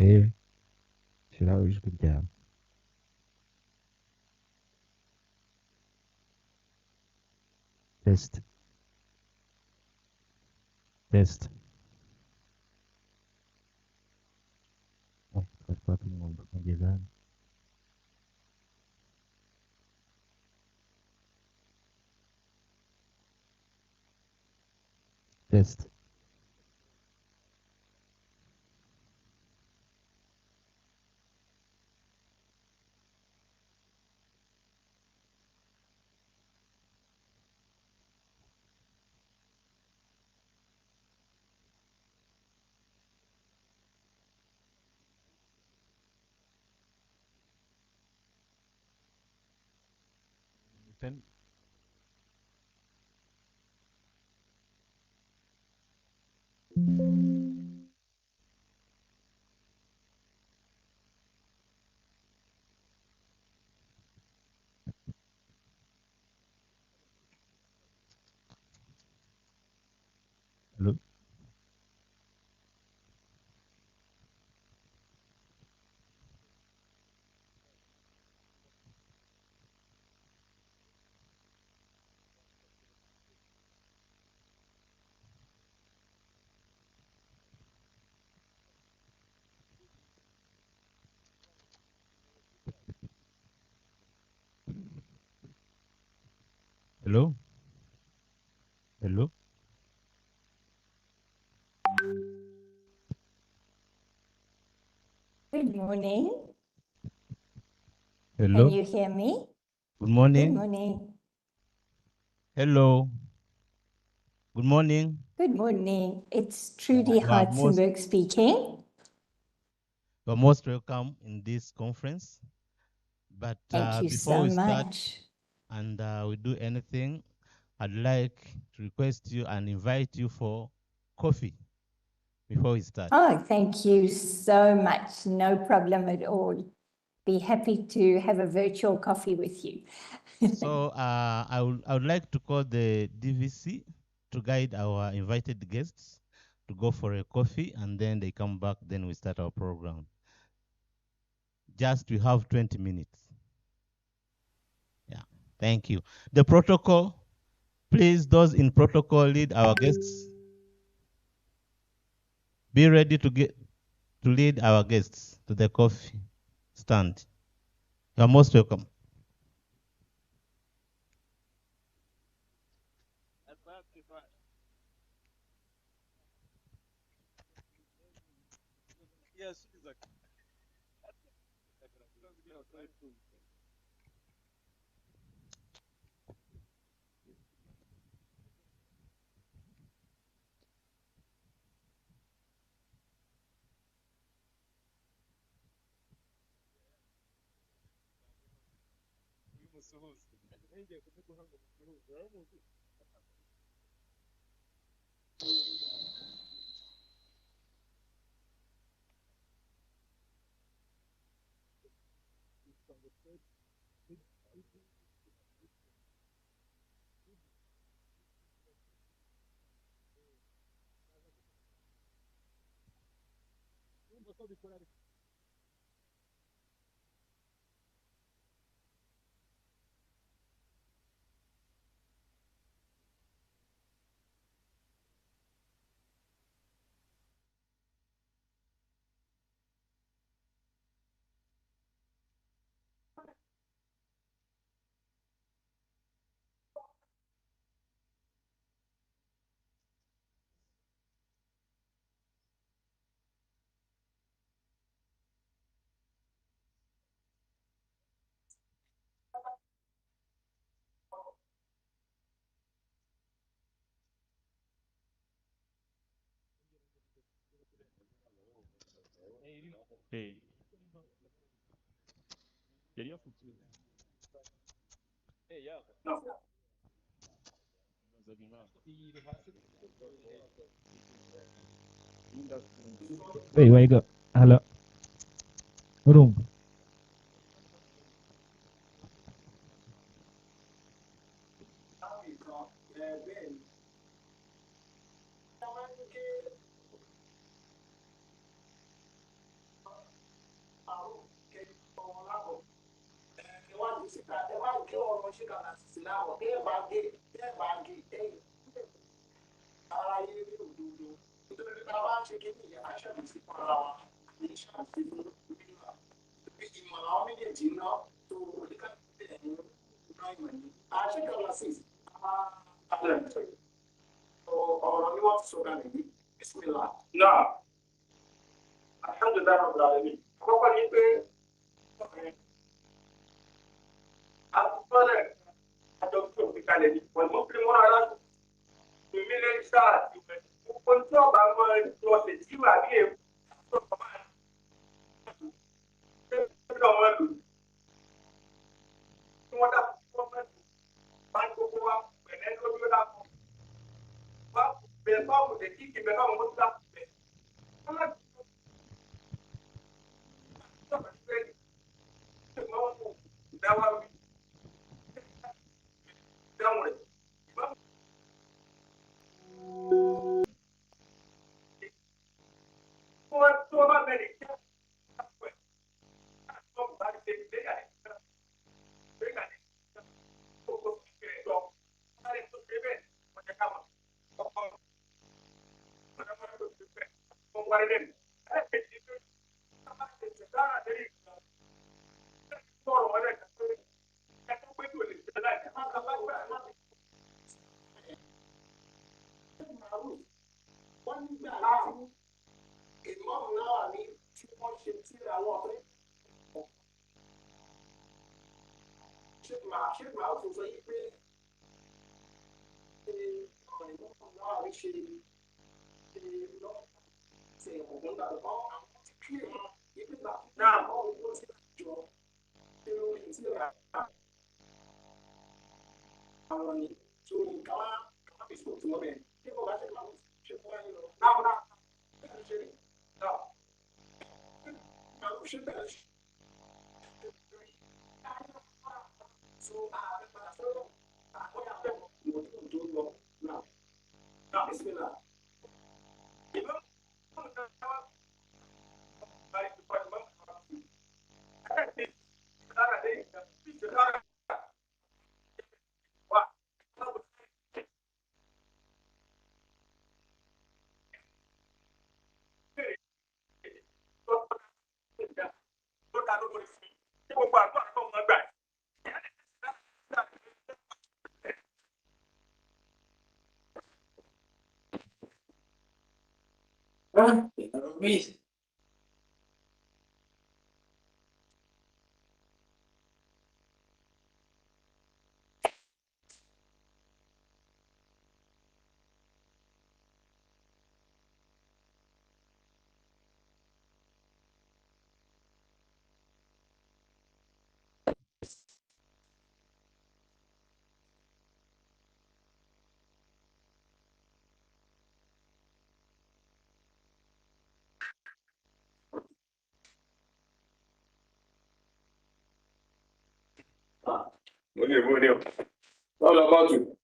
Okay, shyiraho ijwi ryawe. Test, test. Twari twatumwumva kugeza hano. Test. Then, hello, hello, hello, Good morning. Can hello. you hear me? Good Good morning. morning. Hello. Good morning. Good morning. It's Trudy You are most Hartzenberg speaking. welcome in this conference. But Thank you before so we start much. and we do anything, I'd like to request you and invite you for coffee before we start. Oh, thank you so much. No problem at all. Be happy to have a virtual coffee with you. So I would like to call the DVC to guide our invited guests to go for a coffee, and then they come back, then we start our program. Just we have 20 minutes. Yeah, thank you. The protocol, please, those in protocol lead our guests. Be ready to lead our guests to the coffee stand. You're most welcome. Yes, exactly. Hey, queria futuro. Hey, yeah. Wait, wait, go. Hello. Room. Now, alhamdulillah, Rabbil Alamin. Àkọ́kọ́ ni pé àtúntọ́lẹ̀ àjọ tí òfin kalẹ̀ ní pẹ̀lú pé wọ́n ará ìmílẹ̀ sáà ti wẹ̀. Gbogbo tí ọba máa ń lọ sí tí wà ní èkó tó kọ́ máa ń lọ wọn lò. Tí wọ́n dà fún wọn mẹ́tò, máa ń gbogbo wa pẹ̀lẹ́ lórí ó dàpọ̀. Wá bẹ̀rẹ̀ báwo lè kí ìbẹ̀ báwo ló dà bẹ̀. Wọ́n máa ń sọ̀rọ̀ sí pé ìmọ̀ ọ̀hún ìdáwà wí. Dáhùn rẹ̀. Wọ́n tó bá bẹ̀rẹ̀ kí Amazing. Bonito. All about you.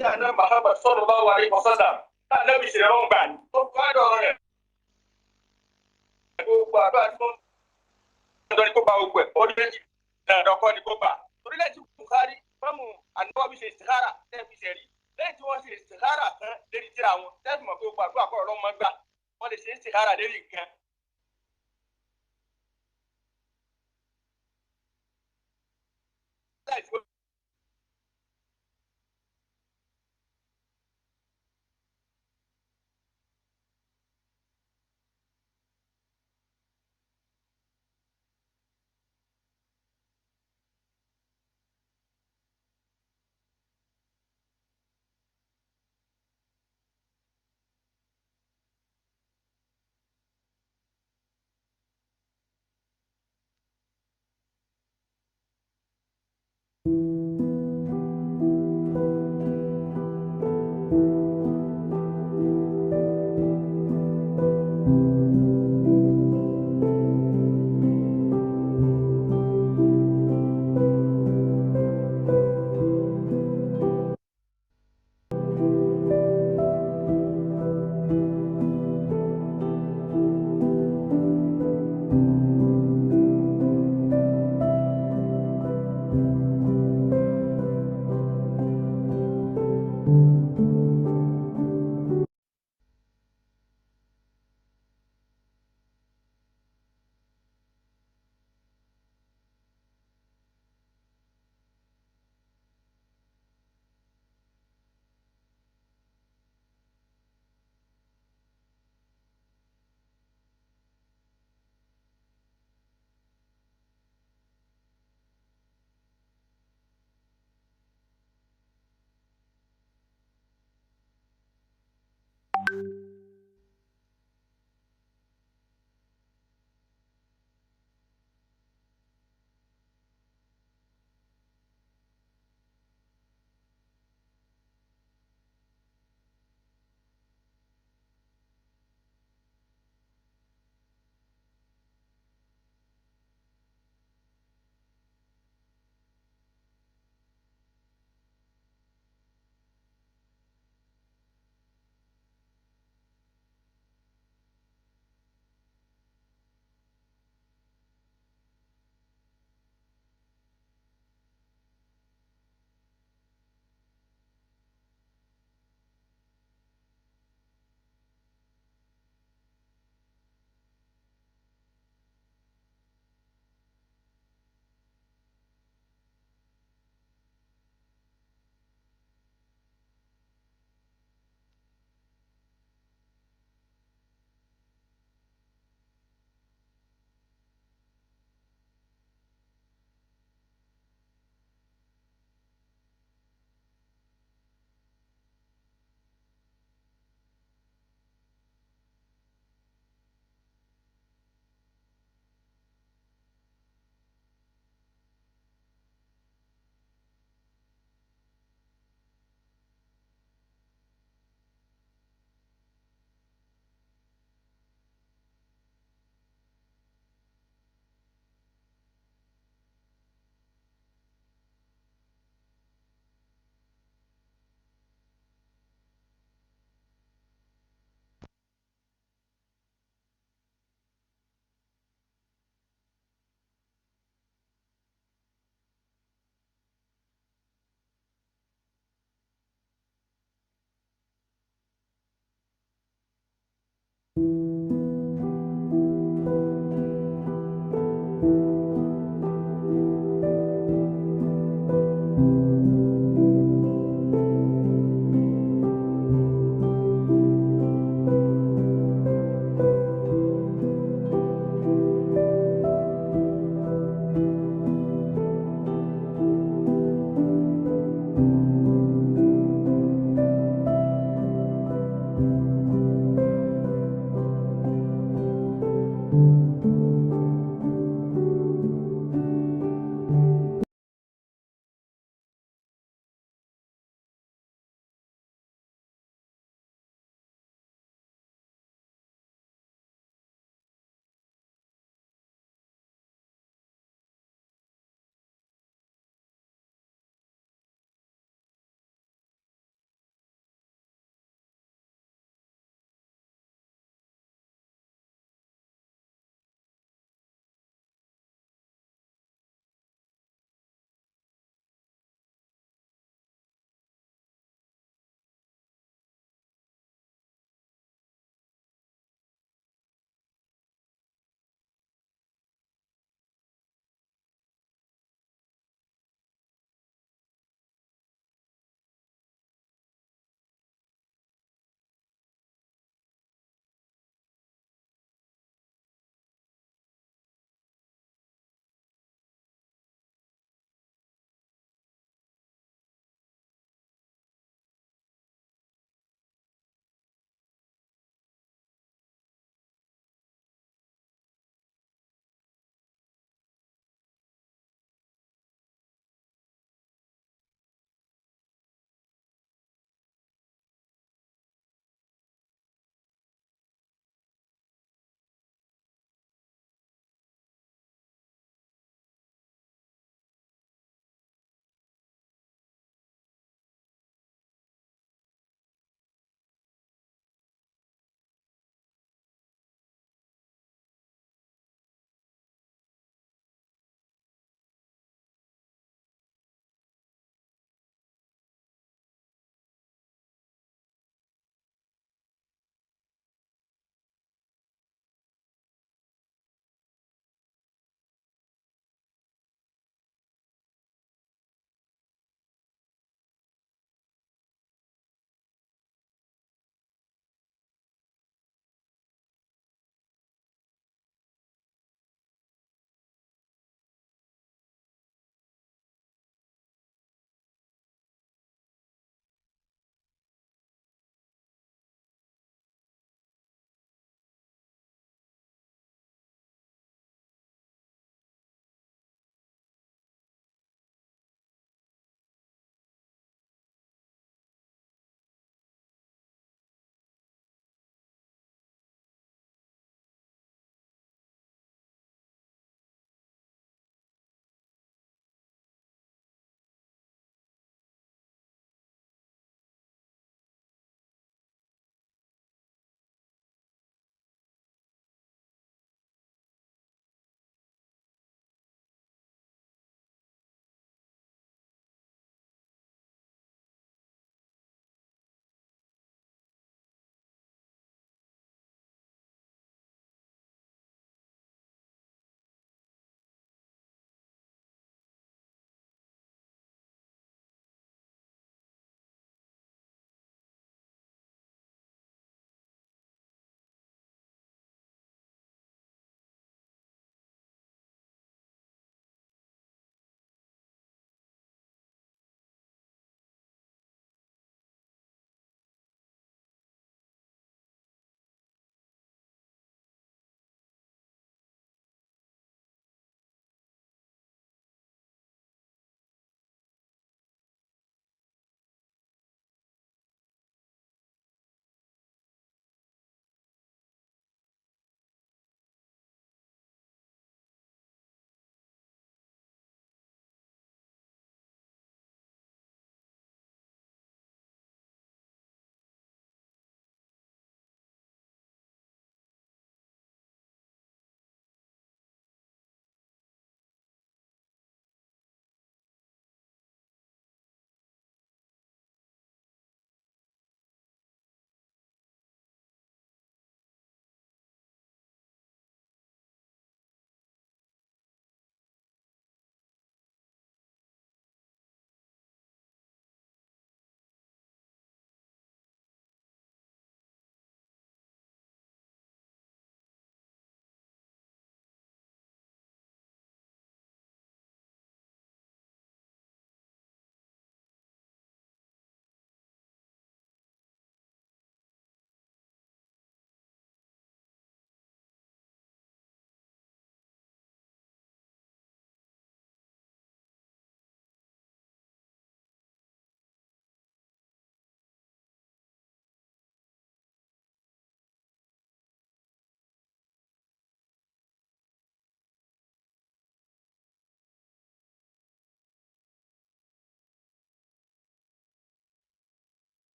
tí àná Muhammad sallallahu alaihi wasallam náà lẹ́bi ṣe ẹ̀rọ ń gbà ní. Ó kọ́ ẹ̀dọ̀ rẹ̀ gbogbo àdúrà tí wọ́n ń dọ́ni kó gba gbogbo ẹ̀ ó ní méjì ẹ̀dọ̀kọ́ ni kó gbà. Orílẹ̀ tí Bukhari mọ́mù àníwọ́ bí ṣe istikhara tẹ́ẹ̀bí ṣe rí. Lẹ́yìn tí wọ́n ṣe istikhara tán lérí tíra wọn tẹ́ẹ̀bí mọ̀ pé gbogbo àdúrà kọ́ ọ̀rọ̀ máa gbà wọ́n lè ṣe istikhara lérí nǹkan.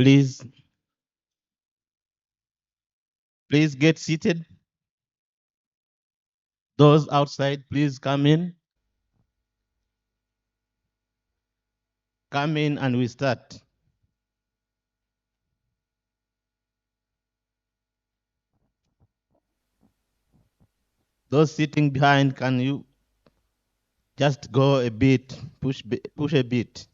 Please, please get seated. Those outside, please come in. Come in and we start. Those sitting behind, can you just go a bit, push a bit?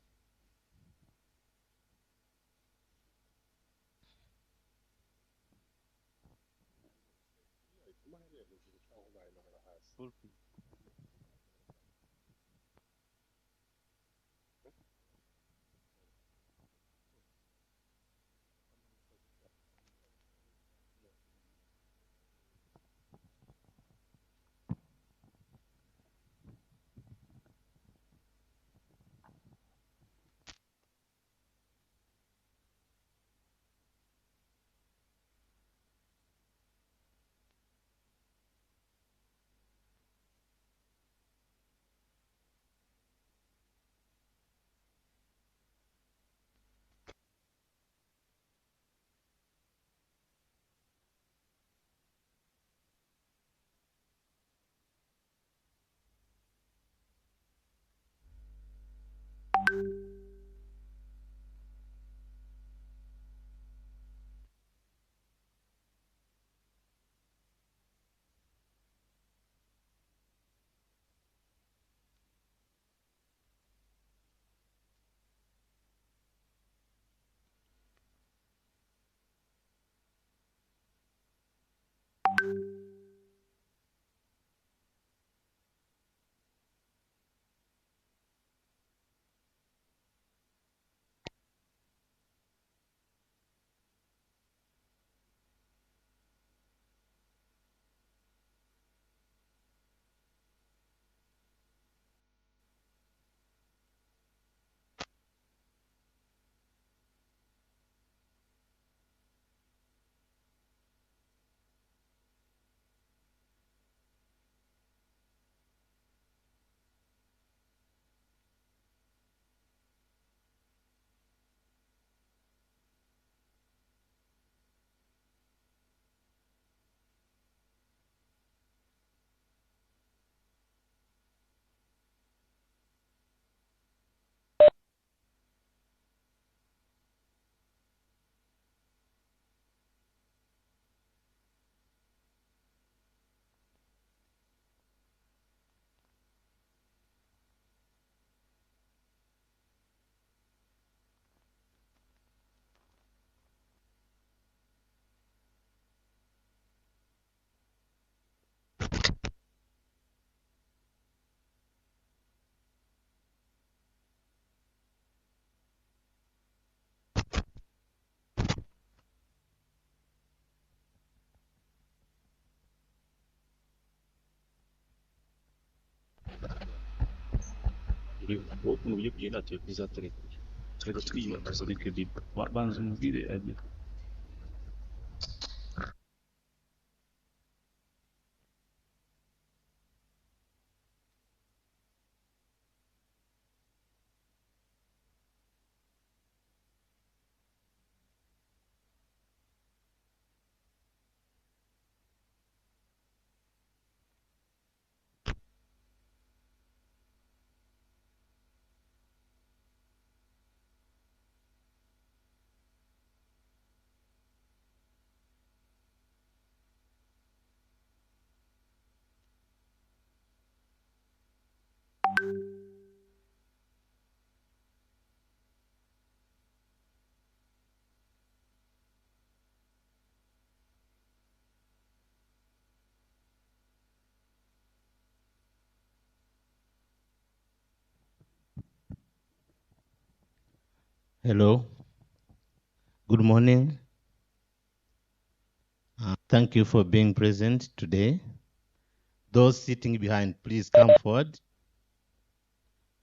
Bunu yapıp yeni atıyor biz zaten. Çayda çıkıyor mesela bir bir var bazı bir de Hello. Good morning. Thank you for being present today. Those sitting behind, please come forward.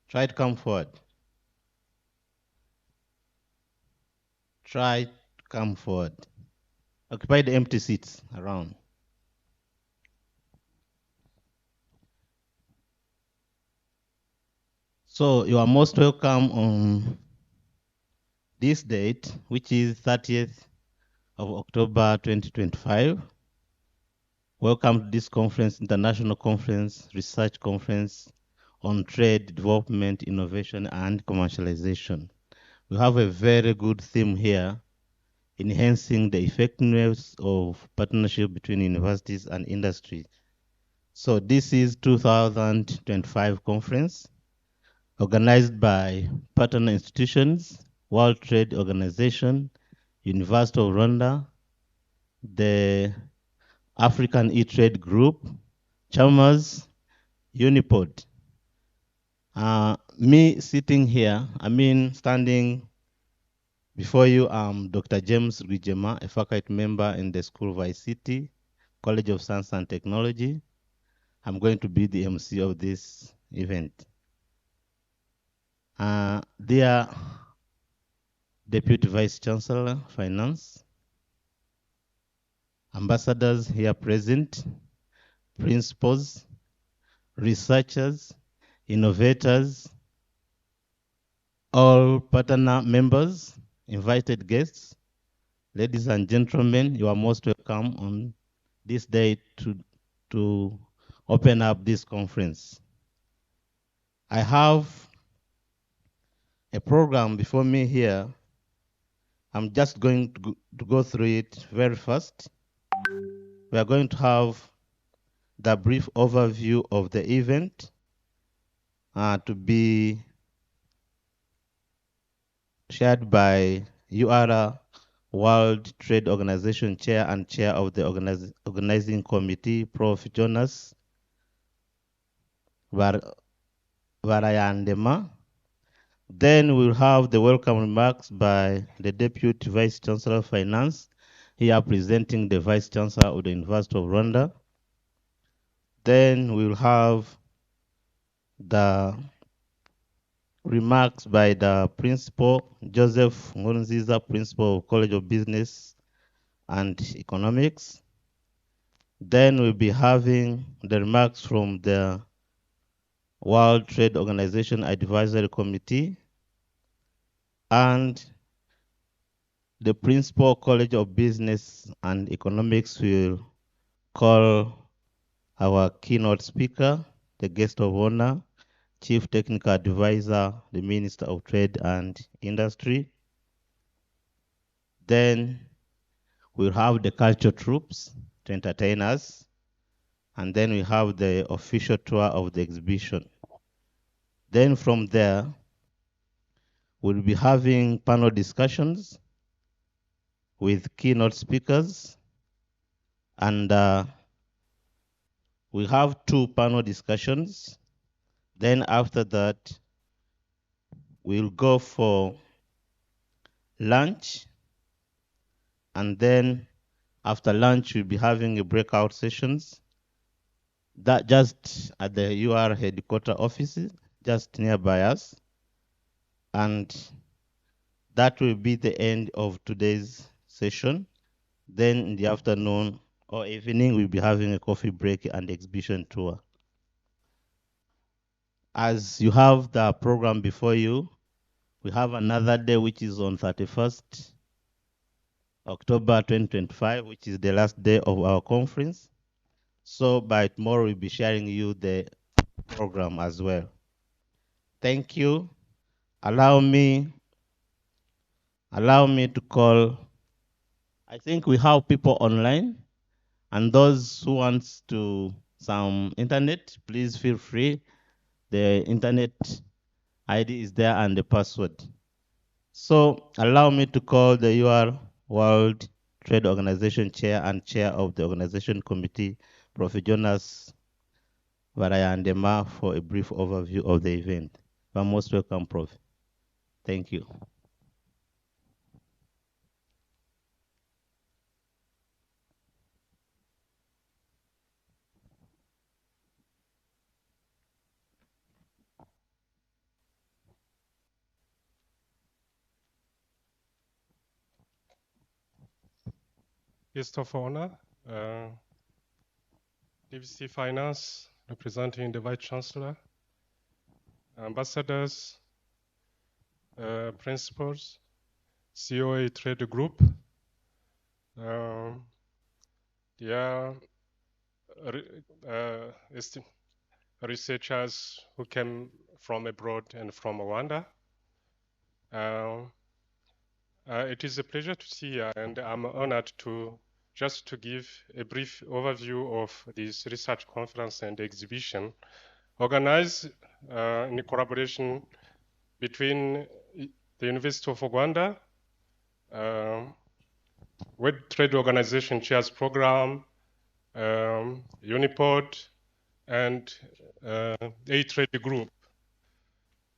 Try to come forward. Try to come forward. Occupy the empty seats around. So you are most welcome on this date, which is 30th of October 2025. Welcome to this conference, International Conference, Research Conference on Trade, Development, Innovation, and Commercialization. We have a very good theme here, enhancing the effectiveness of partnership between universities and industry. So this is 2025 conference organized by partner institutions, World Trade Organization, University of Rwanda, the African E-Trade Group, Chalmers, Unipod. Me sitting here, standing before you, I'm Dr. James Rwijema, a faculty member in the School of ICT, College of Science and Technology. I'm going to be the MC of this event. Dear Deputy Vice Chancellor, Finance, ambassadors here present, principals, researchers, innovators, all partner members, invited guests, ladies and gentlemen, you are most welcome on this day to open up this conference. I have a program before me here. I'm just going to go through it very fast. We are going to have the brief overview of the event to be shared by UR World Trade Organization Chair and Chair of the Organizing Committee, Prof. Jonas Varayandema. Then we'll have the welcome remarks by the Deputy Vice Chancellor of Finance, here presenting the Vice Chancellor of the University of Rwanda. Then we'll have the remarks by the Principal, Joseph Nkurunziza, Principal of College of Business and Economics. Then we'll be having the remarks from the World Trade Organization Advisory Committee and the Principal College of Business and Economics will call our keynote speaker, the guest of honor, Chief Technical Advisor, the Minister of Trade and Industry. Then we'll have the culture troops to entertain us. And then we have the official tour of the exhibition. Then from there, we'll be having panel discussions with keynote speakers. And we have 2 panel discussions. Then after that, we'll go for lunch. And then after lunch, we'll be having a breakout sessions. That just at the UR headquarter offices, just nearby us. And that will be the end of today's session. Then in the afternoon or evening, we'll be having a coffee break and exhibition tour. As you have the program before you, we have another day which is on 31st October 2025, which is the last day of our conference. So by tomorrow, we'll be sharing you the program as well. Thank you. Allow me to call. I think we have people online, and those who want to some internet, please feel free. The internet ID is there and the password. So allow me to call the UR World Trade Organization Chair and Chair of the Organization Committee, Prof. Jonas Varayandema, for a brief overview of the event. You are most welcome, Prof. Thank you. Guest of honor, DVC Finance, representing the Vice Chancellor, ambassadors, principals, COA Trade Group. They are researchers who came from abroad and from Rwanda. It is a pleasure to see you, and I'm honored to give a brief overview of this research conference and exhibition organized in collaboration between the University of Rwanda, World Trade Organization Chairs Program, Uniport, and A Trade Group.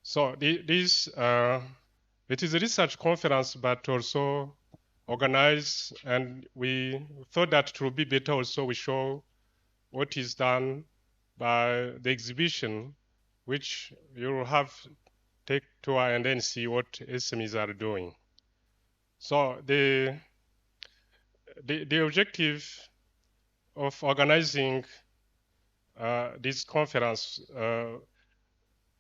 So it is a research conference, but also organized, and we thought that it would be better also we show what is done by the exhibition, which you will have take tour and then see what SMEs are doing. So the objective of organizing this conference,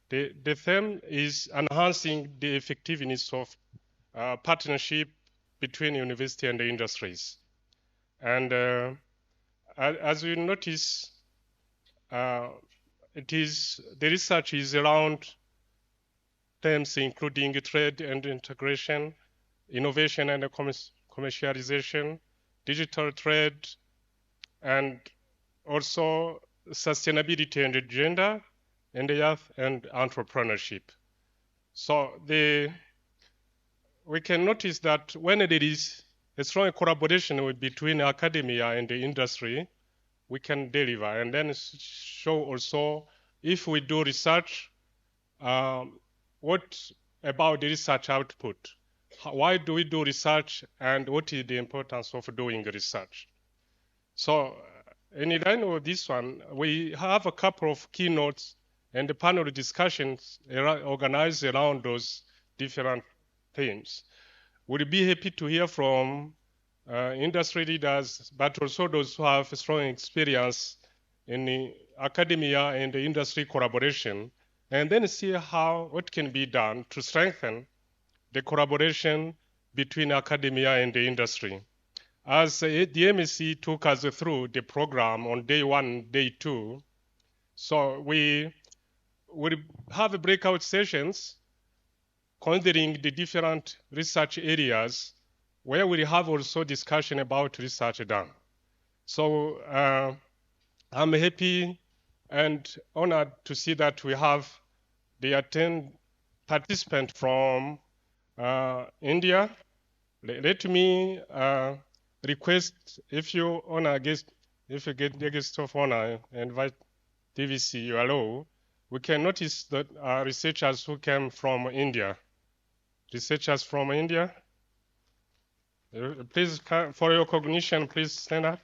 the theme is enhancing the effectiveness of partnership between university and the industries. And as you notice, the research is around themes including trade and integration, innovation and commercialization, digital trade, and also sustainability and gender, and youth and entrepreneurship. So we can notice that when there is a strong collaboration between academia and the industry, we can deliver, and then show also if we do research, what about the research output? Why do we do research, and what is the importance of doing research? So in line with this one, we have a couple of keynotes and panel discussions organized around those different themes. We'll be happy to hear from industry leaders, but also those who have strong experience in the academia and the industry collaboration, and then see what can be done to strengthen the collaboration between academia and the industry. As the MSc took us through the program on day 1, day 2, so we will have breakout sessions considering the different research areas where we have also discussion about research done. So I'm happy and honored to see that we have the 10 participants from India. Let me request, if you get the guest of honor, invite DVC, you allow, we can notice that researchers who came from India. Researchers from India, please, for your cognition, please stand up.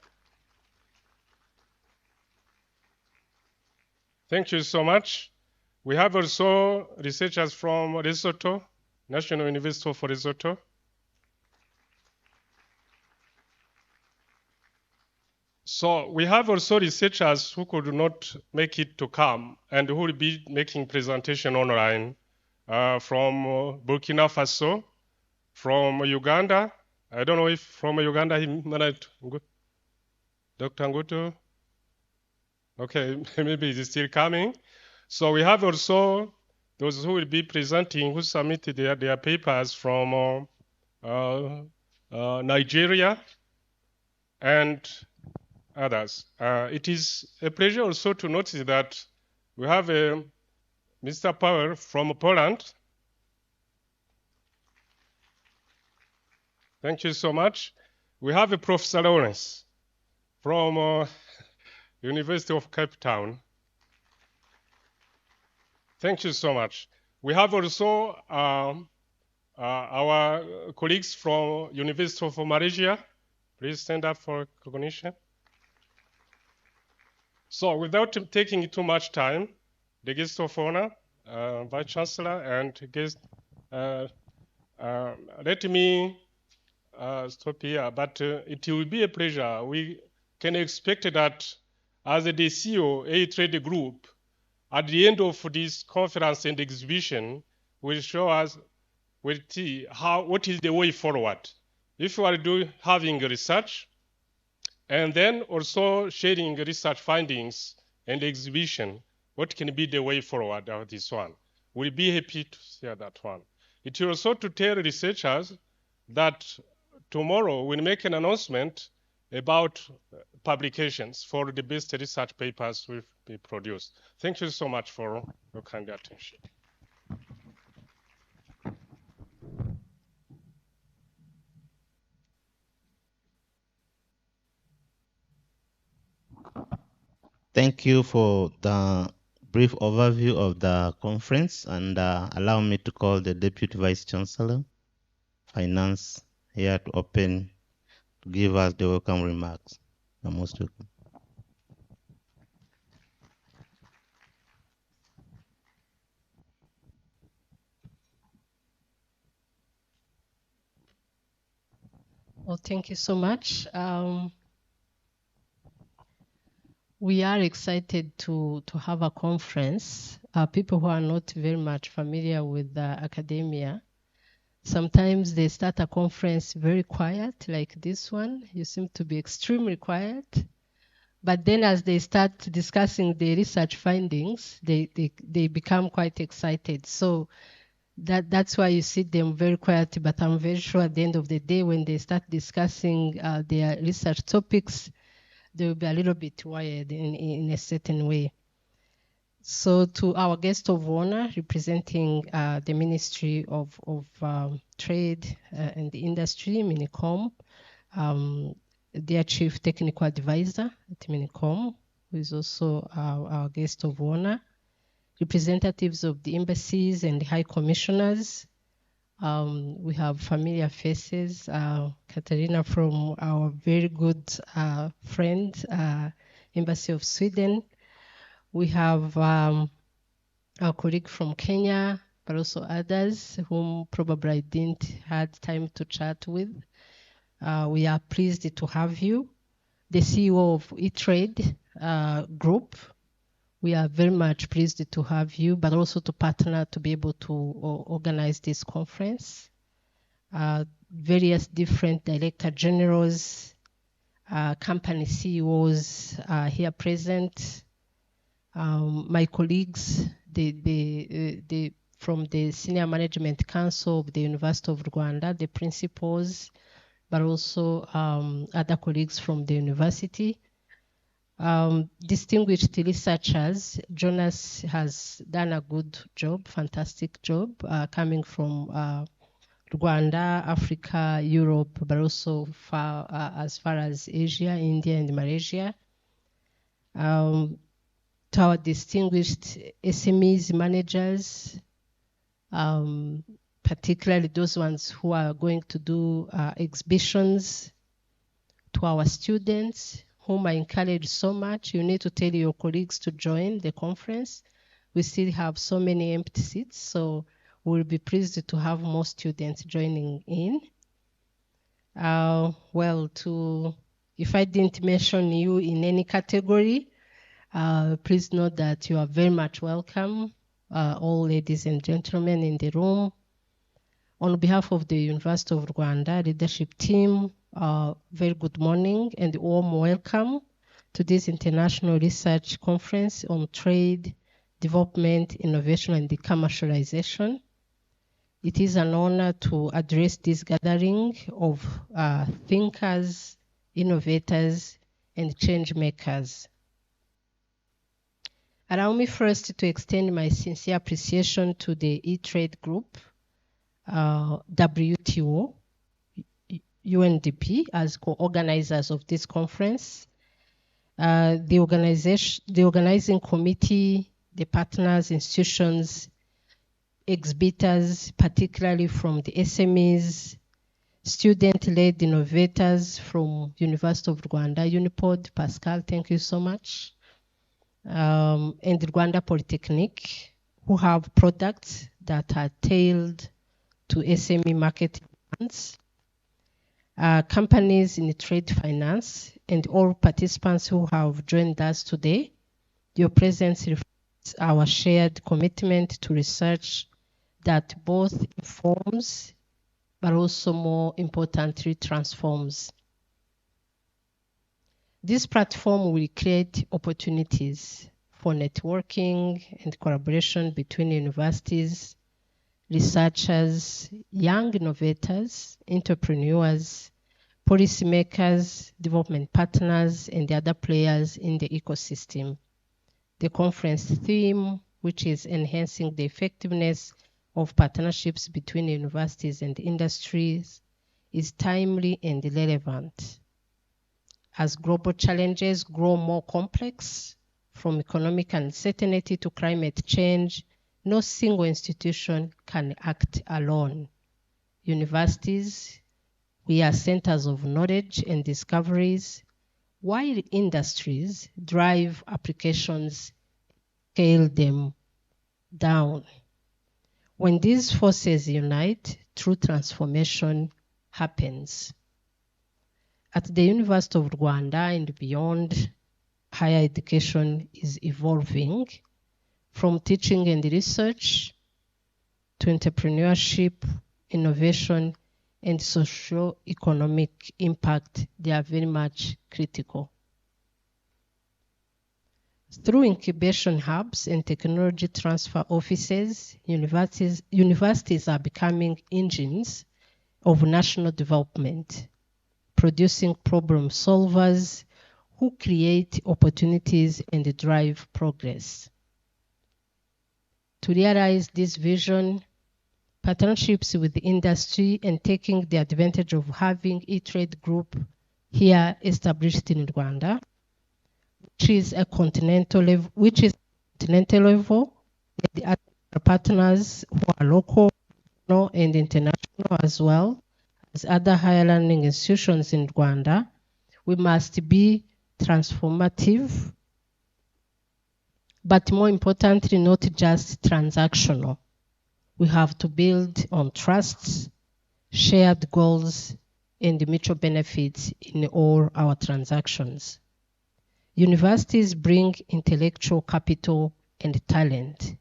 Thank you so much. We have also researchers from Lesotho, National University of Lesotho. So we have also researchers who could not make it to come and who will be making presentation online from Burkina Faso, from Uganda. I don't know if from Uganda, Dr. Ngutu. Okay, maybe he's still coming. So we have also those who will be presenting, who submitted their papers from Nigeria and others. It is a pleasure also to notice that we have Mr. Power from Poland. Thank you so much. We have a Professor Lawrence from University of Cape Town. Thank you so much. We have also our colleagues from University of Malaysia. Please stand up for recognition. So without taking too much time, the guest of honor, Vice Chancellor and guest, let me stop here, but it will be a pleasure. We can expect that as the CEO, A Trade Group, at the end of this conference and exhibition, will show us we'll see what is the way forward. If you are having a research, and then also sharing research findings and exhibition, what can be the way forward of this one? We'll be happy to share that one. It will also to tell researchers that tomorrow we'll make an announcement about publications for the best research papers will be produced. Thank you so much for your kind attention. Thank you for the brief overview of the conference, and allow me to call the Deputy Vice Chancellor, Finance, here to open, to give us the welcome remarks. You're most welcome. Well, thank you so much. We are excited to have a conference. People who are not very much familiar with academia, sometimes they start a conference very quiet, like this one. You seem to be extremely quiet. But then as they start discussing the research findings, they become quite excited. So that's why you see them very quiet, but I'm very sure at the end of the day, when they start discussing their research topics, they will be a little bit wired in a certain way. So to our guest of honor, representing the Ministry of Trade and the Industry, Minicom, their Chief Technical Advisor at Minicom, who is also our guest of honor, representatives of the embassies and the high commissioners. We have familiar faces. Katarina from our very good friend, Embassy of Sweden. We have our colleague from Kenya, but also others whom probably I didn't had time to chat with. We are pleased to have you. The CEO of eTrade Group. We are very much pleased to have you, but also to partner to be able to organize this conference. Various different director generals, company CEOs are here present. My colleagues, from the Senior Management Council of the University of Rwanda, the principals, but also other colleagues from the university. Distinguished researchers, Jonas has done a good job, fantastic job, coming from Rwanda, Africa, Europe, but also as far as Asia, India, and Malaysia. To our distinguished SMEs managers, particularly those ones who are going to do exhibitions, to our students, whom I encourage so much. You need to tell your colleagues to join the conference. We still have so many empty seats, so we'll be pleased to have more students joining in. If I didn't mention you in any category, please know that you are very much welcome, all ladies and gentlemen in the room. On behalf of the University of Rwanda leadership team, very good morning and warm welcome to this International Research Conference on Trade, Development, Innovation, and Commercialization. It is an honor to address this gathering of thinkers, innovators, and change makers. Allow me first to extend my sincere appreciation to the eTrade Group, WTO, UNDP as co-organizers of this conference, the organizing committee, the partners, institutions, exhibitors, particularly from the SMEs, student-led innovators from University of Rwanda, Unipod, Pascal, thank you so much, and Rwanda Polytechnic, who have products that are tailored to SME market demands. Companies in trade finance, and all participants who have joined us today. Your presence reflects our shared commitment to research, that both informs but also more importantly transforms. This platform will create opportunities for networking and collaboration between universities, researchers, young innovators, entrepreneurs, policymakers, development partners, and the other players in the ecosystem. The conference theme, which is enhancing the effectiveness of partnerships between universities and industries, is timely and relevant. As global challenges grow more complex, from economic uncertainty to climate change, no single institution can act alone. Universities, we are centers of knowledge and discoveries, while industries drive applications, scale them down. When these forces unite, true transformation happens. At the University of Rwanda and beyond, higher education is evolving from teaching and research to entrepreneurship, innovation, and socio-economic impact. They are very much critical. Through incubation hubs and technology transfer offices, universities are becoming engines of national development, producing problem solvers who create opportunities and drive progress. To realize this vision, partnerships with the industry and taking the advantage of having a trade group here established in Rwanda, which is continental level, and the other partners who are local and international as well as other higher learning institutions in Rwanda, we must be transformative, but more importantly, not just transactional. We have to build on trusts, shared goals, and mutual benefits in all our transactions. Universities bring intellectual capital and talent.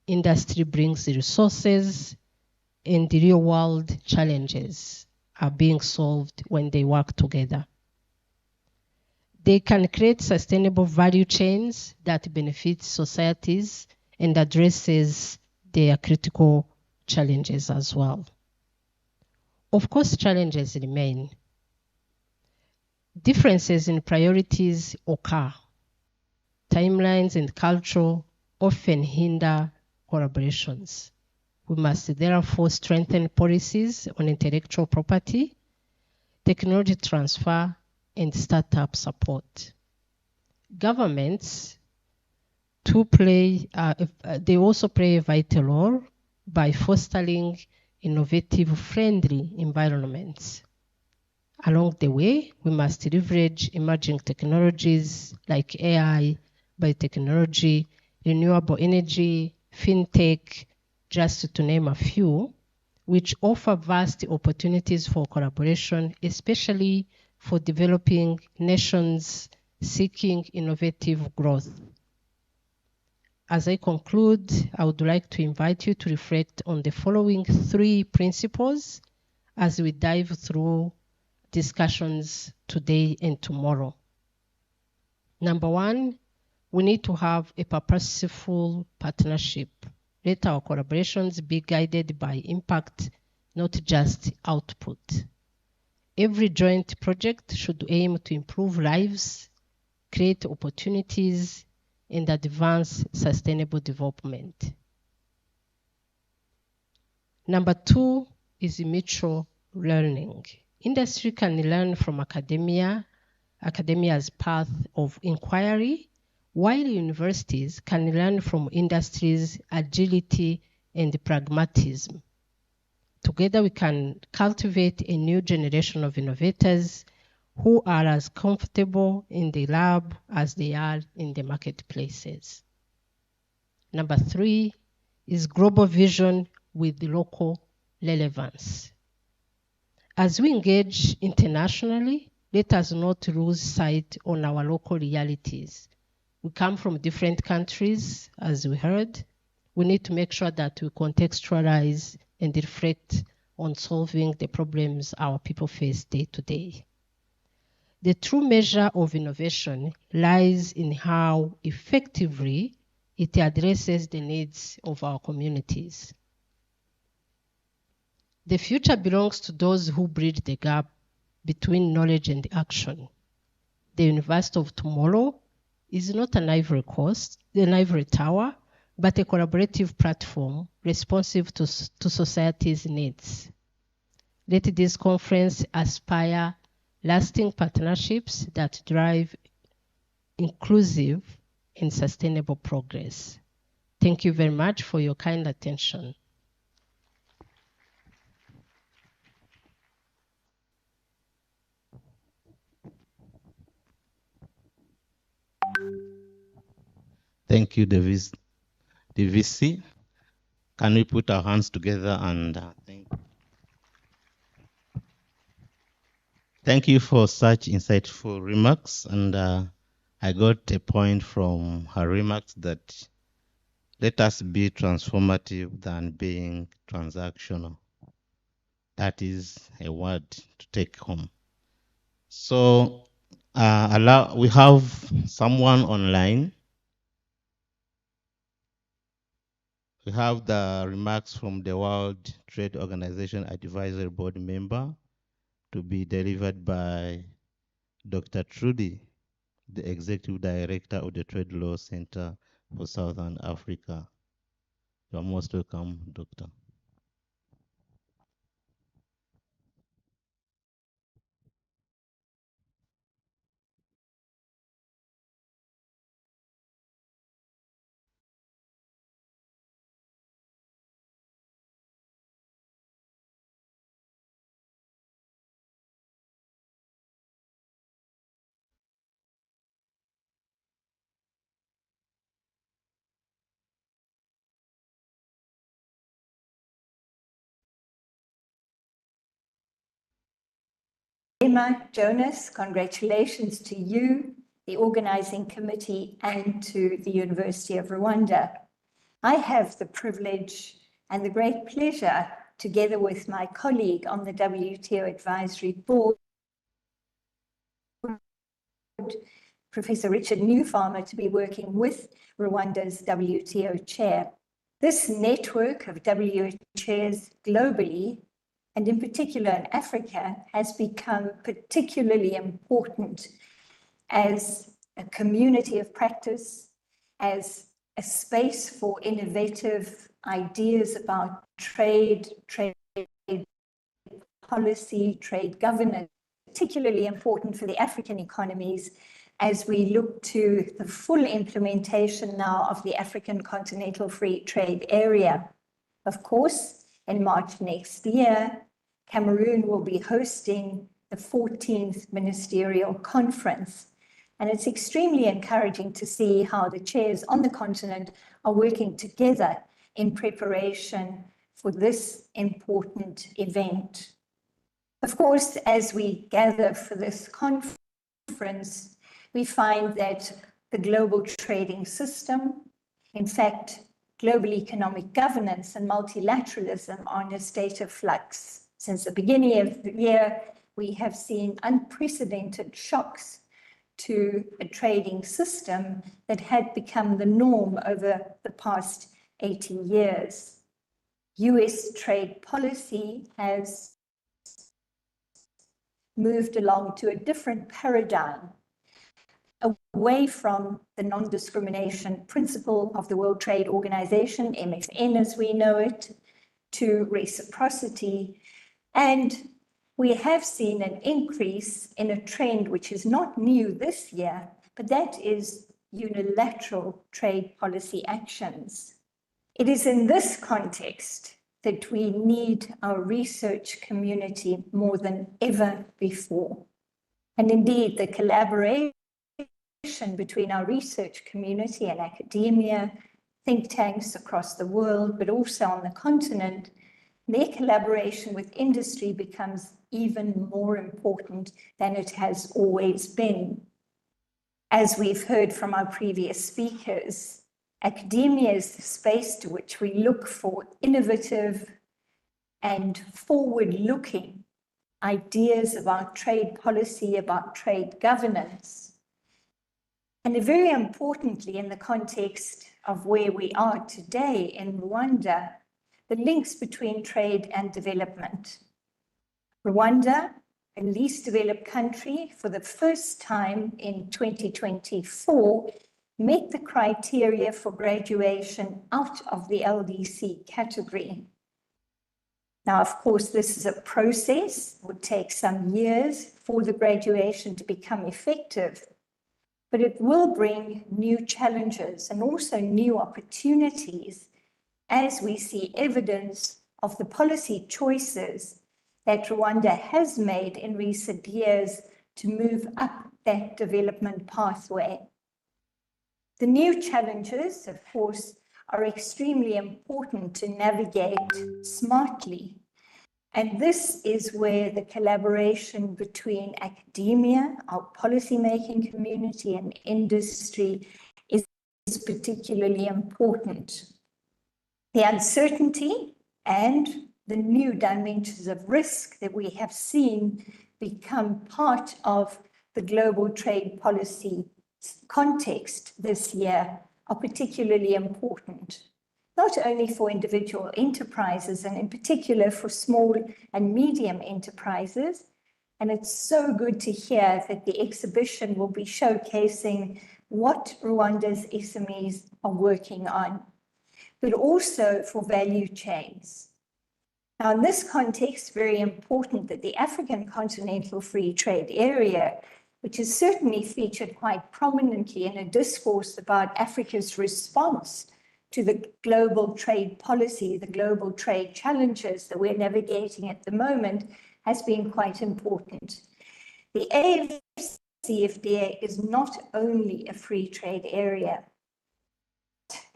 Industry brings the resources, and the real-world challenges are being solved when they work together. They can create sustainable value chains that benefit societies and addresses their critical challenges as well. Of course, challenges remain. Differences in priorities occur. Timelines and culture often hinder collaborations. We must therefore strengthen policies on intellectual property, technology transfer, and startup support. Governments they also play a vital role by fostering innovative, friendly environments. Along the way, we must leverage emerging technologies like AI, biotechnology, renewable energy, fintech, just to name a few, which offer vast opportunities for collaboration, especially for developing nations seeking innovative growth. As I conclude, I would like to invite you to reflect on the following 3 principles as we dive through discussions today and tomorrow. Number 1, we need to have a purposeful partnership. Let our collaborations be guided by impact, not just output. Every joint project should aim to improve lives, create opportunities, and advance sustainable development. Number 2 is mutual learning. Industry can learn from academia's path of inquiry, while universities can learn from industry's agility and pragmatism. Together we can cultivate a new generation of innovators who are as comfortable in the lab as they are in the marketplaces. Number 3 is global vision with local relevance. As we engage internationally, let us not lose sight on our local realities. We come from different countries, as we heard. we need to make sure that we contextualize and reflect on solving the problems our people face day to day. The true measure of innovation lies in how effectively it addresses the needs of our communities. The future belongs to those who bridge the gap between knowledge and action. The university of tomorrow is not an ivory tower, but a collaborative platform responsive to society's needs. Let this conference aspire lasting partnerships that drive inclusive and sustainable progress. Thank you very much for your kind attention. Thank you, DVC. Can we put our hands together and thank you for such insightful remarks. And I got a point from her remarks that let us be transformative than being transactional. That is a word to take home. So we have someone online. We have the remarks from the World Trade Organization Advisory Board member to be delivered by Dr. Trudy, the Executive Director of the Trade Law Center for Southern Africa. You are most welcome, Doctor. Emma, Jonas, congratulations to you, the organizing committee, and to the University of Rwanda. I have the privilege and the great pleasure, together with my colleague on the WTO Advisory Board, Professor Richard Newfarmer, to be working with Rwanda's WTO chair. This network of WTO chairs globally, and in particular in Africa, has become particularly important as a community of practice, as a space for innovative ideas about trade policy, trade governance, particularly important for the African economies as we look to the full implementation now of the African Continental Free Trade Area. Of course, in March next year, Cameroon will be hosting the 14th Ministerial Conference. And it's extremely encouraging to see how the chairs on the continent are working together in preparation for this important event. Of course, as we gather for this conference, we find that the global trading system, in fact, global economic governance and multilateralism are in a state of flux. Since the beginning of the year, we have seen unprecedented shocks to a trading system that had become the norm over the past 80 years. US trade policy has moved along to a different paradigm, away from the non-discrimination principle of the World Trade Organization, MFN as we know it, to reciprocity. And we have seen an increase in a trend which is not new this year, but that is unilateral trade policy actions. It is in this context that we need our research community more than ever before. And indeed, the collaboration between our research community and academia, think tanks across the world, but also on the continent, their collaboration with industry becomes even more important than it has always been. As we've heard from our previous speakers, Academia is the space to which we look for innovative and forward-looking ideas about trade policy, about trade governance. And very importantly, in the context of where we are today in Rwanda, the links between trade and development. Rwanda, a least developed country, for the first time in 2024, met the criteria for graduation out of the LDC category. Now, of course, this is a process. It would take some years for the graduation to become effective, but it will bring new challenges and also new opportunities as we see evidence of the policy choices that Rwanda has made in recent years to move up that development pathway. The new challenges, of course, are extremely important to navigate smartly. And this is where the collaboration between academia, our policymaking community, and industry is particularly important. The uncertainty and the new dimensions of risk that we have seen become part of the global trade policy context this year are particularly important, not only for individual enterprises and in particular for small and medium enterprises. And it's so good to hear that the exhibition will be showcasing what Rwanda's SMEs are working on, but also for value chains. Now, in this context, very important that the African Continental Free Trade Area, which has certainly featured quite prominently in a discourse about Africa's response to the global trade policy, the global trade challenges that we're navigating at the moment, has been quite important. The AFCFTA is not only a free trade area.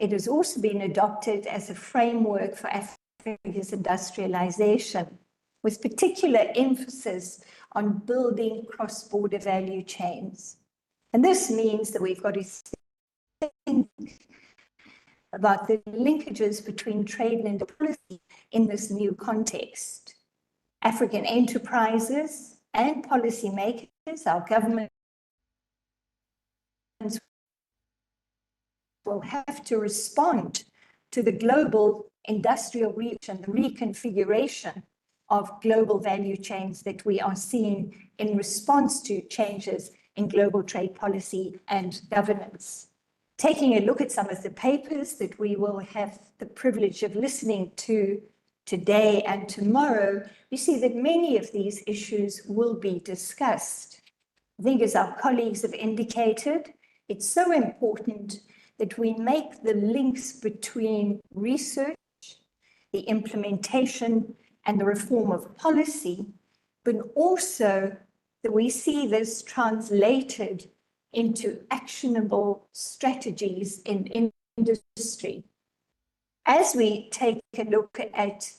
It has also been adopted as a framework for Africa's industrialization, with particular emphasis on building cross-border value chains. And this means that we've got to think about the linkages between trade and policy in this new context. African enterprises and policymakers, our governments, will have to respond to the global industrial reach and the reconfiguration of global value chains that we are seeing in response to changes in global trade policy and governance. Taking a look at some of the papers that we will have the privilege of listening to today and tomorrow, we see that many of these issues will be discussed. I think, as our colleagues have indicated, it's so important that we make the links between research, the implementation, and the reform of policy, but also that we see this translated into actionable strategies in industry. As we take a look at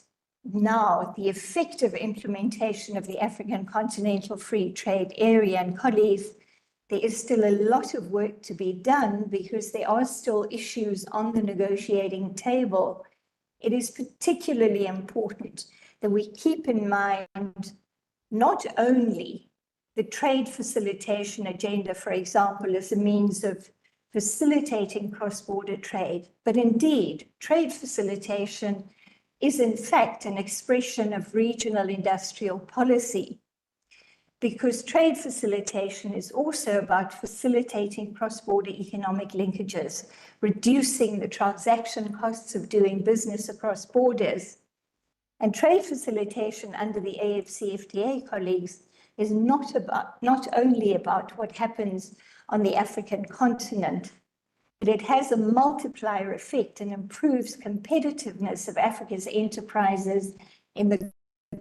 now the effective implementation of the African Continental Free Trade Area, and colleagues, there is still a lot of work to be done because there are still issues on the negotiating table. It is particularly important that we keep in mind not only the trade facilitation agenda, for example, as a means of facilitating cross-border trade, but indeed, trade facilitation is in fact an expression of regional industrial policy, because trade facilitation is also about facilitating cross-border economic linkages, reducing the transaction costs of doing business across borders. And trade facilitation under the AFCFTA, colleagues, is not only about what happens on the African continent, but it has a multiplier effect and improves competitiveness of Africa's enterprises in the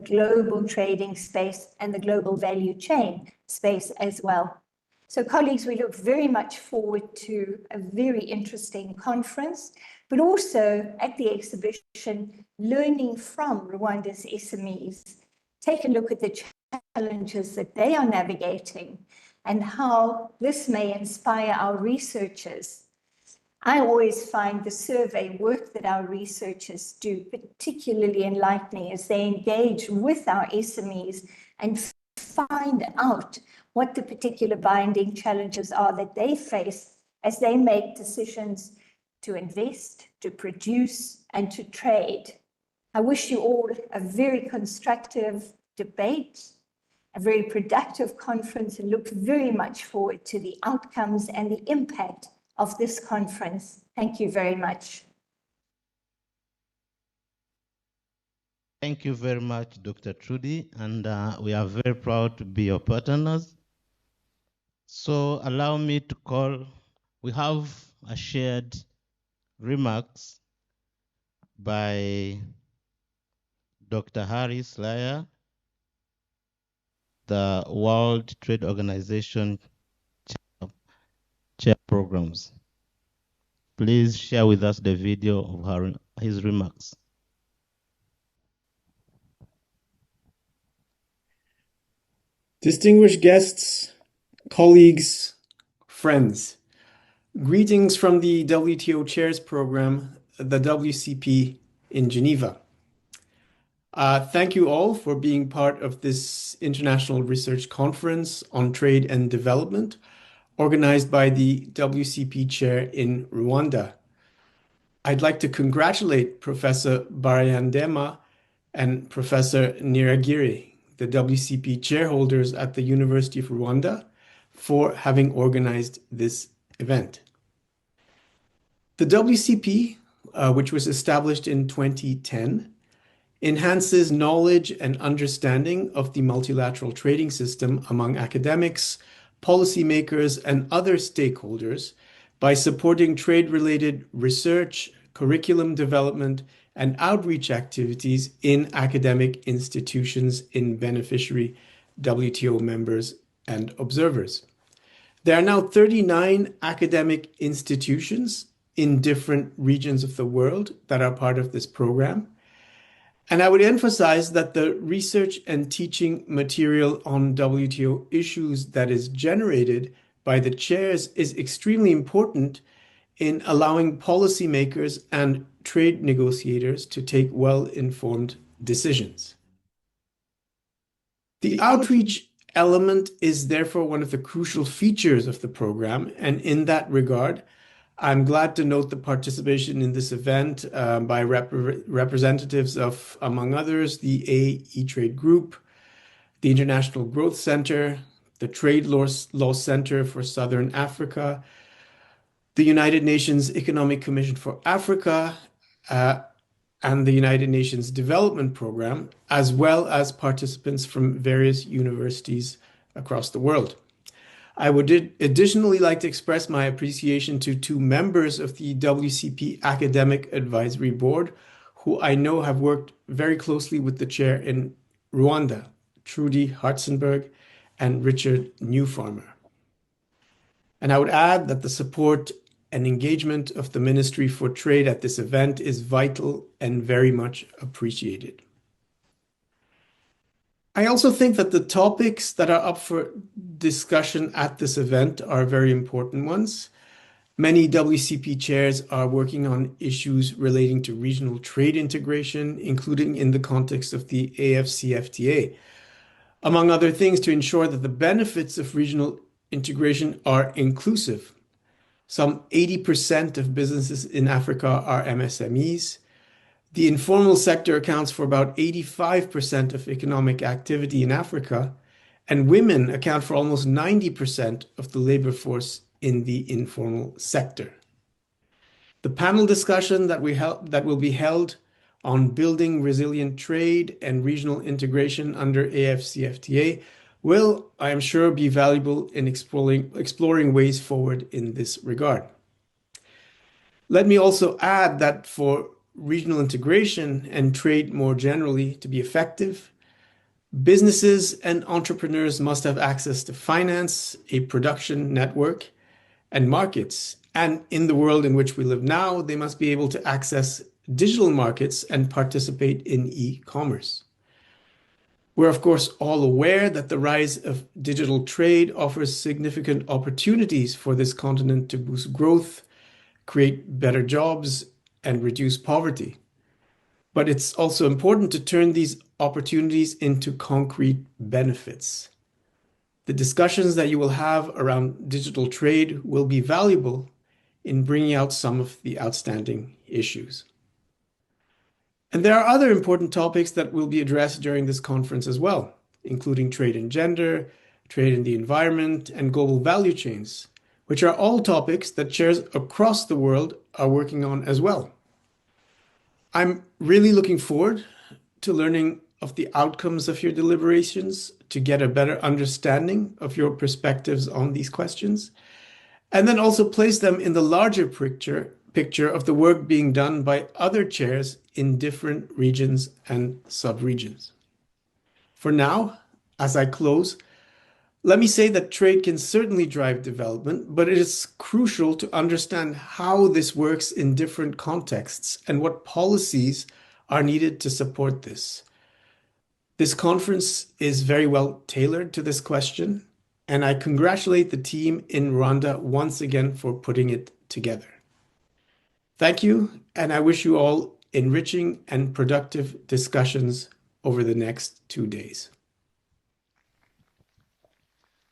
global trading space and the global value chain space as well. So, colleagues, we look very much forward to a very interesting conference, but also at the exhibition, learning from Rwanda's SMEs. Take a look at the challenges that they are navigating and how this may inspire our researchers, I always find the survey work that our researchers do particularly enlightening as they engage with our SMEs and find out what the particular binding challenges are that they face as they make decisions to invest, to produce, and to trade. I wish you all a very constructive debate, a very productive conference, and look very much forward to the outcomes and the impact of this conference. Thank you very much. Thank you very much, Dr. Trudy, and we are very proud to be your partners. So allow me to call, we have a shared remarks by Dr. Harris Lyer, the World Trade Organization Chair Programs. Please share with us the video of his remarks. Distinguished guests, colleagues, friends, greetings from the WTO Chairs Program, the WCP in Geneva. Thank you all for being part of this International Research Conference on Trade and Development, organized by the WCP Chair in Rwanda. I'd like to congratulate Professor Barayandema and Professor Niragire, the WCP chairholders at the University of Rwanda, for having organized this event. The WCP, which was established in 2010, enhances knowledge and understanding of the multilateral trading system among academics, policymakers, and other stakeholders by supporting trade-related research, curriculum development, and outreach activities in academic institutions in beneficiary WTO members and observers. There are now 39 academic institutions in different regions of the world that are part of this program. And I would emphasize that the research and teaching material on WTO issues that is generated by the chairs is extremely important in allowing policymakers and trade negotiators to take well-informed decisions. The outreach element is therefore one of the crucial features of the program, and in that regard, I'm glad to note the participation in this event by representatives of, among others, the E-Trade Group, the International Growth Center, the Trade Law Center for Southern Africa, the United Nations Economic Commission for Africa, and the United Nations Development Program, as well as participants from various universities across the world. I would additionally like to express my appreciation to two members of the WCP Academic Advisory Board, who I know have worked very closely with the chair in Rwanda, Trudy Hartzenberg and Richard Newfarmer. And I would add that the support and engagement of the Ministry for Trade at this event is vital and very much appreciated. I also think that the topics that are up for discussion at this event are very important ones. Many WCP chairs are working on issues relating to regional trade integration, including in the context of the AFCFTA, among other things, to ensure that the benefits of regional integration are inclusive. Some 80% of businesses in Africa are MSMEs. The informal sector accounts for about 85% of economic activity in Africa, and women account for almost 90% of the labor force in the informal sector. The panel discussion that will be held on building resilient trade and regional integration under AFCFTA will, I am sure, be valuable in exploring ways forward in this regard. Let me also add that for regional integration and trade more generally to be effective, businesses and entrepreneurs must have access to finance, a production network, and markets. And in the world in which we live now, they must be able to access digital markets and participate in e-commerce. We're, of course, all aware that the rise of digital trade offers significant opportunities for this continent to boost growth, create better jobs, and reduce poverty. But it's also important to turn these opportunities into concrete benefits. The discussions that you will have around digital trade will be valuable in bringing out some of the outstanding issues. And there are other important topics that will be addressed during this conference as well, including trade and gender, trade in the environment, and global value chains, which are all topics that chairs across the world are working on as well. I'm really looking forward to learning of the outcomes of your deliberations to get a better understanding of your perspectives on these questions, and then also place them in the larger picture of the work being done by other chairs in different regions and sub-regions. For now, as I close, let me say that trade can certainly drive development, but it is crucial to understand how this works in different contexts and what policies are needed to support this. This conference is very well tailored to this question, and I congratulate the team in Rwanda once again for putting it together. Thank you, and I wish you all enriching and productive discussions over the next 2 days.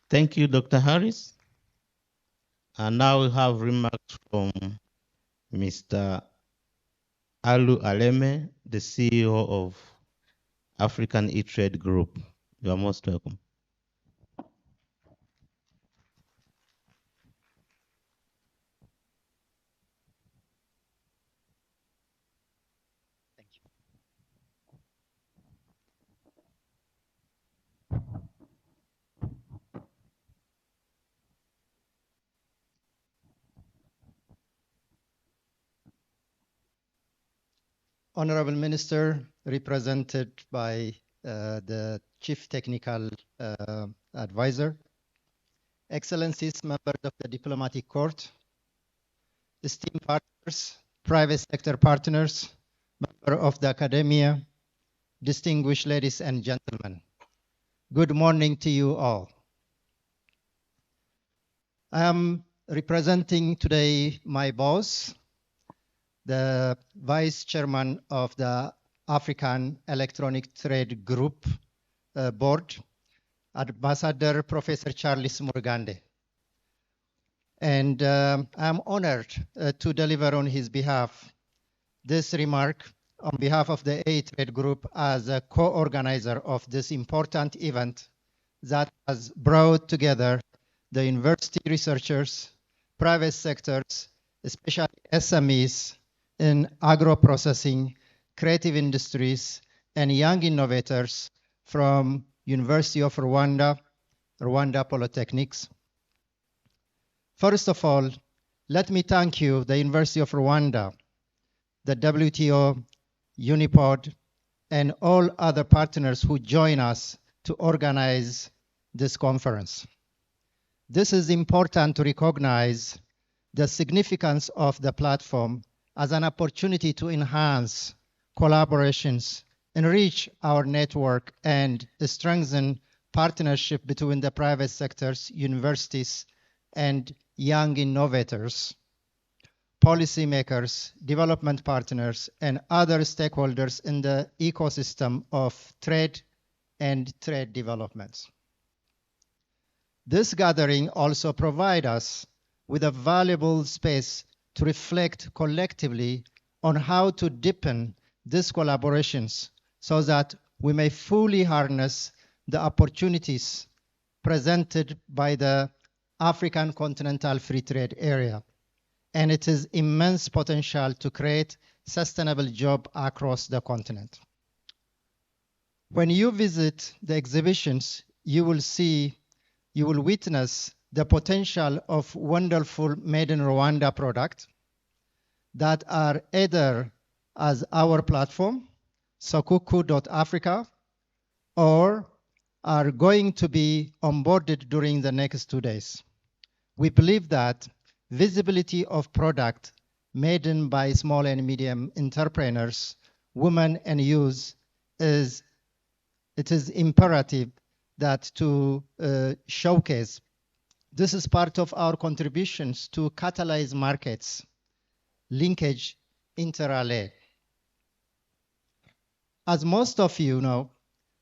Thank you, Dr. Harris. And now we have remarks from Mr. Alu Aleme, the CEO of African E-Trade Group. You are most welcome. Thank you. Honorable Minister, represented by the Chief Technical Advisor, Excellencies, members of the Diplomatic Court, esteemed partners, private sector partners, members of the academia, distinguished ladies and gentlemen, good morning to you all. I am representing today my boss, the Vice Chairman of the African Electronic Trade Group Board, Ambassador Professor Charles Murugande. And I'm honored to deliver on his behalf this remark on behalf of the A-Trade Group as a co-organizer of this important event that has brought together the university researchers, private sectors, especially SMEs in agro-processing, creative industries, and young innovators from University of Rwanda, Rwanda Polytechnics. First of all, let me thank you, the University of Rwanda, the WTO, Unipod, and all other partners who join us to organize this conference. This is important to recognize the significance of the platform as an opportunity to enhance collaborations, enrich our network, and strengthen partnership between the private sectors, universities, and young innovators, policymakers, development partners, and other stakeholders in the ecosystem of trade and trade developments. This gathering also provides us with a valuable space to reflect collectively on how to deepen these collaborations so that we may fully harness the opportunities presented by the African Continental Free Trade Area and its immense potential to create sustainable jobs across the continent. When you visit the exhibitions, you will witness the potential of wonderful made in Rwanda products that are either as our platform, sokuku.africa, or are going to be onboarded during the next 2 days. We believe that visibility of product made in by small and medium entrepreneurs, women and youth, it is imperative that to showcase. This is part of our contributions to catalyze markets linkage inter alia. As most of you know,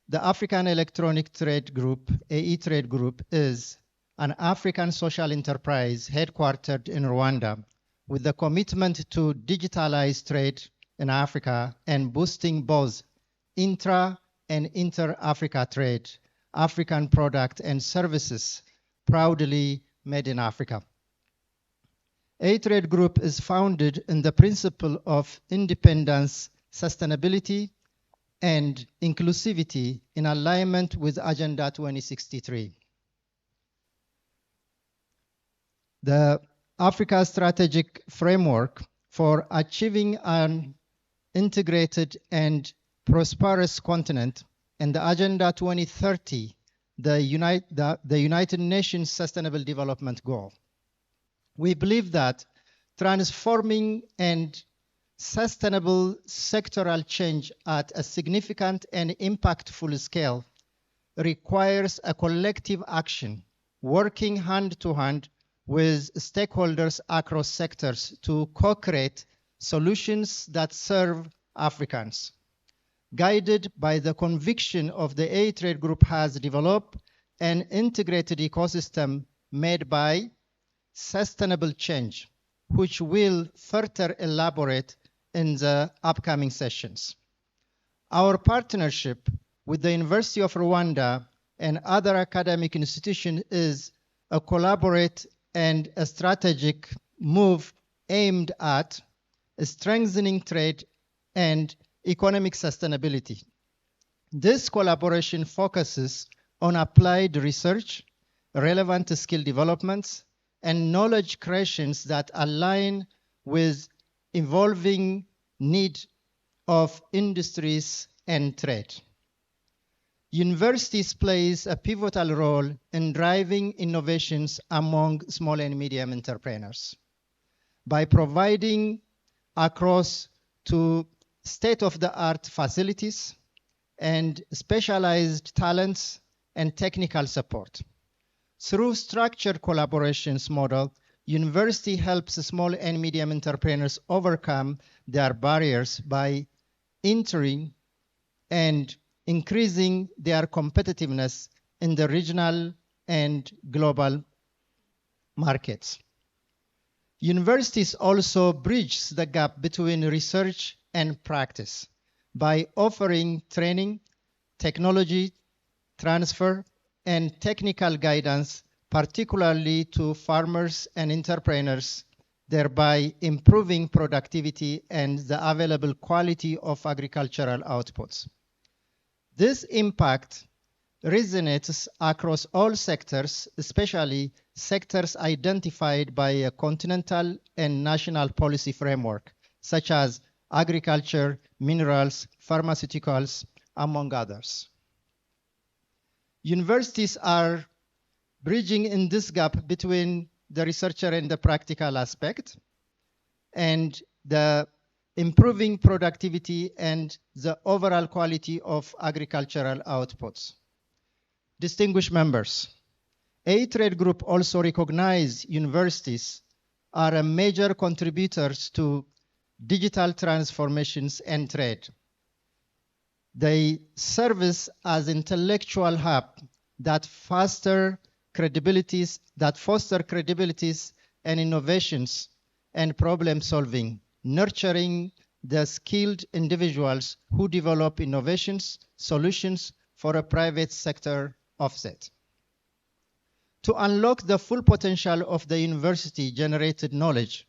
the African Electronic Trade Group, AE Trade Group, is an African social enterprise headquartered in Rwanda with the commitment to digitalize trade in Africa and boosting both intra and inter-Africa trade, African product and services proudly made in Africa. AE Trade Group is founded in the principle of independence, sustainability, and inclusivity in alignment with Agenda 2063. The Africa Strategic Framework for Achieving an Integrated and Prosperous Continent and the Agenda 2030, the United Nations Sustainable Development Goal. We believe that transforming and sustainable sectoral change at a significant and impactful scale requires a collective action, working hand to hand with stakeholders across sectors to co-create solutions that serve Africans. Guided by the conviction of the AE Trade Group has developed an integrated ecosystem made by sustainable change, which will further elaborate in the upcoming sessions. Our partnership with the University of Rwanda and other academic institutions is a collaborate and a strategic move aimed at strengthening trade and economic sustainability. This collaboration focuses on applied research, relevant skill developments, and knowledge creations that align with evolving need of industries and trade. Universities plays a pivotal role in driving innovations among small and medium entrepreneurs by providing access to state-of-the-art facilities and specialized talents and technical support. Through structured collaborations model, university helps small and medium entrepreneurs overcome their barriers by entering and increasing their competitiveness in the regional and global markets. Universities also bridge the gap between research and practice by offering training, technology transfer, and technical guidance, particularly to farmers and entrepreneurs, thereby improving productivity and the available quality of agricultural outputs. This impact resonates across all sectors, especially sectors identified by a continental and national policy framework, such as agriculture, minerals, pharmaceuticals, among others. Universities are bridging in this gap between the researcher and the practical aspect, and the improving productivity and the overall quality of agricultural outputs. Distinguished members, AE Trade Group also recognize universities are major contributors to digital transformations and trade. They serve as intellectual hub that foster credibilities and innovations and problem solving, nurturing the skilled individuals who develop innovations, solutions for a private sector offset. To unlock the full potential of the university-generated knowledge,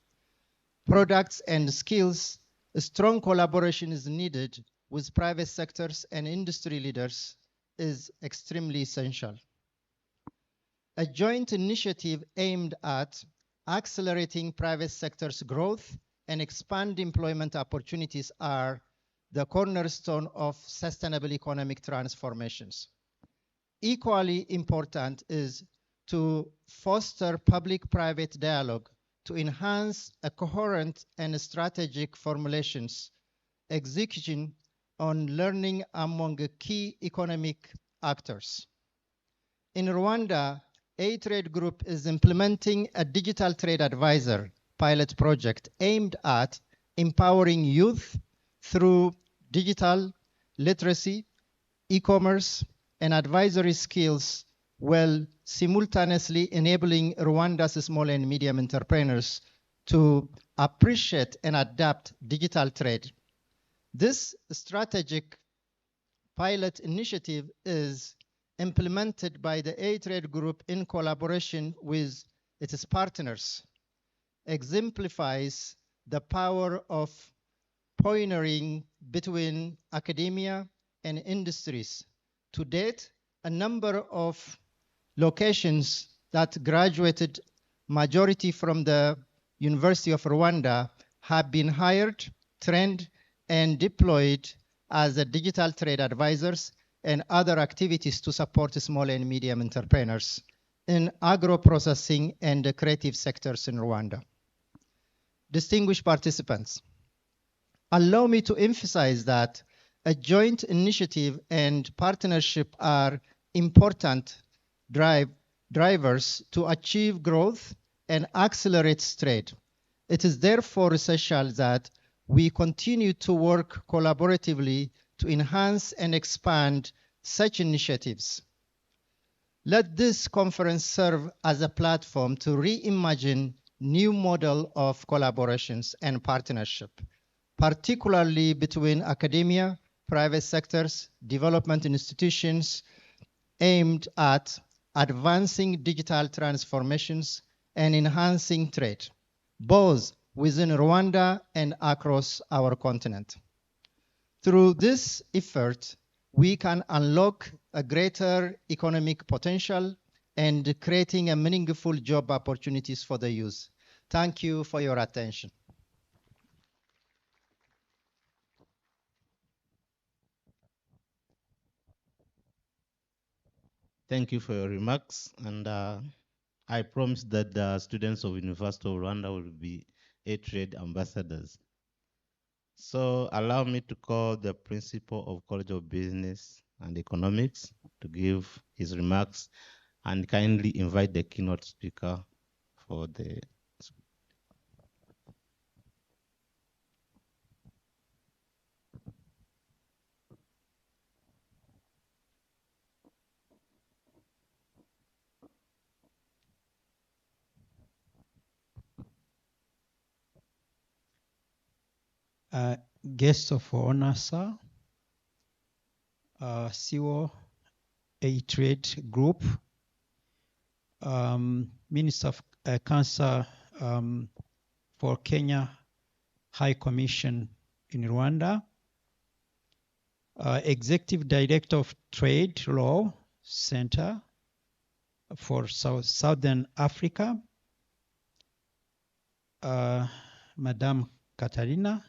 products, and skills, a strong collaboration is needed with private sectors and industry leaders is extremely essential. A joint initiative aimed at accelerating private sector's growth and expand employment opportunities are the cornerstone of sustainable economic transformations. Equally important is to foster public-private dialogue to enhance a coherent and strategic formulations, execution on learning among key economic actors. In Rwanda, AE Trade Group is implementing a digital trade advisor pilot project aimed at empowering youth through digital literacy, e-commerce, and advisory skills, while simultaneously enabling Rwanda's small and medium entrepreneurs to appreciate and adapt digital trade. This strategic pilot initiative is implemented by the A-Trade Group in collaboration with its partners, exemplifies the power of pioneering between academia and industries. To date, a number of locations that graduated, majority from the University of Rwanda, have been hired, trained, and deployed as digital trade advisors and other activities to support small and medium entrepreneurs in agro-processing and creative sectors in Rwanda. Distinguished participants, allow me to emphasize that a joint initiative and partnership are important drivers to achieve growth and accelerate trade. It is therefore essential that we continue to work collaboratively to enhance and expand such initiatives. Let this conference serve as a platform to reimagine new model of collaborations and partnership, particularly between academia, private sectors, development institutions, aimed at advancing digital transformations and enhancing trade, both within Rwanda and across our continent. Through this effort, we can unlock a greater economic potential and creating a meaningful job opportunities for the youth. Thank you for your attention. Thank you for your remarks, and I promise that the students of University of Rwanda will be A-Trade ambassadors. So allow me to call the principal of College of Business and Economics to give his remarks and kindly invite the keynote speaker for the guest of honor, sir, CEO, A-Trade Group, Minister of Cancer for Kenya High Commission in Rwanda, Executive Director of Trade Law Center for Southern Africa, Madame Katarina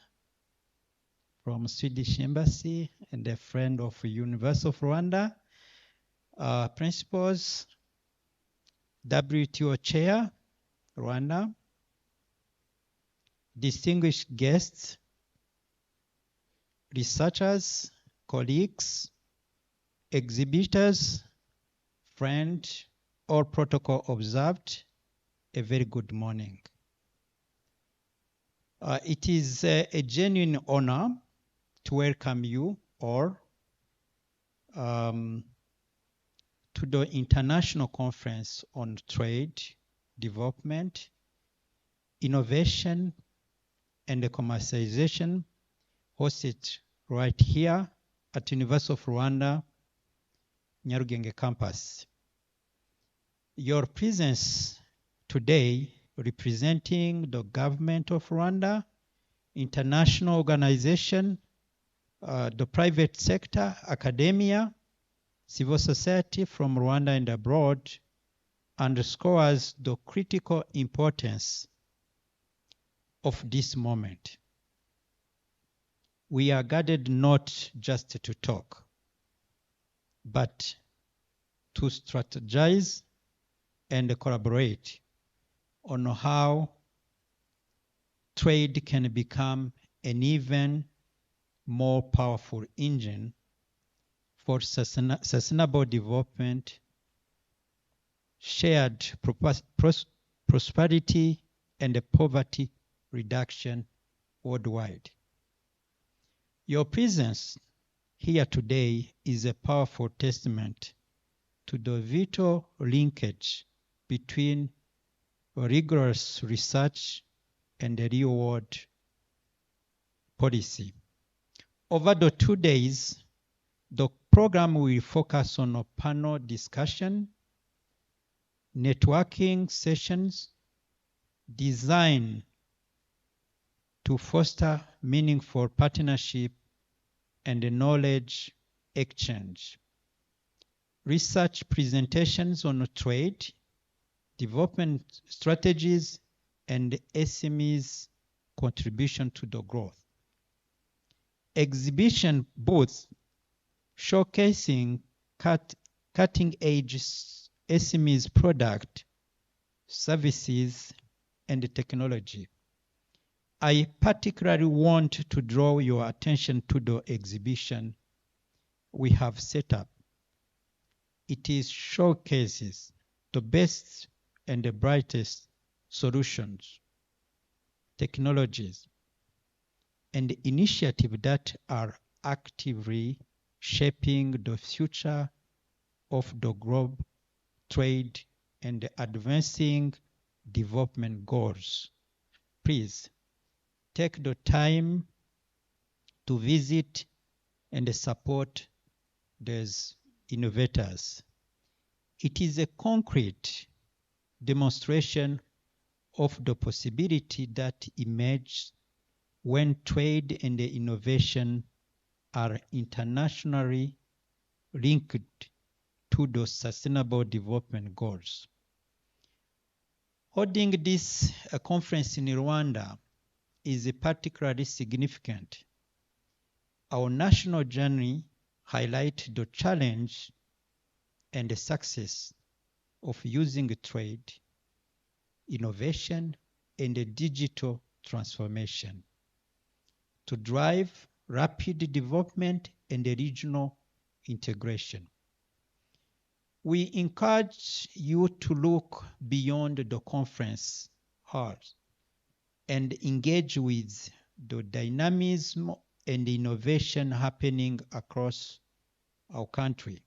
from Swedish Embassy and a friend of University of Rwanda, principals, WTO Chair, Rwanda, distinguished guests, researchers, colleagues, exhibitors, friends, all protocol observed, a very good morning. It is a genuine honor to welcome you all to the International Conference on Trade, Development, Innovation, and Commercialization, hosted right here at University of Rwanda, Nyarugenge campus. Your presence today, representing the government of Rwanda, international organization, the private sector, academia, civil society from Rwanda and abroad, underscores the critical importance of this moment. We are gathered not just to talk, but to strategize and collaborate on how trade can become an even more powerful engine for sustainable development, shared prosperity, and poverty reduction worldwide. Your presence here today is a powerful testament to the vital linkage between rigorous research and the real-world policy. Over the 2 days, the program will focus on a panel discussion, networking sessions designed to foster meaningful partnership and knowledge exchange. Research presentations on trade, development strategies, and SMEs' contribution to the growth. Exhibition booths showcasing cutting-edge SMEs product, services, and technology. I particularly want to draw your attention to the exhibition we have set up. It is showcases the best and the brightest solutions, technologies, and initiatives that are actively shaping the future of the globe, trade, and advancing development goals. Please take the time to visit and support these innovators. It is a concrete demonstration of the possibility that emerges when trade and innovation are internationally linked to the Sustainable Development Goals. Holding this conference in Rwanda is particularly significant. Our national journey highlights the challenge and the success of using trade, innovation, and digital transformation to drive rapid development and regional integration. We encourage you to look beyond the conference hall and engage with the dynamism and innovation happening across our country.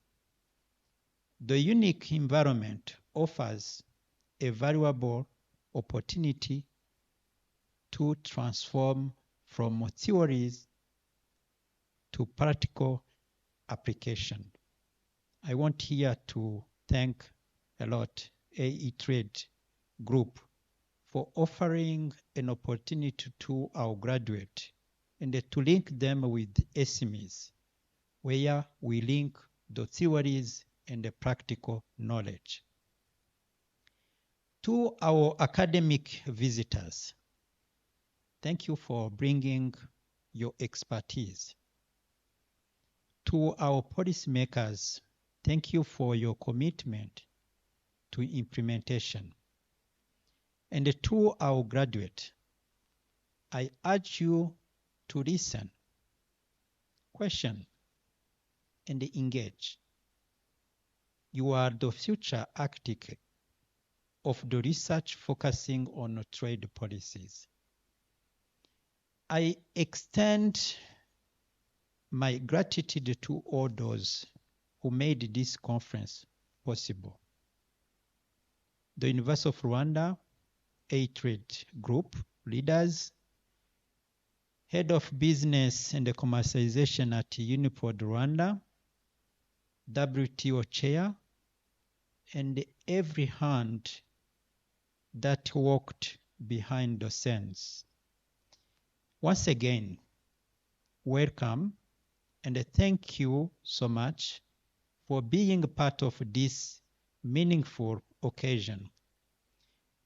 The unique environment offers a valuable opportunity to transform from theories to practical application. I want here to thank a lot AE Trade Group for offering an opportunity to our graduates and to link them with SMEs, where we link the theories and the practical knowledge. To our academic visitors, thank you for bringing your expertise. To our policymakers, thank you for your commitment to implementation. And to our graduates, I urge you to listen, question, and engage. You are the future architect of the research focusing on trade policies. I extend my gratitude to all those who made this conference possible. The University of Rwanda, A-Trade Group leaders, Head of Business and Commercialization at Unipod Rwanda, WTO Chair, and every hand that worked behind the scenes. Once again, welcome and thank you so much for being part of this meaningful occasion.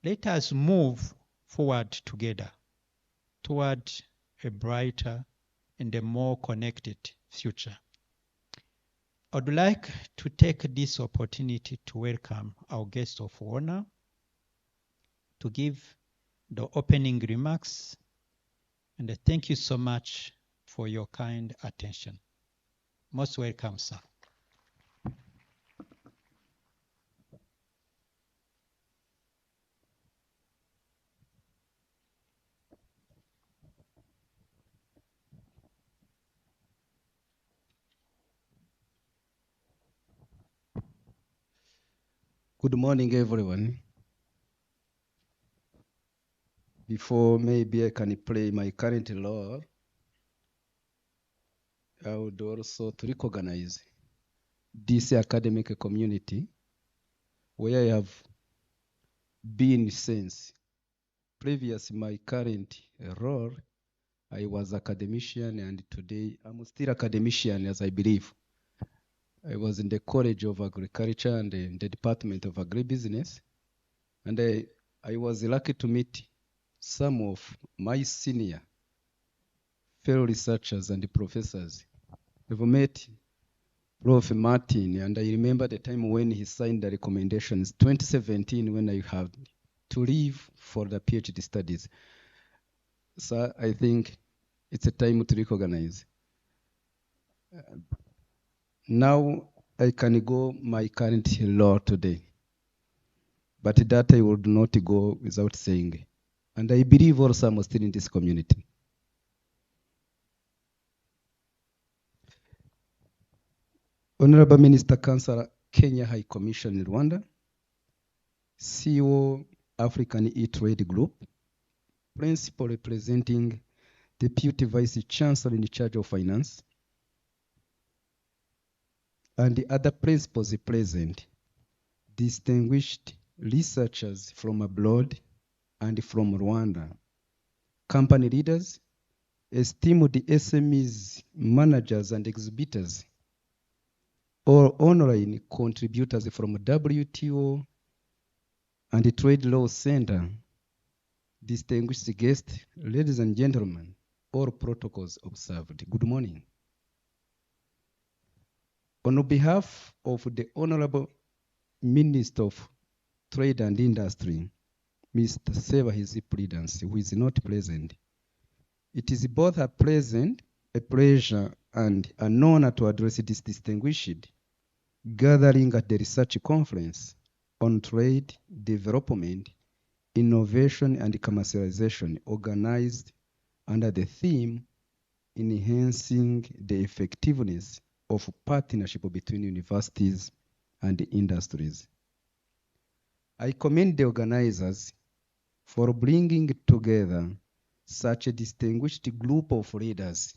Let us move forward together toward a brighter and a more connected future. I'd like to take this opportunity to welcome our guest of honor to give the opening remarks, and thank you so much for your kind attention. Most welcome, sir. Good morning, everyone. Before maybe I can play my current role, I would also to recognize this academic community where I have been since. Previous my current role, I was academician, and today I'm still academician, as I believe. I was in the College of Agriculture and in the Department of Agribusiness, and I was lucky to meet some of my senior fellow researchers and professors. I've met Prof. Martin, and I remember the time when he signed the recommendations, 2017, when I had to leave for the PhD studies. So I think it's a time to recognize. Now I can go my current law today, but that I would not go without saying. And I believe also I'm still in this community. Honorable Minister Councillor, Kenya High Commission in Rwanda, CEO African E-Trade Group, Principal representing Deputy Vice Chancellor in charge of Finance, and the other principals present, distinguished researchers from abroad and from Rwanda, company leaders, esteemed SMEs, managers and exhibitors, or online contributors from WTO and the Trade Law Center, distinguished guests, ladies and gentlemen, all protocols observed. Good morning. On behalf of the Honorable Minister of Trade and Industry, Mr. Seva His Prudence, who is not present, it is both a pleasure and an honor to address this distinguished gathering at the research conference on trade, development, innovation, and commercialization, organized under the theme Enhancing the Effectiveness of Partnership between Universities and Industries. I commend the organizers for bringing together such a distinguished group of leaders,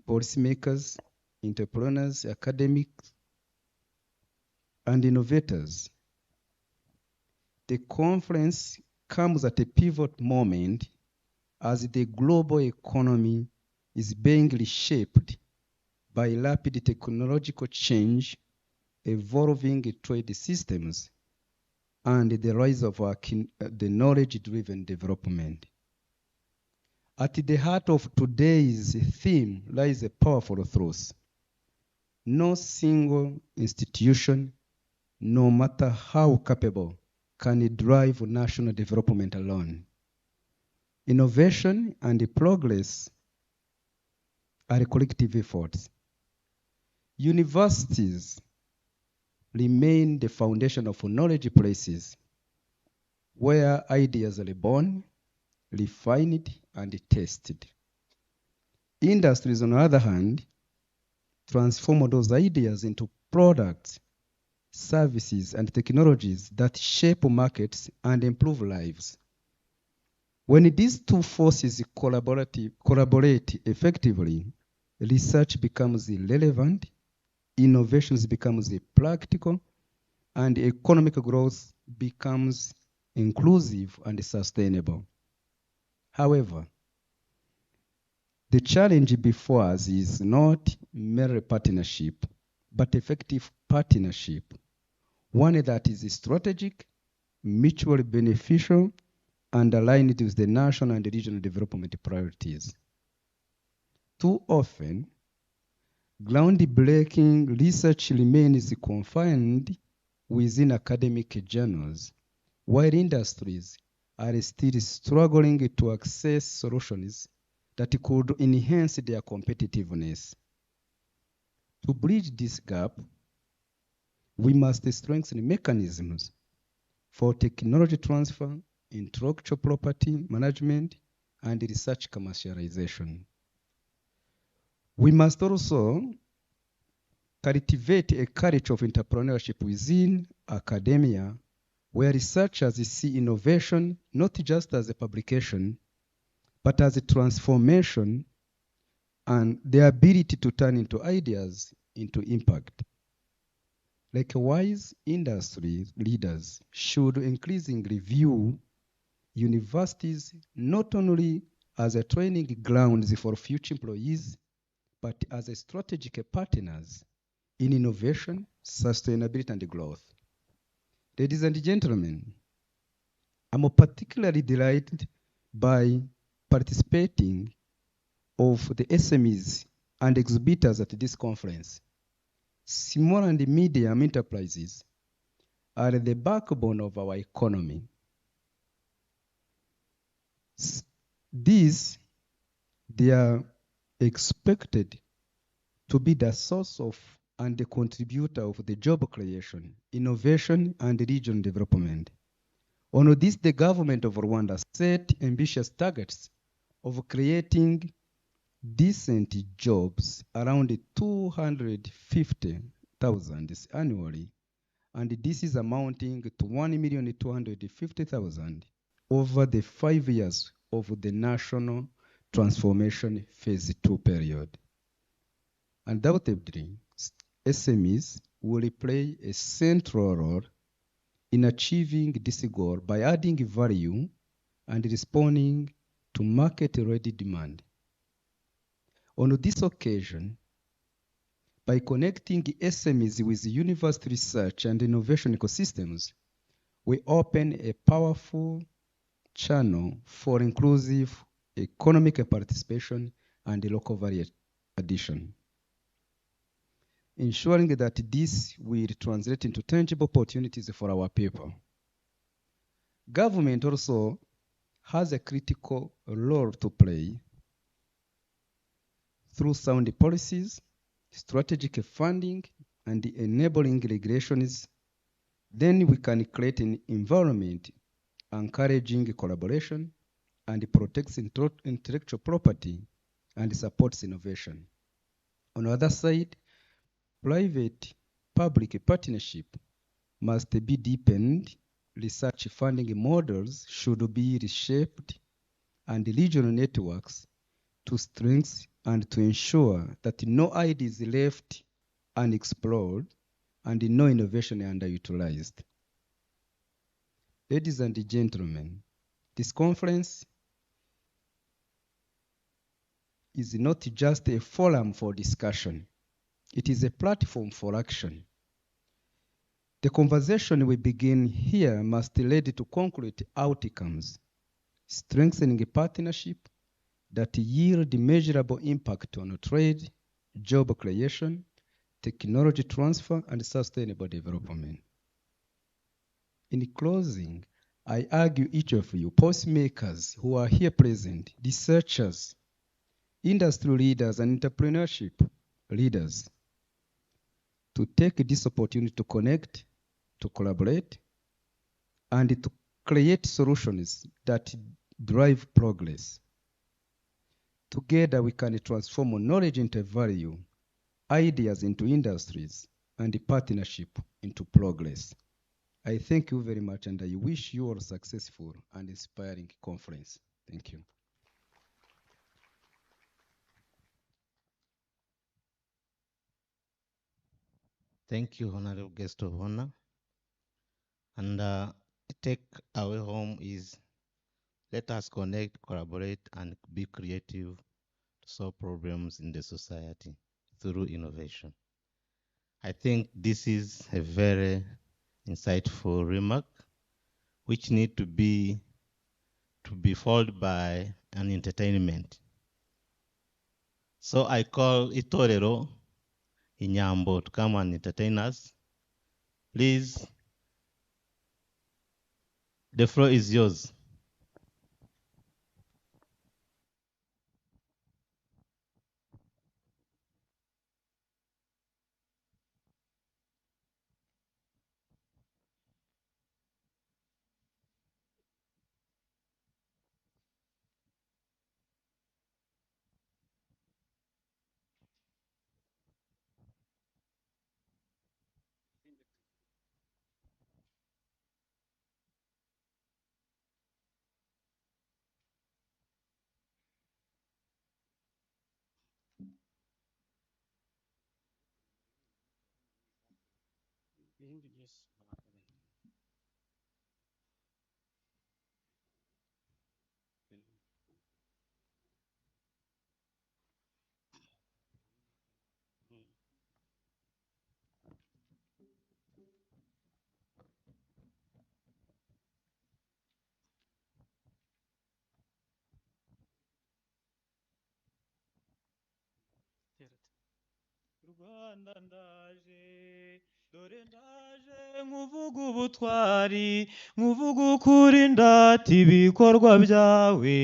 policymakers, entrepreneurs, academics, and innovators. The conference comes at a pivot moment as the global economy is being reshaped by rapid technological change, evolving trade systems, and the rise of the knowledge-driven development. At the heart of today's theme lies a powerful truth. No single institution, no matter how capable, can drive national development alone. Innovation and progress are collective efforts. Universities remain the foundation of knowledge places where ideas are born, refined, and tested. Industries, on the other hand, transform those ideas into products, services, and technologies that shape markets and improve lives. When these two forces collaborate effectively, research becomes relevant, innovations becomes practical, and economic growth becomes inclusive and sustainable. However, the challenge before us is not mere partnership, but effective partnership, one that is strategic, mutually beneficial, and aligned with the national and regional development priorities. Too often, groundbreaking research remains confined within academic journals, while industries are still struggling to access solutions that could enhance their competitiveness. To bridge this gap, we must strengthen mechanisms for technology transfer, intellectual property management, and research commercialization. We must also cultivate a culture of entrepreneurship within academia, where researchers see innovation not just as a publication, but as a transformation and the ability to turn into ideas into impact. Likewise, industry leaders should increasingly view universities not only as a training grounds for future employees, but as a strategic partners in innovation, sustainability, and growth. Ladies and gentlemen, I'm particularly delighted by participating of the SMEs and exhibitors at this conference. Small and medium enterprises are the backbone of our economy. They are expected to be the source of and the contributor of the job creation, innovation, and regional development. On this, the government of Rwanda set ambitious targets of creating decent jobs around 250,000 annually, and this is amounting to 1,250,000 over the 5 years of the National Transformation Phase 2 period. Undoubtedly, SMEs will play a central role in achieving this goal by adding value and responding to market-ready demand. On this occasion, by connecting SMEs with university research and innovation ecosystems, we open a powerful channel for inclusive economic participation and local value addition, ensuring that this will translate into tangible opportunities for our people. Government also has a critical role to play through sound policies, strategic funding, and enabling regulations. Then we can create an environment encouraging collaboration and protects intellectual property and supports innovation. On the other side, private-public partnership must be deepened, research funding models should be reshaped, and regional networks to strengthen and to ensure that no idea is left unexplored and no innovation underutilized. Ladies and gentlemen, this conference is not just a forum for discussion. It is a platform for action. The conversation we begin here must lead to concrete outcomes, strengthening a partnership that yield measurable impact on trade, job creation, technology transfer, and sustainable development. In closing, I argue each of you, policymakers who are here present, researchers, industry leaders, and entrepreneurship leaders, to take this opportunity to connect, to collaborate, and to create solutions that drive progress. Together, we can transform knowledge into value, ideas into industries, and the partnership into progress. I thank you very much, and I wish you all a successful and inspiring conference. Thank you. Thank you, Honorable Guest of Honor. And take away home is let us connect, collaborate, and be creative to solve problems in the society through innovation. I think this is a very insightful remark, which need to be followed by an entertainment. So I call Itorero Inyambo to come and entertain us. Please, the floor is yours. Rwanda ndaje dore ndaje nkuvuga ubutwari nkuvuga ukuri ndata ibikorwa byawe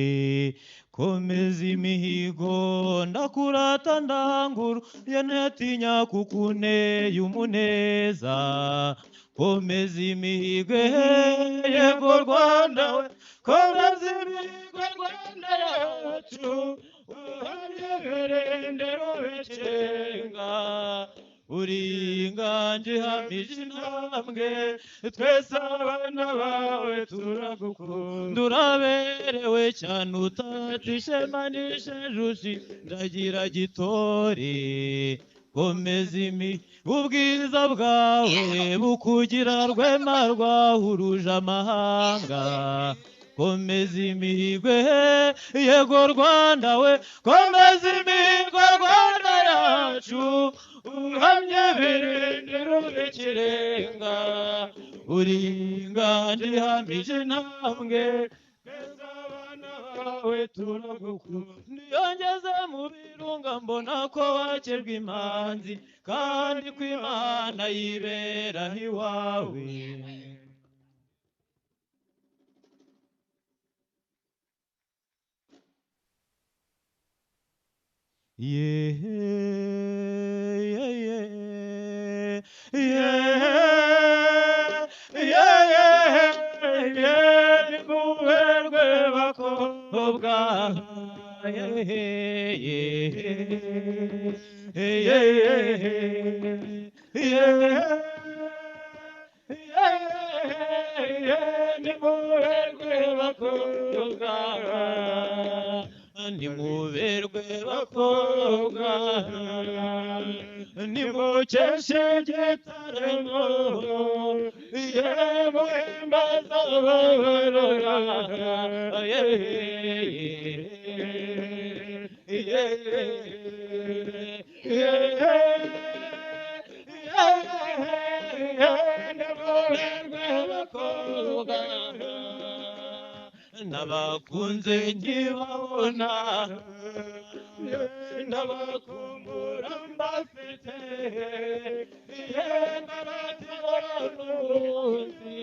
komeza imihigo ndakurata ndanguru yanatinya kukuneye umuneza komeza imihigo yego Rwanda we komeza imihigo Rwanda yacu uhamye berendero becenga uri inganje hamije intambwe twese abana bawe turagukunda uraberewe cyane utatishe manishe jushi ndagira gitore komeza ubwiza bwawe bukugira rwema rwahuruje amahanga komeza imihigwe yego Rwanda we komeza imihigwe Rwanda yacu uhamye birindiro bikirenga uri inganje ihamije intambwe twese abana bawe turagukunda niyongeze mu birunga mbona ko wakirwa imanzi kandi ko Imana yibera iwawe yeah, yeah, yeah, yeah, yeah, yeah, nimuberwe bakobwa, yeah, yeah, yeah, nimuberwe bakobwa nimuberwe bakobwa nimukeshe gitaramo muhimbaza ababarora nimuberwe bakobwa nabakunze nkibabona ndabakumbura mbafite ndabatebanuzi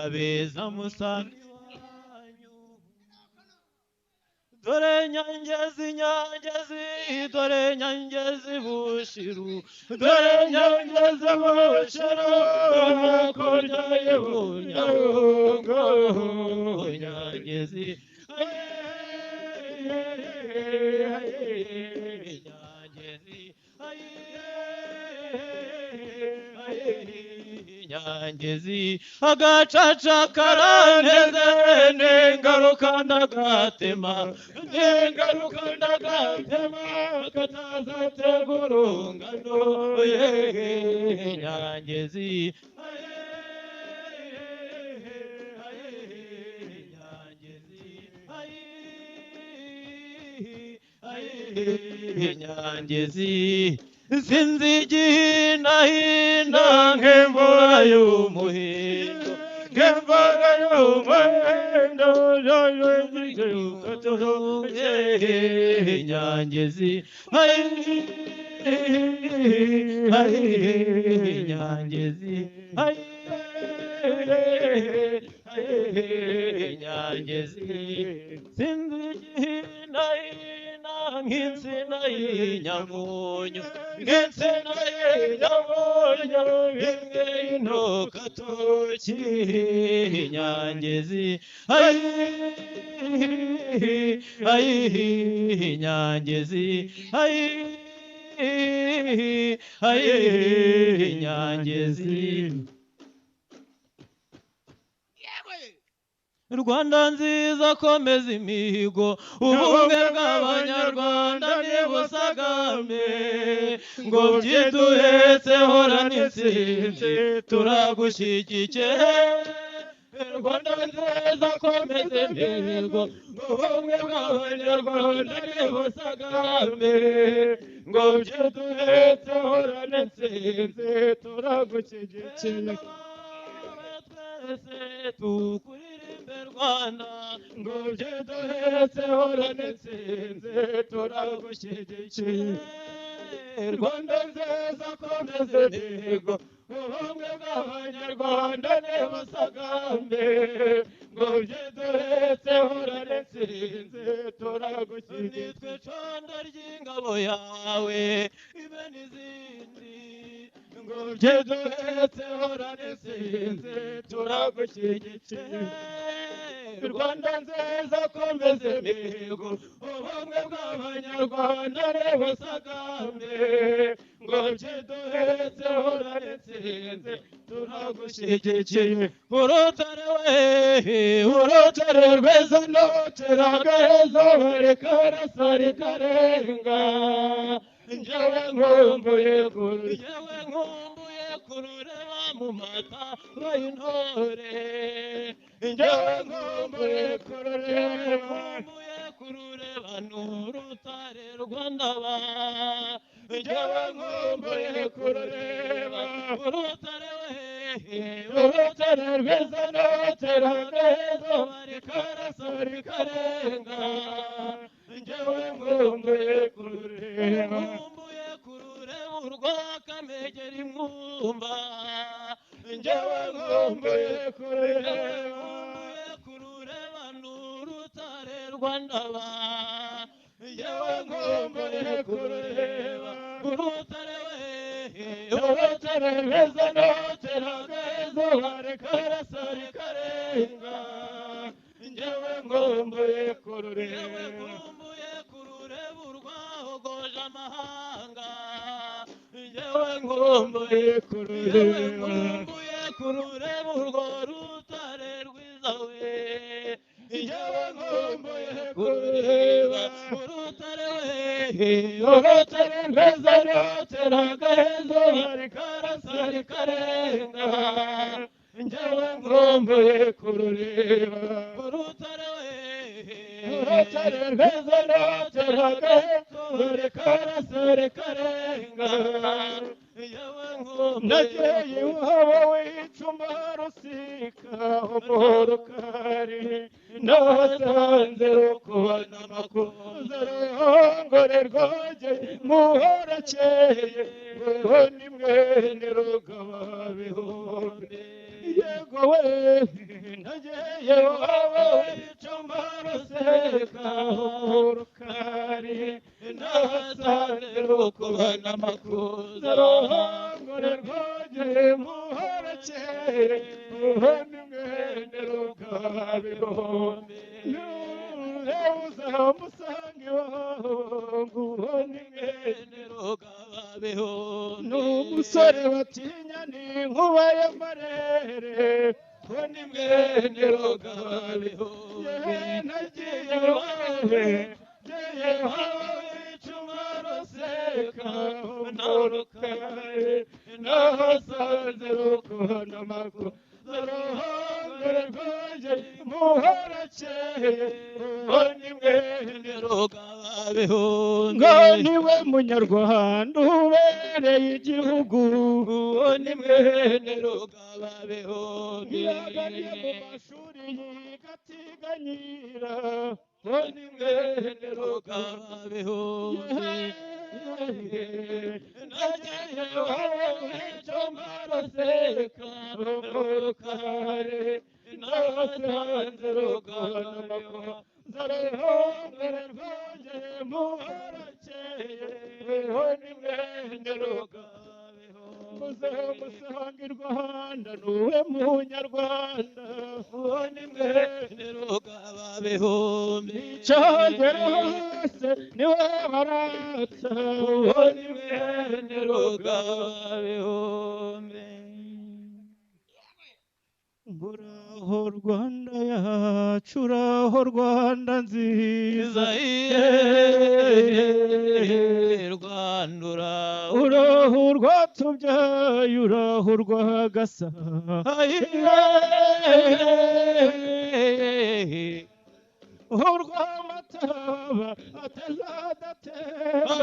abeza musani dore nyangezi nyangezi dore nyangezi bushiru dore nyangezi bushiru hakurya y'ubunyabungo nyangezi nyangezi agacaca karanteze n'ingaruka ndagatema katazatega urungano nyangezi nyangezi sinzi igihindahina nk'imvura y'umuhindo nk'imvura y'umuhindo nyangezi nyangezi nyangezi sinzi igihindahina nk'insina y'inyamunyu nk'insina y'inyamunyu imwe y'intokatoki nyangezi nyangezi aye nyangezi Rwanda nziza komeza imihigo ubumwe bw'abanyarwanda nibusagame ngo byiduhetse horana intsinzi turagushyigikiye Rwanda nziza komeza imihigo ubumwe bw'abanyarwanda nibusagame ngo byiduhetse horana intsinzi turagushyigikiye tukuririmbe Rwanda ngo byiduhetse horana intsinzi turagushyigikiye Rwanda nziza komeza imihigo ubumwe bw'abanyarwanda nibusagambe ngo byiduhetse horana intsinzi turagushyigikiye nitwe condo ry'ingabo yawe ibe n'izindi ngo byiduhetse horana intsinzi turagushyigikiye Rwanda nziza komeza imihigo ubumwe bw'abanyarwanda nibusagambe ngo byiduhetse horana intsinzi turagushyigikiye urutare urutare rwiza noteraga izuba rikarasa rikarenga njyewe nkumbuye kurureba mu mata y'intore njyewe nkumbuye kurureba n'urutare rwandaba njyewe nkumbuye kurureba urutare rwiza noteraga izuba rikarasa rikarenga njyewe nkumbuye kurureba urwakamegera imwumba njyewe nkumbuye kurureba n'urutare rwandaba njyewe nkumbuye kurureba urutare rwiza noteraga izuba rikarasa rikarenga njyewe nkumbuye kurureba urwahogoje amahanga njyewe nkumbuye kurureba urwo rutare rwiza we njyewe nkumbuye kurureba urutare rwiza noteraga izuba rikarasa rikarenga njyewe nkumbuye kurureba urutare rwiza noteraga izuba rikarasa rikarenga nagiye iwabo w'icuma rusika umurukari nasanze rukubana amakuza ruhongore rwogeye muhorakeye ngo ni mwene rugaba bihumbi yego we nagiye iwabo w'icuma rusika umurukari nasanze rukubana amakuza ruhongore rwogeye muhorakeye ngo ni mwene rugaba bihumbi uzamusanga iwabo ngo ni mwene rugaba bihumbi n'umusore batinya n'inkuba y'amarere ngo ni mwene rugaba bihumbi nagiye iwawe ngiye iwawe icuma ruseka n'urukare nahasanze rukubana amaguru ruhongore rwogeye muhorakeye ngo ni mwene rugaba bihumbi ngo niwe munyarwanda ubereye igihugu ngo ni mwene rugaba bihumbi yagariye mu mashuri yiga atiganyira ngo ni mwene rugaba bihumbi nagiye iwawe icuma ruseka urukare nasanze rugana amakuza ruhongore rwogeye muhorakeye ngo ni mwene rugaba bihumbi muze musanga i Rwanda nuwe munyarwanda uwo ni mwene rugababihumbi icagera hose niwe barata uwo ni mwene rugababihumbi uraho Rwanda yacu uraho Rwanda nziza Rwanda uraho urwatubyaye uraho urwagasa urwamataba atazadatera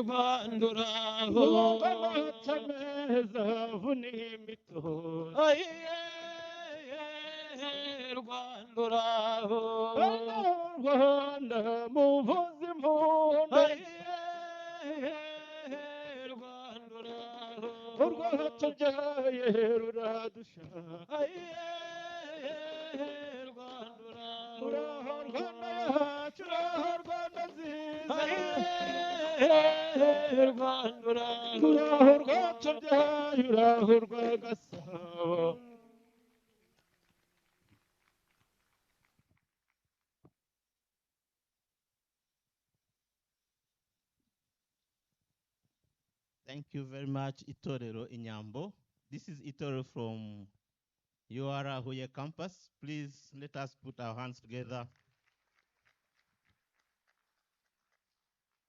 Rwanda uraho amata meza avuna imitozo Rwanda uraho Rwanda muvuze impundu Rwanda uraho urwatubyaye ruradusha Rwanda uraho Rwanda yacu uraho Rwanda nziza Rwanda uraho urwatubyaye uraho urwagasabo Thank you very much, Itorero Inyambo. This is Itorero from Yuara Huye campus. Please let us put our hands together.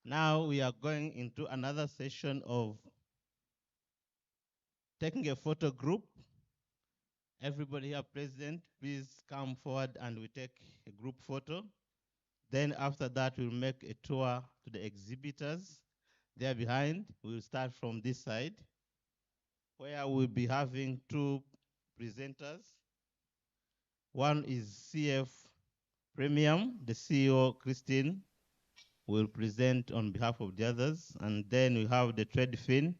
Now we are going into another session of taking a photo group. Everybody here present, please come forward and we take a group photo. Then after that, we'll make a tour to the exhibitors. There behind, we'll start from this side, where we'll be having two presenters. One is CF Premium, the CEO, Christine, will present on behalf of the others. And then we have the Trade Fin,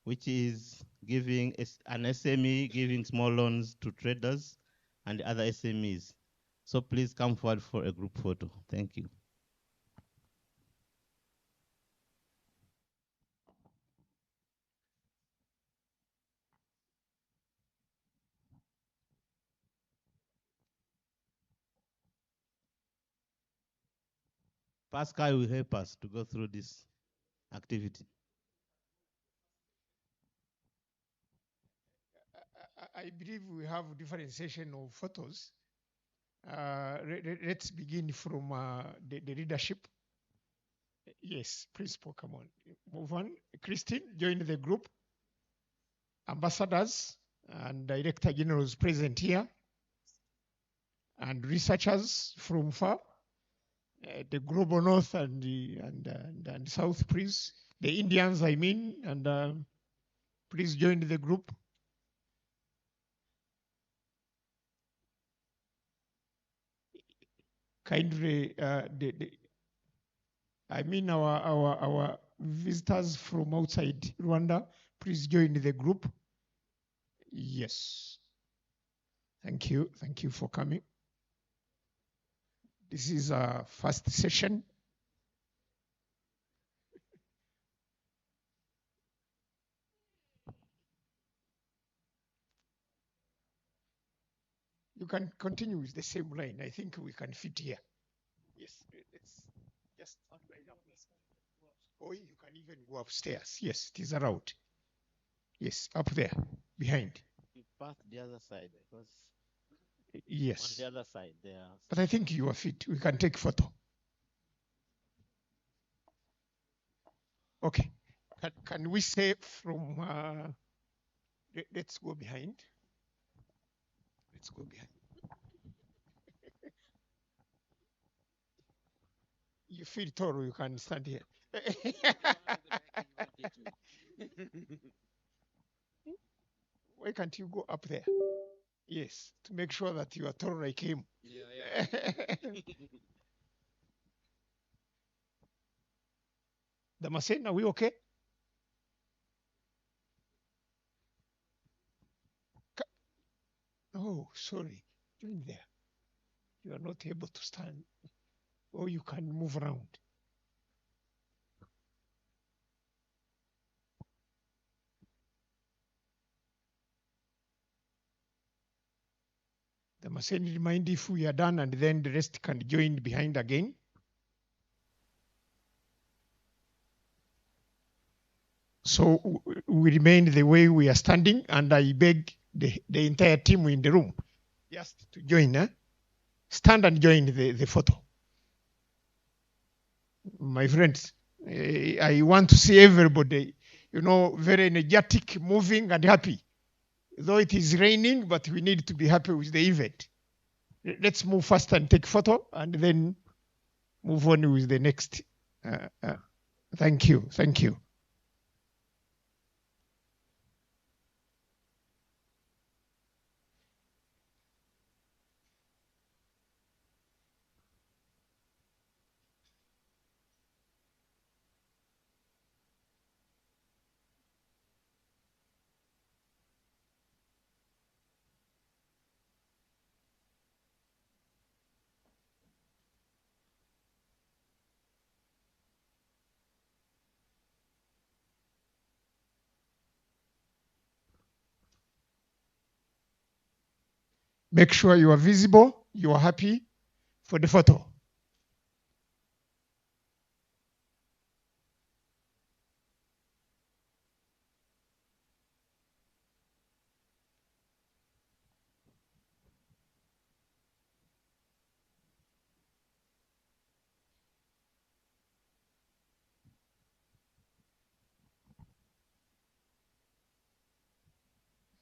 which is giving an SME, giving small loans to traders and other SMEs. So please come forward for a group photo. Thank you. Pascal will help us to go through this activity. I believe we have different session of photos. Let's begin from the leadership. Yes, principal, come on. Move on. Christine, join the group. Ambassadors and director generals present here. And researchers from far. The global north and south, please. The Indians, I mean, and please join the group. Kindly, I mean our visitors from outside Rwanda, please join the group. Yes. Thank you for coming. This is our first session. You can continue with the same line. I think we can fit here. Yes, let's just line up. Or you can even go upstairs. Yes, it is around. Yes, up there, behind. You pass the other side because yes, on the other side there. But I think you are fit. We can take photo. Okay. Can we say from? Let's go behind. Let's go behind. You feel tall, you can stand here. Why can't you go up there? Yes, to make sure that you are tall like him. Yeah. Damascene, are we okay? Oh, sorry. Join there. You are not able to stand. Or you can move around. They must send remind if we are done, and then the rest can join behind again. So we remain the way we are standing, and I beg the entire team in the room just to join. Stand and join the photo. My friends, I want to see everybody, very energetic, moving and happy. Though it is raining, but we need to be happy with the event. Let's move fast and take photo, and then move on with the next. Thank you. Thank you. Make sure you are visible, you are happy for the photo.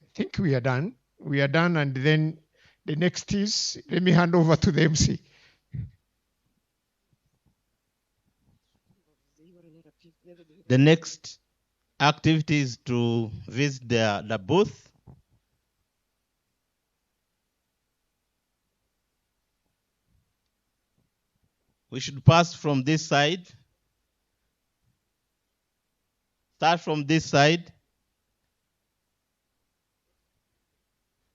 I think we are done. We are done, and then the next is, let me hand over to the MC. The next activity is to visit the booth. We should pass from this side. Start from this side.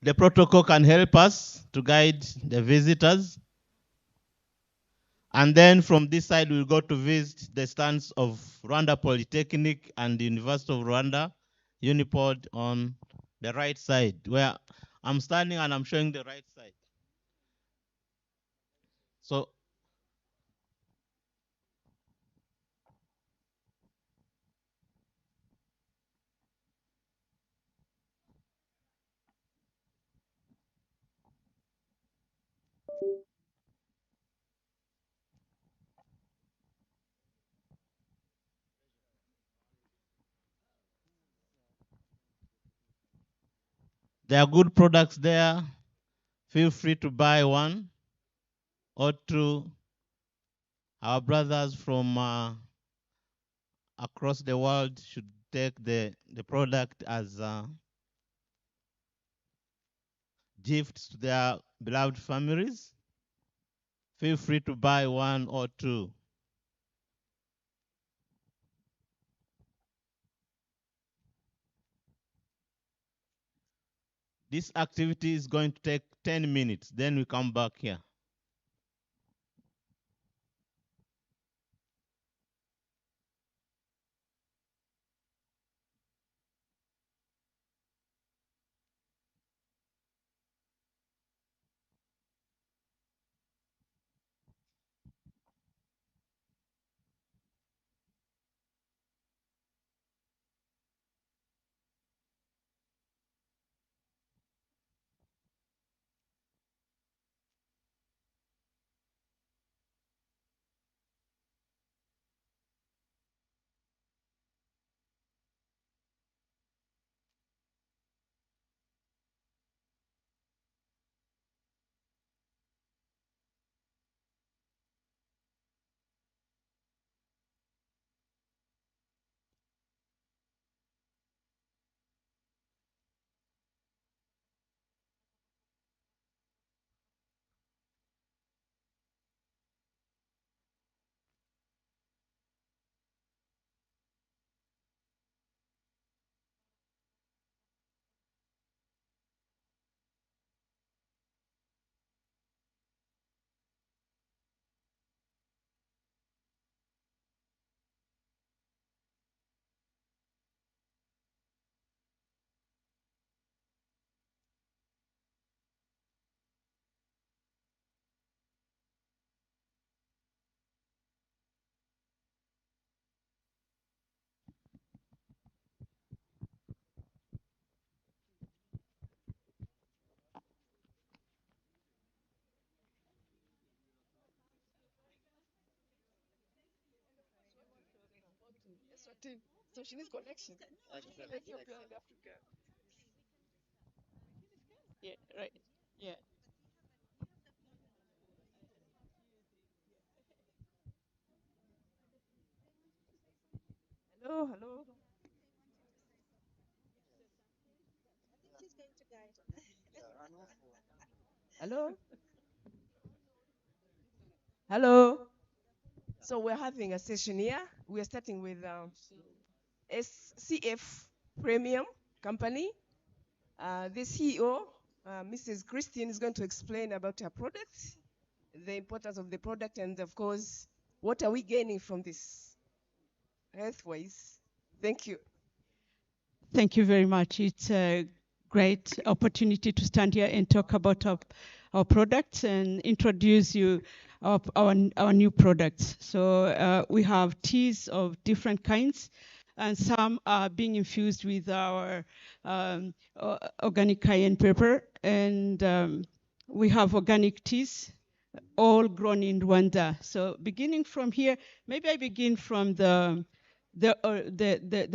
The protocol can help us to guide the visitors. And then from this side, we'll go to visit the stands of Rwanda Polytechnic and the University of Rwanda, Unipod on the right side, where I'm standing and I'm showing the right side. So there are good products there. Feel free to buy one or two. Our brothers from across the world should take the product as gifts to their beloved families. Feel free to buy one or two. This activity is going to take 10 minutes, then we come back here. Eswatini. So she needs connection. Ethiopia and Africa. Yeah, right. Yeah. Hello, hello. Hello. Hello. So we're having a session here. We're starting with SCF Premium Company. The CEO, Mrs. Christine, is going to explain about her product, the importance of the product, and of course, what are we gaining from this health-wise. Thank you. Thank you very much. It's a great opportunity to stand here and talk about our products and introduce you of our new products. So we have teas of different kinds, and some are being infused with our organic cayenne pepper, and we have organic teas all grown in Rwanda. So beginning from here, maybe I begin from the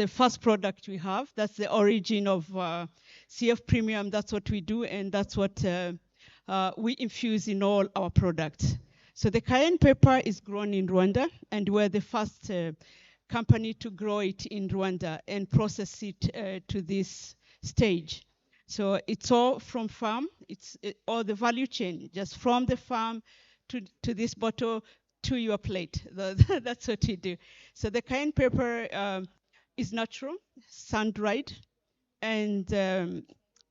first product we have. That's the origin of CF Premium. That's what we do, and that's what we infuse in all our products. So the cayenne pepper is grown in Rwanda, and we're the first company to grow it in Rwanda and process it to this stage. So it's all from farm. It's all the value chain, just from the farm to this bottle to your plate. That's what we do. So the cayenne pepper is natural, sun-dried, and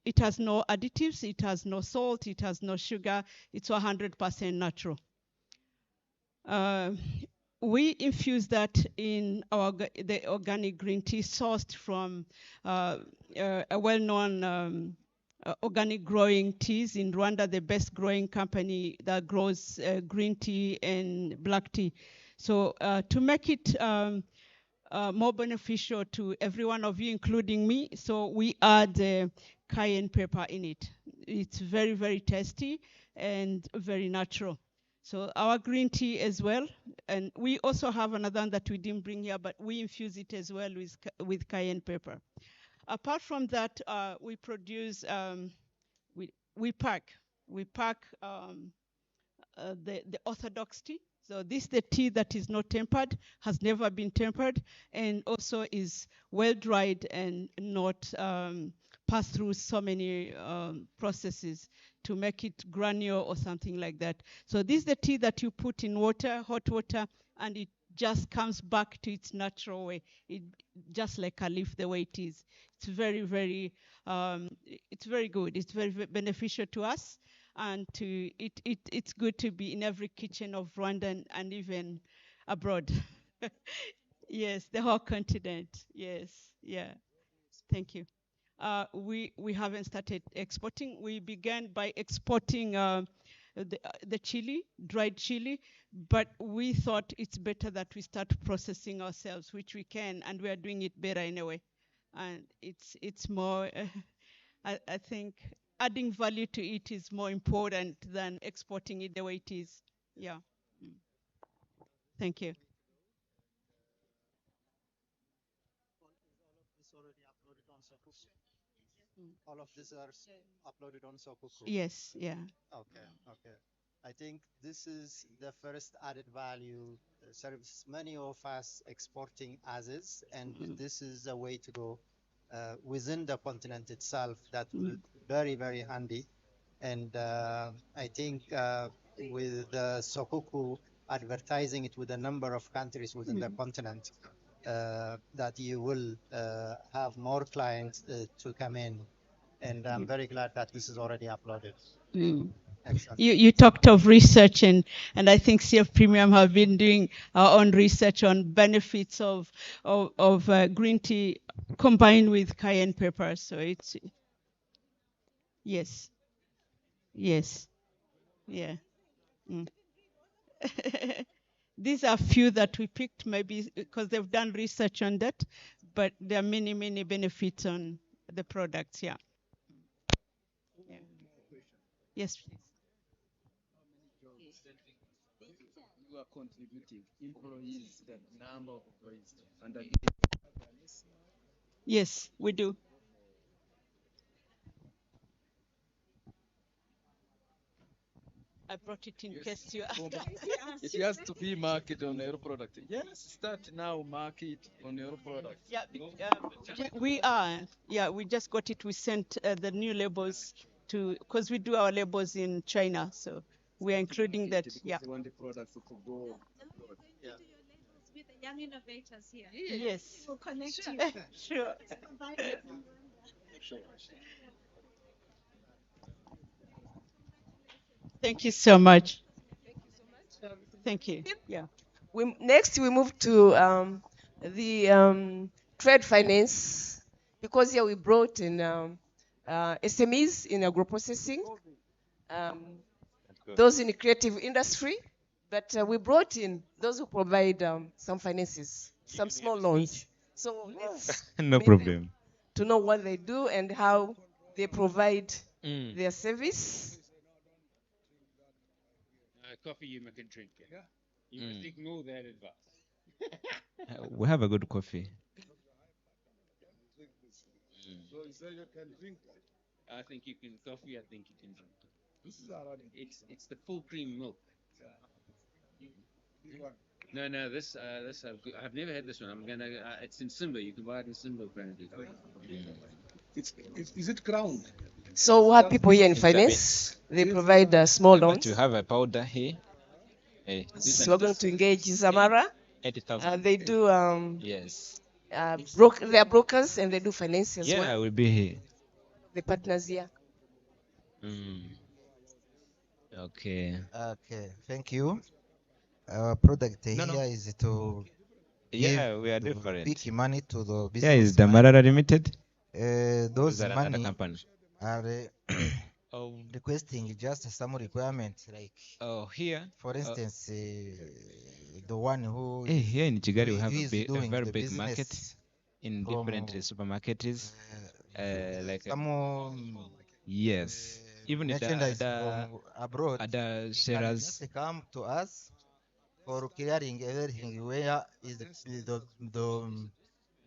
it has no additives, it has no salt, it has no sugar. It's 100% natural. We infuse that in the organic green tea sourced from a well-known organic growing teas in Rwanda, the best growing company that grows green tea and black tea. So to make it more beneficial to every one of you, including me, so we add cayenne pepper in it. It's very, very tasty and very natural. So our green tea as well, and we also have another one that we didn't bring here, but we infuse it as well with cayenne pepper. Apart from that, we produce, we pack the orthodox tea. So this is the tea that is not tempered, has never been tempered, and also is well dried and not passed through so many processes to make it granule or something like that. So this is the tea that you put in water, hot water, and it just comes back to its natural way. It just like a leaf, the way it is. It's very, very, it's very good. It's very beneficial to us, and it's good to be in every kitchen of Rwanda and even abroad. Yes, the whole continent. Yes, yeah. Thank you. We haven't started exporting. We began by exporting the chili, dried chili, but we thought it's better that we start processing ourselves, which we can, and we are doing it better anyway. And it's more, I think, adding value to it is more important than exporting it the way it is. Yeah. Thank you. All of these are uploaded on Sokuku? Yes, yeah. Okay, okay. I think this is the first added value service. Many of us exporting as is, and this is a way to go within the continent itself that will be very, very handy. And I think with Sokuku advertising it with a number of countries within the continent, that you will have more clients to come in. And I'm very glad that this is already uploaded. Excellent. You talked of research, and I think CF Premium have been doing our own research on benefits of green tea combined with cayenne pepper. So it's yes, yes, yeah. These are few that we picked, maybe because they've done research on that, but there are many, many benefits on the products. Yeah. Yeah. Yes, please. You are contributing employees, the number of employees, and Yes, we do. I brought it in case you ask. It has to be marketed on your product. Yes, start now, market on your product. Yeah, we are. Yeah, we just got it. We sent the new labels to, because we do our labels in China, so we are including that. Yeah. They want the product to go. Yeah. With the young innovators here. Yes. We'll connect you. Sure. Thank you so much. Thank you. Yeah. Next, we move to the trade finance, because here we brought in SMEs in agro-processing, those in the creative industry, but we brought in those who provide some finances, some small loans. So let's No meet problem. them to know what they do and how they provide their service. Coffee you make a drink. Yeah. You must ignore that advice. We have a good coffee. So you say you can drink that? I think you can coffee. I think you can drink. It's the full cream milk. No, this I've never had this one. I'm gonna. It's in Simba. You can buy it in Simba apparently. Is it ground? So we have people here in finance. They provide small loans. But you have a powder here. Hey, So we're going to engage Zamara. 80,000. They do Yes. they are brokers and they do finance as well. Yeah, I will be here. The partners here. Okay. Okay, thank you. Our product No, no. here is to Yeah, give we are the different. big money to the Yeah, is business. the Marara Limited? Those that another money company? are Oh. requesting just some requirements, like here. for instance, the one who Here in Kigali, we have who a, is a doing very the big market business in from, different supermarkets. Like some yes, even merchandise the from abroad. other They can sellers. just come to us for clearing everything. Where is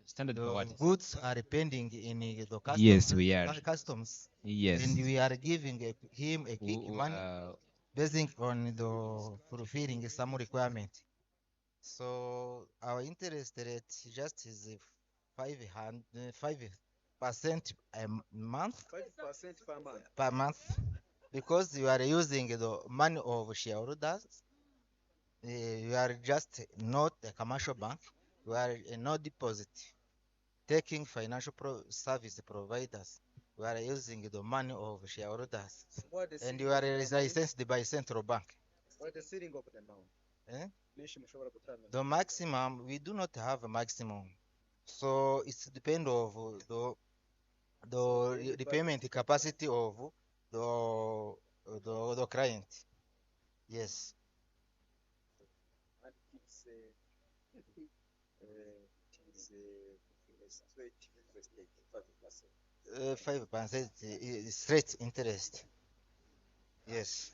Standard the forward. goods are pending in the Yes, we are. customs. Yes. And we are giving him a quick money based on the fulfilling some requirement. So our interest rate just is 5% a month. 5% per month. Per month, because you are using the money of shareholders. You are just not a commercial bank. You are a no deposit taking financial service providers. We are using the money of shareholders, and you are licensed by central bank. What the ceiling of the amount? Eh? The maximum, we do not have a maximum, so it's depend of the repayment capacity of the client. Yes. And it's straight interest rate, 5%. 5% is straight interest. Yes.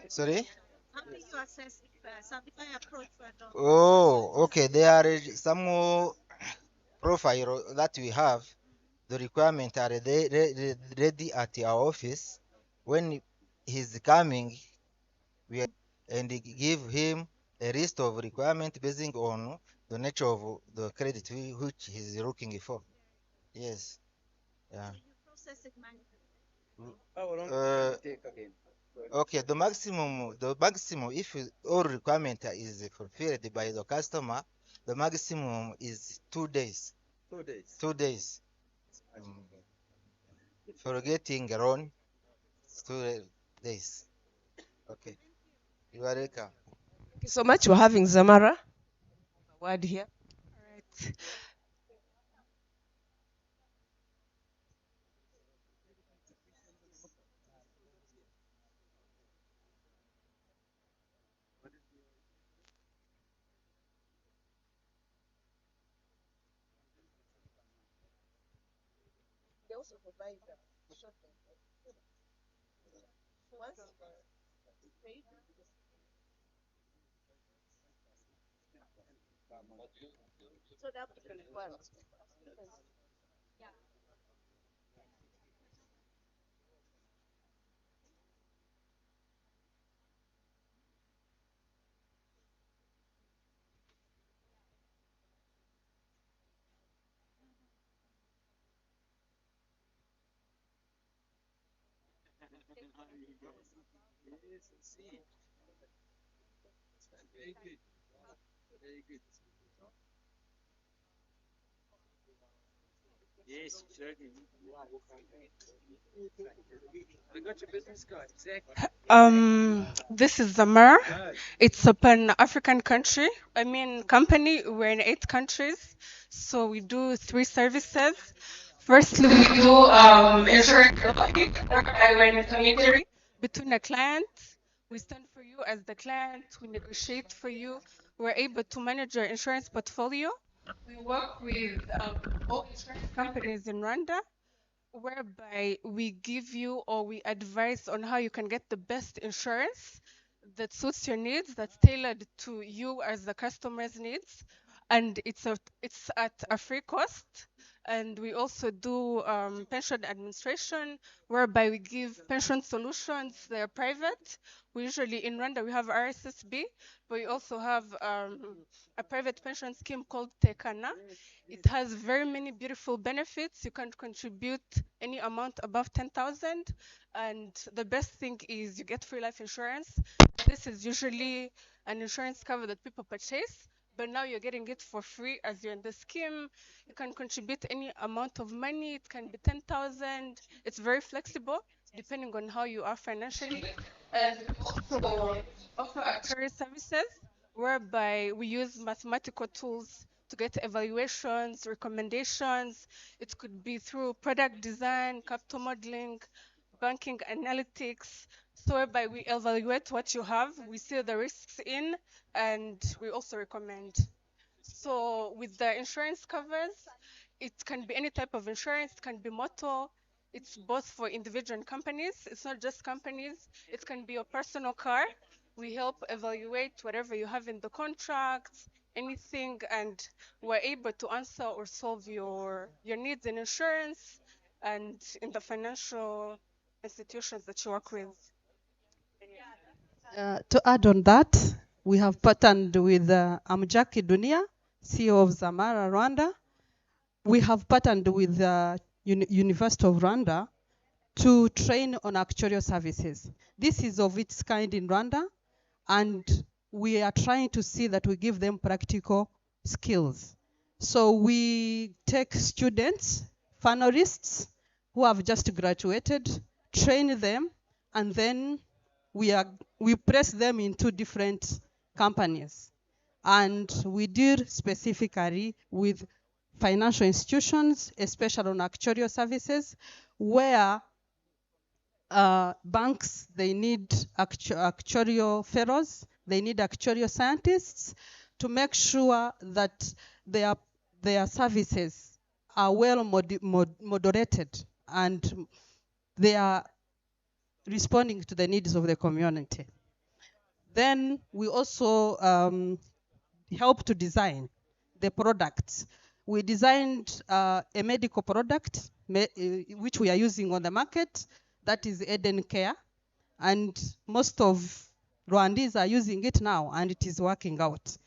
Sorry? How do you assess if I approach for a dog? Oh, okay. There are some profile that we have. The requirement are ready at our office. When he's coming, we are, and give him a list of requirement based on the nature of the credit which he's looking for. Yes. Yeah. How long Uh, does it take again? Okay, the maximum, if all requirement is fulfilled by the customer, the maximum is 2 days. 2 days. 2 days. For getting a loan, 2 days. Okay. You are welcome. Thank you so much. We're having Zamara. A word here. All right. They also provide short term. Once paid. So that Very good. Very good. Yes, certainly. I got your business card, exactly. This is Zamar. It's a pan-African country. I mean, company. We're in 8 countries, so we do 3 services. Firstly, we do insurance brokerage. We're an intermediary between a client. We stand for you as the client. We negotiate for you. We're able to manage your insurance portfolio. We work with all insurance companies in Rwanda, whereby we give you or we advise on how you can get the best insurance that suits your needs, that's tailored to you as the customer's needs, and it's at a free cost. And we also do pension administration, whereby we give pension solutions. They're private. We usually in Rwanda we have RSSB, but we also have a private pension scheme called Tekana. It has very many beautiful benefits. You can contribute any amount above 10,000, and the best thing is you get free life insurance. This is usually an insurance cover that people purchase, but now you're getting it for free as you're in the scheme. You can contribute any amount of money. It can be 10,000. It's very flexible depending on how you are financially. And we also offer actuary services, whereby we use mathematical tools to get evaluations, recommendations. It could be through product design, capital modeling, banking analytics, so whereby we evaluate what you have, we see the risks in, and we also recommend. So with the insurance covers, it can be any type of insurance, it can be motor, it's both for individual and companies. It's not just companies, it can be your personal car. We help evaluate whatever you have in the contracts, anything, and we're able to answer or solve your needs in insurance and in the financial institutions that you work with. To add on that, we have partnered with Amjaki Dunia, CEO of Zamara Rwanda. We have partnered with University of Rwanda to train on actuarial services. This is of its kind in Rwanda, and we are trying to see that we give them practical skills. So we take students, finalists who have just graduated, train them, and then we press them into different companies. And we deal specifically with financial institutions, especially on actuarial services, where banks, they need actuarial fellows, they need actuarial scientists to make sure that their services are well moderated and they are responding to the needs of the community. Then we also help to design the products. We designed a medical product which we are using on the market, that is Eden Care, and most of Rwandese are using it now, and it is working out.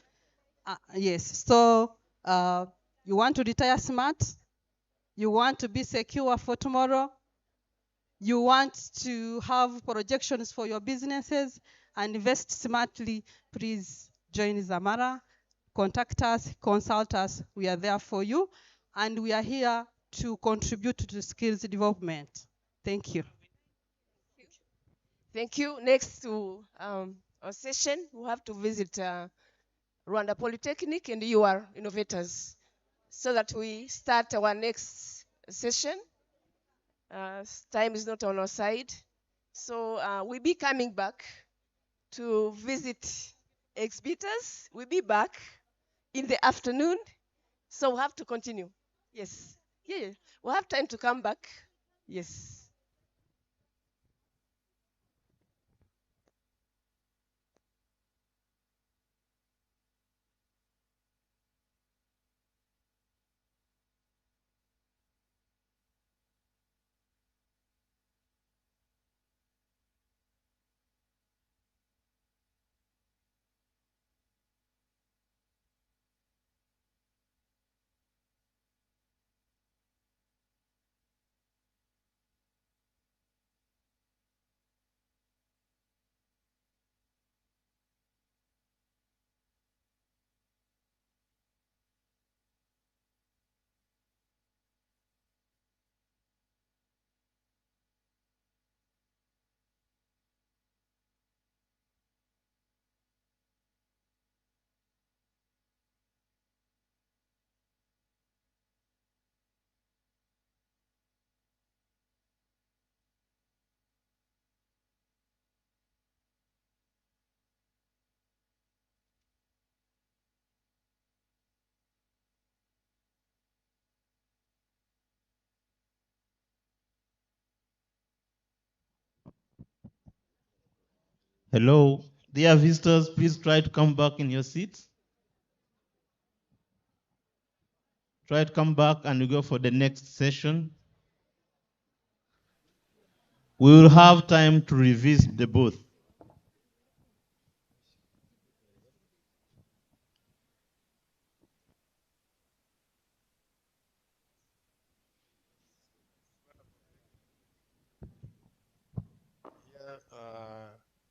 Yes, so you want to retire smart, you want to be secure for tomorrow, you want to have projections for your businesses and invest smartly, please join Zamara. Contact us, consult us. We are there for you. And we are here to contribute to skills development. Thank you. Thank you. Next to our session, we have to visit Rwanda Polytechnic and UR Innovators so that we start our next session. Time is not on our side. So we'll be coming back to visit exhibitors. We'll be back in the afternoon. So we have to continue. Yes. Yeah. We'll have time to come back. Yes. Hello, dear visitors, please try to come back in your seats. Try to come back and we go for the next session. We will have time to revisit the booth.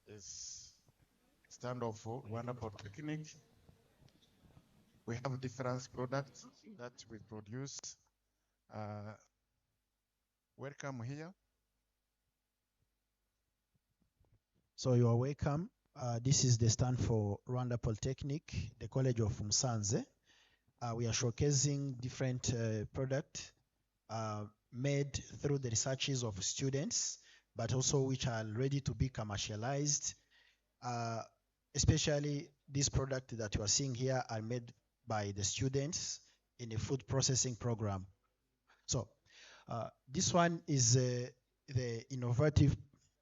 Here is standoff for wonderful picnic. We have different products that we produce. Welcome here. So you are welcome. This is the stand for Rwanda Polytechnic, the College of Musanze. We are showcasing different products made through the researches of students, but also which are ready to be commercialized. Especially this product that you are seeing here are made by the students in a food processing program. So this one is the innovative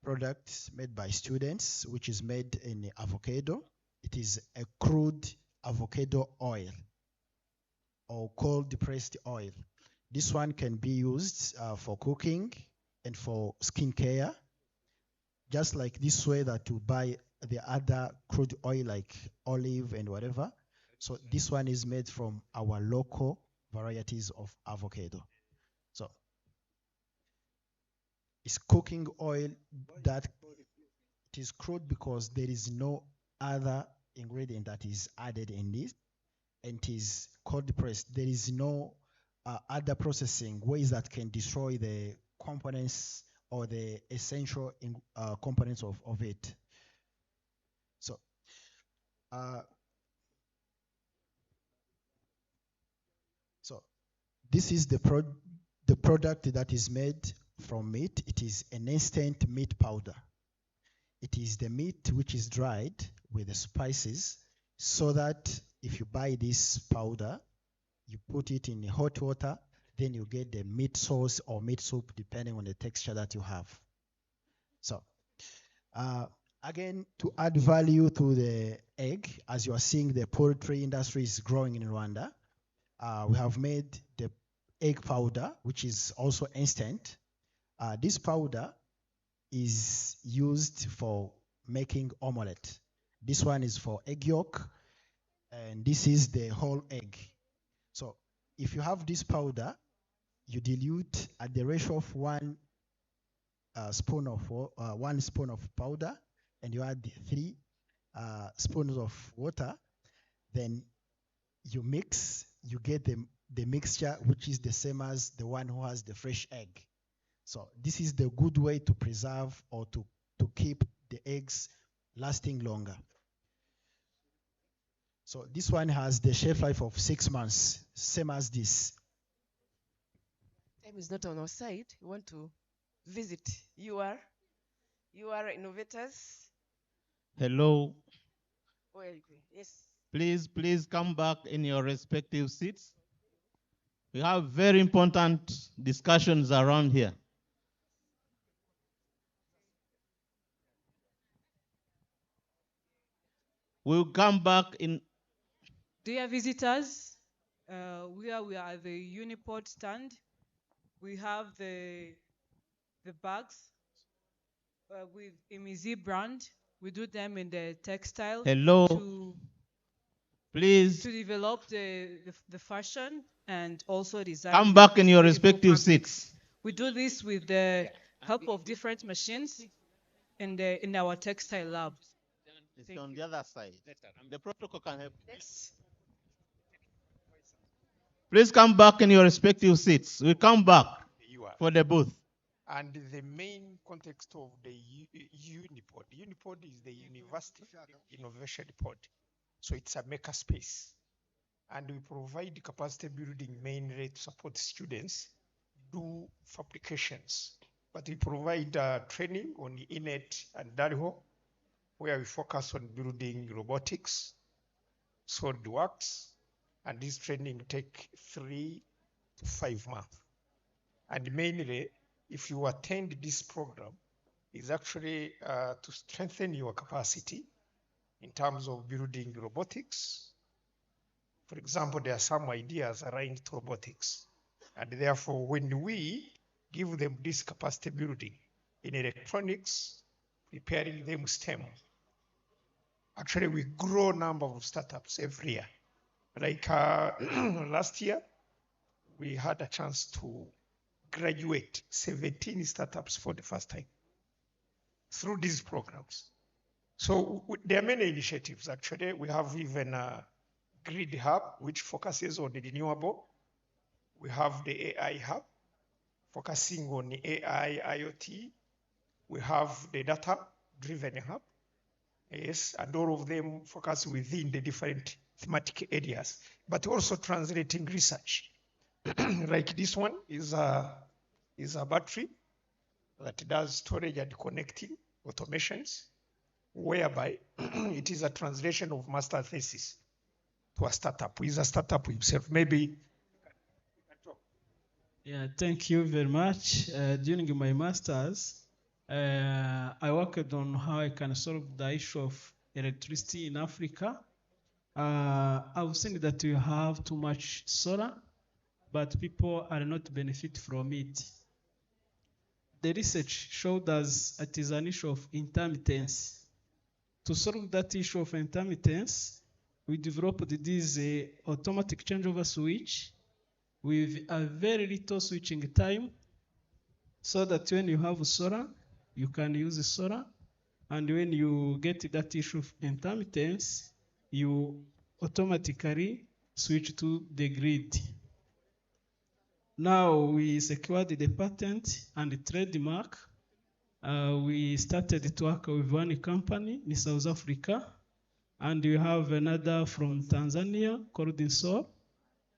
product made by students, which is made in avocado. It is a crude avocado oil or cold pressed oil. This one can be used for cooking and for skincare, just like this way that you buy the other crude oil like olive and whatever. So this one is made from our local varieties of avocado. So it's cooking oil that it is crude because there is no other ingredient that is added in this, and it is cold pressed. There is no other processing ways that can destroy the components or the essential components of it. So this is the product that is made from meat. It is an instant meat powder. It is the meat which is dried with the spices, so that if you buy this powder, you put it in hot water, then you get the meat sauce or meat soup depending on the texture that you have. So again, to add value to the egg, as you are seeing, the poultry industry is growing in Rwanda. We have made the egg powder, which is also instant. This powder is used for making omelette. This one is for egg yolk, and this is the whole egg. So if you have this powder, you dilute at the ratio of one spoon of powder, and you add 3 spoons of water. Then you mix. You get the mixture, which is the same as the one who has the fresh egg. So this is the good way to preserve or to keep the eggs lasting longer. So this one has the shelf life of 6 months, same as this. Time is not on our side. We want to visit. You are innovators. Hello. Where are you going? Yes. Please come back in your respective seats. We have very important discussions around here. We'll come back in. Dear visitors, we are at the Uniport stand. We have the bags with Imizi brand. We do them in the textile. Hello. Please to develop the fashion and also design. come back in your respective seats. We do this with the help of different machines in our textile lab. It's on the other side. The protocol can help. Yes. Please come back in your respective seats. We'll come back for the booth. And the main context of the Unipod is the University Innovation Pod. So it's a maker space. And we provide capacity building mainly to support students do fabrications. But we provide training on INET and DARIHO, where we focus on building robotics, SolidWorks, and this training take 3 to 5 months. And mainly, if you attend this program, is actually to strengthen your capacity in terms of building robotics. For example, there are some ideas around robotics. And therefore, when we give them this capacity building in electronics, preparing them STEM, actually we grow number of startups every year. Like last year, we had a chance to graduate 17 startups for the first time through these programs. So there are many initiatives actually. We have even a Grid Hub, which focuses on the renewable. We have the AI Hub, focusing on the AI, IoT. We have the data-driven hub, yes, and all of them focus within the different thematic areas, but also translating research. Like this one is a battery that does storage and connecting automations, whereby it is a translation of master thesis to a startup. He's a startup himself. Maybe. Yeah, thank you very much. During my master's, I worked on how I can solve the issue of electricity in Africa. I've seen that we have too much solar, but people are not benefit from it. The research showed us it is an issue of intermittence. To solve that issue of intermittence, we developed this automatic changeover switch with a very little switching time, so that when you have solar, you can use solar, and when you get that issue of intermittence, you automatically switch to the grid. Now we secured the patent and the trademark. We started to work with one company in South Africa, and we have another from Tanzania called Insol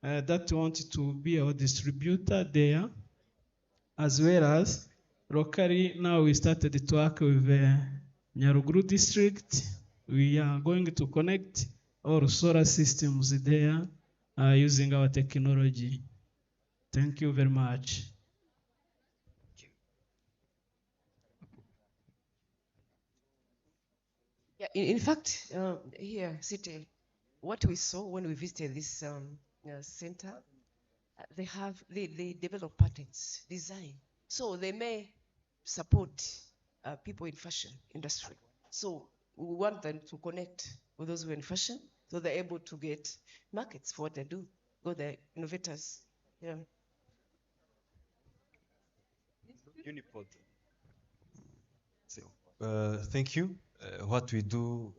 that wanted to be our distributor there, as well as locally. Now we started to work with Nyaruguru district. We are going to connect all solar systems there using our technology. Thank you very much. Yeah, in fact, here, City, what we saw when we visited this center, they develop patents, design. So they may support people in fashion industry. So we want them to connect with those who are in fashion, so they're able to get markets for what they do. Go the innovators. Yeah. Unipod. So, thank you. What we do,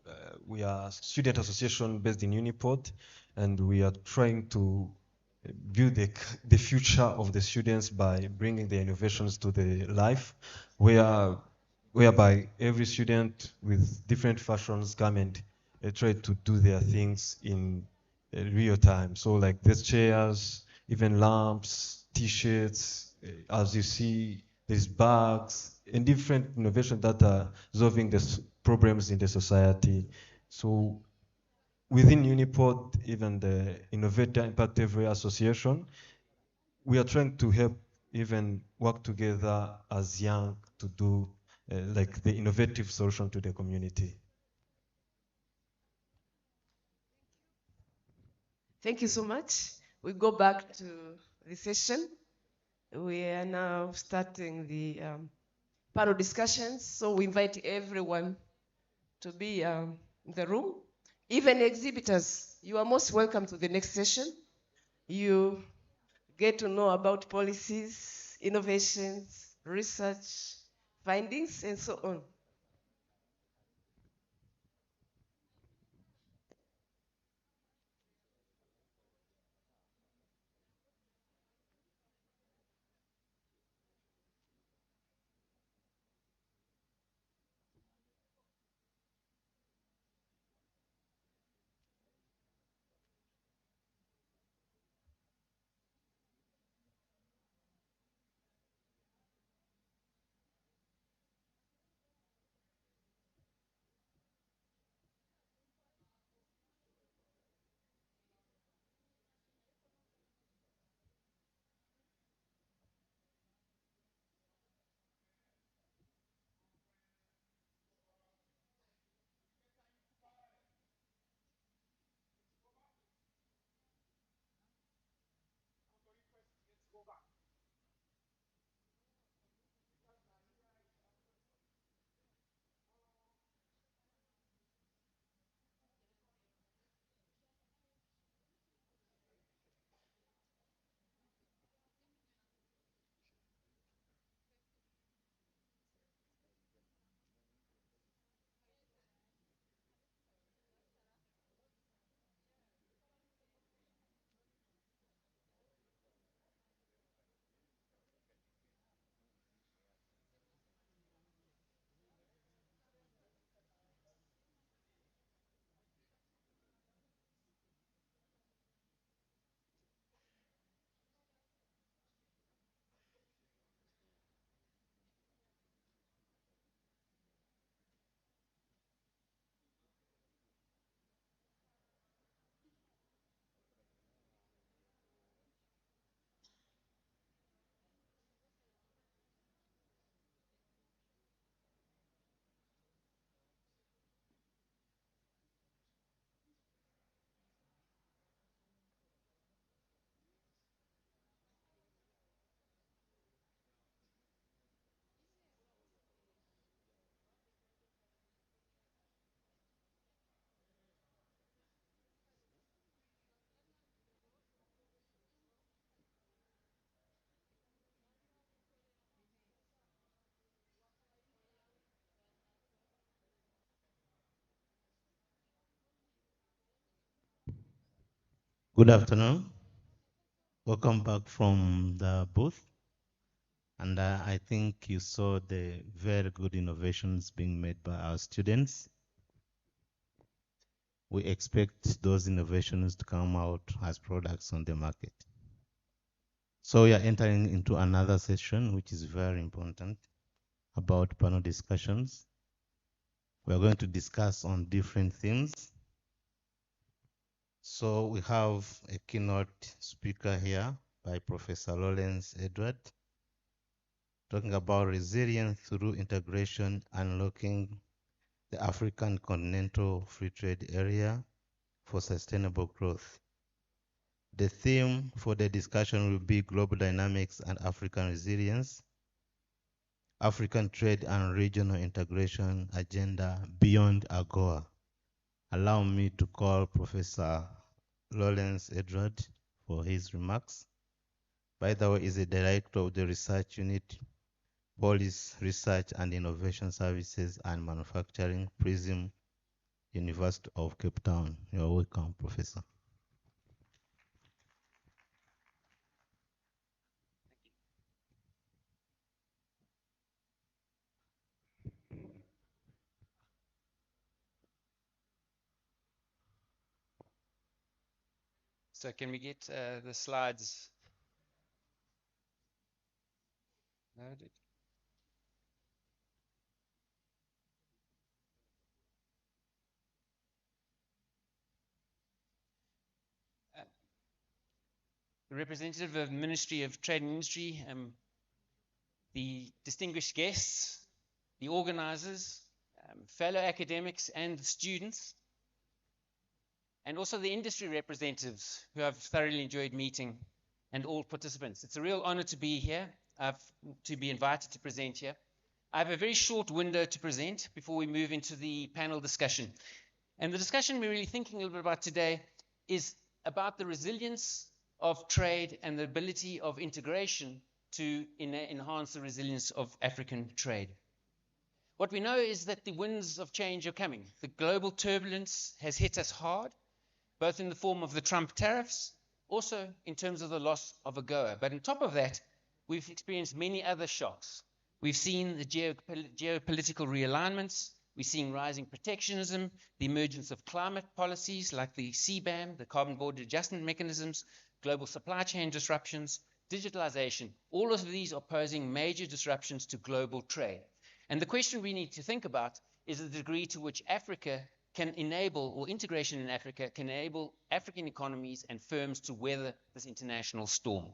we are a student association based in Unipod, and we are trying to build the future of the students by bringing the innovations to the life, whereby every student with different fashions come and try to do their things in real time. So like these chairs, even lamps, t-shirts, as you see, there's bags and different innovations that are solving the problems in the society. So within Unipod, even the Innovator Impact Every Association, we are trying to help even work together as young to do like the innovative solution to the community. Thank you so much. We go back to the session. We are now starting the panel discussions. So we invite everyone to be in the room. Even exhibitors, you are most welcome to the next session. You get to know about policies, innovations, research, findings, and so on. Good afternoon. Welcome back from the booth. And I think you saw the very good innovations being made by our students. We expect those innovations to come out as products on the market. So we are entering into another session, which is very important, about panel discussions. We are going to discuss on different themes. So we have a keynote speaker here by Professor Lawrence Edward, talking about resilience through integration, unlocking the African Continental Free Trade Area for sustainable growth. The theme for the discussion will be global dynamics and African resilience, African trade and regional integration agenda beyond AGOA. Allow me to call Professor Lawrence Edward for his remarks. By the way, he's the director of the research unit, Policy Research and Innovation Services and Manufacturing, PRISM, University of Cape Town. You're welcome, Professor. So can we get the slides loaded? The representative of the Ministry of Trade and Industry, the distinguished guests, the organizers, fellow academics and the students, and also the industry representatives who I've thoroughly enjoyed meeting, and all participants. It's a real honor to be here, to be invited to present here. I have a very short window to present before we move into the panel discussion. And the discussion we're really thinking a little bit about today is about the resilience of trade and the ability of integration to enhance the resilience of African trade. What we know is that the winds of change are coming. The global turbulence has hit us hard, both in the form of the Trump tariffs, also in terms of the loss of AGOA. But on top of that, we've experienced many other shocks. We've seen the geopolitical realignments. We're seeing rising protectionism, the emergence of climate policies like the CBAM, the Carbon Border Adjustment Mechanisms, global supply chain disruptions, digitalization. All of these are posing major disruptions to global trade. And the question we need to think about is the degree to which Africa can enable, or integration in Africa can enable African economies and firms to weather this international storm.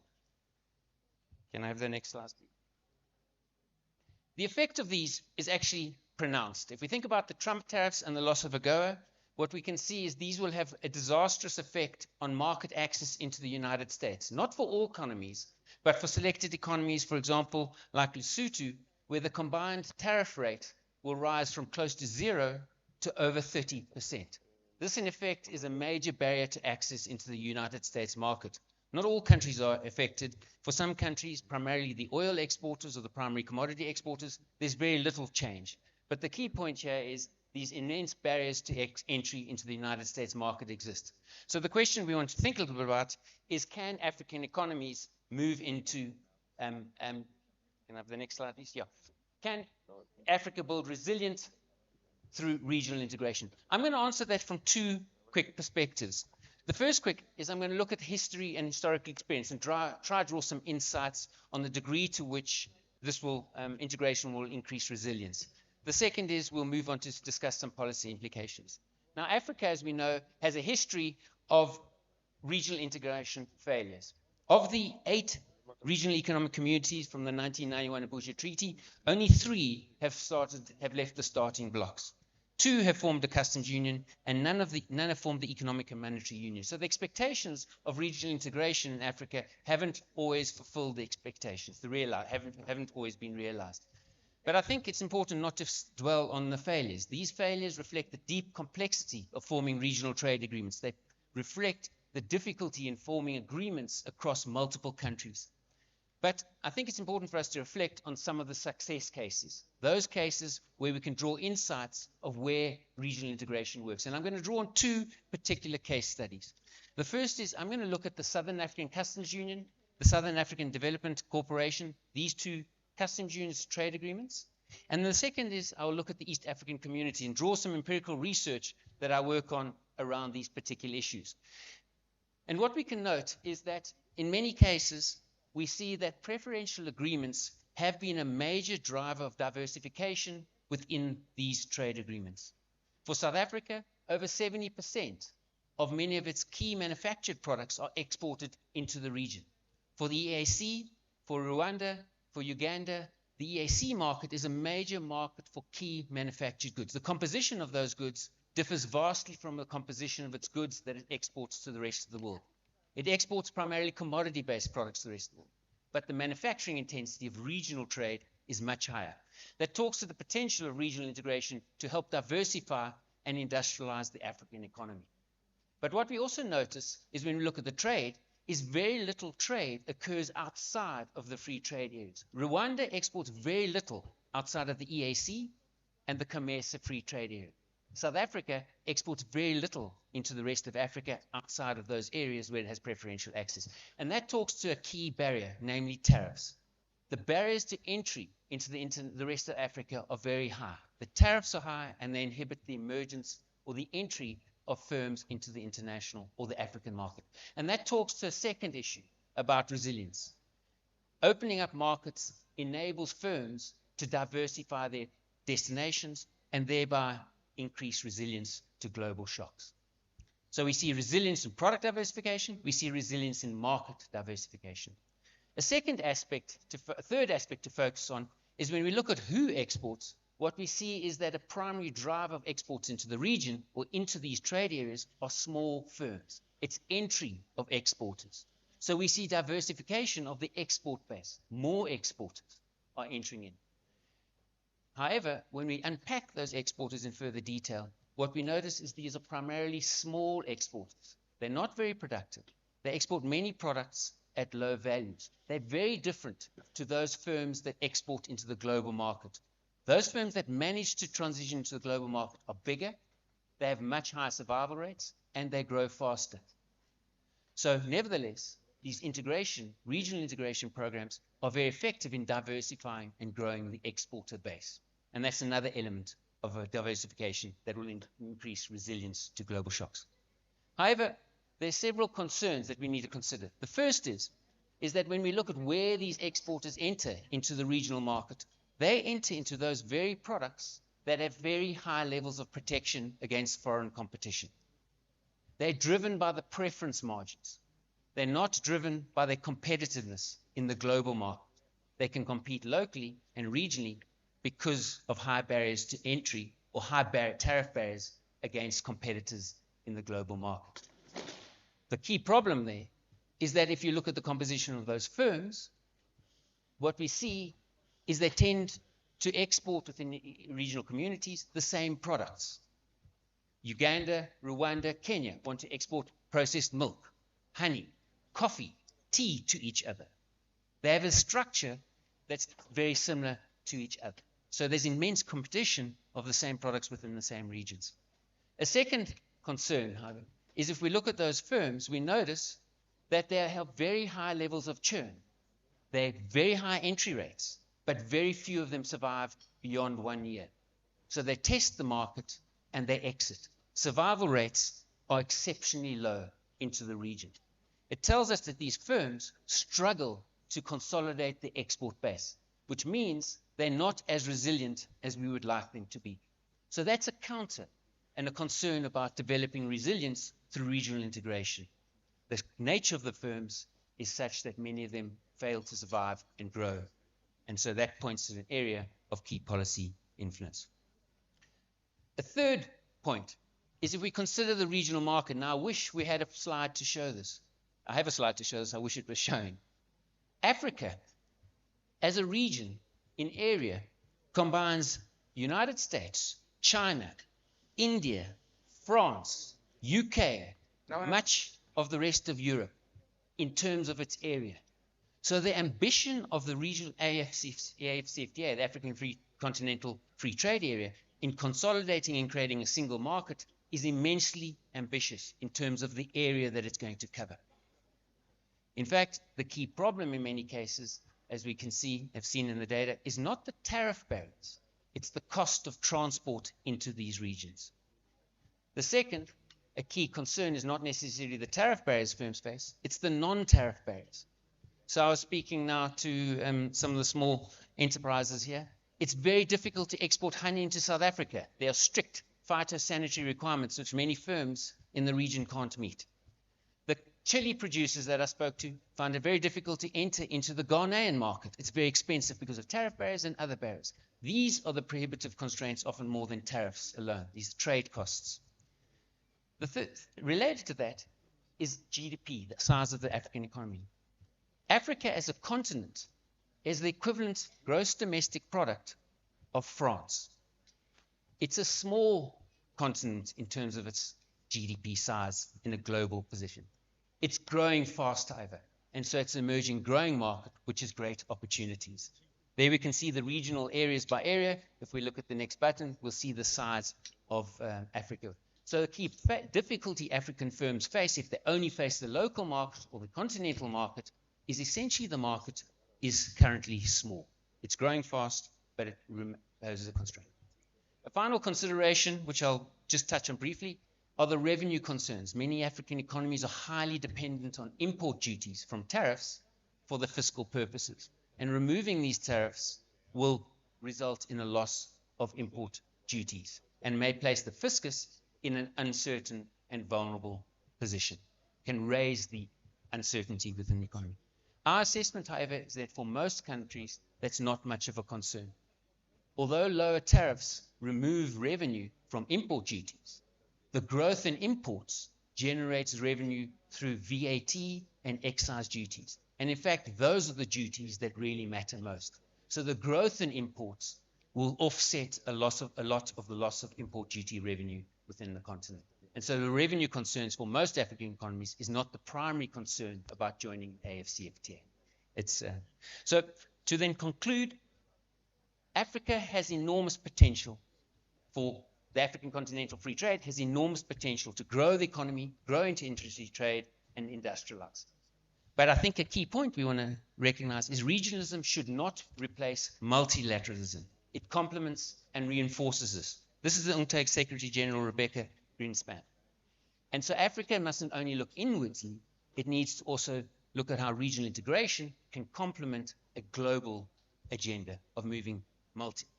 Can I have the next slide, please? The effect of these is actually pronounced. If we think about the Trump tariffs and the loss of AGOA, what we can see is these will have a disastrous effect on market access into the United States. Not for all economies, but for selected economies, for example, like Lesotho, where the combined tariff rate will rise from close to 0 to over 30%. This, in effect, is a major barrier to access into the United States market. Not all countries are affected. For some countries, primarily the oil exporters or the primary commodity exporters, there's very little change. But the key point here is these immense barriers to entry into the United States market exist. So the question we want to think a little bit about is, can African economies move into, can I have the next slide, please? Yeah. Can Africa build resilience through regional integration? I'm going to answer that from two quick perspectives. The first quick is I'm going to look at history and historical experience and try to draw some insights on the degree to which this will integration will increase resilience. The second is we'll move on to discuss some policy implications. Now, Africa, as we know, has a history of regional integration failures. Of the 8 regional economic communities from the 1991 Abuja Treaty, only 3 have left the starting blocks. 2 have formed the customs union, and none have formed the economic and monetary union. So the expectations of regional integration in Africa haven't always fulfilled the expectations. Haven't always been realized. But I think it's important not to dwell on the failures. These failures reflect the deep complexity of forming regional trade agreements. They reflect the difficulty in forming agreements across multiple countries. But I think it's important for us to reflect on some of the success cases, those cases where we can draw insights of where regional integration works. And I'm going to draw on two particular case studies. The first is I'm going to look at the Southern African Customs Union, the Southern African Development Corporation, these two customs unions trade agreements. And the second is I'll look at the East African community and draw some empirical research that I work on around these particular issues. And what we can note is that in many cases, we see that preferential agreements have been a major driver of diversification within these trade agreements. For South Africa, over 70% of many of its key manufactured products are exported into the region. For the EAC, for Rwanda, for Uganda, the EAC market is a major market for key manufactured goods. The composition of those goods differs vastly from the composition of its goods that it exports to the rest of the world. It exports primarily commodity-based products to the rest of the world, but the manufacturing intensity of regional trade is much higher. That talks to the potential of regional integration to help diversify and industrialize the African economy. But what we also notice is when we look at the trade, is very little trade occurs outside of the free trade areas. Rwanda exports very little outside of the EAC and the COMESA free trade area. South Africa exports very little into the rest of Africa outside of those areas where it has preferential access. And that talks to a key barrier, namely tariffs. The barriers to entry into the rest of Africa are very high. The tariffs are high and they inhibit the emergence or the entry of firms into the international or the African market. And that talks to a second issue about resilience. Opening up markets enables firms to diversify their destinations and thereby increase resilience to global shocks. So we see resilience in product diversification, we see resilience in market diversification. A third aspect to focus on is when we look at who exports, what we see is that a primary driver of exports into the region or into these trade areas are small firms. It's entry of exporters. So we see diversification of the export base. More exporters are entering in. However, when we unpack those exporters in further detail, what we notice is these are primarily small exporters. They're not very productive. They export many products at low values. They're very different to those firms that export into the global market. Those firms that manage to transition to the global market are bigger, they have much higher survival rates, and they grow faster. So nevertheless, these regional integration programs are very effective in diversifying and growing the exporter base. And that's another element of a diversification that will increase resilience to global shocks. However, there are several concerns that we need to consider. The first is that when we look at where these exporters enter into the regional market, they enter into those very products that have very high levels of protection against foreign competition. They're driven by the preference margins. They're not driven by their competitiveness in the global market. They can compete locally and regionally because of high barriers to entry or high tariff barriers against competitors in the global market. The key problem there is that if you look at the composition of those firms, what we see is they tend to export within regional communities the same products. Uganda, Rwanda, Kenya want to export processed milk, honey, coffee, tea to each other. They have a structure that's very similar to each other. So there's immense competition of the same products within the same regions. A second concern, however, is if we look at those firms, we notice that they have very high levels of churn. They have very high entry rates, but very few of them survive beyond 1 year. So they test the market and they exit. Survival rates are exceptionally low into the region. It tells us that these firms struggle to consolidate the export base, which means they're not as resilient as we would like them to be. So that's a counter and a concern about developing resilience through regional integration. The nature of the firms is such that many of them fail to survive and grow. And so that points to an area of key policy influence. A third point is if we consider the regional market. Now, I wish we had a slide to show this. I have a slide to show this. I wish it was showing. Africa, as a region in area, combines United States, China, India, France, UK, much of the rest of Europe in terms of its area. So the ambition of the regional AFCFTA, the African Continental Free Trade Area, in consolidating and creating a single market is immensely ambitious in terms of the area that it's going to cover. In fact, the key problem in many cases, as we can see, have seen in the data, is not the tariff barriers, it's the cost of transport into these regions. The second, a key concern, is not necessarily the tariff barriers firms face, it's the non-tariff barriers. So I was speaking now to some of the small enterprises here. It's very difficult to export honey into South Africa. There are strict phytosanitary requirements which many firms in the region can't meet. The chili producers that I spoke to find it very difficult to enter into the Ghanaian market. It's very expensive because of tariff barriers and other barriers. These are the prohibitive constraints, often more than tariffs alone. These are trade costs. The third, related to that, is GDP, the size of the African economy. Africa as a continent is the equivalent gross domestic product of France. It's a small continent in terms of its GDP size in a global position. It's growing fast, however, and so it's an emerging growing market, which has great opportunities. There we can see the regional areas by area. If we look at the next button, we'll see the size of Africa. So the key difficulty African firms face, if they only face the local market or the continental market, is essentially the market is currently small. It's growing fast, but it poses a constraint. A final consideration, which I'll just touch on briefly, are the revenue concerns. Many African economies are highly dependent on import duties from tariffs for the fiscal purposes. And removing these tariffs will result in a loss of import duties and may place the fiscus in an uncertain and vulnerable position, can raise the uncertainty within the economy. Our assessment, however, is that for most countries, that's not much of a concern. Although lower tariffs remove revenue from import duties, the growth in imports generates revenue through VAT and excise duties. And in fact, those are the duties that really matter most. So the growth in imports will offset a lot of the loss of import duty revenue within the continent. And so the revenue concerns for most African economies is not the primary concern about joining AFCFTA. So to then conclude, Africa has enormous potential for the African Continental Free Trade has enormous potential to grow the economy, grow into industry trade, and industrialize. But I think a key point we want to recognize is regionalism should not replace multilateralism. It complements and reinforces this. This is the UNCTAD Secretary General Rebecca Greenspan. And so Africa mustn't only look inwardsly, it needs to also look at how regional integration can complement a global agenda of moving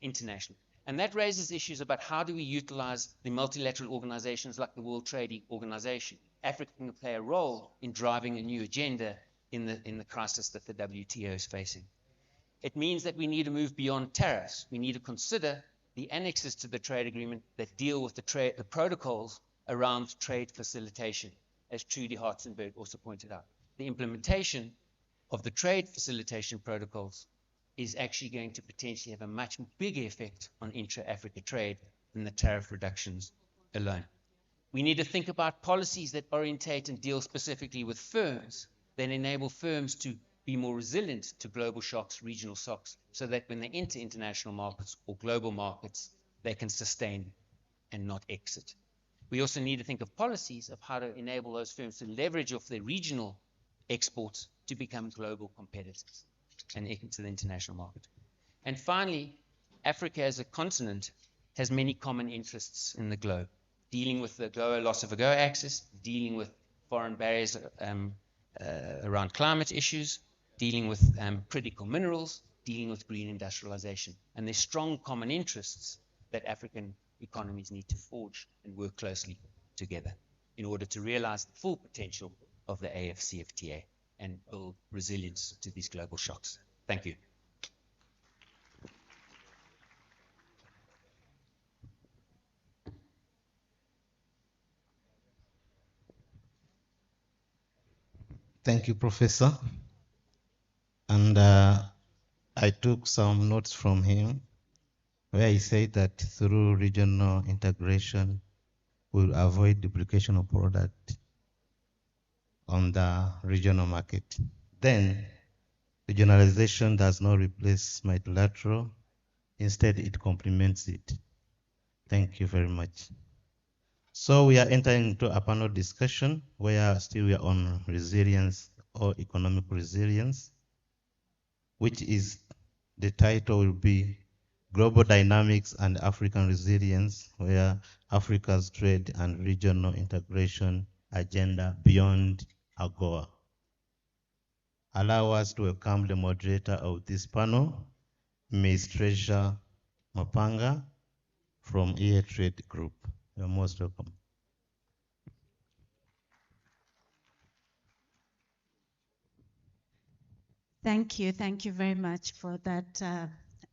international. And that raises issues about how do we utilize the multilateral organizations like the World Trade Organization. Africa can play a role in driving a new agenda in the crisis that the WTO is facing. It means that we need to move beyond tariffs. We need to consider the annexes to the trade agreement that deal with the protocols around trade facilitation, as Trudy Hartzenberg also pointed out. The implementation of the trade facilitation protocols is actually going to potentially have a much bigger effect on intra-Africa trade than the tariff reductions alone. We need to think about policies that orientate and deal specifically with firms, that enable firms to be more resilient to global shocks, regional shocks, so that when they enter international markets or global markets, they can sustain and not exit. We also need to think of policies of how to enable those firms to leverage off their regional exports to become global competitors and into the international market. And finally, Africa as a continent has many common interests in the globe, dealing with the loss of AGOA access, dealing with foreign barriers around climate issues, dealing with critical minerals, dealing with green industrialization. And there's strong common interests that African economies need to forge and work closely together in order to realize the full potential of the AFCFTA and build resilience to these global shocks. Thank you. Thank you, Professor. And I took some notes from him where he said that through regional integration, we'll avoid duplication of product on the regional market. Then Regionalization does not replace multilateral. Instead, it complements it. Thank you very much. So we are entering into a panel discussion where still we are on resilience or economic resilience, which is the title will be Global Dynamics and African Resilience, where Africa's trade and regional integration agenda beyond AGOA. Allow us to welcome the moderator of this panel, Ms. Treasure Mapanga from EA Trade Group. You're most welcome. Thank you. Thank you very much for that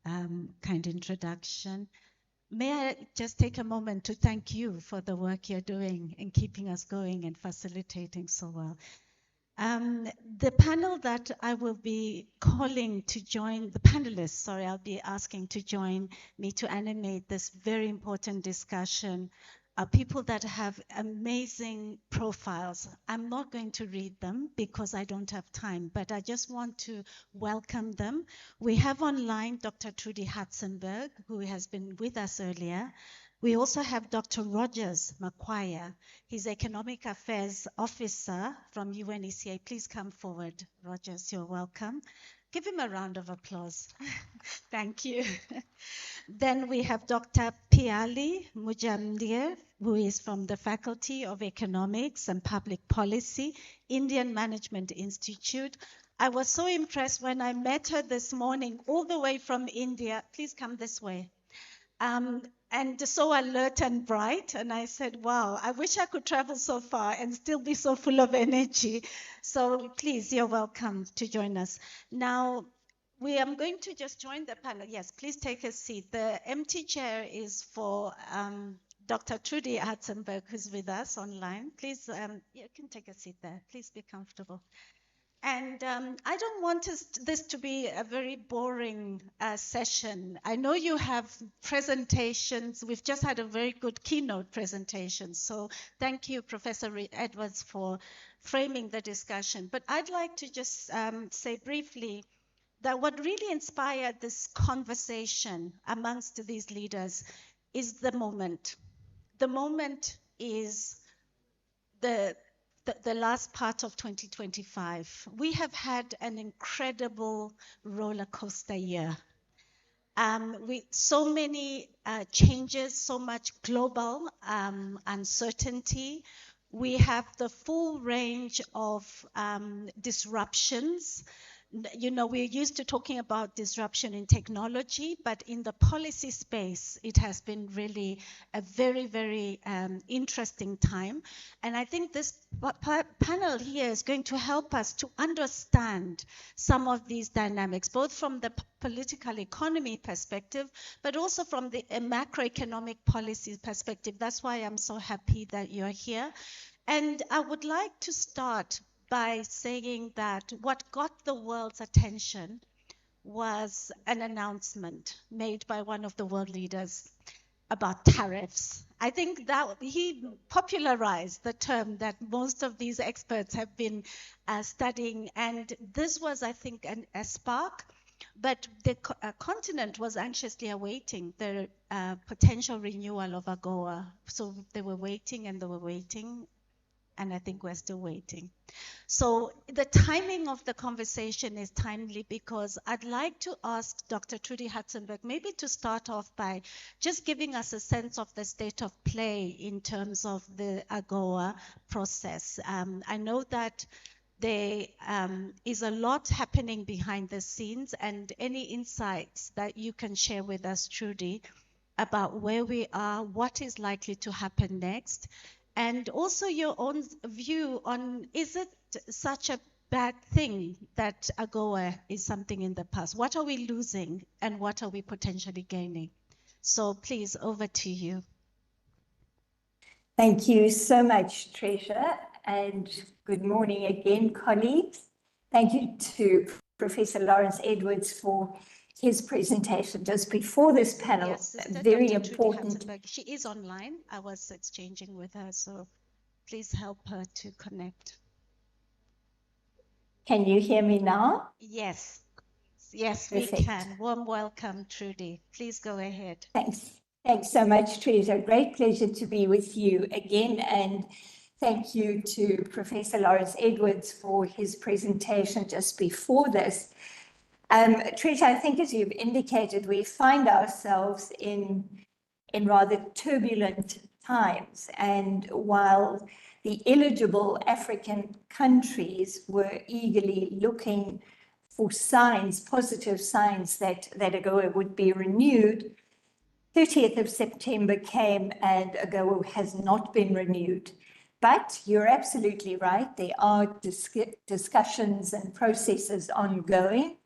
kind introduction. May I just take a moment to thank you for the work you're doing in keeping us going and facilitating so well. The panel that I will be calling to join, the panelists, sorry, I'll be asking to join me to animate this very important discussion are people that have amazing profiles. I'm not going to read them because I don't have time, but I just want to welcome them. We have online Dr. Trudy Hatzenberg, who has been with us earlier. We also have Dr. Rogers Makwaya. He's Economic Affairs Officer from UNECA. Please come forward, Rogers. You're welcome. Give him a round of applause. Thank you. Then we have Dr. Piali Mujamdir, who is from the Faculty of Economics and Public Policy, Indian Management Institute. I was so impressed when I met her this morning, all the way from India. Please come this way. And so alert and bright. And I said, wow, I wish I could travel so far and still be so full of energy. So please, you're welcome to join us. Now, we are going to just join the panel. Yes, please take a seat. The empty chair is for Dr. Trudy Hatzenberg, who's with us online. Please, you can take a seat there. Please be comfortable. And I don't want this to be a very boring session. I know you have presentations. We've just had a very good keynote presentation. So thank you, Professor Edwards, for framing the discussion. But I'd like to just say briefly that what really inspired this conversation amongst these leaders is the moment. The moment is the last part of 2025. We have had an incredible roller coaster year. With so many changes, so much global uncertainty. We have the full range of disruptions. You know, we're used to talking about disruption in technology, but in the policy space, it has been really a very, very interesting time. And I think this panel here is going to help us to understand some of these dynamics, both from the political economy perspective, but also from the macroeconomic policy perspective. That's why I'm so happy that you're here. And I would like to start by saying that what got the world's attention was an announcement made by one of the world leaders about tariffs. I think that he popularized the term that most of these experts have been studying, and this was, I think, a spark. But the continent was anxiously awaiting the potential renewal of AGOA. So they were waiting and they were waiting, and I think we're still waiting. So the timing of the conversation is timely because I'd like to ask Dr. Trudy Hatzenberg maybe to start off by just giving us a sense of the state of play in terms of the AGOA process. I know that there is a lot happening behind the scenes, and any insights that you can share with us, Trudy, about where we are, what is likely to happen next, and also your own view on, is it such a bad thing that AGOA is something in the past? What are we losing and what are we potentially gaining? So please, over to you. Thank you so much, Treasure, and good morning again, colleagues. Thank you to Professor Lawrence Edwards for his presentation just before this panel. Yes, Sister Very Dr. important. Trudy Hatzenberg. She is online. I was exchanging with her, so please help her to connect. Can you hear me now? Yes. Yes, we Perfect. can. Warm welcome, Trudy. Please go ahead. Thanks. Thanks so much, Teresa. Great pleasure to be with you again. And thank you to Professor Lawrence Edwards for his presentation just before this. Teresa, I think as you've indicated, we find ourselves in rather turbulent times. And while the eligible African countries were eagerly looking for signs, positive signs that AGOA would be renewed, 30th of September came and AGOA has not been renewed. But you're absolutely right, there are discussions and processes ongoing,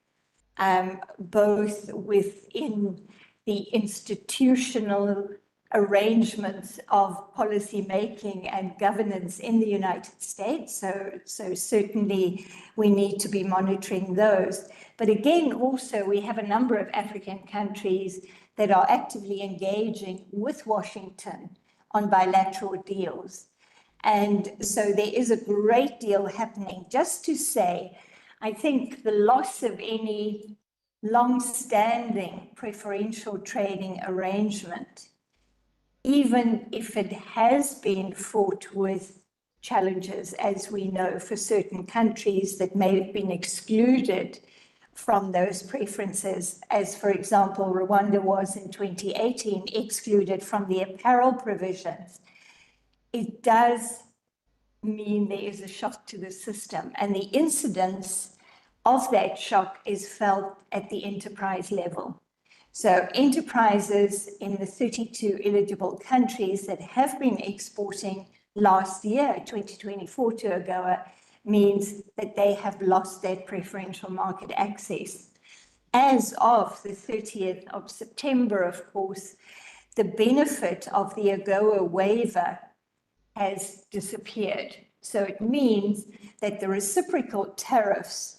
both within the institutional arrangements of policy making and governance in the United States. So certainly we need to be monitoring those. But again, also we have a number of African countries that are actively engaging with Washington on bilateral deals. And so there is a great deal happening. Just to say, I think the loss of any long-standing preferential trading arrangement, even if it has been fraught with challenges, as we know, for certain countries that may have been excluded from those preferences, as for example, Rwanda was in 2018 excluded from the apparel provisions, it does mean there is a shock to the system, and the incidence of that shock is felt at the enterprise level. So enterprises in the 32 eligible countries that have been exporting last year, 2024, to AGOA, means that they have lost that preferential market access. As of the 30th of September, of course, the benefit of the AGOA waiver has disappeared. So it means that the reciprocal tariffs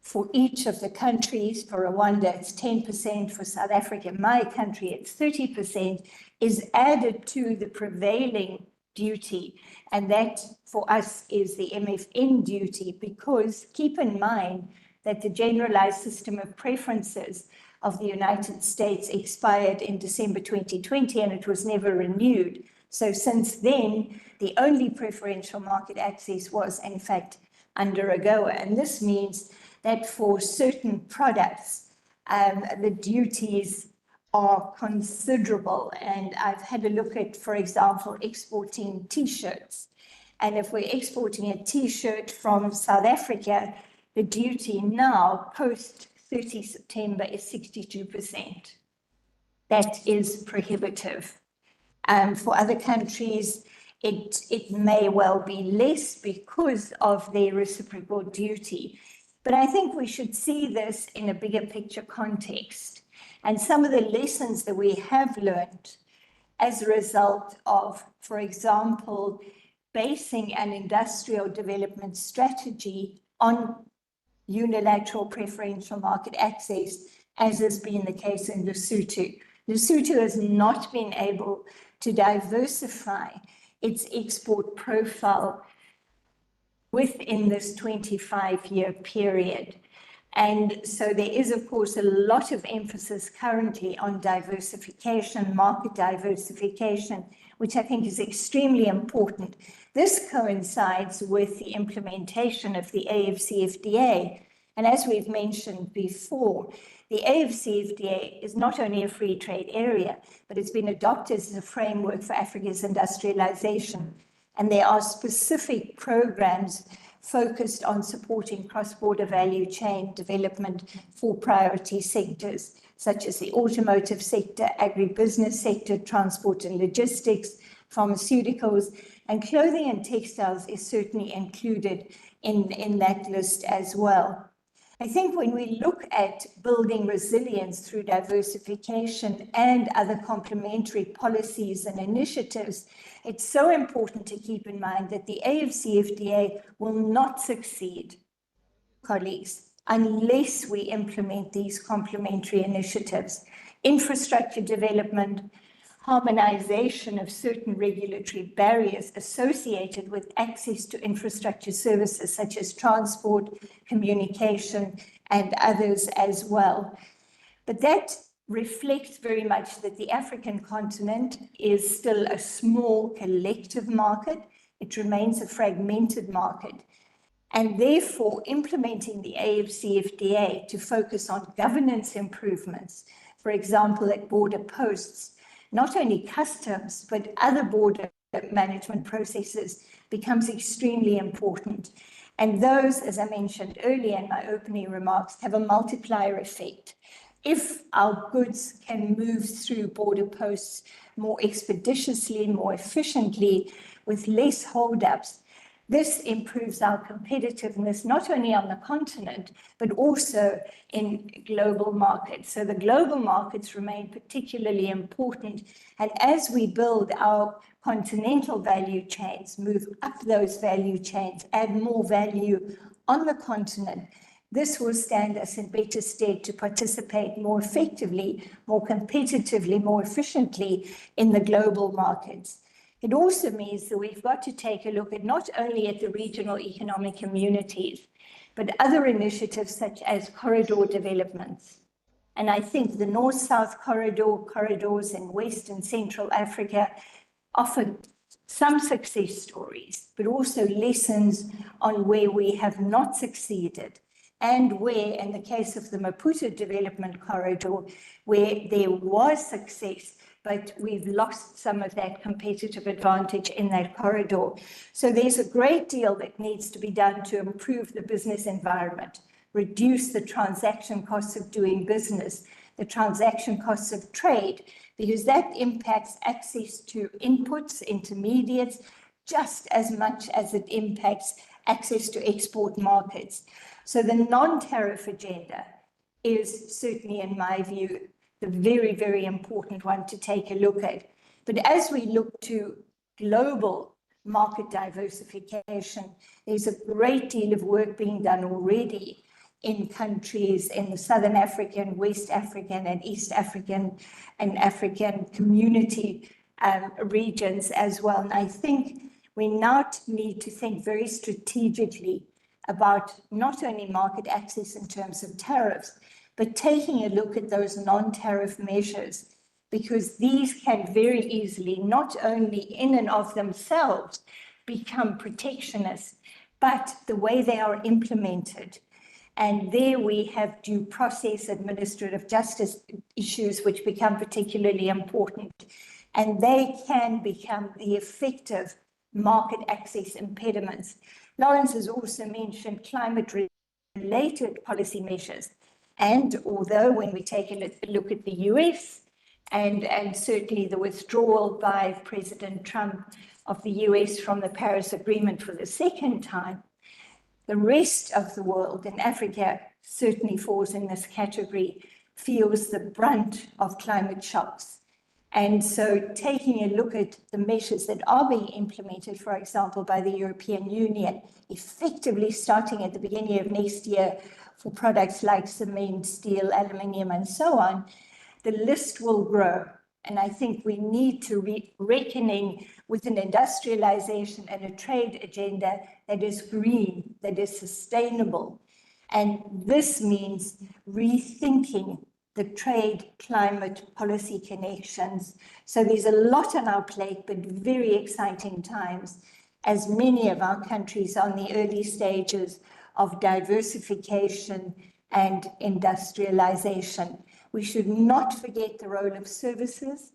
for each of the countries, for Rwanda it's 10%, for South Africa, my country, it's 30%, is added to the prevailing duty. And that for us is the MFN duty, because keep in mind that the generalized system of preferences of the United States expired in December 2020 and it was never renewed. So since then, the only preferential market access was in fact under AGOA. And this means that for certain products, the duties are considerable. And I've had a look at, for example, exporting T-shirts. And if we're exporting a T-shirt from South Africa, the duty now, post 30 September, is 62%. That is prohibitive. For other countries, it may well be less because of their reciprocal duty. But I think we should see this in a bigger picture context. And some of the lessons that we have learned as a result of, for example, basing an industrial development strategy on unilateral preferential market access, as has been the case in Lesotho. Lesotho has not been able to diversify its export profile within this 25-year period. And so there is, of course, a lot of emphasis currently on diversification, market diversification, which I think is extremely important. This coincides with the implementation of the AFCFTA. And as we've mentioned before, the AFCFTA is not only a free trade area, but it's been adopted as a framework for Africa's industrialization. And there are specific programs focused on supporting cross-border value chain development for priority sectors, such as the automotive sector, agribusiness sector, transport and logistics, pharmaceuticals, and clothing and textiles is certainly included in that list as well. I think when we look at building resilience through diversification and other complementary policies and initiatives, it's so important to keep in mind that the AFCFTA will not succeed, colleagues, unless we implement these complementary initiatives. Infrastructure development, harmonization of certain regulatory barriers associated with access to infrastructure services such as transport, communication, and others as well. But that reflects very much that the African continent is still a small collective market. It remains a fragmented market. And therefore, implementing the AFCFTA to focus on governance improvements, for example, at border posts, not only customs, but other border management processes becomes extremely important. And those, as I mentioned earlier in my opening remarks, have a multiplier effect. If our goods can move through border posts more expeditiously, more efficiently, with less holdups, this improves our competitiveness, not only on the continent, but also in global markets. So the global markets remain particularly important. And as we build our continental value chains, move up those value chains, add more value on the continent, this will stand us in better stead to participate more effectively, more competitively, more efficiently in the global markets. It also means that we've got to take a look at not only at the regional economic communities, but other initiatives such as corridor developments. And I think the North-South corridors in West and Central Africa offer some success stories, but also lessons on where we have not succeeded and where, in the case of the Maputo Development Corridor, where there was success, but we've lost some of that competitive advantage in that corridor. So there's a great deal that needs to be done to improve the business environment, reduce the transaction costs of doing business, the transaction costs of trade, because that impacts access to inputs, intermediates, just as much as it impacts access to export markets. So the non-tariff agenda is certainly, in my view, the very, very important one to take a look at. But as we look to global market diversification, there's a great deal of work being done already in countries in the Southern African, West African, and East African and African community regions as well. And I think we now need to think very strategically about not only market access in terms of tariffs, but taking a look at those non-tariff measures, because these can very easily, not only in and of themselves, become protectionist, but the way they are implemented. And there we have due process, administrative justice issues, which become particularly important. And they can become the effective market access impediments. Lawrence has also mentioned climate-related policy measures. And although when we take a look at the US and certainly the withdrawal by President Trump of the US from the Paris Agreement for the second time, the rest of the world, and Africa certainly falls in this category, feels the brunt of climate shocks. And so taking a look at the measures that are being implemented, for example, by the European Union, effectively starting at the beginning of next year for products like cement, steel, aluminium, and so on, the list will grow. And I think we need to be reckoning with an industrialization and a trade agenda that is green, that is sustainable. And this means rethinking the trade climate policy connections. So there's a lot on our plate, but very exciting times, as many of our countries are in the early stages of diversification and industrialization. We should not forget the role of services,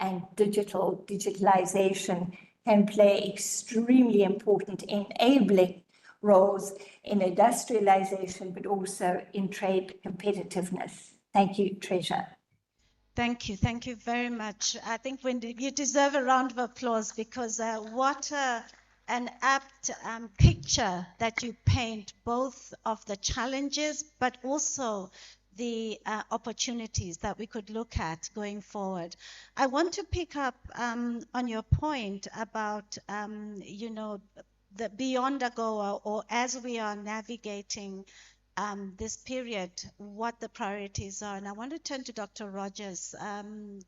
and digitalization can play extremely important enabling roles in industrialization, but also in trade competitiveness. Thank you, Treasure. Thank you. Thank you very much. I think you deserve a round of applause, because what an apt picture that you paint, both of the challenges, but also the opportunities that we could look at going forward. I want to pick up on your point about, the beyond AGOA, or as we are navigating this period, what the priorities are. And I want to turn to Dr. Rogers.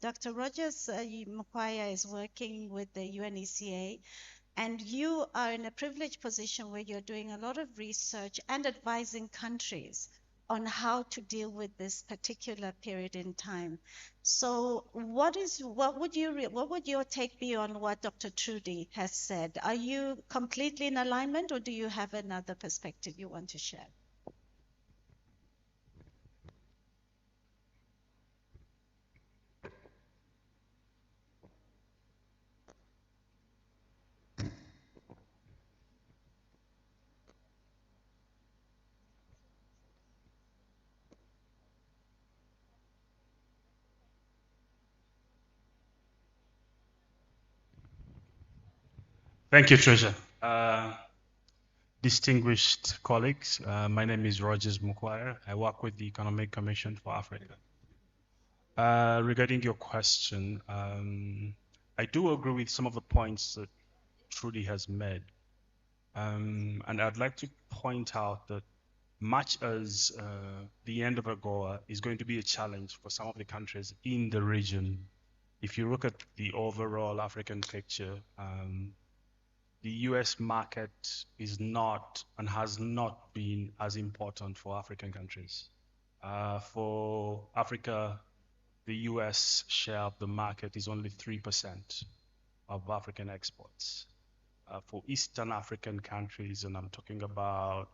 Dr. Rogers Mkwaya is working with the UNECA, and you are in a privileged position where you're doing a lot of research and advising countries on how to deal with this particular period in time. So what would your take be on what Dr. Trudy has said? Are you completely in alignment, or do you have another perspective you want to share? Thank you, Treasure. Distinguished colleagues, my name is Rogers Mukwaya. I work with the Economic Commission for Africa. Regarding your question, I do agree with some of the points that Trudy has made. And I'd like to point out that much as the end of AGOA is going to be a challenge for some of the countries in the region, if you look at the overall African picture, the US market is not and has not been as important for African countries. For Africa, the US share of the market is only 3% of African exports. For Eastern African countries, and I'm talking about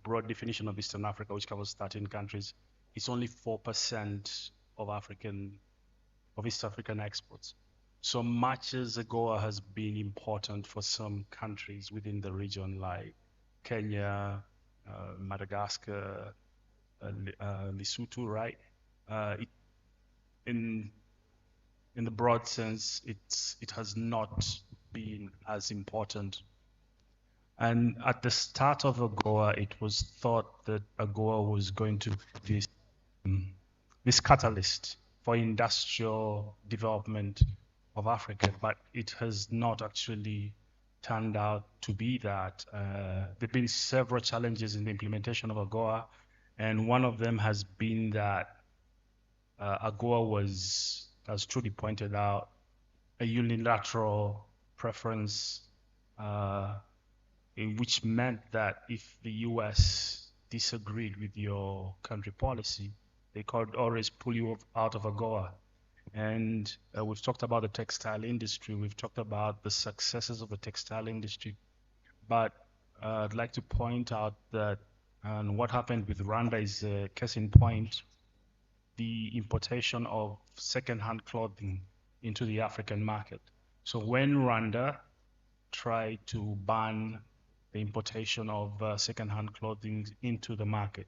broad definition of Eastern Africa, which covers 13 countries, it's only 4% of East African exports. So much as AGOA has been important for some countries within the region, like Kenya, Madagascar, Lesotho, right? In the broad sense, it has not been as important. And at the start of AGOA, it was thought that AGOA was going to be this catalyst for industrial development of Africa, but it has not actually turned out to be that. There have been several challenges in the implementation of AGOA, and one of them has been that AGOA was, as Trudy pointed out, a unilateral preference, which meant that if the US disagreed with your country policy, they could always pull you out of AGOA. And we've talked about the textile industry, we've talked about the successes of the textile industry, but I'd like to point out that what happened with Rwanda is a case in point. The importation of second-hand clothing into the African market. So when Rwanda tried to ban the importation of second-hand clothing into the market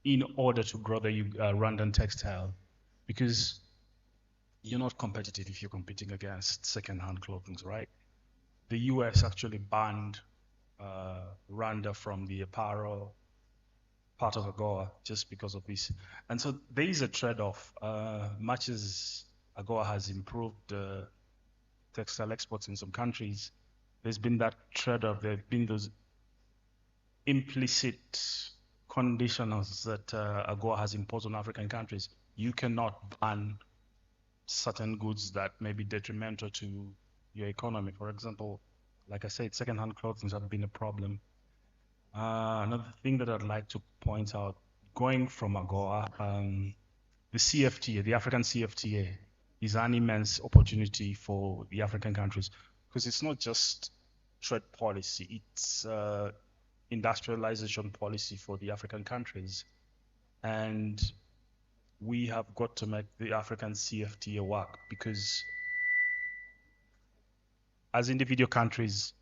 in order to grow the Rwandan textile, because you're not competitive if you're competing against second-hand clothing, right? The US actually banned Rwanda from the apparel part of AGOA just because of this. And so there is a trade-off. Much as AGOA has improved textile exports in some countries, there's been that trade-off. There have been those implicit conditions that AGOA has imposed on African countries. You cannot ban certain goods that may be detrimental to your economy. For example, like I said, second-hand clothing has been a problem. Another thing that I'd like to point out, going from AGOA, the CFTA, the African CFTA, is an immense opportunity for the African countries, because it's not just trade policy, it's industrialization policy for the African countries. And we have got to make the African CFTA work, because as individual countries,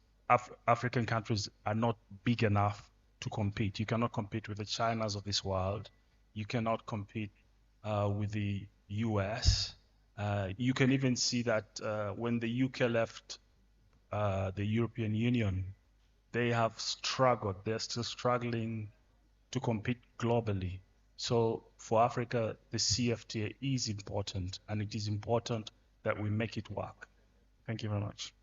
African countries are not big enough to compete. You cannot compete with the Chinas of this world. You cannot compete with the US. You can even see that when the UK left the European Union, they have struggled. They're still struggling to compete globally. So for Africa, the CFTA is important, and it is important that we make it work. Thank you very much.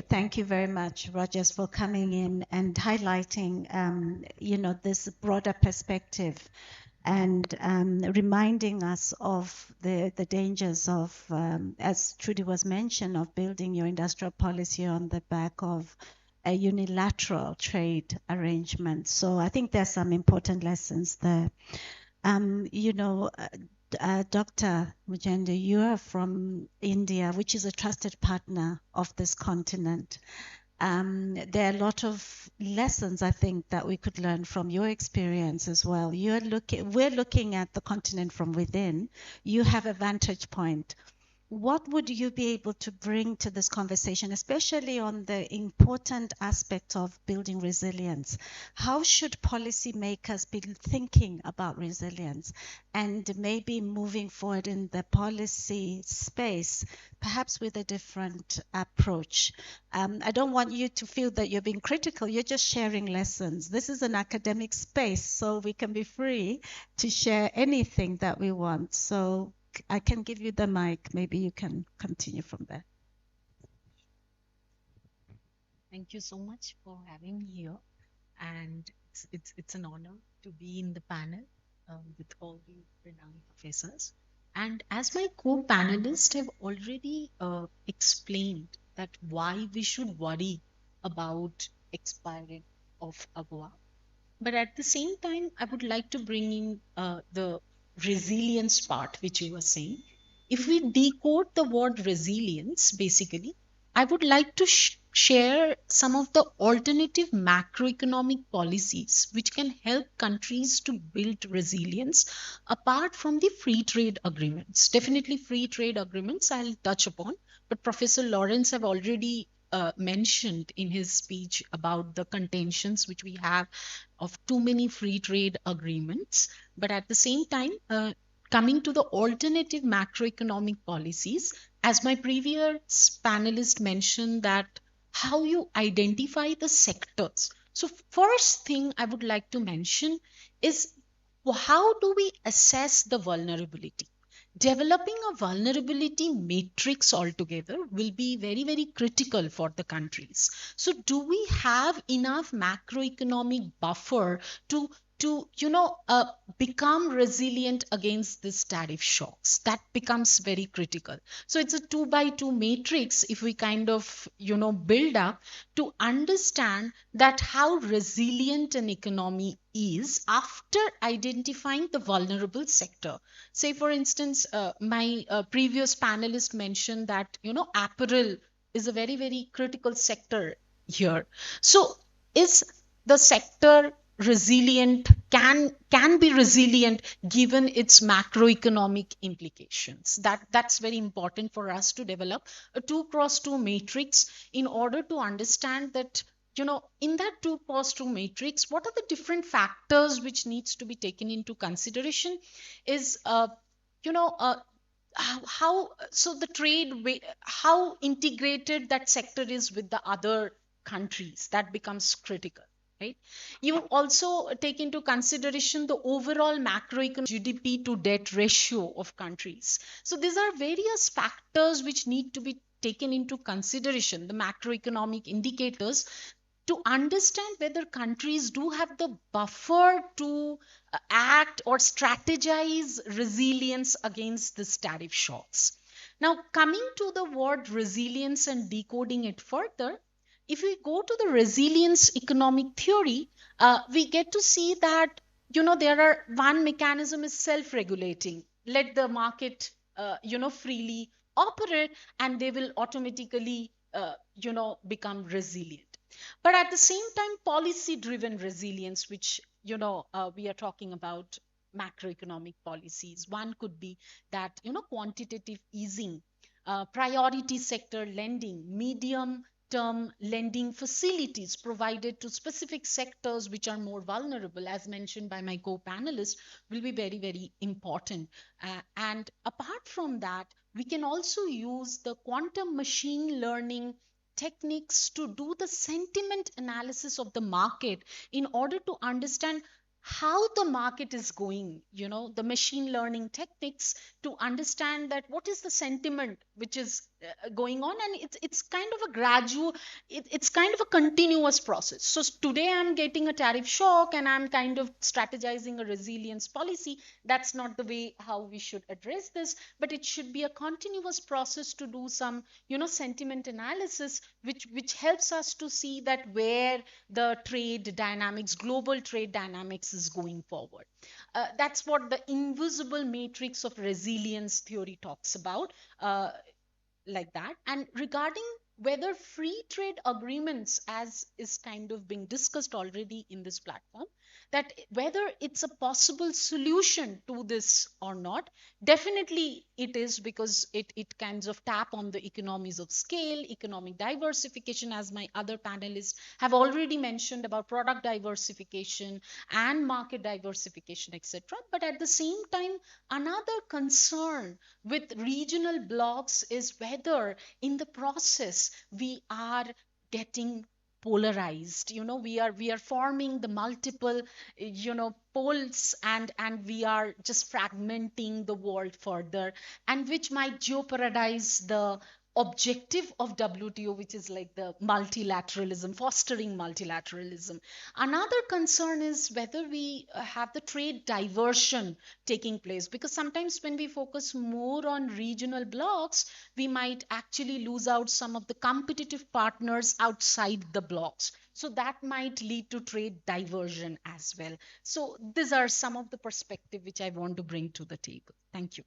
Thank you very much, Rogers, for coming in and highlighting, this broader perspective and reminding us of the dangers of, as Trudy was mentioned, of building your industrial policy on the back of a unilateral trade arrangement. So I think there's some important lessons there. Dr. Mujende, you are from India, which is a trusted partner of this continent. There are a lot of lessons, I think, that we could learn from your experience as well. We're looking at the continent from within. You have a vantage point. What would you be able to bring to this conversation, especially on the important aspect of building resilience? How should policymakers be thinking about resilience and maybe moving forward in the policy space, perhaps with a different approach? I don't want you to feel that you're being critical. You're just sharing lessons. This is an academic space, so we can be free to share anything that we want. So I can give you the mic. Maybe you can continue from there. Thank you so much for having me here, and it's an honor to be in the panel with all the renowned professors. And as my co-panelists have already explained that why we should worry about expiry of AGOA, but at the same time, I would like to bring in the resilience part, which you were saying. If we decode the word resilience, basically, I would like to share some of the alternative macroeconomic policies which can help countries to build resilience apart from the free trade agreements. Definitely free trade agreements I'll touch upon, but Professor Lawrence have already mentioned in his speech about the contentions which we have of too many free trade agreements. But at the same time, coming to the alternative macroeconomic policies, as my previous panelist mentioned, that how you identify the sectors. So first thing I would like to mention is how do we assess the vulnerability? Developing a vulnerability matrix altogether will be very, very critical for the countries. So do we have enough macroeconomic buffer to become resilient against these tariff shocks? That becomes very critical. So it's a 2x2 matrix if we kind of build up to understand that how resilient an economy is after identifying the vulnerable sector. Say for instance, my previous panelist mentioned that apparel is a very, very critical sector here. So is the sector resilient, can be resilient given its macroeconomic implications? That's very important for us to develop a 2x2 matrix in order to understand that in that 2x2 matrix, what are the different factors which needs to be taken into consideration? Is how so the trade, how integrated that sector is with the other countries, that becomes critical, right? You also take into consideration the overall macroeconomic GDP to debt ratio of countries. So these are various factors which need to be taken into consideration, the macroeconomic indicators, to understand whether countries do have the buffer to act or strategize resilience against these tariff shocks. Now, coming to the word resilience and decoding it further, if we go to the resilience economic theory, we get to see that there are one mechanism is self-regulating. Let the market freely operate, and they will automatically become resilient. But at the same time, policy driven resilience, which we are talking about macroeconomic policies, one could be that quantitative easing, priority sector lending, medium term lending facilities provided to specific sectors which are more vulnerable, as mentioned by my co-panelist, will be very, very important. And apart from that, we can also use the quantum machine learning techniques to do the sentiment analysis of the market in order to understand how the market is going, the machine learning techniques to understand that what is the sentiment which is going on, and it's kind of a gradual, it's kind of a continuous process. So today I'm getting a tariff shock and I'm kind of strategizing a resilience policy. That's not the way how we should address this, but it should be a continuous process to do some, sentiment analysis, which helps us to see that where the trade dynamics, global trade dynamics, is going forward. That's what the invisible matrix of resilience theory talks about. Like that. And regarding whether free trade agreements, as is kind of being discussed already in this platform, that whether it's a possible solution to this or not, definitely it is, because it kinds of tap on the economies of scale, economic diversification, as my other panelists have already mentioned about product diversification and market diversification, etc. But at the same time, another concern with regional blocks is whether in the process we are getting polarized. We are forming the multiple poles, and we are just fragmenting the world further, and which might jeopardize the objective of WTO, which is like the multilateralism, fostering multilateralism. Another concern is whether we have the trade diversion taking place, because sometimes when we focus more on regional blocks, we might actually lose out some of the competitive partners outside the blocks. So that might lead to trade diversion as well. So these are some of the perspective which I want to bring to the table. Thank you.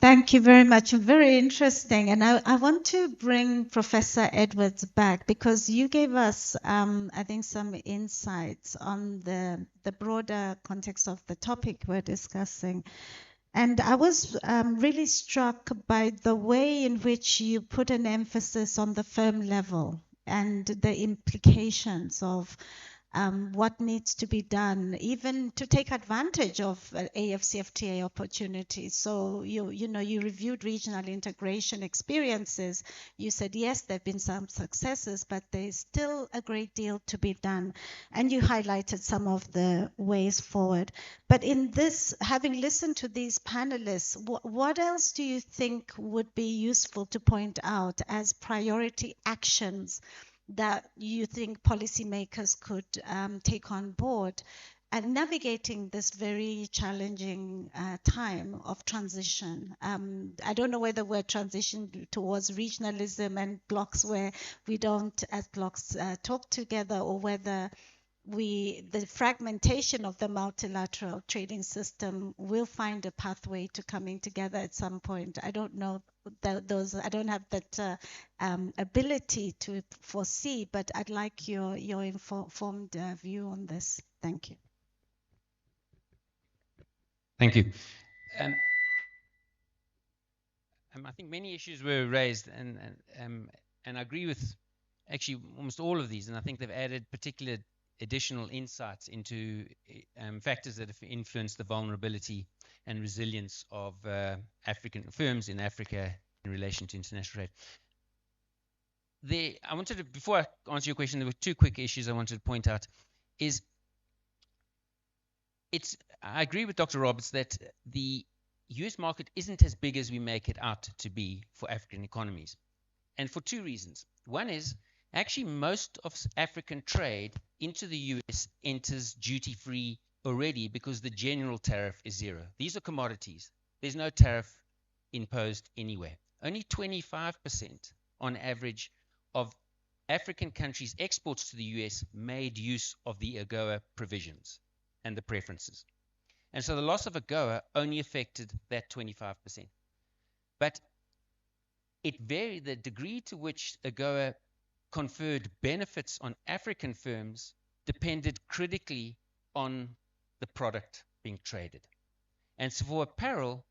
Thank you very much. Very interesting. And I want to bring Professor Edwards back, because you gave us, I think, some insights on the broader context of the topic we're discussing. And I was really struck by the way in which you put an emphasis on the firm level and the implications of what needs to be done, even to take advantage of AFCFTA opportunities. So you reviewed regional integration experiences. You said yes, there have been some successes, but there's still a great deal to be done. And you highlighted some of the ways forward. But in this, having listened to these panelists, what else do you think would be useful to point out as priority actions that you think policymakers could take on board and navigating this very challenging time of transition? I don't know whether we're transitioning towards regionalism and blocks where we don't, as blocks, talk together, or whether the fragmentation of the multilateral trading system will find a pathway to coming together at some point. I don't know those. I don't have that ability to foresee, but I'd like your informed view on this. Thank you. Thank you. I think many issues were raised, and I agree with actually almost all of these, and I think they've added particular additional insights into factors that have influenced the vulnerability and resilience of African firms in Africa in relation to international trade. I wanted to, before I answer your question, there were two quick issues I wanted to point out. I agree with Dr. Roberts that the US market isn't as big as we make it out to be for African economies, and for two reasons. One is, actually, most of African trade into the US enters duty-free already because the general tariff is zero. These are commodities. There's no tariff imposed anywhere. Only 25% on average of African countries' exports to the US made use of the AGOA provisions and the preferences. And so the loss of AGOA only affected that 25%. But it varied. The degree to which AGOA conferred benefits on African firms depended critically on the product being traded. And so for apparel,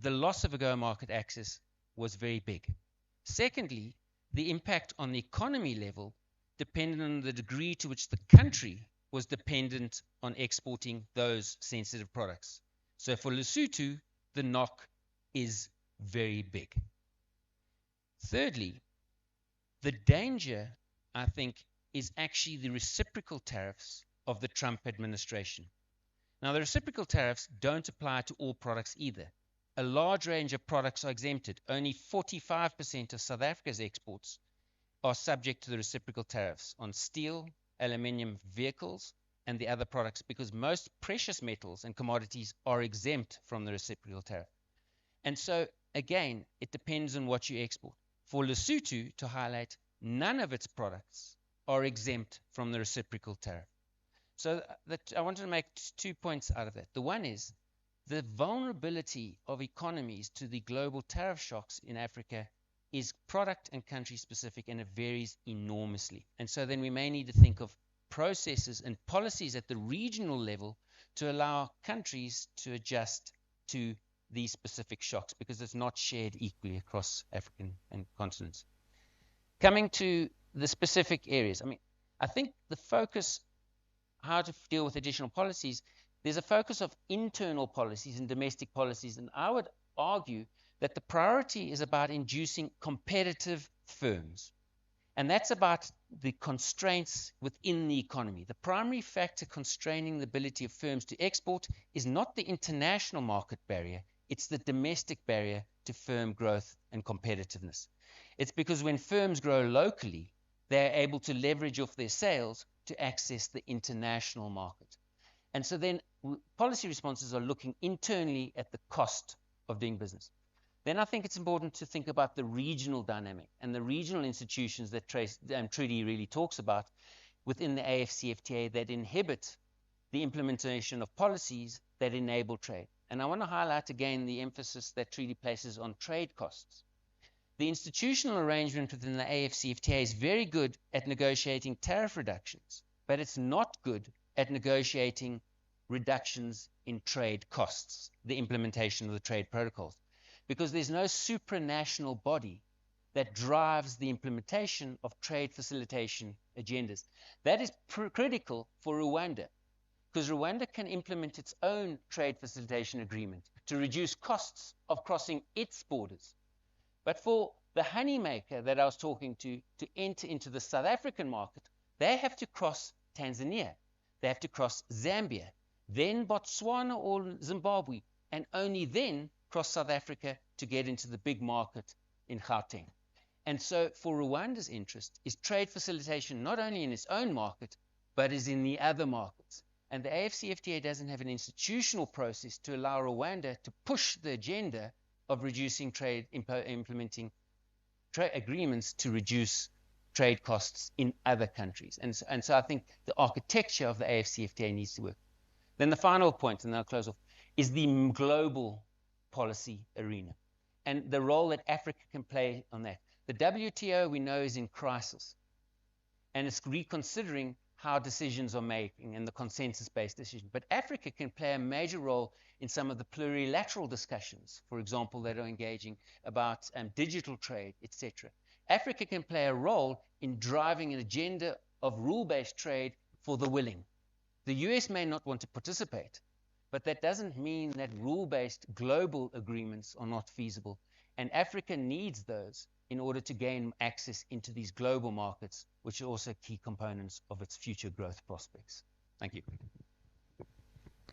the loss of AGOA market access was very big. Secondly, the impact on the economy level depended on the degree to which the country was dependent on exporting those sensitive products. So for Lesotho, the knock is very big. Thirdly, the danger, I think, is actually the reciprocal tariffs of the Trump administration. Now, the reciprocal tariffs don't apply to all products either. a large range of products are exempted. Only 45% of South Africa's exports are subject to the reciprocal tariffs on steel, aluminium, vehicles, and the other products, because most precious metals and commodities are exempt from the reciprocal tariff. And so, again, it depends on what you export. For Lesotho, to highlight, none of its products are exempt from the reciprocal tariff. So I wanted to make 2 points out of that. The one is the vulnerability of economies to the global tariff shocks in Africa is product and country specific, and it varies enormously. And so then we may need to think of processes and policies at the regional level to allow countries to adjust to these specific shocks, because it's not shared equally across African and continents. Coming to the specific areas, I think the focus, how to deal with additional policies, there's a focus of internal policies and domestic policies, and I would argue that the priority is about inducing competitive firms. And that's about the constraints within the economy. The primary factor constraining the ability of firms to export is not the international market barrier, it's the domestic barrier to firm growth and competitiveness. It's because when firms grow locally, they're able to leverage off their sales to access the international market. And so then policy responses are looking internally at the cost of doing business. Then I think it's important to think about the regional dynamic and the regional institutions that Trudy really talks about within the AFCFTA that inhibit the implementation of policies that enable trade. And I want to highlight again the emphasis that Trudy places on trade costs. The institutional arrangement within the AFCFTA is very good at negotiating tariff reductions, but it's not good at negotiating reductions in trade costs, the implementation of the trade protocols, because there's no supranational body that drives the implementation of trade facilitation agendas. That is critical for Rwanda, because Rwanda can implement its own trade facilitation agreement to reduce costs of crossing its borders. But for the honeymaker that I was talking to enter into the South African market, they have to cross Tanzania, they have to cross Zambia, then Botswana or Zimbabwe, and only then cross South Africa to get into the big market in Gauteng. And so for Rwanda's interest is trade facilitation not only in its own market, but is in the other markets. And the AFCFTA doesn't have an institutional process to allow Rwanda to push the agenda of reducing trade, implementing trade agreements to reduce trade costs in other countries. And so I think the architecture of the AFCFTA needs to work. Then the final point, and then I'll close off, is the global policy arena and the role that Africa can play on that. The WTO, we know, is in crisis, and it's reconsidering how decisions are making and the consensus-based decision. But Africa can play a major role in some of the plurilateral discussions, for example, that are engaging about digital trade, etc. Africa can play a role in driving an agenda of rule-based trade for the willing. The US may not want to participate, but that doesn't mean that rule-based global agreements are not feasible. And Africa needs those in order to gain access into these global markets, which are also key components of its future growth prospects. Thank you.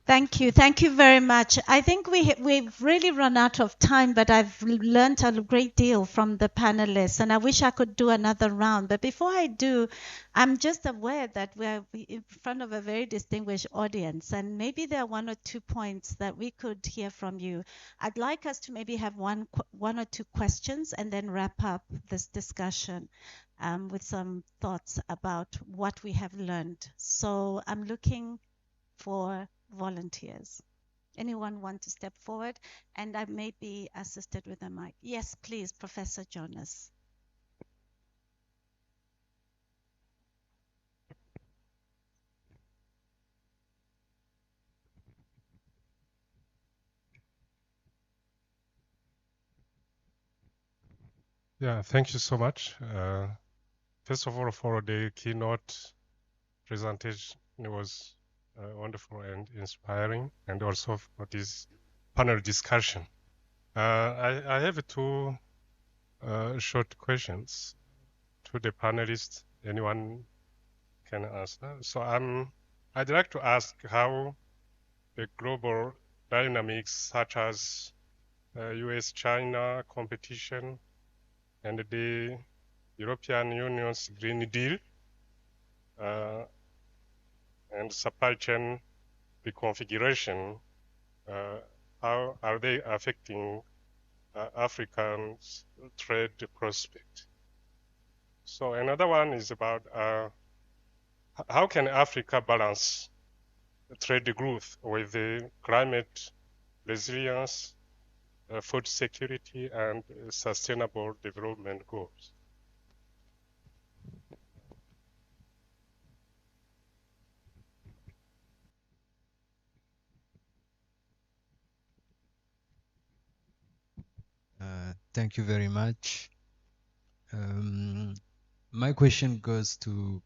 Thank you. Thank you very much. I think we've really run out of time, but I've learned a great deal from the panelists, and I wish I could do another round. But before I do, I'm just aware that we're in front of a very distinguished audience, and maybe there are 1 or 2 points that we could hear from you. I'd like us to maybe have one or two questions and then wrap up this discussion with some thoughts about what we have learned. So I'm looking for volunteers. Anyone want to step forward? And I may be assisted with a mic. Yes, please, Professor Jonas. Yeah, thank you so much. First of all, for the keynote presentation, it was wonderful and inspiring, and also for this panel discussion. I have two short questions to the panelists. Anyone can answer. So I'd like to ask how the global dynamics such as US-China competition and the European Union's Green Deal and supply chain reconfiguration, how are they affecting Africans' trade prospect? So another one is about how can Africa balance trade growth with the climate resilience, food security, and sustainable development goals? Thank you very much. My question goes to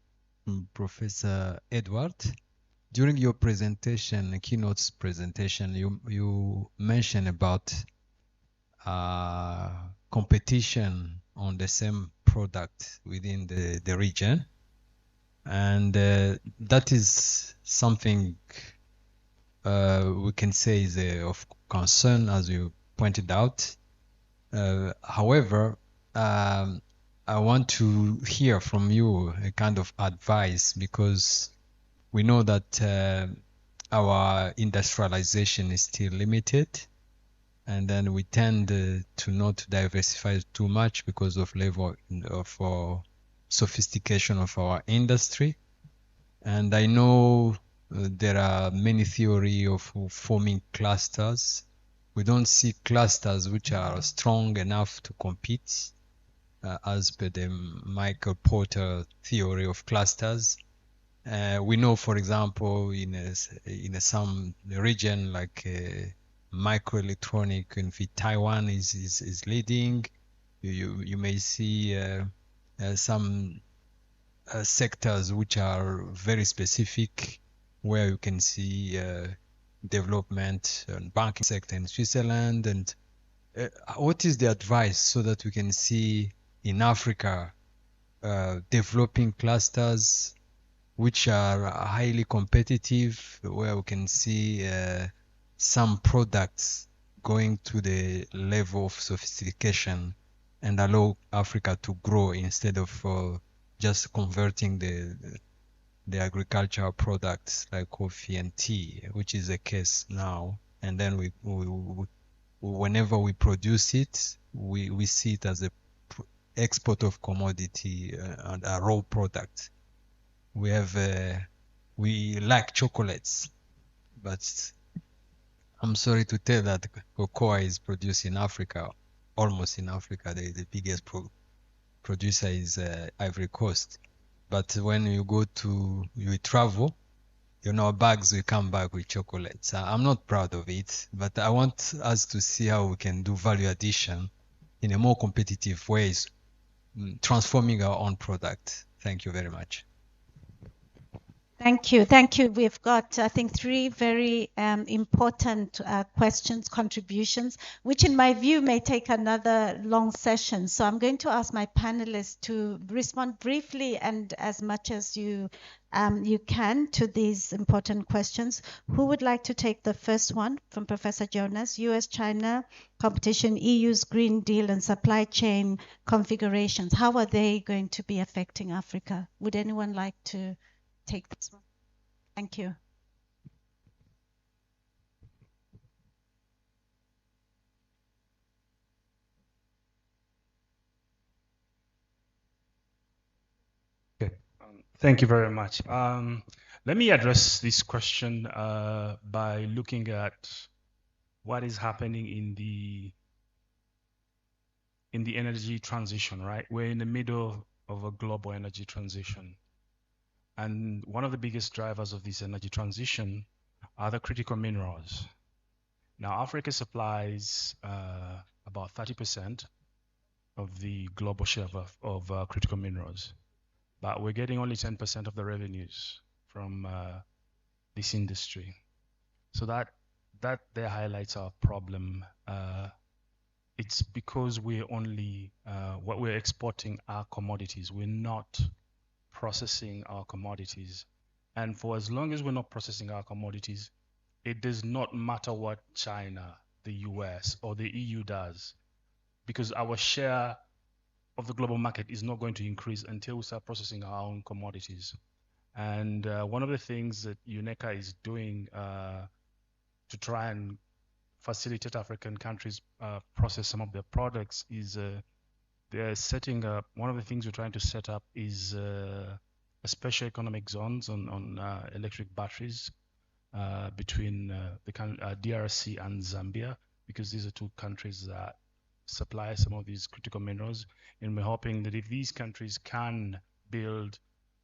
Professor Edward. During your presentation, keynote presentation, you mentioned about competition on the same product within the region. And that is something we can say is of concern, as you pointed out. However, I want to hear from you a kind of advice, because we know that our industrialization is still limited, and then we tend to not diversify too much because of level of sophistication of our industry. And I know there are many theory of forming clusters. We don't see clusters which are strong enough to compete as per the Michael Porter theory of clusters. We know, for example, in some region like microelectronic, in Taiwan is leading. You may see some sectors which are very specific, where you can see development and banking sector in Switzerland. And what is the advice so that we can see in Africa developing clusters which are highly competitive, where we can see some products going to the level of sophistication and allow Africa to grow instead of just converting the agricultural products like coffee and tea, which is the case now. And then we whenever we produce it, we see it as a export of commodity and a raw product. We like chocolates, but I'm sorry to tell that cocoa is produced in Africa, almost in Africa. The biggest producer is Ivory Coast. But when you travel, bags will come back with chocolates. I'm not proud of it, but I want us to see how we can do value addition in a more competitive ways, transforming our own product. Thank you very much. Thank you. Thank you. We've got, I think, three very important questions, contributions, which in my view may take another long session. So I'm going to ask my panelists to respond briefly and as much as you can to these important questions. Who would like to take the first one from Professor Jonas? US-China competition, EU's Green Deal and supply chain configurations. How are they going to be affecting Africa? Would anyone like to take this one? Thank you. Okay. Thank you very much. Let me address this question by looking at what is happening in the energy transition, right? We're in the middle of a global energy transition. And one of the biggest drivers of this energy transition are the critical minerals. Now, Africa supplies about 30% of the global share of critical minerals, but we're getting only 10% of the revenues from this industry. So that there highlights our problem. It's because we're only what we're exporting are commodities. We're not processing our commodities. And for as long as we're not processing our commodities, it does not matter what China the US or the EU does, because our share of the global market is not going to increase until we start processing our own commodities. And one of the things that UNECA is doing to try and facilitate African countries process some of their products is they're setting up, one of the things we're trying to set up is a special economic zones on electric batteries between the DRC and Zambia, because these are two countries that supply some of these critical minerals. And we're hoping that if these countries can build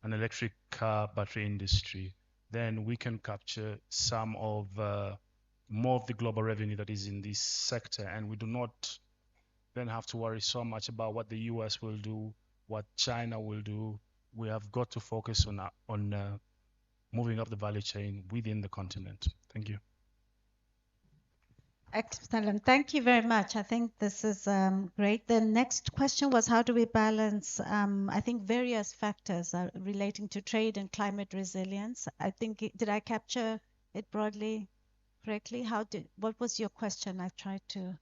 an electric car battery industry, then we can capture some of more of the global revenue that is in this sector, and we do not then have to worry so much about what the US will do, what China will do. We have got to focus on moving up the value chain within the continent. Thank you. Excellent. Thank you very much. I think this is great. The next question was, how do we balance, I think, various factors relating to trade and climate resilience? I think, did I capture it broadly correctly? What was your question? I tried to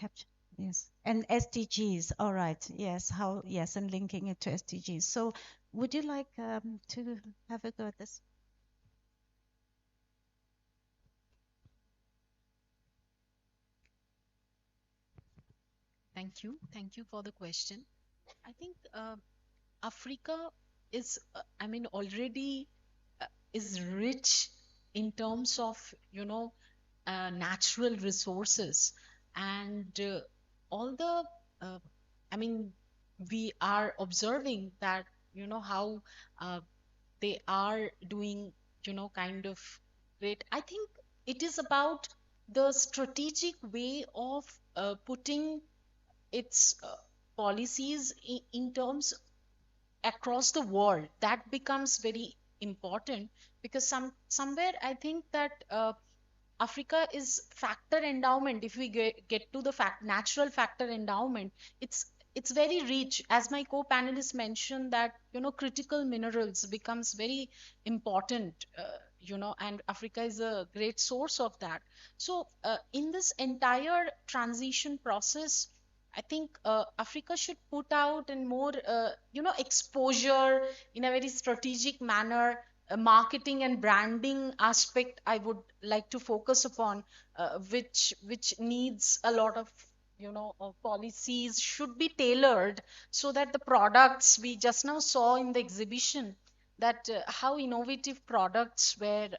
capture. Yes. And SDGs. All right. Yes. Yes. And linking it to SDGs. So would you like to have a go at this? Thank you. Thank you for the question. I think Africa is, already is rich in terms of, natural resources, and all the, we are observing that, how they are doing, kind of great. I think it is about the strategic way of putting its policies in terms across the world. That becomes very important, because somewhere I think that Africa is factor endowment. If we get to the natural factor endowment, it's very rich. As my co-panelists mentioned, that critical minerals becomes very important, and Africa is a great source of that. So in this entire transition process, I think Africa should put out in more, exposure in a very strategic manner. Marketing and branding aspect I would like to focus upon, which needs a lot of, policies should be tailored, so that the products we just now saw in the exhibition, that how innovative products were,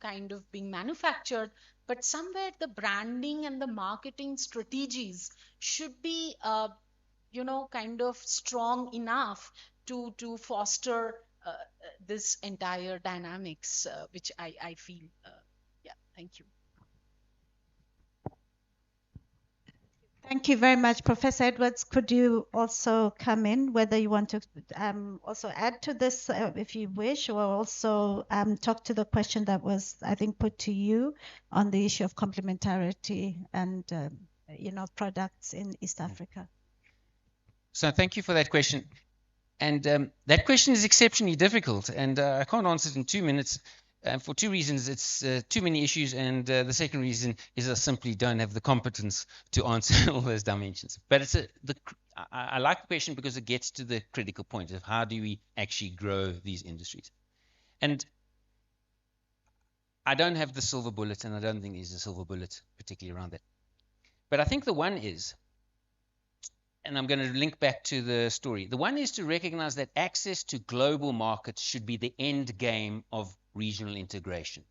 kind of being manufactured, but somewhere the branding and the marketing strategies should be, kind of strong enough to foster this entire dynamics, which I feel. Yeah, thank you. Thank you very much. Professor Edwards, could you also come in, whether you want to also add to this if you wish, or also talk to the question that was, I think, put to you on the issue of complementarity and, products in East Africa? So thank you for that question. And that question is exceptionally difficult, and I can't answer it in 2 minutes. For two reasons. It's too many issues, and the second reason is I simply don't have the competence to answer all those dimensions. But I like the question because it gets to the critical point of how do we actually grow these industries. And I don't have the silver bullet, and I don't think there's a silver bullet particularly around that. But I think the one is, and I'm going to link back to the story. The one is to recognize that access to global markets should be the end game of regional integration.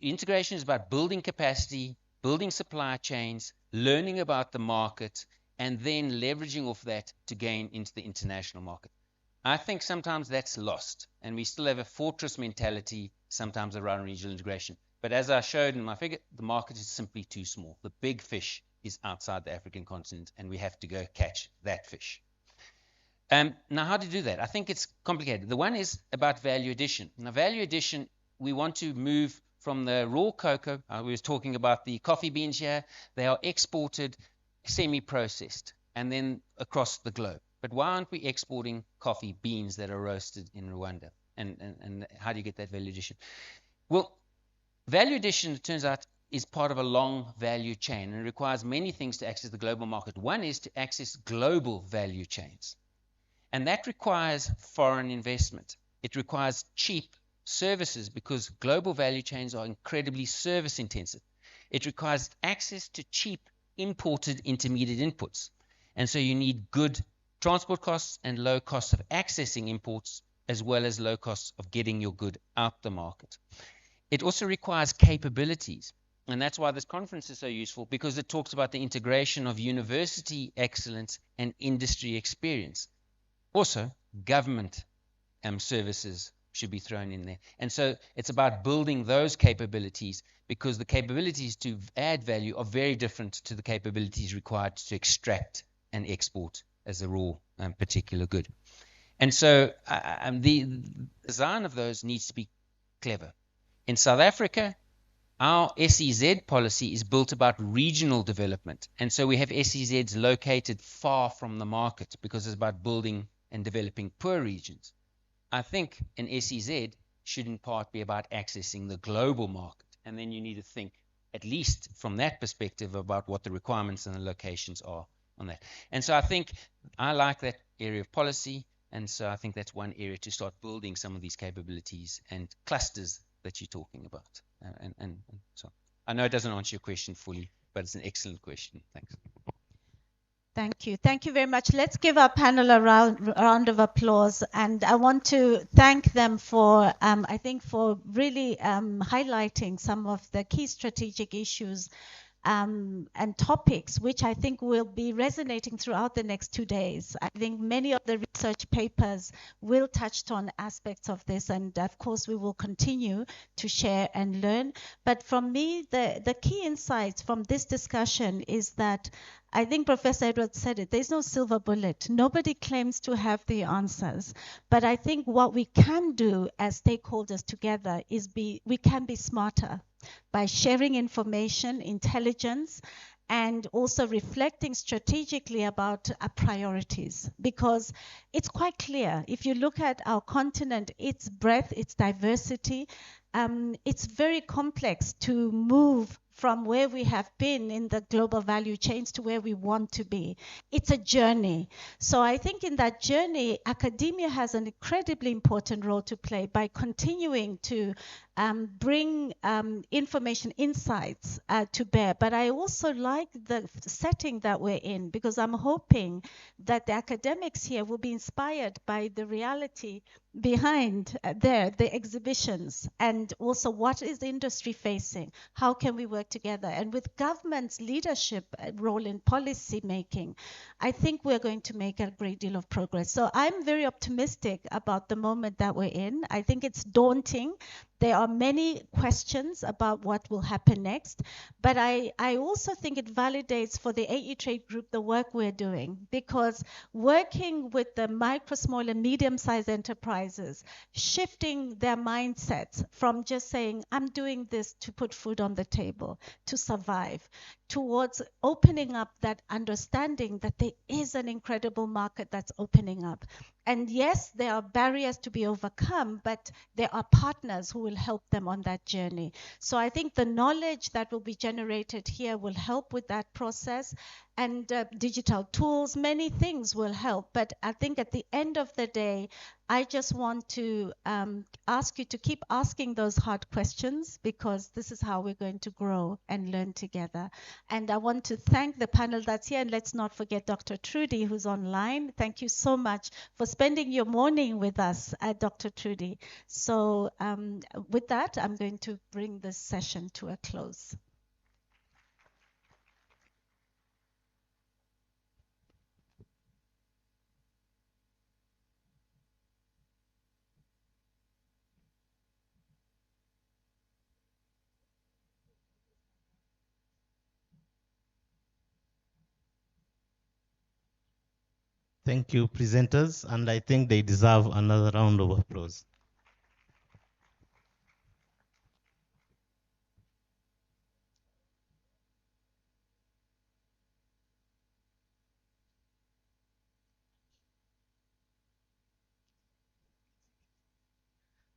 Integration is about building capacity, building supply chains, learning about the market, and then leveraging off that to gain into the international market. I think sometimes that's lost, and we still have a fortress mentality sometimes around regional integration. But as I showed in my figure, the market is simply too small. The big fish is outside the African continent, and we have to go catch that fish. Now, how to do that? I think it's complicated. The one is about value addition. Now, value addition, we want to move from the raw cocoa. We were talking about the coffee beans here. They are exported, semi-processed, and then across the globe. But why aren't we exporting coffee beans that are roasted in Rwanda? And how do you get that value addition? Well, value addition, it turns out, is part of a long value chain and requires many things to access the global market. One is to access global value chains, and that requires foreign investment. It requires cheap services because global value chains are incredibly service intensive. It requires access to cheap imported intermediate inputs, and so you need good transport costs and low costs of accessing imports, as well as low costs of getting your good out the market. It also requires capabilities, and that's why this conference is so useful, because it talks about the integration of university excellence and industry experience. Also, government services should be thrown in there. And so it's about building those capabilities, because the capabilities to add value are very different to the capabilities required to extract and export as a raw particular good. And so the design of those needs to be clever. In South Africa, our SEZ policy is built about regional development. And so we have SEZs located far from the market because it's about building and developing poor regions. I think an SEZ should in part be about accessing the global market. And then you need to think, at least from that perspective, about what the requirements and the locations are on that. And so I think I like that area of policy. And so I think that's one area to start building some of these capabilities and clusters that you're talking about. And so I know it doesn't answer your question fully, but it's an excellent question. Thanks. Thank you. Thank you very much. Let's give our panel a round of applause. And I want to thank them for, I think, for really highlighting some of the key strategic issues and topics, which I think will be resonating throughout the next 2 days. I think many of the research papers will touch on aspects of this, and of course we will continue to share and learn. But from me, the key insights from this discussion is that I think Professor Edwards said it, there's no silver bullet. Nobody claims to have the answers. But I think what we can do as stakeholders together is we can be smarter by sharing information, intelligence, and also reflecting strategically about our priorities. Because it's quite clear, if you look at our continent, its breadth, its diversity, it's very complex to move from where we have been in the global value chains to where we want to be. It's a journey. So I think in that journey, academia has an incredibly important role to play by continuing to bring information, insights to bear. But I also like the setting that we're in, because I'm hoping that the academics here will be inspired by the reality behind the exhibitions, and also what is the industry facing, how can we work together, and with government's leadership role in policy making, I think we're going to make a great deal of progress. So I'm very optimistic about the moment that we're in. I think it's daunting. There are many questions about what will happen next, but I also think it validates for the AE Trade Group the work we're doing, because working with the micro, small, and medium-sized enterprises, shifting their mindsets from just saying, I'm doing this to put food on the table, to survive, towards opening up that understanding that there is an incredible market that's opening up. And yes, there are barriers to be overcome, but there are partners who will help them on that journey. So I think the knowledge that will be generated here will help with that process, and digital tools, many things will help. But I think at the end of the day, I just want to ask you to keep asking those hard questions, because this is how we're going to grow and learn together. And I want to thank the panel that's here, and let's not forget Dr. Trudy, who's online. Thank you so much for spending your morning with us, Dr. Trudy. So with that, I'm going to bring this session to a close. Thank you, presenters, and I think they deserve another round of applause.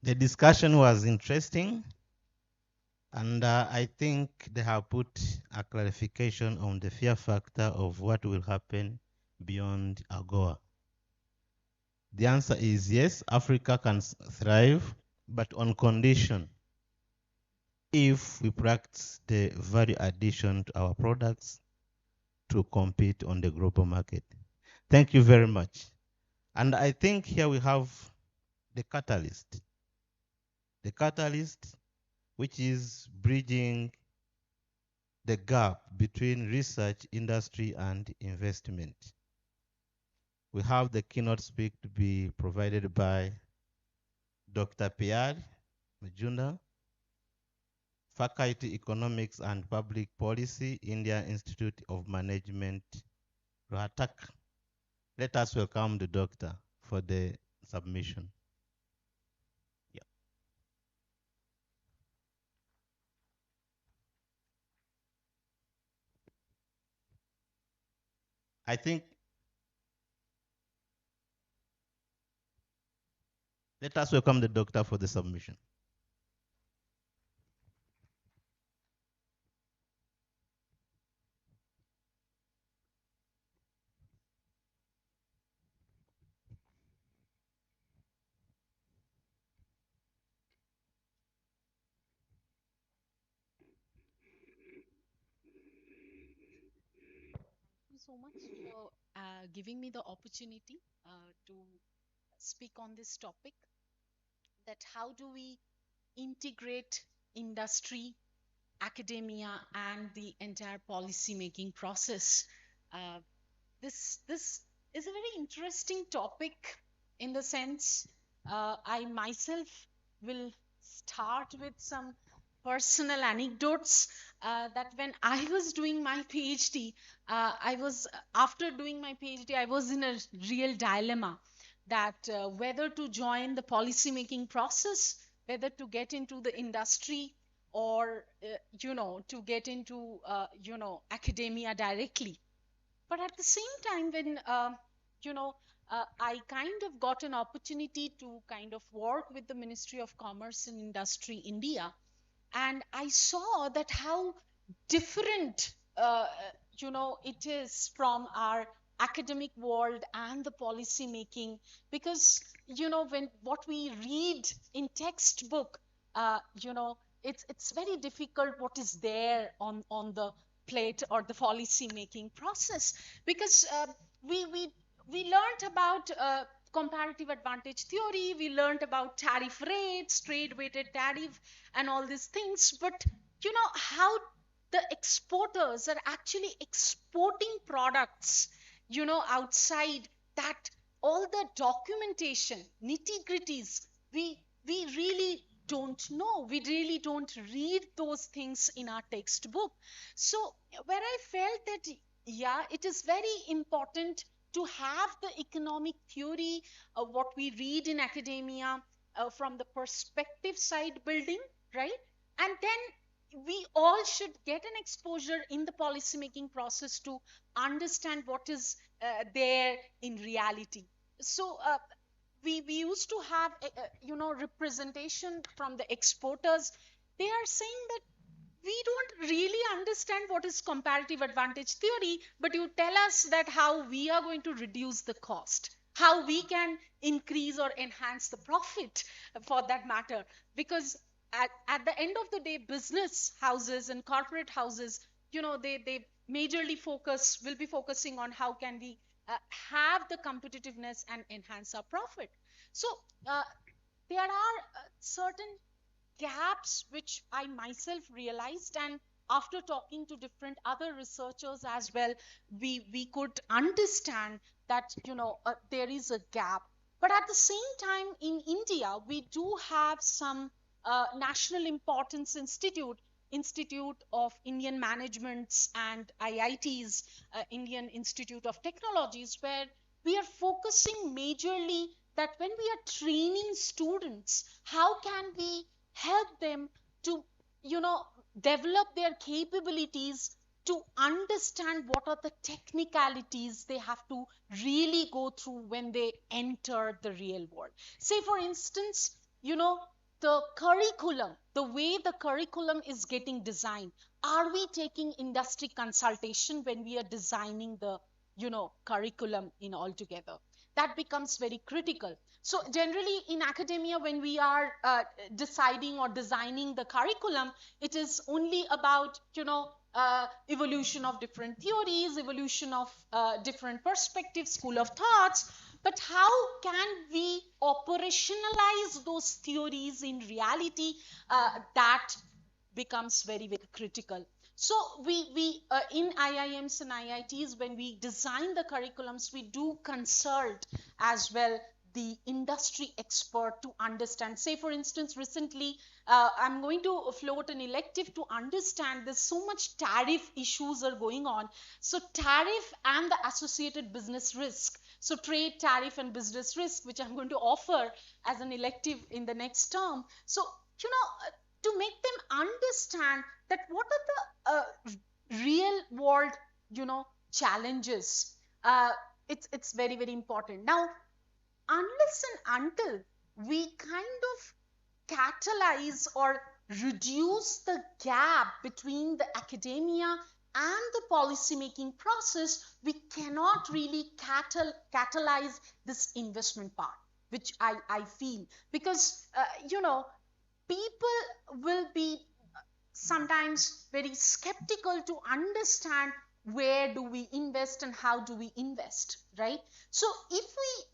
The discussion was interesting, And I think they have put a clarification on the fear factor of what will happen beyond AGOA. The answer is yes, Africa can thrive, but on condition if we practice the value addition to our products to compete on the global market. Thank you very much. And I think here we have the catalyst. The catalyst, which is bridging the gap between research, industry, and investment. We have the keynote speak to be provided by Dr. Pierre Majunda, Faculty Economics and Public Policy, India Institute of Management, Rohtak. Let us welcome the doctor for the submission. Yeah. I think let us welcome the doctor for the submission. Thank you so much for giving me the opportunity to speak on this topic, that how do we integrate industry, academia, and the entire policy making process. Uh, this is a very interesting topic in the sense I myself will start with some personal anecdotes that when I was doing my PhD, I was after doing my PhD, I was in a real dilemma that whether to join the policy making process, whether to get into the industry, or to get into academia directly. But at the same time, when you know I kind of got an opportunity to kind of work with the Ministry of Commerce and Industry India, and I saw that how different it is from our academic world and the policy making, because when what we read in textbook, it's very difficult what is there on the plate or the policy making process, because we we we learned about comparative advantage theory, we learned about tariff rates, trade weighted tariff, and all these things. But how the exporters are actually exporting products outside, that all the documentation nitty gritties, we really don't know, we really don't read those things in our textbook. So where I felt that, yeah, it is very important to have the economic theory, what we read in academia, from the perspective side building, right? And then we all should get an exposure in the policy making process to understand what is there in reality. So we used to have representation from the exporters. They are saying that we don't really understand what is comparative advantage theory, but you tell us that how we are going to reduce the cost, how we can increase or enhance the profit, for that matter. Because at the end of the day, business houses and corporate houses, they majorly will be focusing on how can we have the competitiveness and enhance our profit. So uh, there are certain gaps which I myself realized, and after talking to different other researchers as well, we could understand that there is a gap. But at the same time, in India, we do have some national importance institute of Indian managements and IITs, Indian Institute of Technologies, where we are focusing majorly that when we are training students, how can we help them to develop their capabilities to understand what are the technicalities they have to really go through when they enter the real world. Say for instance, the curriculum, the way the curriculum is getting designed. Are we taking industry consultation when we are designing the, curriculum in altogether? That becomes very critical. So generally in academia, when we are deciding or designing the curriculum, it is only about, evolution of different theories, evolution of different perspectives, school of thoughts. But how can we operationalize those theories in reality? That becomes very, very critical. So we in IIMs and IITs, when we design the curriculums, we do consult as well the industry expert to understand. Say for instance, recently I'm going to float an elective to understand there's so much tariff issues are going on. So tariff and the associated business risk. So trade, tariff and business risk, which I'm going to offer as an elective in the next term. So, to make them understand that what are the real world, challenges. It's very, very important. Now, unless and until we kind of catalyze or reduce the gap between the academia and the policy making process, we cannot really catalyze this investment part, which I feel. Because, people will be sometimes very skeptical to understand where do we invest and how do we invest, right? So if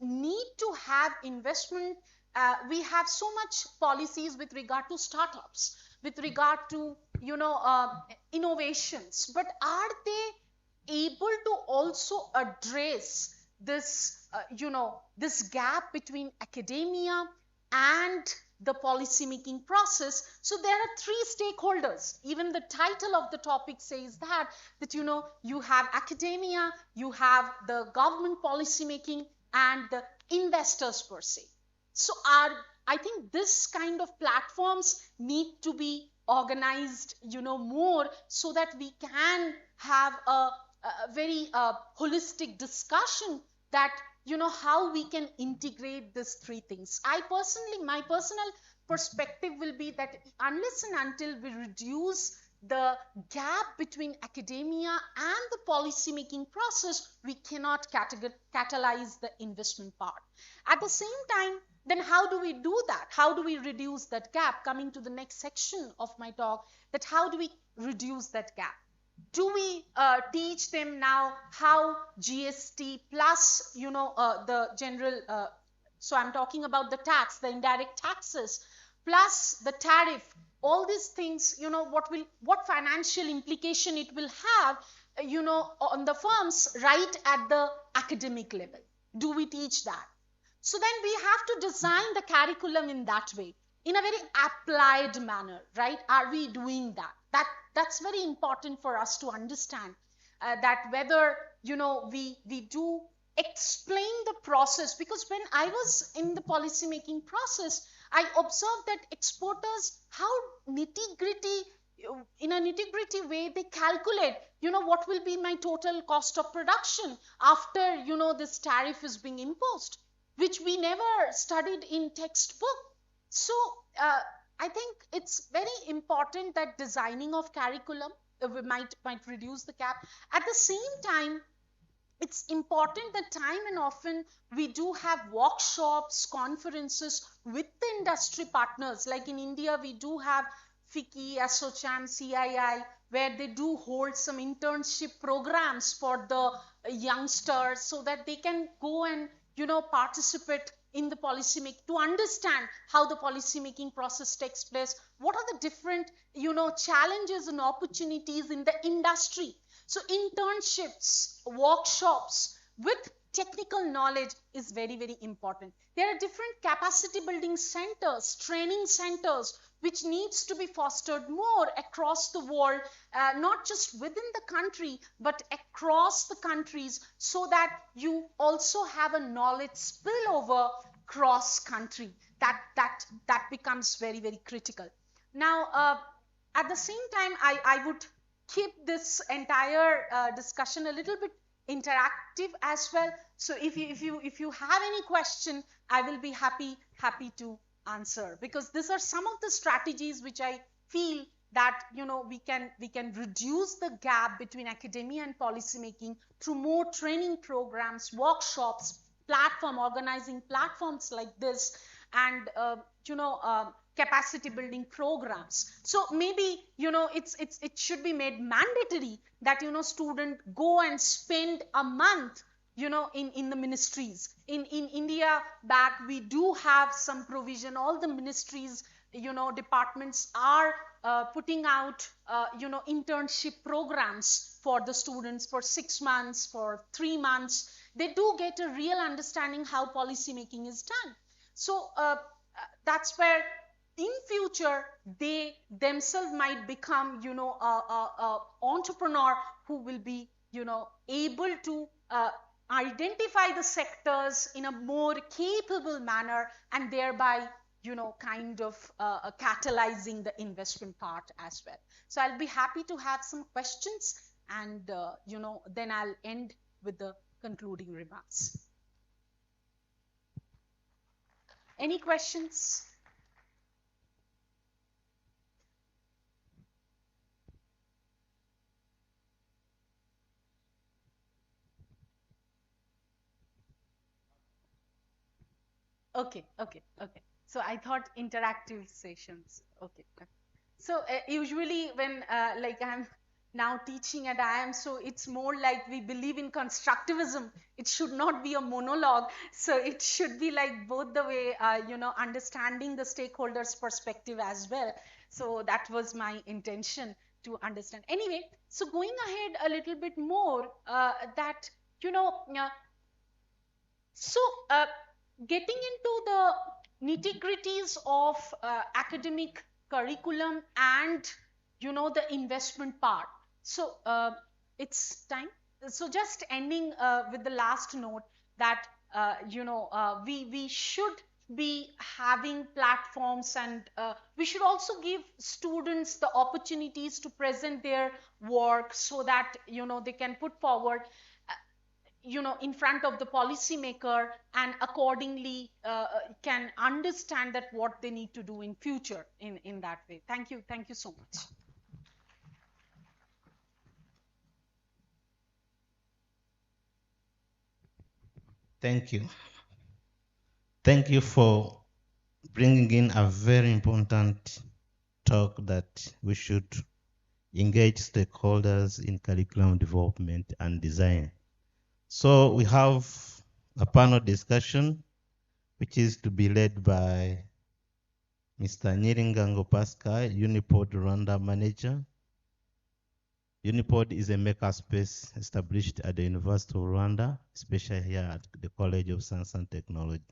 we need to have investment, we have so much policies with regard to startups, with regard to, innovations, but are they able to also address this, this gap between academia and the policy making process? So there are three stakeholders. Even the title of the topic says that you have academia, you have the government policy making, and the investors per se. So I think this kind of platforms need to be organized, more, so that we can have a very holistic discussion that, how we can integrate these three things. My personal perspective will be that unless and until we reduce the gap between academia and the policy making process, we cannot catalyze the investment part. At the same time, then how do we do that? How do we reduce that gap? Coming to the next section of my talk, that how do we reduce that gap? Do we teach them now how GST plus, the general, so I'm talking about the tax, the indirect taxes, plus the tariff, all these things, what financial implication it will have, on the firms right at the academic level? Do we teach that? So then we have to design the curriculum in that way, in a very applied manner, right? Are we doing that? That's very important for us to understand, that whether, we do explain the process. Because when I was in the policy making process, I observed that exporters, how nitty gritty, in a nitty gritty way, they calculate, what will be my total cost of production after, this tariff is being imposed, which we never studied in textbook. So I think it's very important that designing of curriculum might reduce the gap. At the same time, it's important that time and often we do have workshops, conferences with the industry partners. Like in India, we do have FICCI, ASSOCHAM, CII, where they do hold some internship programs for the youngsters, so that they can go and, participate in the policy making, to understand how the policy making process takes place. What are the different, challenges and opportunities in the industry? So internships, workshops with technical knowledge is very, very important. There are different capacity building centers, training centers, which needs to be fostered more across the world, not just within the country, but across the countries, so that you also have a knowledge spillover cross country. That becomes very, very critical. Now, at the same time, I would keep this entire discussion a little bit interactive as well. So if you have any question, I will be happy to answer, because these are some of the strategies which I feel that we can reduce the gap between academia and policy making through more training programs, workshops, organizing platforms like this, and capacity building programs. So maybe it should be made mandatory that student go and spend a month in the ministries. In India back, we do have some provision. All the ministries, departments are putting out internship programs for the students for 6 months, for 3 months. They do get a real understanding how policy making is done. So that's where in future they themselves might become a entrepreneur who will be able to identify the sectors in a more capable manner, and thereby kind of catalyzing the investment part as well. So I'll be happy to have some questions, and then I'll end with the concluding remarks. Any questions? Okay. So I thought interactive sessions. Okay. So usually when like I'm now teaching at IIM, so it's more like we believe in constructivism. It should not be a monologue. So it should be like both the way, understanding the stakeholders' perspective as well. So that was my intention to understand. Anyway, so going ahead a little bit more, that, so getting into the nitty-gritties of academic curriculum and the investment part. So it's time. So just ending with the last note that we should be having platforms, and we should also give students the opportunities to present their work so that they can put forward in front of the policymaker, and accordingly can understand that what they need to do in future in that way. Thank you so much. Thank you for bringing in a very important talk, that we should engage stakeholders in curriculum development and design. So we have a panel discussion, which is to be led by Mr. Nyiringango Pascal, Unipod Rwanda Manager. Unipod is a makerspace established at the University of Rwanda, especially here at the College of Science and Technology.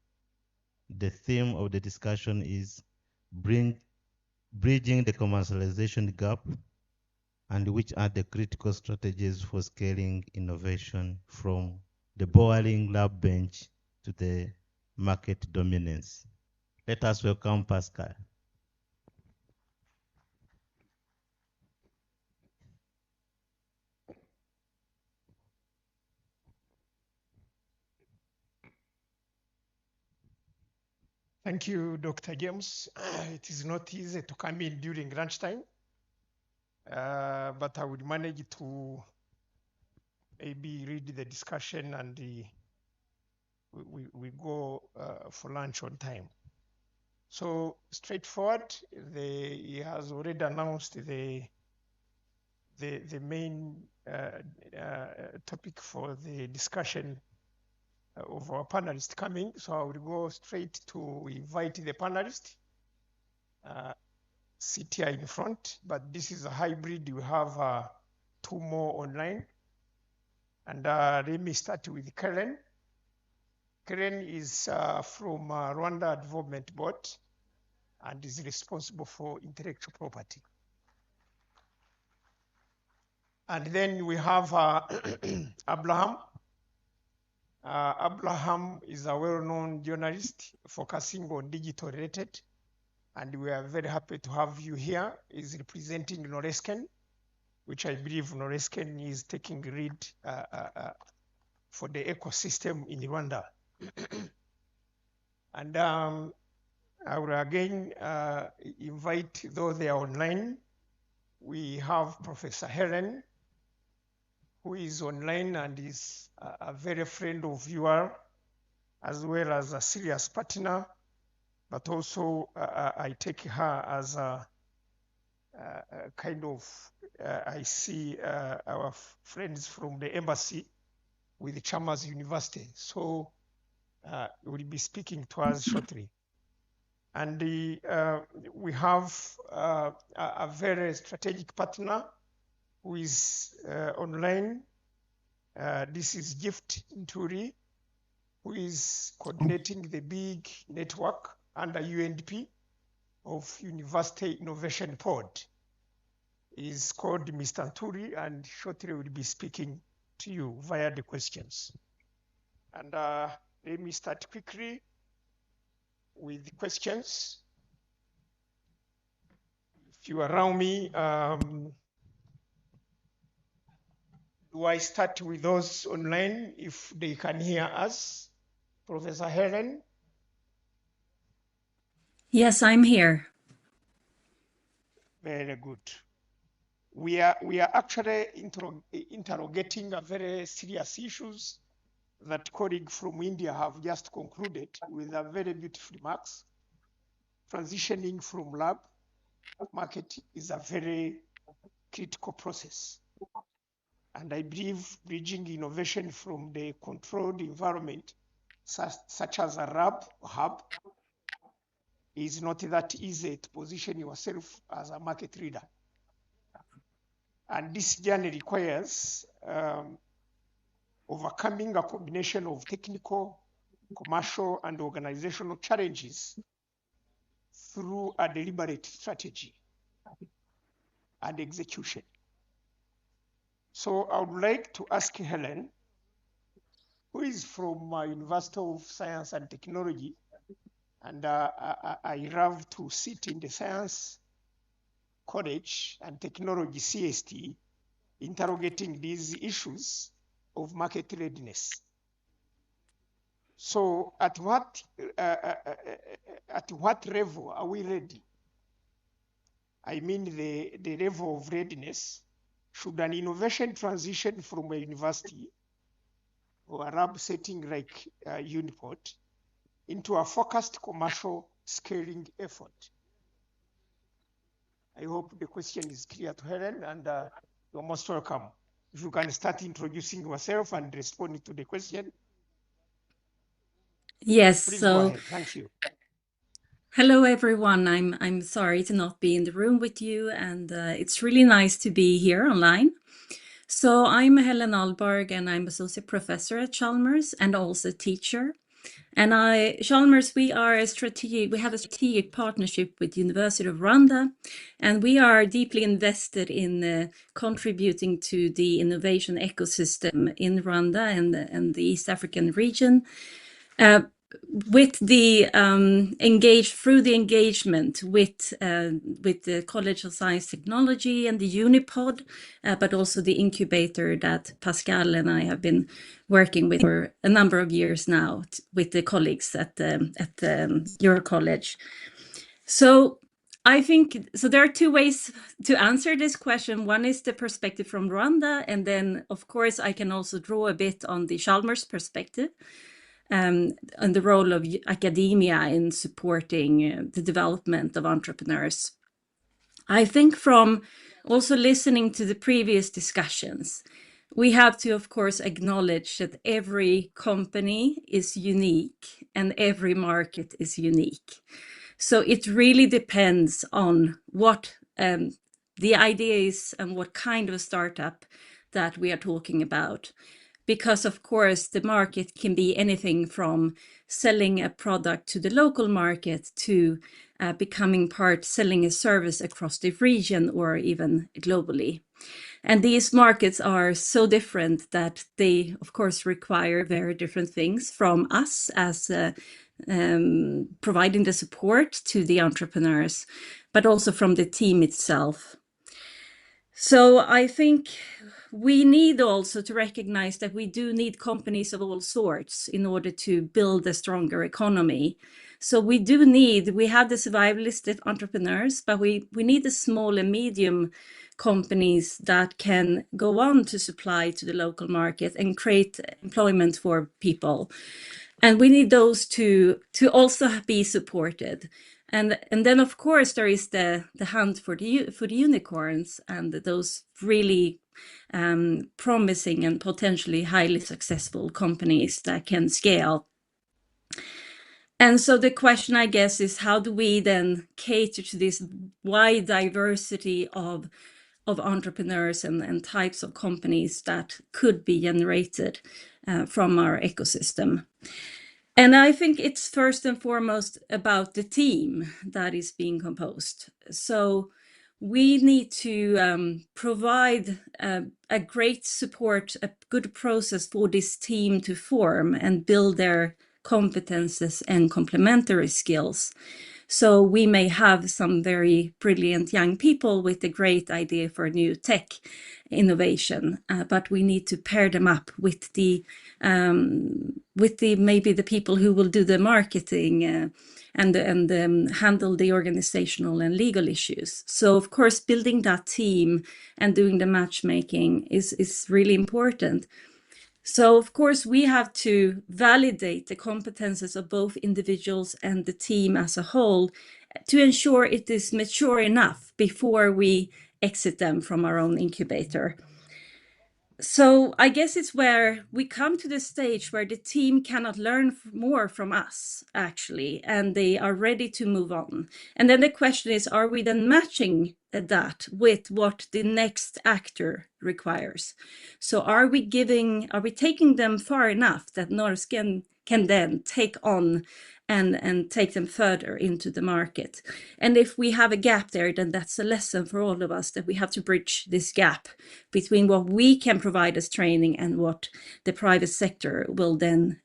The theme of the discussion is bridging the commercialization gap, and which are the critical strategies for scaling innovation from the boiling lab bench to the market dominance. Let us welcome Pascal. Thank you, Dr. James. It is not easy to come in during lunchtime, but I would manage to maybe read the discussion, and we go for lunch on time. So straightforward, he has already announced the main topic for the discussion of our panelists coming. So I will go straight to invite the panelists. Sit here in front, but this is a hybrid. We have 2 more online. And let me start with Karen. Karen is from Rwanda Development Board and is responsible for intellectual property. And then we have Abraham. Abraham is a well-known journalist focusing on digital related, and we are very happy to have you here. He's representing Noresken, which I believe Noresken is taking lead for the ecosystem in Rwanda. And I will again invite those they are online. We have Professor Helen, who is online and is a very friend of yours, as well as a serious partner, but also I take her as a kind of, I see our friends from the embassy with Chalmers University. So we'll be speaking to us shortly. And we have a very strategic partner who is online. This is Gift Nturi, who is coordinating the big network under UNDP of University Innovation Pod. He is called Mr. Nturi, and shortly will be speaking to you via the questions. And let me start quickly with the questions. If you allow me, do I start with those online if they can hear us? Professor Helen? Yes, I'm here. Very good. We are actually interrogating a very serious issues that colleagues from India have just concluded with a very beautiful remarks. Transitioning from lab market is a very critical process. And I believe bridging innovation from the controlled environment, such as a lab or hub, is not that easy to position yourself as a market leader. And this journey requires overcoming a combination of technical, commercial, and organizational challenges through a deliberate strategy and execution. So I would like to ask Helen, who is from University of Science and Technology, and I love to sit in the Science College and Technology CST, interrogating these issues of market readiness. So at what level are we ready? I mean the level of readiness. Should an innovation transition from a university or a lab setting like Uniport into a focused commercial scaling effort? I hope the question is clear to Helen, and you're most welcome. If you can start introducing yourself and responding to the question. Yes, Please so go ahead. Thank you. hello everyone. I'm sorry to not be in the room with you, and it's really nice to be here online. So I'm Helen Ahlberg, and I'm associate professor at Chalmers and also teacher. And Chalmers, we have a strategic partnership with University of Rwanda, and we are deeply invested in contributing to the innovation ecosystem in Rwanda and the East African region. With the engagement with the College of Science Technology and the Unipod, but also the incubator that Pascal and I have been working with for a number of years now with the colleagues at your college. So I think there are two ways to answer this question. One is the perspective from Rwanda, and then of course I can also draw a bit on the Chalmers perspective. And the role of academia in supporting the development of entrepreneurs. I think from also listening to the previous discussions, we have to, of course, acknowledge that every company is unique and every market is unique. So it really depends on what the idea is and what kind of a startup that we are talking about. Because of course the market can be anything from selling a product to the local market to becoming selling a service across the region or even globally. And these markets are so different that they of course require very different things from us as providing the support to the entrepreneurs, but also from the team itself. So I think we need also to recognize that we do need companies of all sorts in order to build a stronger economy. So we have the survivalist entrepreneurs, but we need the small and medium companies that can go on to supply to the local market and create employment for people. And we need those to also be supported. And then of course there is the hunt for the unicorns and those really promising and potentially highly successful companies that can scale. And so the question, I guess, is how do we then cater to this wide diversity of entrepreneurs and types of companies that could be generated from our ecosystem? And I think it's first and foremost about the team that is being composed. So we need to provide a great support, a good process for this team to form and build their competences and complementary skills. So we may have some very brilliant young people with a great idea for new tech innovation, but we need to pair them up with the maybe the people who will do the marketing and handle the organizational and legal issues. So of course, building that team and doing the matchmaking is really important. So of course, we have to validate the competences of both individuals and the team as a whole to ensure it is mature enough before we exit them from our own incubator. So I guess it's where we come to the stage where the team cannot learn more from us, actually, and they are ready to move on. And then the question is, are we then matching that with what the next actor requires? So are we taking them far enough that Norsk can then take on and take them further into the market? And if we have a gap there, then that's a lesson for all of us, that we have to bridge this gap between what we can provide as training and what the private sector will then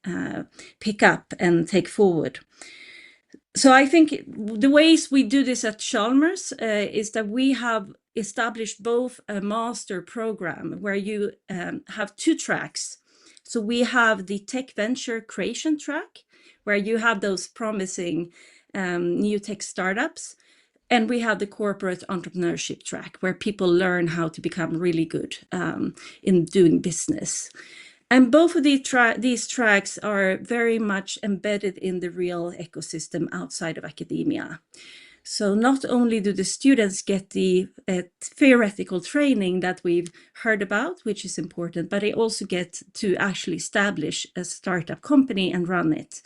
pick up and take forward. So I think the ways we do this at Chalmers is that we have established both a master program where you have two tracks. So we have the tech venture creation track, where you have those promising new tech startups. And we have the corporate entrepreneurship track, where people learn how to become really good in doing business. And both of these tracks are very much embedded in the real ecosystem outside of academia. So not only do the students get the theoretical training that we've heard about, which is important, but they also get to actually establish a startup company and run it.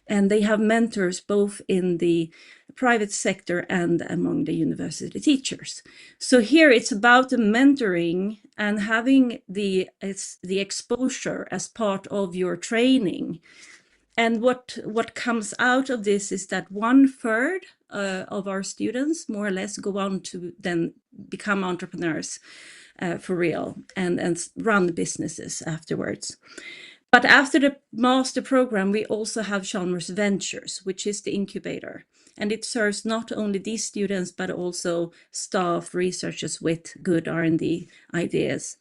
And they have mentors both in the private sector and among the university teachers. So here it's about the mentoring and having the exposure as part of your training. And what comes out of this is that 1/3 of our students more or less go on to then become entrepreneurs for real and run businesses afterwards. But after the master program, we also have Chalmers Ventures, which is the incubator. And it serves not only these students, but also staff, researchers with good R&D ideas.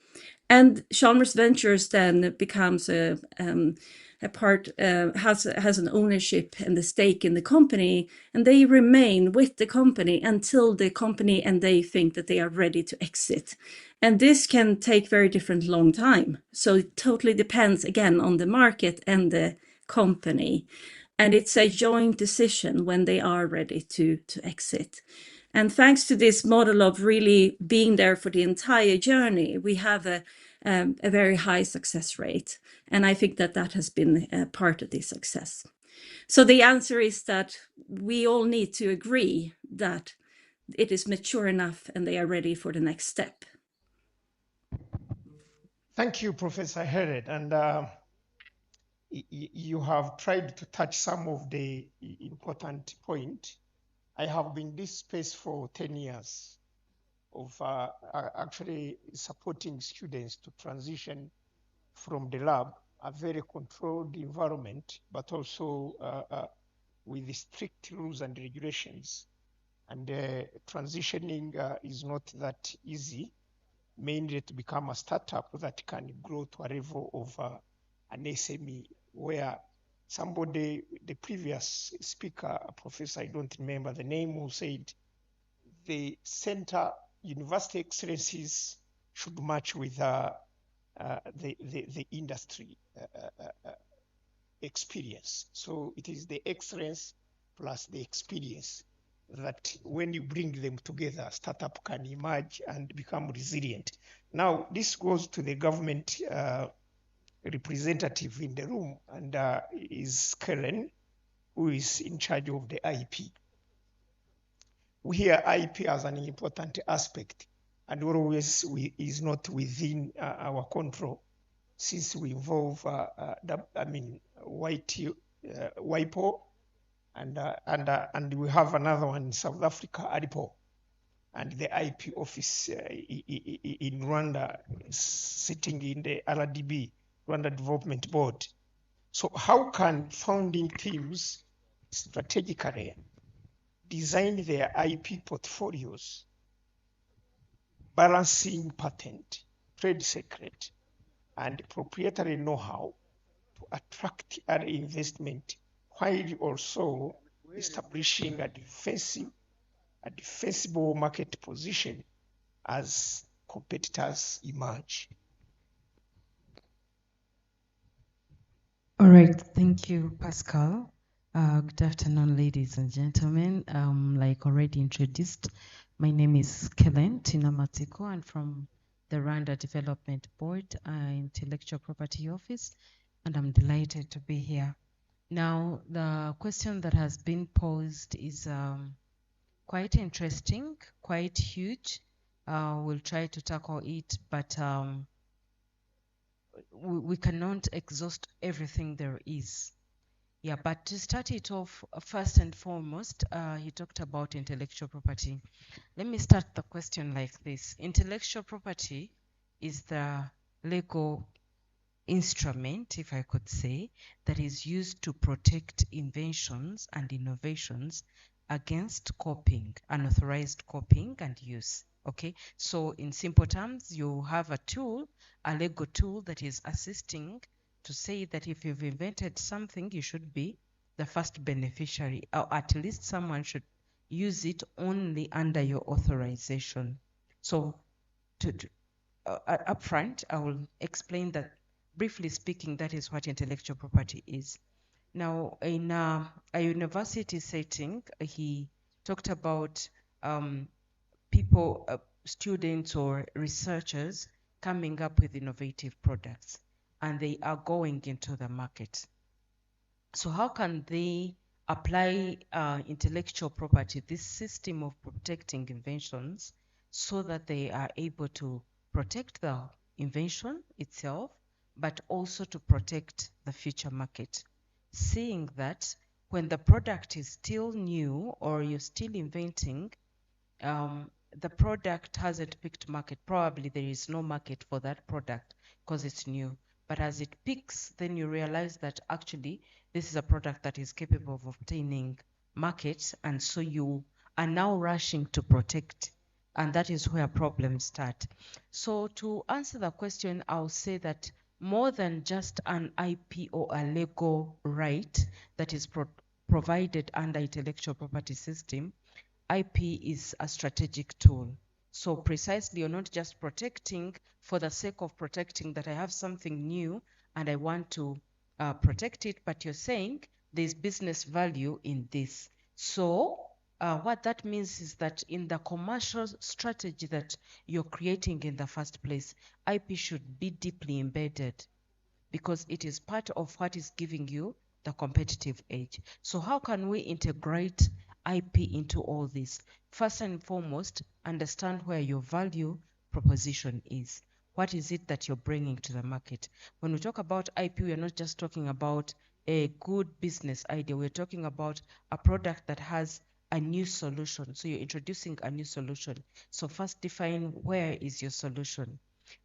And Chalmers Ventures then becomes a part, has an ownership and a stake in the company, and they remain with the company until the company and they think that they are ready to exit. And this can take very different long time. So it totally depends, again, on the market and the company. And it's a joint decision when they are ready to exit. And thanks to this model of really being there for the entire journey, we have a very high success rate. And I think that has been part of the success. So the answer is that we all need to agree that it is mature enough and they are ready for the next step. Thank you, Professor Herod. And you have tried to touch some of the important points. I have been in this space for 10 years of actually supporting students to transition from the lab, a very controlled environment, but also with the strict rules and regulations. And transitioning is not that easy. mainly to become a startup that can grow to a level of an SME, where somebody, the previous speaker, professor, I don't remember the name, who said the center university excellencies should match with the industry experience. So it is the excellence plus the experience that when you bring them together, startup can emerge and become resilient. Now, this goes to the government representative in the room, and is Kellen, who is in charge of the IP. We hear IP as an important aspect, and always is not within our control, since we involve, WIPO, and we have another one in South Africa, ADIPO, and the IP office in Rwanda sitting in the RDB, Rwanda Development Board. So how can founding teams strategically design their IP portfolios, balancing patent, trade secret, and proprietary know-how to attract other investment, while also establishing a defensible market position as competitors emerge? All right, thank you, Pascal. Good afternoon, ladies and gentlemen. Like already introduced, my name is Kellen Tinamatiko. I'm from the Rwanda Development Board, Intellectual Property Office, and I'm delighted to be here. Now, the question that has been posed is quite interesting, quite huge. We'll try to tackle it, but we cannot exhaust everything there is. Yeah, but to start it off, first and foremost, he talked about intellectual property. Let me start the question like this. Intellectual property is the legal instrument, if I could say, that is used to protect inventions and innovations against copying, unauthorized copying and use. Okay, so in simple terms, you have a tool, a legal tool that is assisting to say that if you've invented something, you should be the first beneficiary, or at least someone should use it only under your authorization. So up front, I will explain that, briefly speaking, that is what intellectual property is. Now, in a university setting, he talked about people, students or researchers coming up with innovative products, and they are going into the market. So how can they apply intellectual property, this system of protecting inventions, so that they are able to protect the invention itself, but also to protect the future market? Seeing that when the product is still new or you're still inventing, the product hasn't picked market. Probably there is no market for that product because it's new. But as it picks, then you realize that actually this is a product that is capable of obtaining market, and so you are now rushing to protect, and that is where problems start. So to answer the question, I'll say that more than just an IP or a legal right that is provided under intellectual property system, IP is a strategic tool. So precisely, you're not just protecting for the sake of protecting, that I have something new and I want to protect it, but you're saying there's business value in this. So what that means is that in the commercial strategy that you're creating in the first place, IP should be deeply embedded, because it is part of what is giving you the competitive edge. So how can we integrate IP into all this? First and foremost, understand where your value proposition is. What is it that you're bringing to the market? When we talk about IP, we are not just talking about a good business idea. We're talking about a product that has a new solution. So you're introducing a new solution. So first define where is your solution.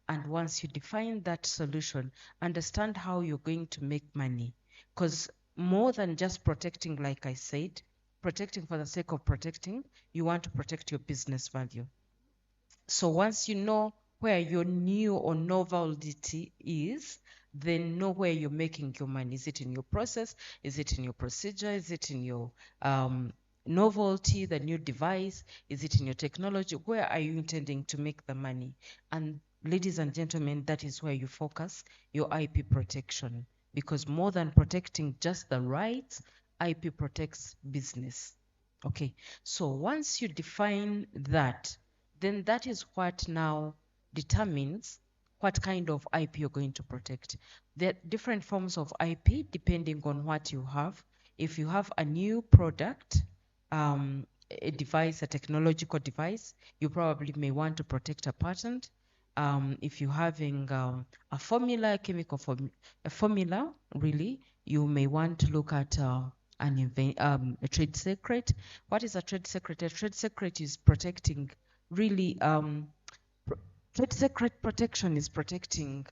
And once you define that solution, understand how you're going to make money. Because more than just protecting, like I said, protecting for the sake of protecting, you want to protect your business value. So once you know where your new or novelty is, then know where you're making your money. Is it in your process? Is it in your procedure? Is it in your novelty, the new device? Is it in your technology? Where are you intending to make the money? And ladies and gentlemen, that is where you focus your IP protection, because more than protecting just the rights, IP protects business. Okay, so once you define that, then that is what now determines what kind of IP you're going to protect. There are different forms of IP depending on what you have. If you have a new product, a device, a technological device, you probably may want to protect a patent. If you're having a formula, a chemical a formula, really, you may want to look at a trade secret. What is a trade secret? A trade secret is protecting, really, trade secret protection is protecting,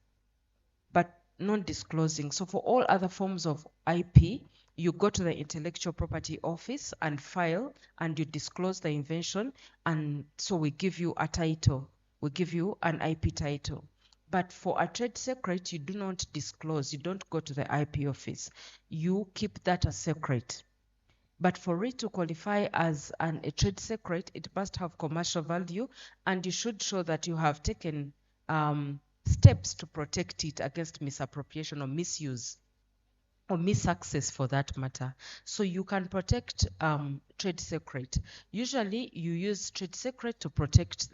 but not disclosing. So for all other forms of IP, you go to the intellectual property office and file, and you disclose the invention, and so we give you a title. We give you an IP title. But for a trade secret, you do not disclose. You don't go to the IP office. You keep that a secret. But for it to qualify as a trade secret, it must have commercial value, and you should show that you have taken steps to protect it against misappropriation or misuse or misaccess for that matter. So you can protect trade secret. Usually you use trade secret to protect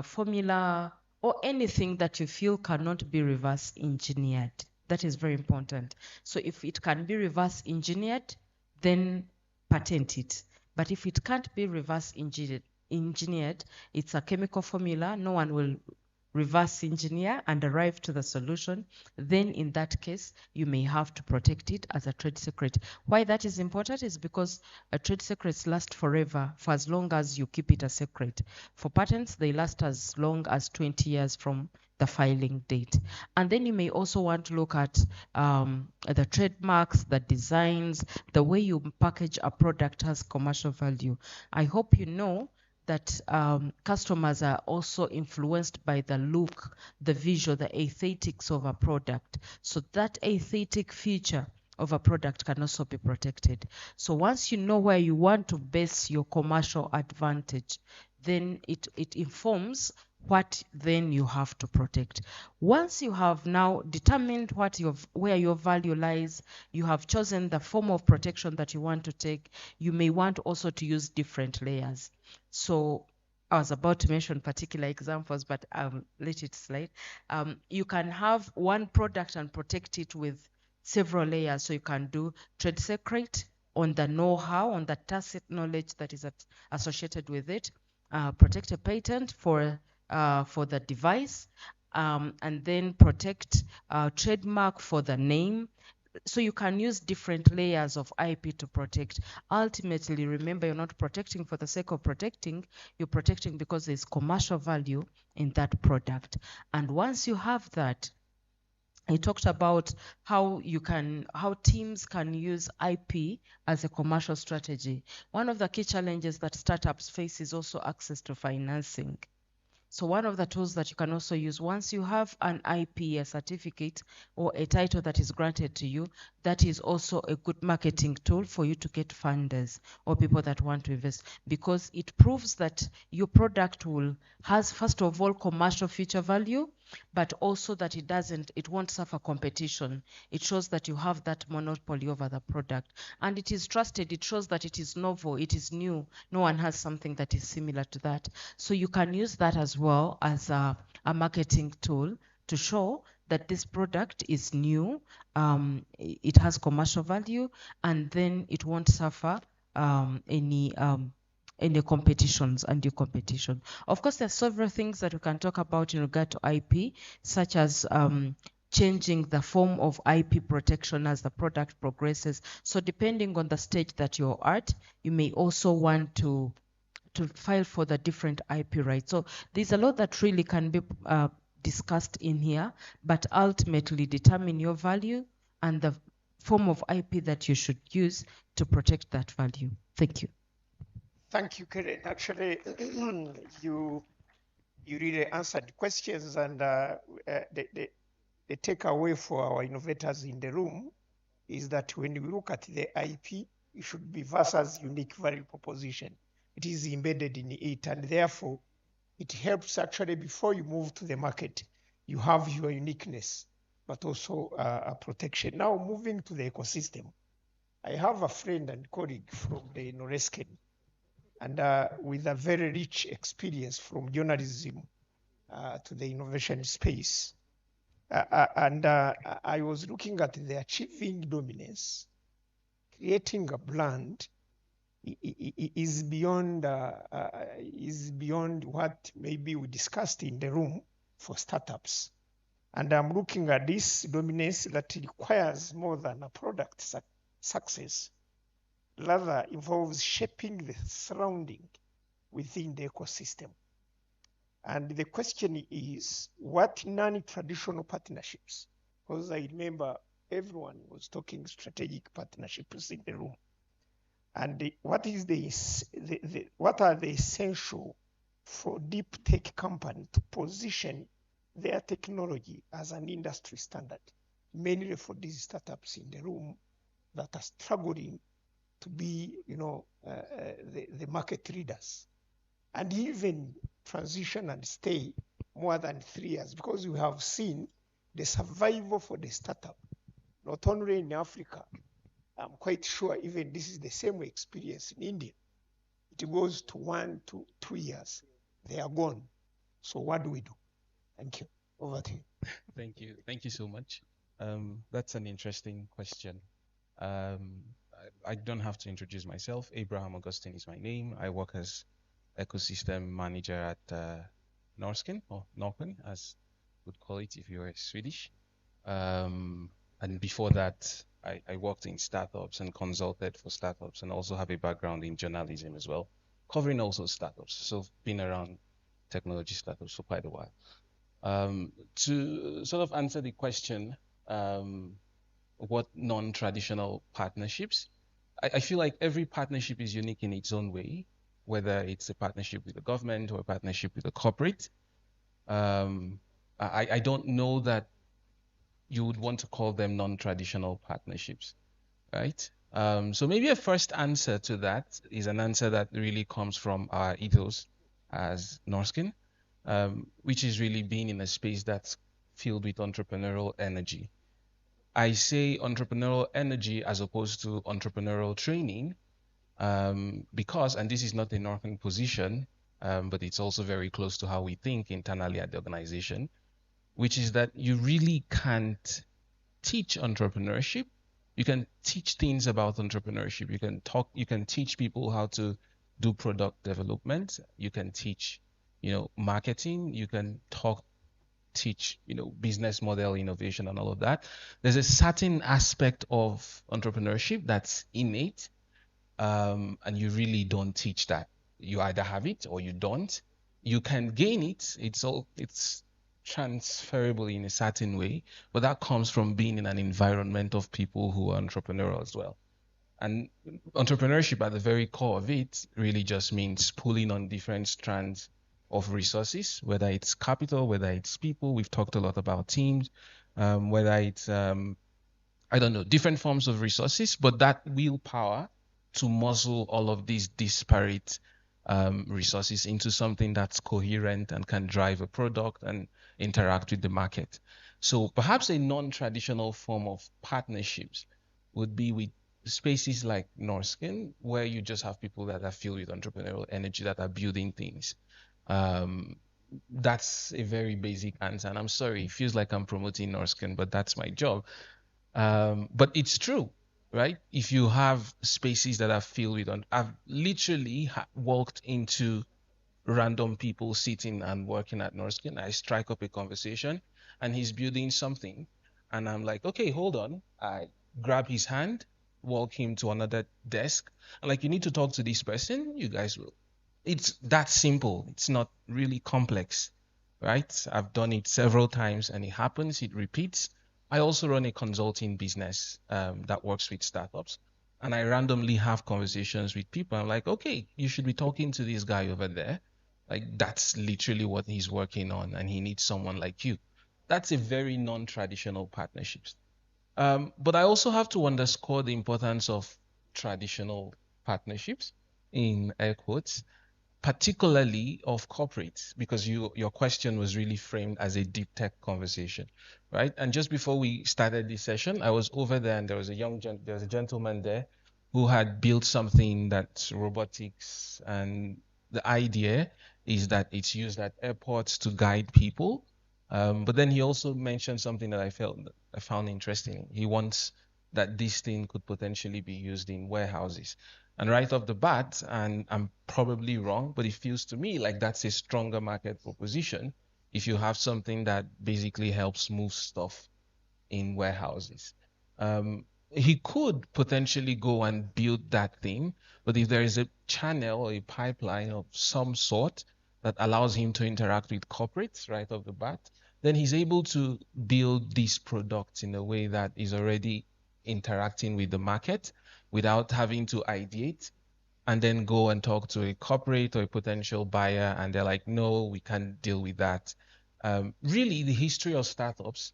formula or anything that you feel cannot be reverse engineered. That is very important. So if it can be reverse engineered, then patent it. But if it can't be reverse engineered, it's a chemical formula, no one will reverse engineer and arrive to the solution, then in that case, you may have to protect it as a trade secret. Why that is important is because trade secrets last forever for as long as you keep it a secret. For patents, they last as long as 20 years from the filing date. And then you may also want to look at the trademarks, the designs, the way you package a product has commercial value. I hope you know that customers are also influenced by the look, the visual, the aesthetics of a product. So that aesthetic feature of a product can also be protected. So once you know where you want to base your commercial advantage, then it informs what then you have to protect. Once you have now determined where your value lies, you have chosen the form of protection that you want to take, you may want also to use different layers. So I was about to mention particular examples, but let it slide. You can have one product and protect it with several layers. So you can do trade secret on the know-how, on the tacit knowledge that is associated with it, protect a patent for the device, and then protect trademark for the name. So you can use different layers of IP to protect. Ultimately, remember, you're not protecting for the sake of protecting, you're protecting because there's commercial value in that product. And once you have that, I talked about how teams can use IP as a commercial strategy. One of the key challenges that startups face is also access to financing. So one of the tools that you can also use, once you have an IP, a certificate, or a title that is granted to you, that is also a good marketing tool for you to get funders or people that want to invest, because it proves that your product has, first of all, commercial future value, but also that it won't suffer competition. It shows that you have that monopoly over the product. And it is trusted. It shows that it is novel, it is new. No one has something that is similar to that. So you can use that as well as a marketing tool to show that this product is new, it has commercial value, and then it won't suffer any competitions, undue competition. Of course, there are several things that we can talk about in regard to IP, such as changing the form of IP protection as the product progresses. So depending on the stage that you're at, you may also want to file for the different IP rights. So there's a lot that really can be discussed in here, but ultimately determine your value and the form of IP that you should use to protect that value. Thank you. Thank you, Karen. Actually, you You really answered questions, and the takeaway for our innovators in the room is that when we look at the IP, it should be versus unique value proposition. It is embedded in it, and therefore it helps actually before you move to the market, you have your uniqueness, but also a protection. Now moving to the ecosystem, I have a friend and colleague from the Noresken, and with a very rich experience from journalism to the innovation space. I was looking at the achieving dominance, creating a brand is beyond what maybe we discussed in the room for startups. And I'm looking at this dominance that requires more than a product success, rather involves shaping the surrounding within the ecosystem. And the question is, what non-traditional partnerships? Because I remember everyone was talking strategic partnerships in the room. And what are the essential for deep tech company to position their technology as an industry standard, mainly for these startups in the room that are struggling to be, the market leaders, and even transition and stay more than 3 years, because we have seen the survival for the startup, not only in Africa. I'm quite sure even this is the same experience in India. It goes to 1 to 2 years. They are gone. So what do we do? Thank you. Over to you. Thank you. Thank you so much. That's an interesting question. I don't have to introduce myself. Abraham Augustine is my name. I work as ecosystem manager at Norsken, or Norken, as would call it if you were Swedish. And before that, I worked in startups and consulted for startups, and also have a background in journalism as well, covering also startups. So been around technology startups for quite a while. To sort of answer the question, what non-traditional partnerships? I feel like every partnership is unique in its own way, whether it's a partnership with the government or a partnership with a corporate. I don't know that you would want to call them non-traditional partnerships, right? So maybe a first answer to that is an answer that really comes from our ethos as Norskin, which is really being in a space that's filled with entrepreneurial energy. I say entrepreneurial energy as opposed to entrepreneurial training because, and this is not a Northern position, but it's also very close to how we think internally at the organization, which is that you really can't teach entrepreneurship. You can teach things about entrepreneurship. You can teach people how to do product development. You can teach, marketing. You can teach, business model innovation and all of that. There's a certain aspect of entrepreneurship that's innate, and you really don't teach that. You either have it or you don't. You can gain it. It's transferable in a certain way, but that comes from being in an environment of people who are entrepreneurial as well. And entrepreneurship at the very core of it really just means pulling on different strands of resources, whether it's capital, whether it's people. We've talked a lot about teams, whether it's, different forms of resources, but that willpower to muzzle all of these disparate resources into something that's coherent and can drive a product and interact with the market. So perhaps a non-traditional form of partnerships would be with spaces like Norskin, where you just have people that are filled with entrepreneurial energy that are building things. That's a very basic answer, and I'm sorry, it feels like I'm promoting Norskin, but that's my job. But it's true, right? If you have spaces that are filled with, I've literally walked into random people sitting and working at Norskin. I strike up a conversation, and he's building something, and I'm like, okay, hold on. I grab his hand, walk him to another desk, and like, you need to talk to this person. You guys will. It's that simple. It's not really complex, right? I've done it several times, and it happens. It repeats. I also run a consulting business that works with startups, and I randomly have conversations with people. I'm like, okay, you should be talking to this guy over there. Like that's literally what he's working on, and he needs someone like you. That's a very non-traditional partnerships. But I also have to underscore the importance of traditional partnerships in air quotes, particularly of corporates, because your question was really framed as a deep tech conversation, right? And just before we started this session, I was over there and there was a gentleman there who had built something that's robotics, and the idea is that it's used at airports to guide people. But then he also mentioned something that I found interesting. He wants that this thing could potentially be used in warehouses. And right off the bat, and I'm probably wrong, but it feels to me like that's a stronger market proposition if you have something that basically helps move stuff in warehouses. He could potentially go and build that thing, but if there is a channel or a pipeline of some sort that allows him to interact with corporates right off the bat, then he's able to build these products in a way that is already interacting with the market without having to ideate and then go and talk to a corporate or a potential buyer, and they're like, no, we can't deal with that. Really, the history of startups,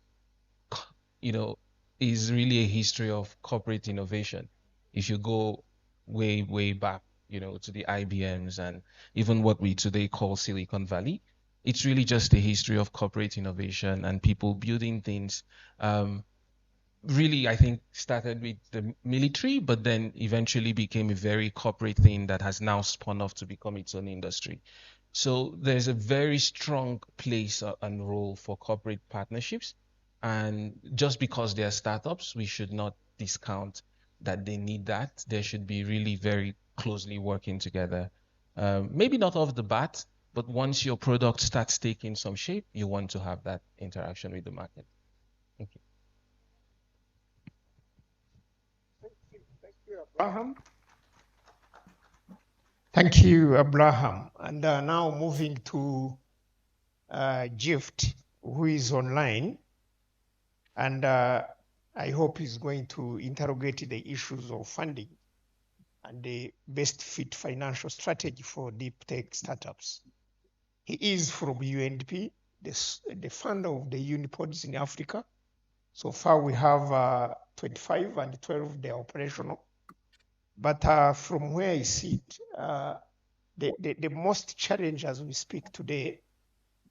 you know, is really a history of corporate innovation. If you go way, way back, to the IBMs and even what we today call Silicon Valley, it's really just a history of corporate innovation and people building things. Really, I think, started with the military, but then eventually became a very corporate thing that has now spun off to become its own industry. So there's a very strong place and role for corporate partnerships. And just because they are startups, we should not discount that they need that. They should be really very closely working together. Maybe not off the bat, but once your product starts taking some shape, you want to have that interaction with the market. Thank you. Abraham. Thank you, Abraham. And now moving to Gift, who is online. And I hope he's going to interrogate the issues of funding and the best fit financial strategy for deep tech startups. He is from UNDP, the founder of the unipods in Africa. So far we have 25 and 12, they're operational. But from where I sit, the most challenge as we speak today,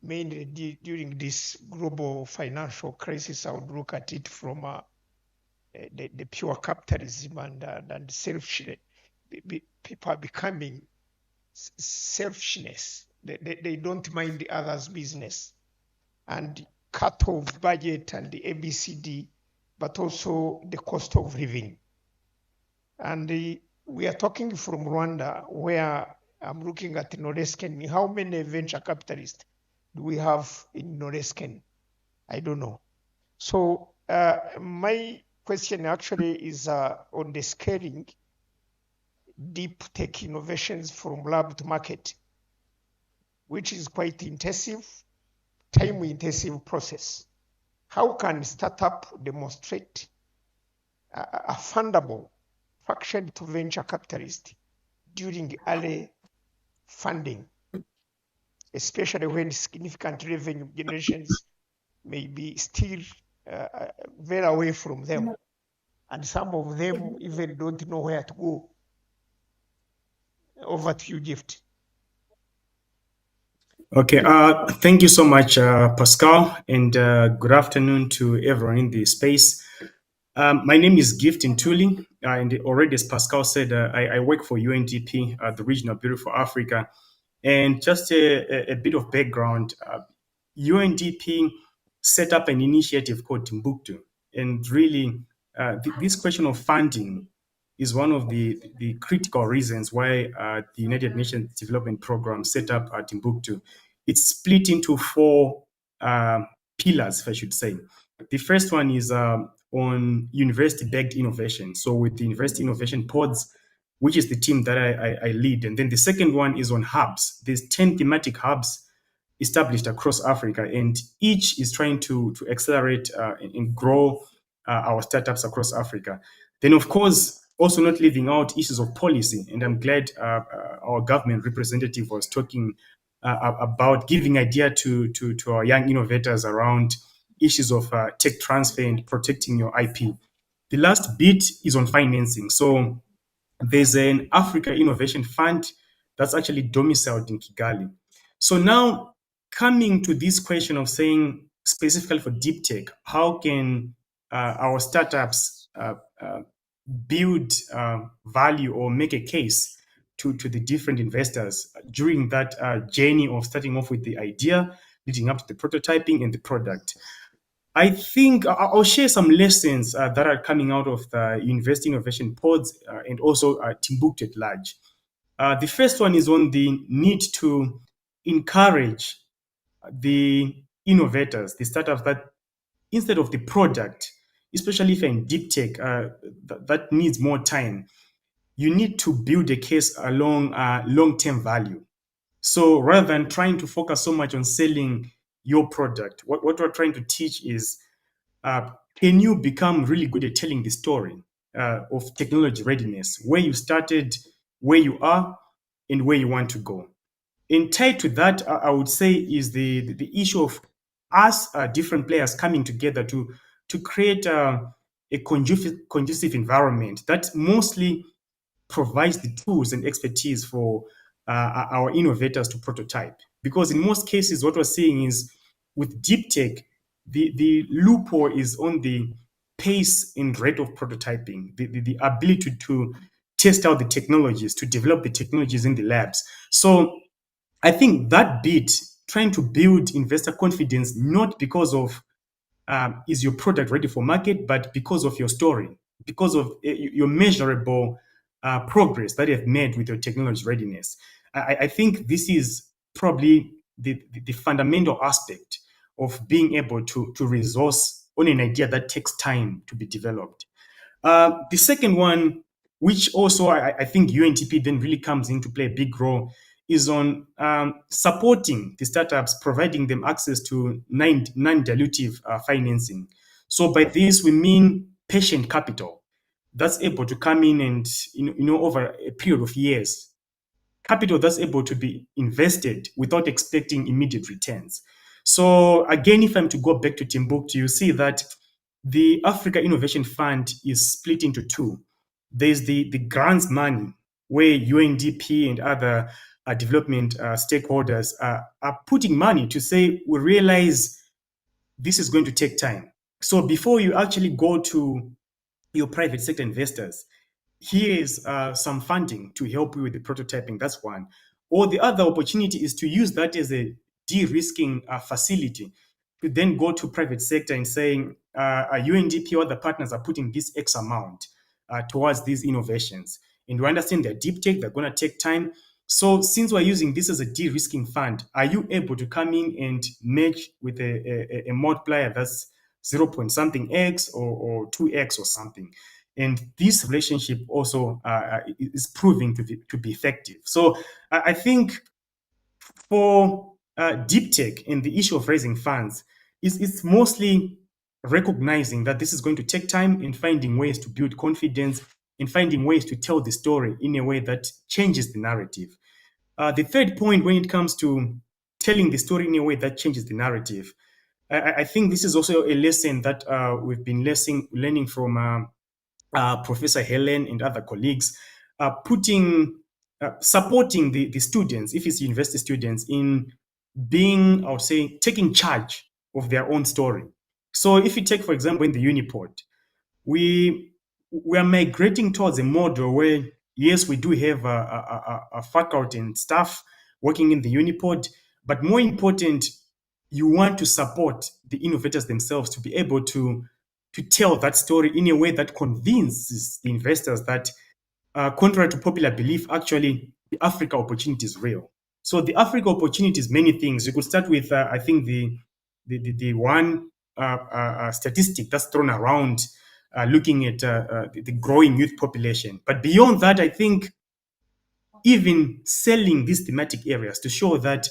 mainly during this global financial crisis, I would look at it from the pure capitalism and selfishness. People are becoming selfishness. They don't mind the other's business. And cut off budget and the ABCD, but also the cost of living. And we are talking from Rwanda, where I'm looking at Noresken. How many venture capitalists do we have in Noresken? I don't know. So my question actually is on the scaling deep tech innovations from lab to market, which is quite intensive, time-intensive process. How can startup demonstrate a fundable fraction to venture capitalists during early funding, especially when significant revenue generations may be still very away from them, and some of them even don't know where to go? Over to you, Gift. Okay, thank you so much, Pascal, and good afternoon to everyone in the space. My name is Gift Ntuli, and already, as Pascal said, I work for UNDP, the Regional Bureau for Africa. And just a bit of background, UNDP set up an initiative called Timbuktu. And really, this question of funding is one of the critical reasons why the United Nations Development Program set up Timbuktu. It's split into four pillars, if I should say. The first one is on university-backed innovation. So with the University Innovation Pods, which is the team that I lead. And then the second one is on hubs. There's 10 thematic hubs established across Africa, and each is trying to accelerate and grow our startups across Africa. Then, of course, also not leaving out issues of policy. And I'm glad our government representative was talking about giving idea to our young innovators around issues of tech transfer and protecting your IP. The last bit is on financing. So there's an Africa Innovation Fund that's actually domiciled in Kigali. So now coming to this question of saying specifically for deep tech, how can our startups build value or make a case to the different investors during that journey of starting off with the idea, leading up to the prototyping and the product? I think I'll share some lessons that are coming out of the University Innovation Pods and also Timbuktu at large. The first one is on the need to encourage the innovators, the startups, that instead of the product, especially if you're in deep tech, that needs more time, you need to build a case along long-term value. So rather than trying to focus so much on selling your product, what we're trying to teach is can you become really good at telling the story of technology readiness, where you started, where you are, and where you want to go? And tied to that, I would say, is the issue of us different players coming together to create a conducive environment that mostly provides the tools and expertise for our innovators to prototype. Because in most cases, what we're seeing is with deep tech, the loophole is on the pace and rate of prototyping, the ability to test out the technologies, to develop the technologies in the labs. So I think that bit, trying to build investor confidence, not because of is your product ready for market, but because of your story, because of your measurable progress that you have made with your technology readiness. I think this is probably the fundamental aspect of being able to resource on an idea that takes time to be developed. The second one, which also I think UNTP then really comes in to play a big role, is on supporting the startups, providing them access to non-dilutive financing. So by this, we mean patient capital that's able to come in and, over a period of years, capital that's able to be invested without expecting immediate returns. So again, if I'm to go back to Timbuktu, you see that the Africa Innovation Fund is split into two. There's the grants money, where UNDP and other development stakeholders are putting money to say, we realize this is going to take time. So before you actually go to your private sector investors, here is some funding to help you with the prototyping. That's one. Or the other opportunity is to use that as a de-risking facility to then go to private sector and saying, UNDP or other partners are putting this X amount towards these innovations. And we understand they're deep tech, they're going to take time. So since we're using this as a de-risking fund, are you able to come in and match with a multiplier that's 0 point something X or 2X or something? And this relationship also is proving to be effective. So I think for deep tech and the issue of raising funds, it's mostly recognizing that this is going to take time and finding ways to build confidence and finding ways to tell the story in a way that changes the narrative. The third point, when it comes to telling the story in a way that changes the narrative, I think this is also a lesson that we've been learning from Professor Helen and other colleagues, supporting the students, if it's university students, in being, I would say, taking charge of their own story. So if you take, for example, in the Unipod, we are migrating towards a model where, yes, we do have a faculty and staff working in the Unipod, but more important, you want to support the innovators themselves to be able to tell that story in a way that convinces the investors that, contrary to popular belief, actually the Africa opportunity is real. So the Africa opportunity is many things. You could start with, I think, the one statistic that's thrown around, looking at the growing youth population. But beyond that, I think even selling these thematic areas to show that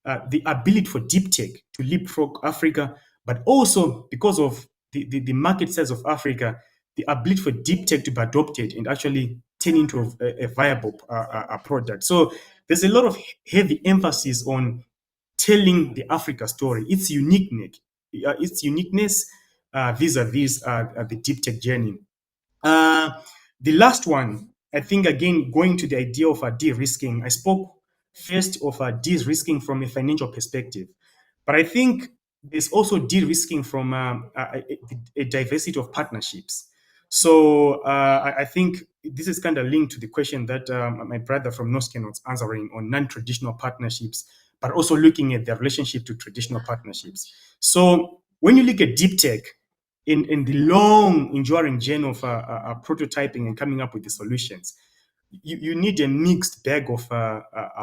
the ability for deep tech to leapfrog Africa, but also because of the market size of Africa, the ability for deep tech to be adopted and actually take turn into a viable product. So there's a lot of heavy emphasis on telling the Africa story, its uniqueness vis-a-vis the deep tech journey. The last one, I think, again, going to the idea of de-risking, I spoke first of de-risking from a financial perspective, but I think there's also de-risking from a diversity of partnerships. So I think this is kind of linked to the question that my brother from Nosken was answering on non-traditional partnerships, but also looking at their relationship to traditional partnerships. So when you look at deep tech, in the long enduring journey of prototyping and coming up with the solutions, you need a mixed bag of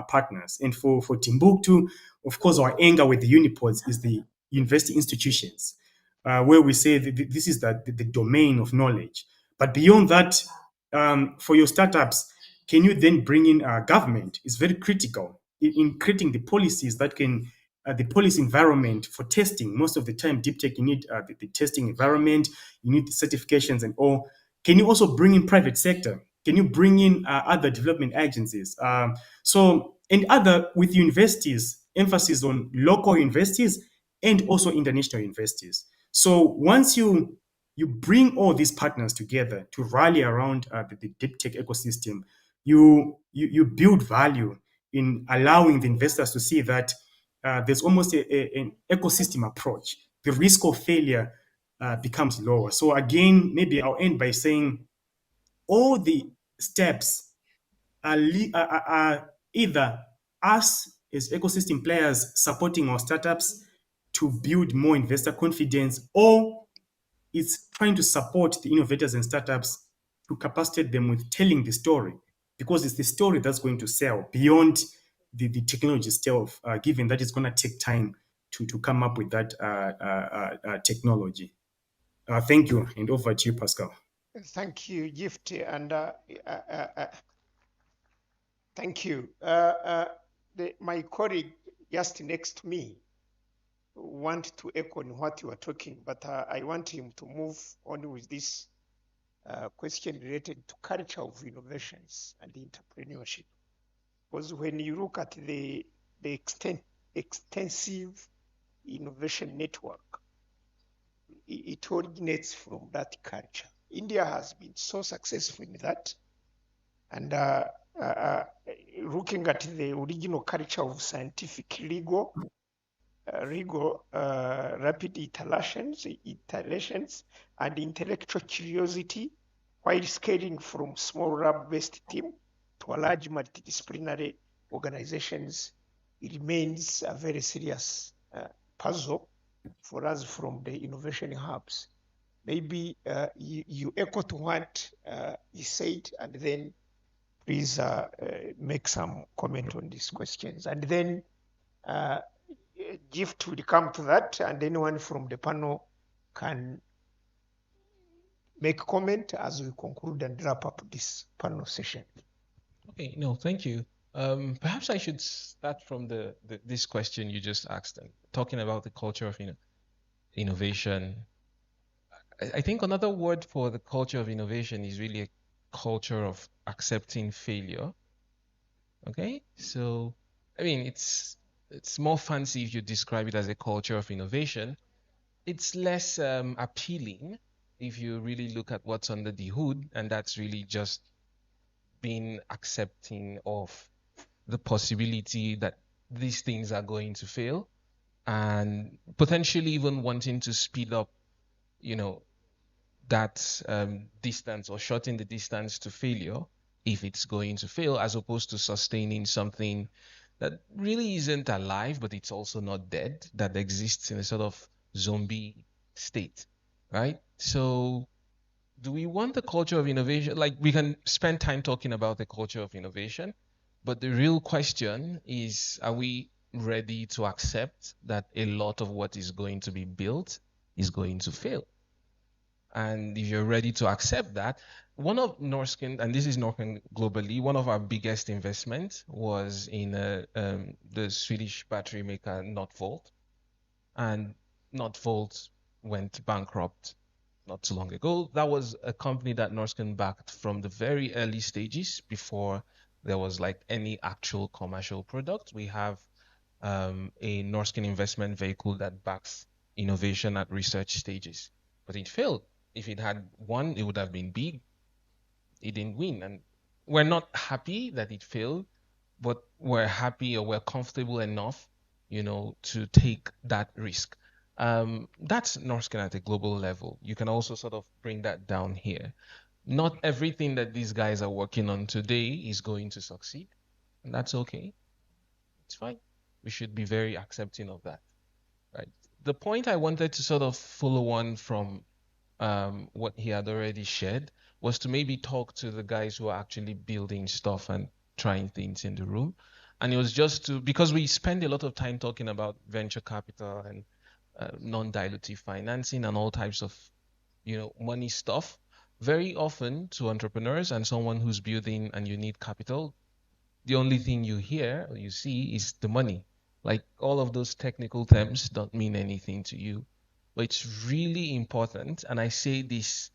partners. And for Timbuktu, of course, our anger with the unipods is the university institutions, where we say this is the domain of knowledge. But beyond that, for your startups, can you then bring in government? It's very critical in creating the policies that can the policy environment for testing. Most of the time, deep tech, you need the testing environment, you need the certifications and all. Can you also bring in private sector? Can you bring in other development agencies? And other with universities, emphasis on local universities and also international universities. So once you bring all these partners together to rally around the deep tech ecosystem, you build value in allowing the investors to see that there's almost an ecosystem approach. The risk of failure becomes lower. So again, maybe I'll end by saying all the steps are either us as ecosystem players supporting our startups to build more investor confidence, or it's trying to support the innovators and startups to capacitate them with telling the story, because it's the story that's going to sell beyond the technology itself, given that it's going to take time to come up with that technology. Thank you, and over to you, Pascal. Thank you, Gift, and thank you. My colleague just next to me want to echo on what you are talking, but I want him to move on with this question related to culture of innovations and entrepreneurship. Because when you look at the extensive innovation network, it originates from that culture. India has been so successful in that. And looking at the original culture of scientific rigor, rapid iterations, and intellectual curiosity, while scaling from small lab-based team to a large multidisciplinary organizations, it remains a very serious puzzle for us from the innovation hubs. Maybe you echo to what you said, and then please make some comment on these questions. And then Gift will come to that, and anyone from the panel can make comment as we conclude and wrap up this panel session. Okay, no, thank you. Perhaps I should start from this question you just asked, talking about the culture of innovation. I think another word for the culture of innovation is really a culture of accepting failure. Okay, so I mean it's more fancy if you describe it as a culture of innovation. It's less appealing if you really look at what's under the hood, and that's really just being accepting of the possibility that these things are going to fail, and potentially even wanting to speed up, that distance, or shorten the distance to failure if it's going to fail, as opposed to sustaining something that really isn't alive, but it's also not dead, that exists in a sort of zombie state, right? So do we want the culture of innovation? Like, we can spend time talking about the culture of innovation, but the real question is, are we ready to accept that a lot of what is going to be built is going to fail? And if you're ready to accept that, one of Norskin, and this is Norskin globally, one of our biggest investments was in the Swedish battery maker Northvolt. And Northvolt went bankrupt not too long ago. That was a company that Norscan backed from the very early stages before there was like any actual commercial product. We have a Norscan investment vehicle that backs innovation at research stages, but it failed. If it had won, it would have been big. It didn't win, and we're not happy that it failed, but we're happy or we're comfortable enough, to take that risk. That's Norscan at a global level. You can also sort of bring that down here. Not everything that these guys are working on today is going to succeed, and that's okay. It's fine. We should be very accepting of that, right? The point I wanted to sort of follow on from what he had already shared was to maybe talk to the guys who are actually building stuff and trying things in the room. And it was just because we spend a lot of time talking about venture capital and non-dilutive financing and all types of, money stuff. Very often to entrepreneurs and someone who's building and you need capital, the only thing you hear or you see is the money. Like all of those technical terms don't mean anything to you. But it's really important, and I say this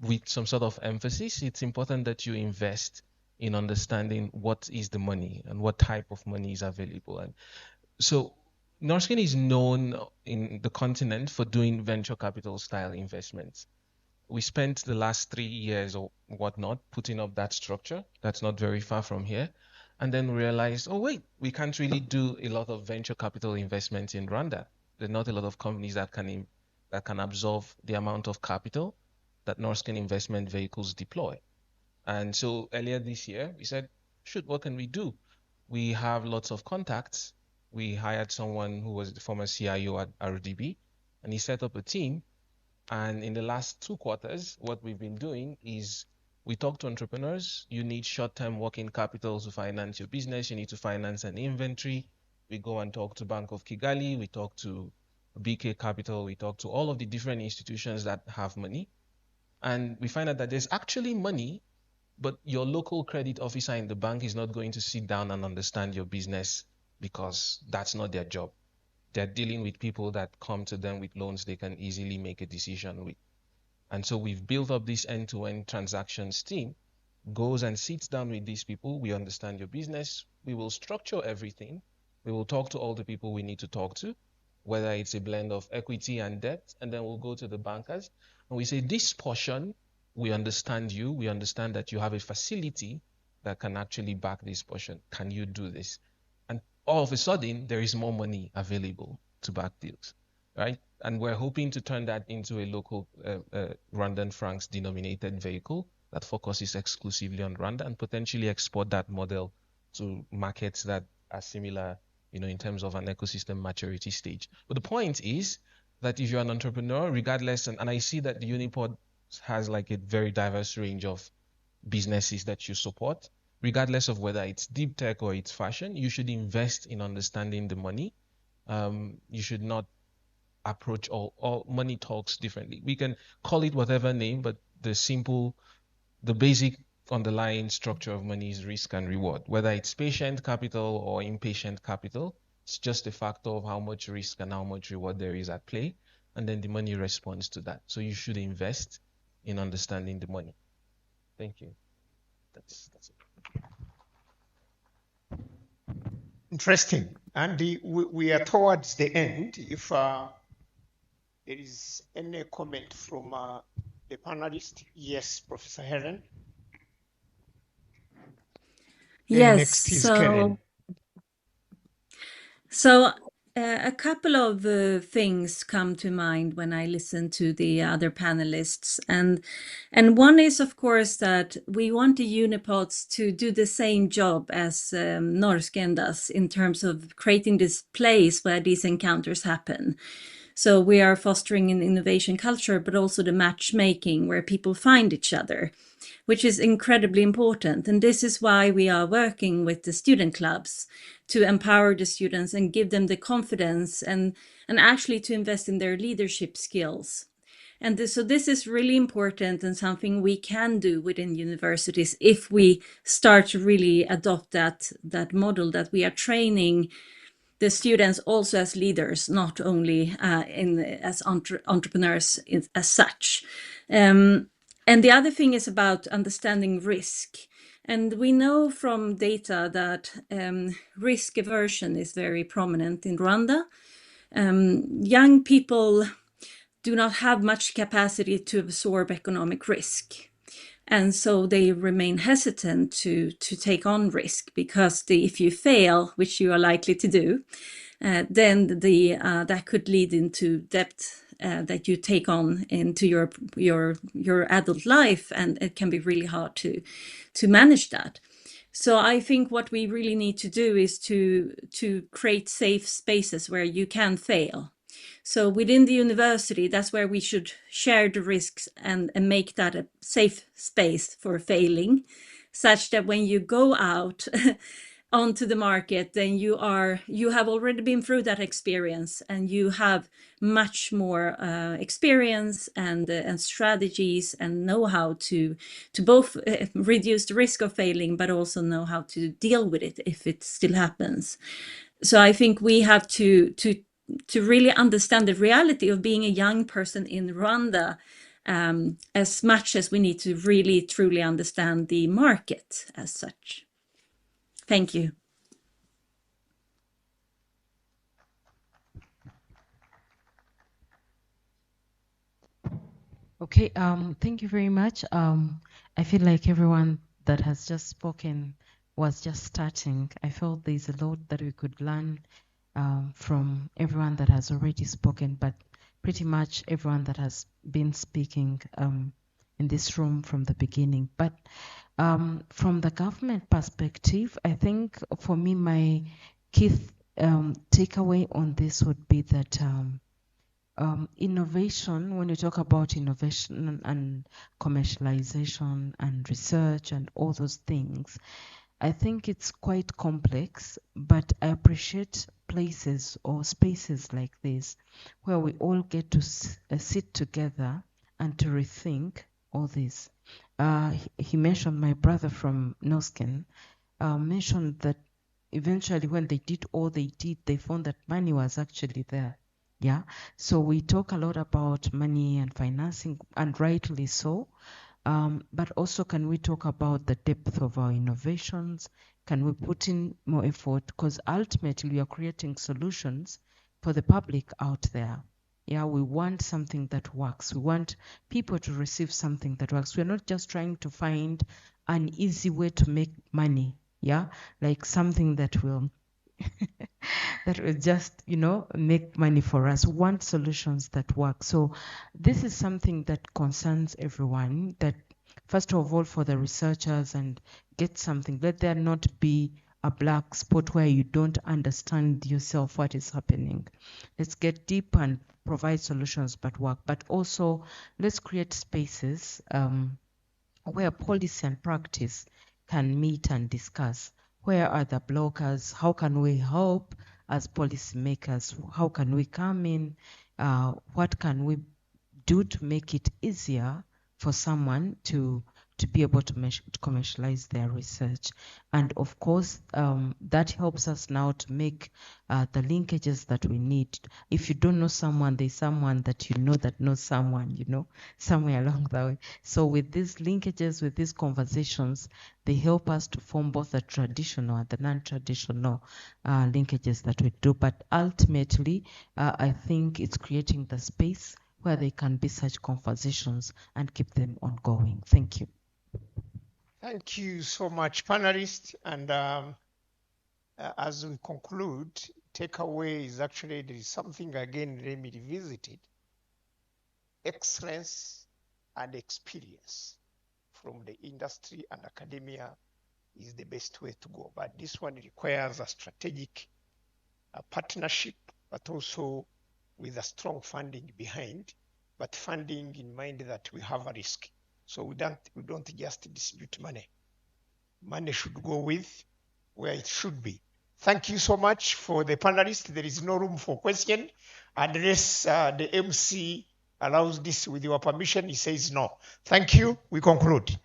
with some sort of emphasis, it's important that you invest in understanding what is the money and what type of money is available. And so Norscan is known in the continent for doing venture capital style investments. We spent the last 3 years or whatnot putting up that structure. That's not very far from here. And then realized, oh, wait, we can't really do a lot of venture capital investments in Rwanda. There are not a lot of companies that can absorb the amount of capital that Norscan investment vehicles deploy. And so earlier this year, we said, shoot, what can we do? We have lots of contacts. We hired someone who was the former CIO at RDB, and he set up a team. And in the last 2 quarters, what we've been doing is we talk to entrepreneurs. You need short-term working capital to finance your business. You need to finance an inventory. We go and talk to Bank of Kigali. We talk to BK Capital. We talk to all of the different institutions that have money. And we find out that there's actually money, but your local credit officer in the bank is not going to sit down and understand your business because that's not their job. They're dealing with people that come to them with loans they can easily make a decision with. And so we've built up this end-to-end transactions team, goes and sits down with these people. We understand your business. We will structure everything. We will talk to all the people we need to talk to, whether it's a blend of equity and debt, and then we'll go to the bankers and we say, this portion, we understand you. We understand that you have a facility that can actually back this portion. Can you do this? And all of a sudden, there is more money available to back deals, right? And we're hoping to turn that into a local Rwandan francs denominated vehicle that focuses exclusively on Rwanda and potentially export that model to markets that are similar, in terms of an ecosystem maturity stage. But the point is that if you're an entrepreneur, regardless, and I see that the Unipod has like a very diverse range of businesses that you support, regardless of whether it's deep tech or it's fashion, you should invest in understanding the money. You should not approach all money talks differently. We can call it whatever name, but the basic underlying structure of money is risk and reward. Whether it's patient capital or impatient capital, it's just a factor of how much risk and how much reward there is at play, and then the money responds to that. So you should invest in understanding the money. Thank you. That's it. Interesting. And we are towards the end. If there is any comment from the panelist, yes, Professor Helen. Yes, next is Karen. So a couple of things come to mind when I listen to the other panelists, and one is of course that we want the Unipods to do the same job as Norscan does in terms of creating this place where these encounters happen. So we are fostering an innovation culture, but also the matchmaking where people find each other, which is incredibly important. And this is why we are working with the student clubs to empower the students and give them the confidence and actually to invest in their leadership skills. And so this is really important and something we can do within universities if we start to really adopt that model, that we are training the students also as leaders, not only as entrepreneurs as such. And the other thing is about understanding risk. And we know from data that risk aversion is very prominent in Rwanda. Young people do not have much capacity to absorb economic risk. And so they remain hesitant to take on risk because if you fail, which you are likely to do, then that could lead into debt that you take on into your adult life, and it can be really hard to manage that. So I think what we really need to do is to create safe spaces where you can fail. So within the university, that's where we should share the risks and make that a safe space for failing, such that when you go out onto the market, then you have already been through that experience, and you have much more experience and strategies and know how to both reduce the risk of failing, but also know how to deal with it if it still happens. So I think we have to really understand the reality of being a young person in Rwanda, as much as we need to really truly understand the market as such. Thank you. Okay, thank you very much. I feel like everyone that has just spoken was just starting. I felt there's a lot that we could learn from everyone that has already spoken, but pretty much everyone that has been speaking in this room from the beginning. But from the government perspective, I think for me, my key takeaway on this would be that innovation, when you talk about innovation and commercialization and research and all those things, I think it's quite complex, but I appreciate places or spaces like this where we all get to sit together and to rethink all this. He mentioned, my brother from Nosken mentioned that eventually when they did all they did, they found that money was actually there. Yeah, so we talk a lot about money and financing, and rightly so. But also, can we talk about the depth of our innovations? Can we put in more effort? Because ultimately, we are creating solutions for the public out there. Yeah, we want something that works. We want people to receive something that works. We're not just trying to find an easy way to make money. Yeah, like something that will that will just, make money for us. We want solutions that work. So this is something that concerns everyone, that first of all, for the researchers, and get something. Let there not be a black spot where you don't understand yourself what is happening. Let's get deep and provide solutions that work. But also, let's create spaces where policy and practice can meet and discuss. Where are the blockers? How can we help as policymakers? How can we come in? What can we do to make it easier for someone to be able to commercialize their research? And of course, that helps us now to make the linkages that we need. If you don't know someone, there's someone that you know that knows someone, somewhere along the way. So with these linkages, with these conversations, they help us to form both the traditional and the non-traditional linkages that we do. But ultimately, I think it's creating the space where there can be such conversations and keep them ongoing. Thank you. Thank you so much, panelists. And as we conclude, takeaway is actually there is something again, let me revisit it. Excellence and experience from the industry and academia is the best way to go. But this one requires a strategic partnership, but also with a strong funding behind, but funding in mind that we have a risk. So we don't just distribute money. Money should go with where it should be. Thank you so much for the panelists. There is no room for question unless the MC allows this with your permission. He says no. Thank you. We conclude.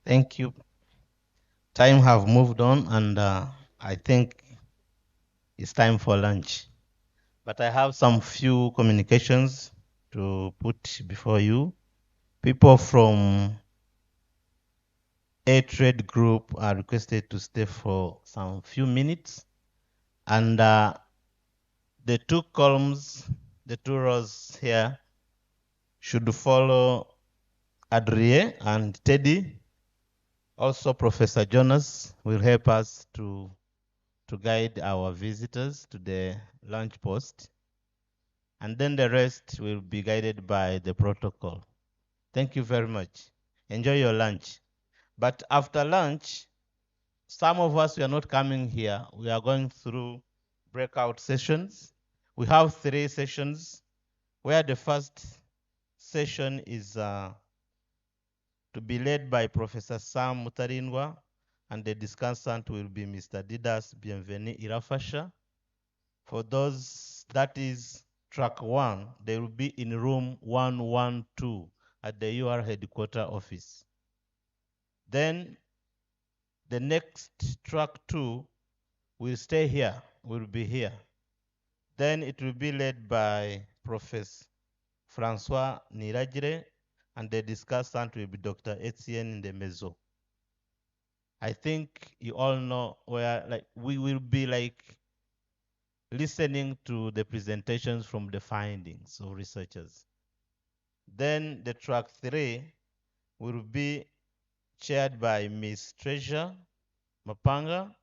Thank you. Time have moved on, and I think it's time for lunch. But I have some few communications to put before you. People from A Trade Group are requested to stay for some few minutes, and the two columns, the two rows here, should follow Adrie and Teddy. Also, Professor Jonas will help us to guide our visitors to the lunch post. And then the rest will be guided by the protocol. Thank you very much. Enjoy your lunch. But after lunch, some of us, we are not coming here. We are going through breakout sessions. We have 3 sessions, where the first session is to be led by Professor Sam Mutarindwa, and the discussant will be Mr. Didas Bienvenu Irafasha. For those, that is track 1, they will be in room 112 at the UR headquarter office. Then the next track 2 will stay here, will be here. Then it will be led by Professor Francois Niragire, and the discussant will be Dr. Etienne Ndemezo. I think you all know where, like, we will be like listening to the presentations from the findings of researchers. Then the track 3 will be chaired by Ms. Treasure Mapanga,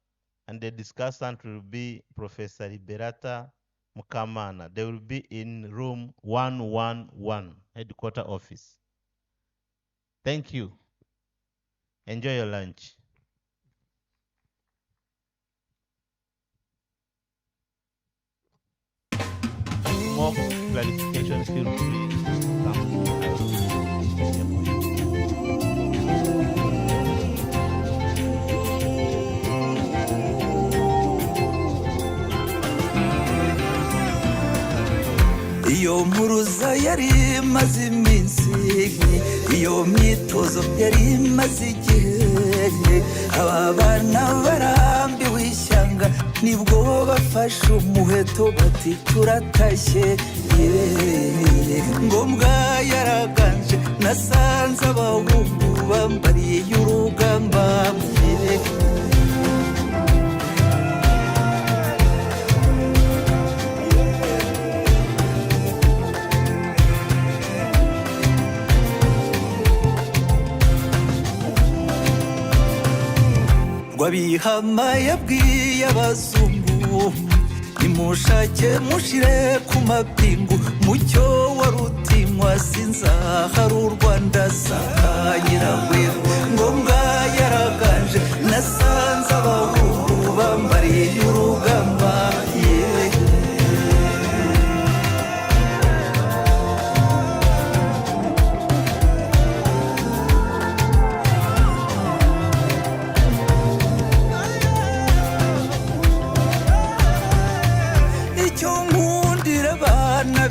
and the discussant will be Professor Liberata Mukamana. They will be in room 111, headquarter office. Thank you. Enjoy your lunch. More clarification, feel free to come. iyo mpuruza yari imaze iminsi, iyo myitozo yari imaze igihe, aba bana barambiwe ishyanga nibwo bafashe umuheto bati turatashye. Ngombwa yaraganje nasanze abahungu bambariye y'urugamba. Wabihama yabwiye abazungu nimushake mushire ku mapingu, mucyo wa Rutinywa sinzahara u Rwanda sakanyiragwego. Ngombwa yaraganje nasanze abahungu bambariye y'urugamba.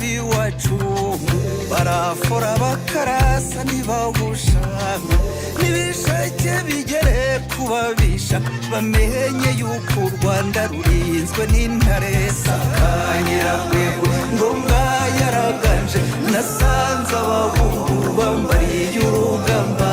Biwacu barafora bakarasa ntibahusha, n'ibishake bigere kubabisha, bamenye yuko u Rwanda rurinzwe n'intare sakanyiragwego. Ngombwa yaraganje nasanze abahungu bambariye y'urugamba.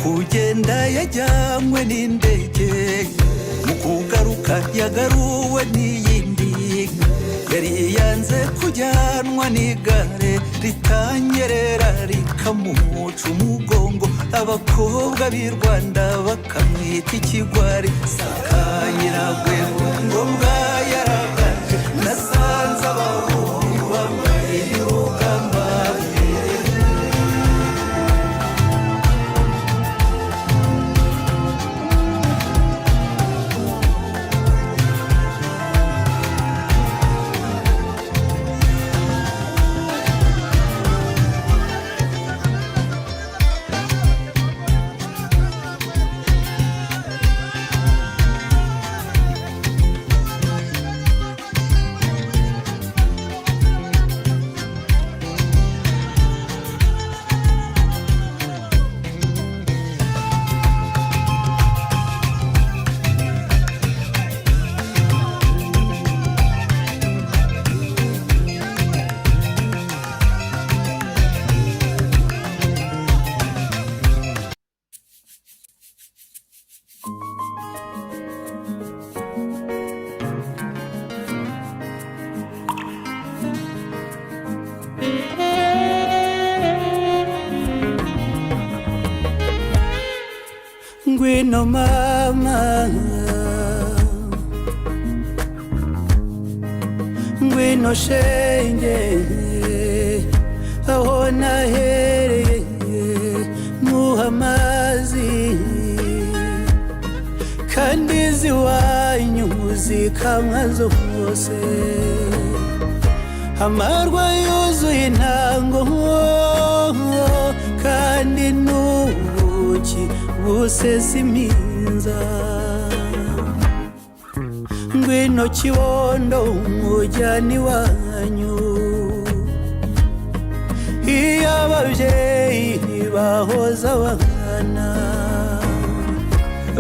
Kugenda yajyanywe n'indege, mu kugaruka yagaruwe n'iyindi, yari yanze kujyanwa n'igare ritanyerera rikamuca umugongo, abakobwa b'i Rwanda bakamwita ikigwari sakanyiragwego. Ngombwa yaraganje nasanze abahungu bambaye y'urugamba. ngwino mama ngwino shenge aho nahereye muha amazi kandi ziwanyu zikamwa zose amarwa yuzuye intango kandi n'ubuki busesa impinza ngwino kibondo mujyane iwanyu iyo ababyeyi bahoza abana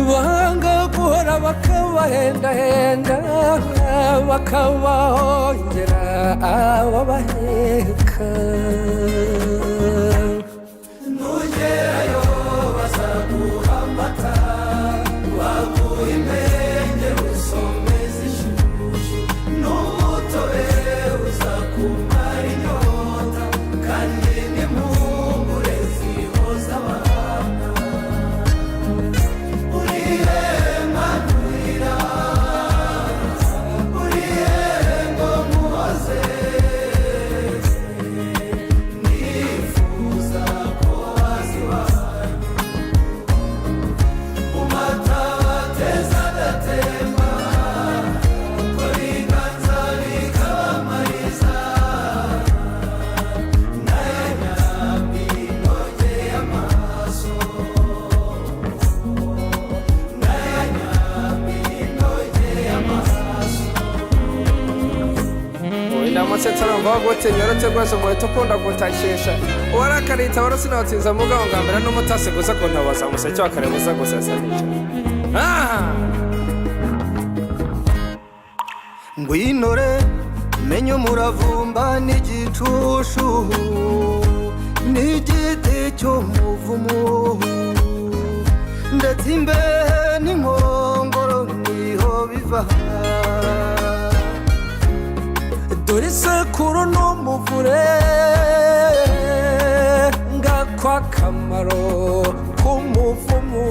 banga guhora bakabahendahenda bakabahongera ababaheka nugerayo bazaguha amata baguha impenge usomeza ishyushyu n'umutobe uzakumara inyota kandi n'impungure zihoza abana Wagote nyorotse rwose umuheto ukunda gutakisha uwarakarita warasinawutsinza mugabo ngambera n'umutasi gusa ko ntabaza museke wa kare gusa gusesa ngwinore menye umuravumba n'igicushu n'igiti cy'umuvumu ndetse imbehe n'inkongoro niho biva dore sekuru n'umuvure ngakwa akamaro k'umuvumu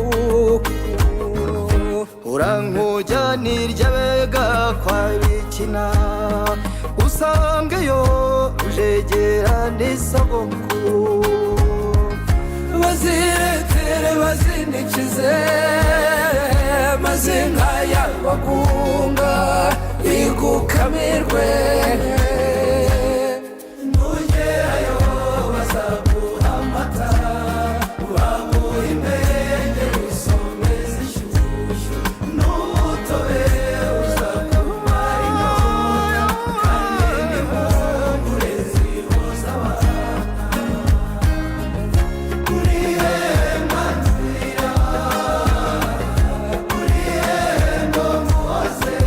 urankujyanirya bega kwa bikina usangeyo ujegera n'isabukuru baziretere bazinikize maze nk'ayabagunga igukamirwe nugerayo bazaguha amata baguha impenge usomeza ishyushyu n'umutobe uzakumara inyota kandi n'impungure zihoza abana uri hema nzira uri hema muhoze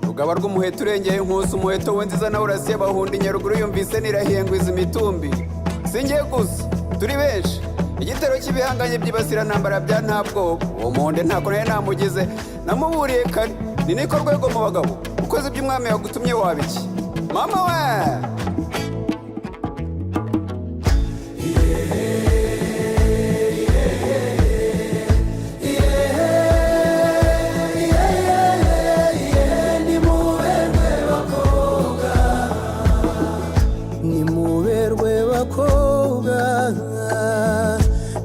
rugaba rw'umuheto urengeye inkusi umuheto we nziza nawe urasiye bahundi nyaruguru yumvise nirahiyengwiza imitumbi singiye gusa turi benshi igitero cy'ibihanganye byibasira ntambara bya nta bwoba uwo muhonde ntako naye namugize namuburiye kare ni niko rwego mu bagabo ukoze iby'umwami yagutumye wabiki mama we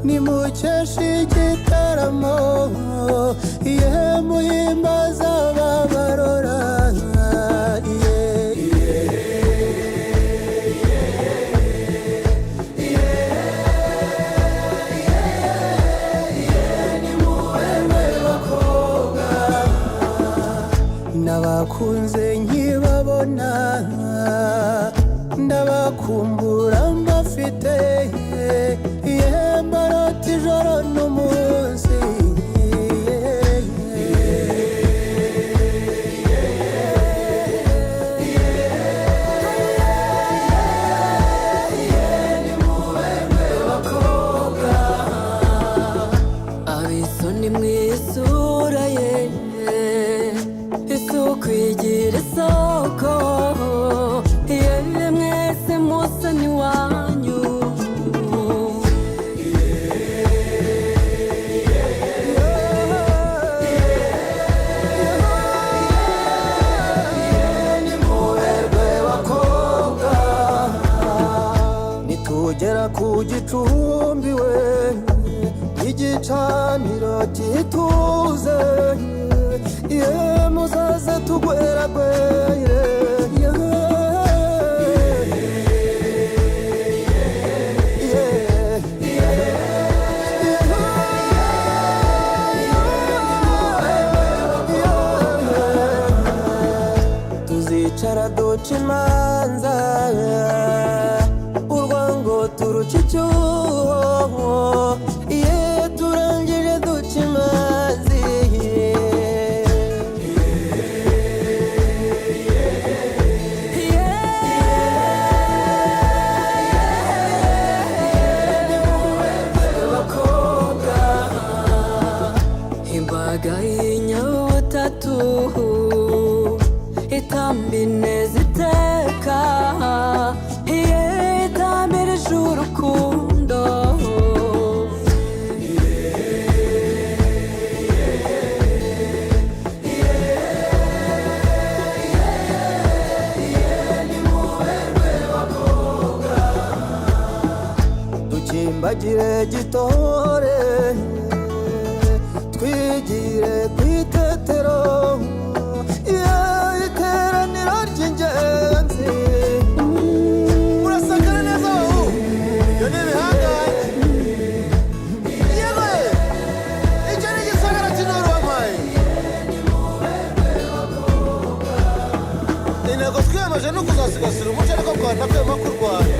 nimukeshe igitaramo ye muhimbaza ababarora nabakunze nkibabona ndabakumbura mbafite mbarota ijoro n'umunsi abisoni mwisura ye isuku igira isoko yemwe mwese musa ni wanyu nitugera ku gicumbi we igicaniro gituze ye muzaze tugweragwere tuzicara duca imanza urwango turuca icyuho ye turangije duca imanzi imbaga y'inyabutatu itambine ziteka itambirije urukundo dukimbagire gitore twigire ku itetero iteraniro ry'ingenzi murasakara neza aho iyo ni ibihangange yewe icyo ni igisagara cy'intore wampaye intego twiyemeje ni ukuzasigasira umuco ariko twanakwema kurwanya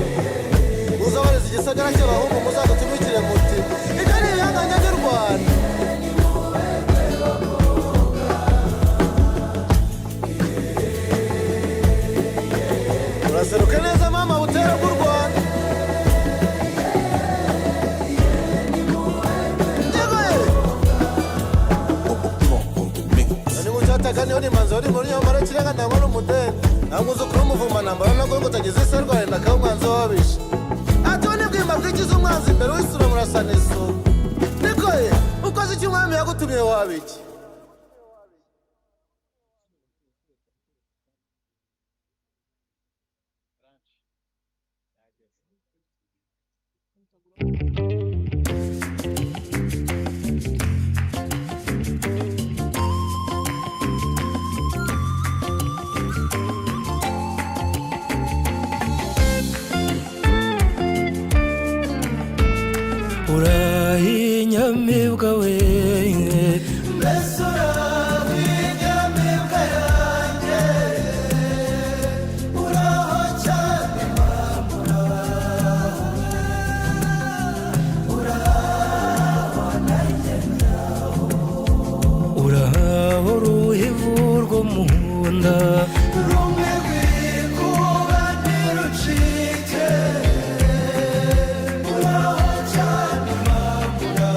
muzabareza igisagara cy'abahungu muzadutumikire muti ibyo ni ibihangange by'u Rwanda uraseruka neza mama butera bw'u Rwanda ni mucyataga niho ni manzi uri muri nyamara kirenga ndangwa n'umudeni namwuzukuru w'umuvuma nambara nako ngo utagize ise rwaye ndakaho umwanzi wabishe ati we nibwimba bwigize umwanzi imbere w'isura murasana isura niko ye ukoze icyo umwami yagutumye wabiki urahinyamibwa we mbese urahinyamibwa yanjye uraho cyane mama uraho nanjye ndaho uraho ruhivu rwo mu nda rwanda rumwe rwikuba ntirucike uraho cyane mama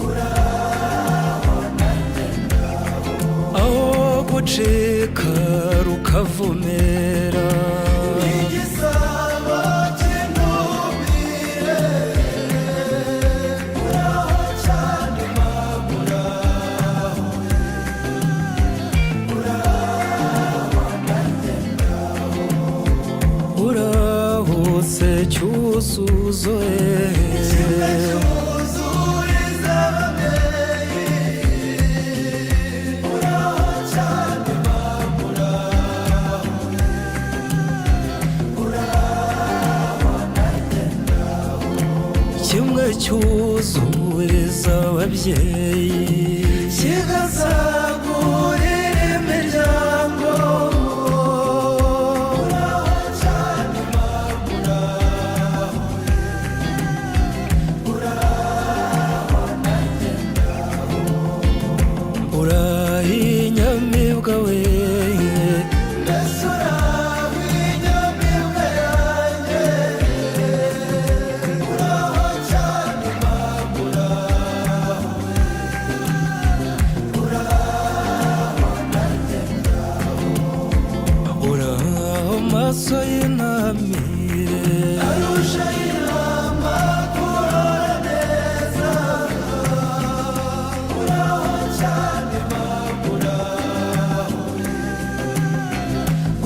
uraho nanjye aho gucika rukavumera igisabo cy'intumire uraho cyane mama uraho nanjye uraho se cyuzuzo kimwe cyuzuriza ababyeyi uraho cyane mama uraho nanjye kimwe cyuzuriza ababyeyi kigasagurira imiryango uraho cyane mama uraho nanjye uraho inyamibwa we mbese uraho inyamibwa yanjye uraho cyane mama uraho nanjye uraho maso y'intamire arusha inama kurora neza uraho cyane mama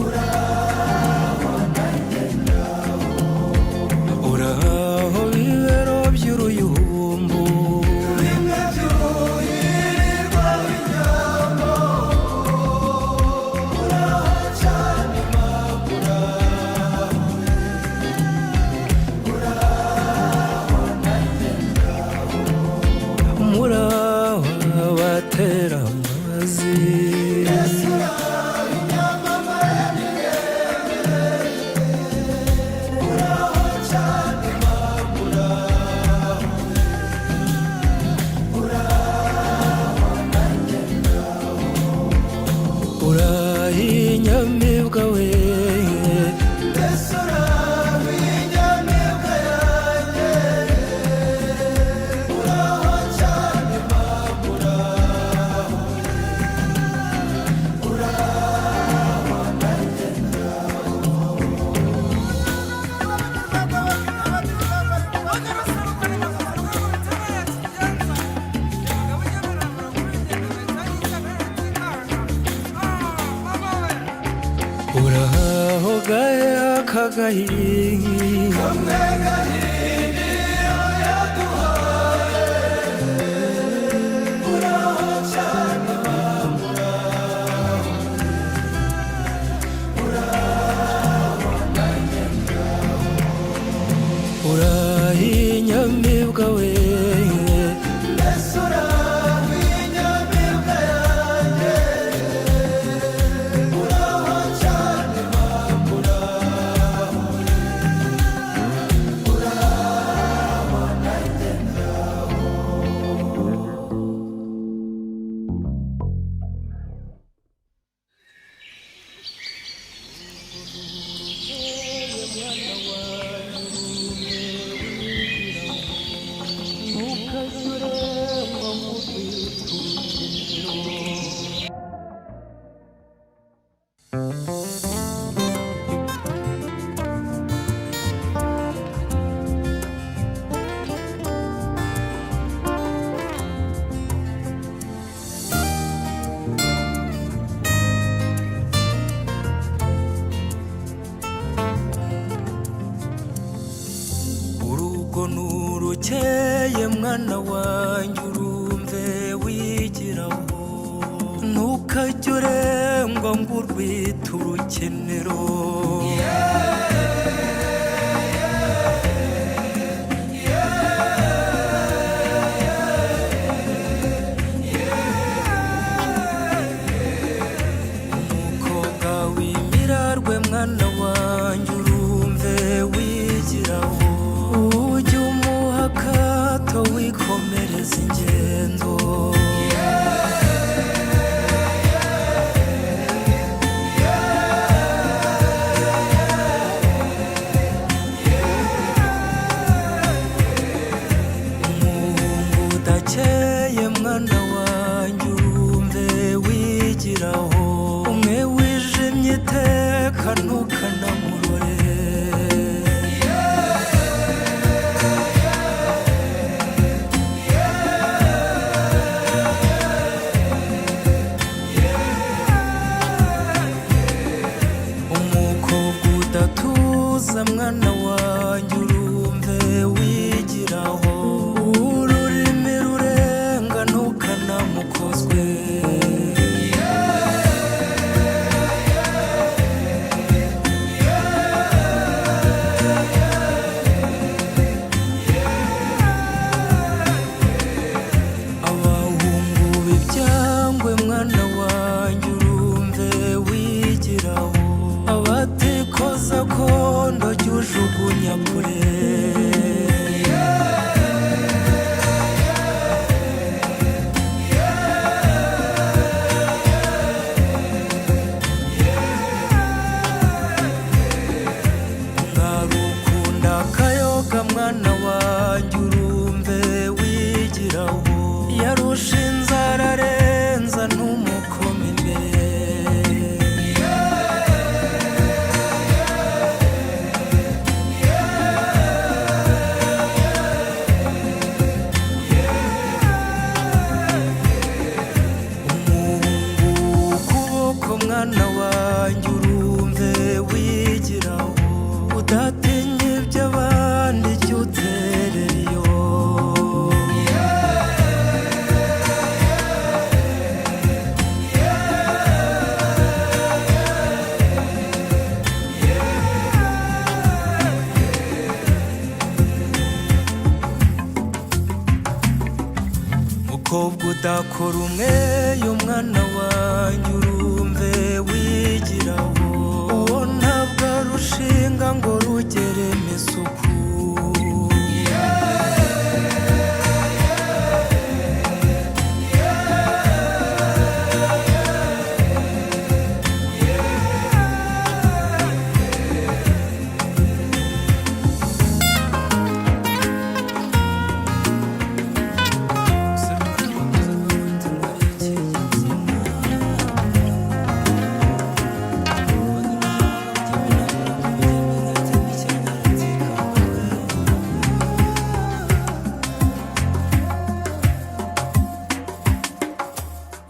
uraho nanjye uraho bibero by'uruyumbu bimwe byuhirirwa inyambo uraho cyane mama uraho nanjye muraho abatera amazi ese uraho inyamamare uraho cyane mama uraho nanjye uraho inyamibwa we mbese uraho inyamibwa yanjye uraho cyane mama uraho nanjye uraho gaya kagahinda kamwe gahindiro yaduhaye uraho cyane mama uraho nanjye uraho inyamibwa we mbese uraho inyamibwa yanjye uraho cyane mama uraho nanjye urugo nurukeye mwana wanjye urumve wigiraho ntukajye urengwa ngo urwite urukenero umukobwa w'imirarwe mwana wanjye urumve wigiraho ujye umuha akato wikomereza ingendo yakozwe abahungu b'ibyangwe mwana wanjye urumve wigiraho abatikoza kondo jya ujugunya kure ngarukunda akayoga mwana wanjye urumve wigiraho yarusha inzara arenza ntumukome imbere ukuboko mwana wanjye urumve wigiraho udatinya iby'abandi jya utereyo mukobwa udakora umweyo mwana wanjye urumve wigiraho uwo ntabwo arushinga ngo rugeremo isuku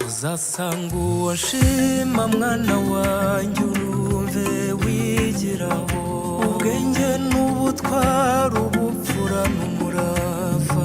uzasanga uwo nshima mwana wanjye urumve wigiraho ubwenge n'ubutwari ubupfura n'umurava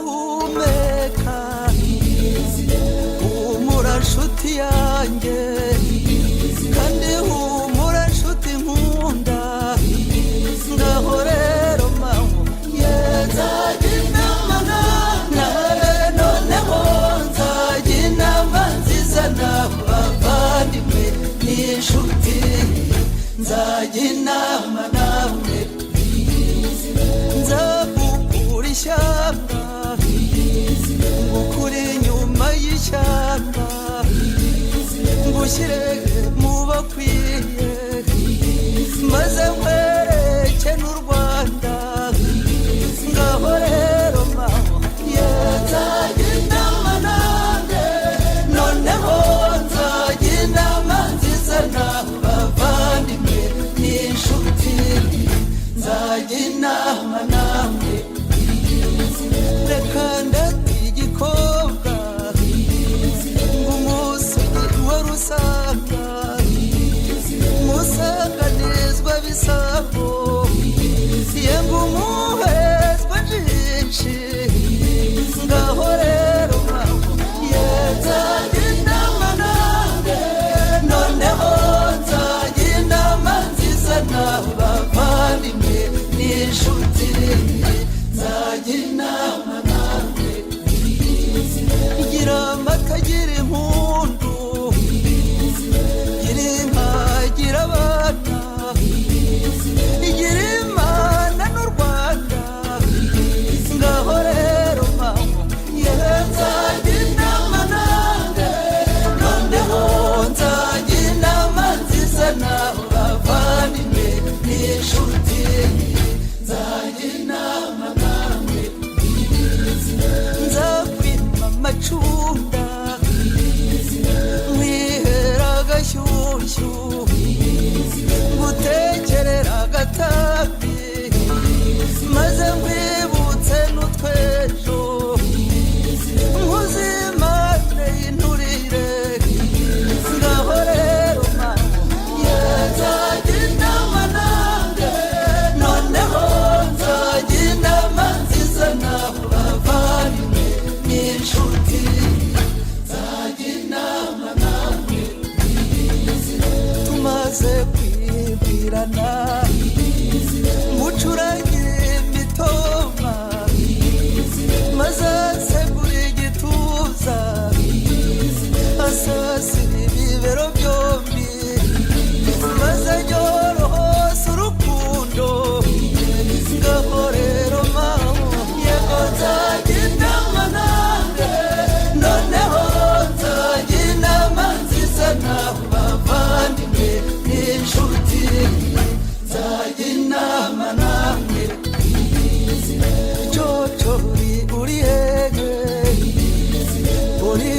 humurahumeka humura nshuti yanjye kandi humura nshuti nkunda ngaho rero mawe nzajya inama nawe noneho nzajya inama nziza n'abavandimwe n'inshuti nzajya inama nawe nzakukura ishyamba ngukure inyuma y'ishyamba ngushyire mu bakwiye maze nkwereke n'u Rwanda ngaho rero maho nzajya inama nanjye noneho nzajya inama nziza n'abavandimwe n'inshuti nzajya inama namwe reka ndate igikobwa ngo umunsi wa rusanga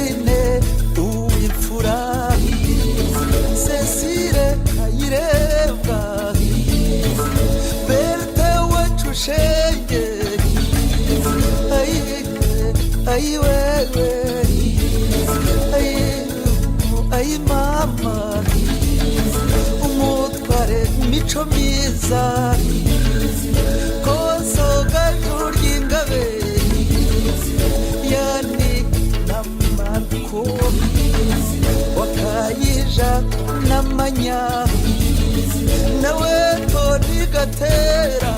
Emeline uwimfura Cecile Kayirebwa Berthe wacu shenge ayi wewe ayi mama umutware mico myiza koso gajurya ingabe yani namako wakayija namanya nawe tori gatera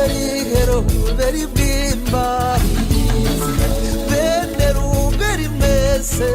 arihero beri bwimba bene ruberi mwese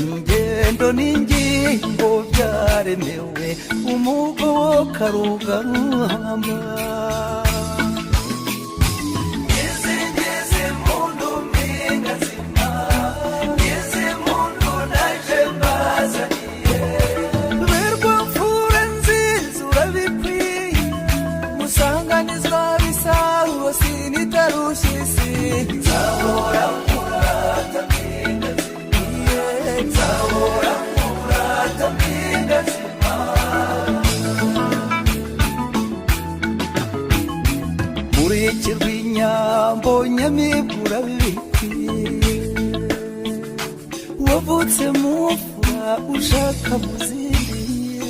ingendo n'ingingo byaremewe umugoboka rugamba Nyambo nyamibura bikwiye wavutse mufura ushaka muziriye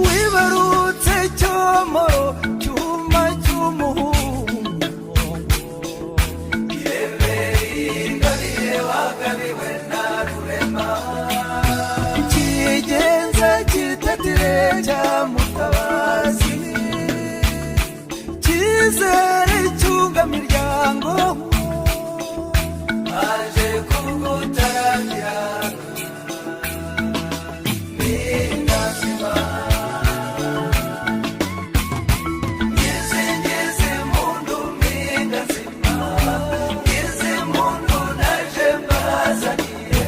wibarutse cyomoro cyuma cy'umuhungu iremeringarire wagabiwe na rurema kigenza kitatire cya mutabazi Izere cyunga miryango aje kugutaramira Minazima Ngeze mundu Minazima Ngeze mundu naje mbazaniye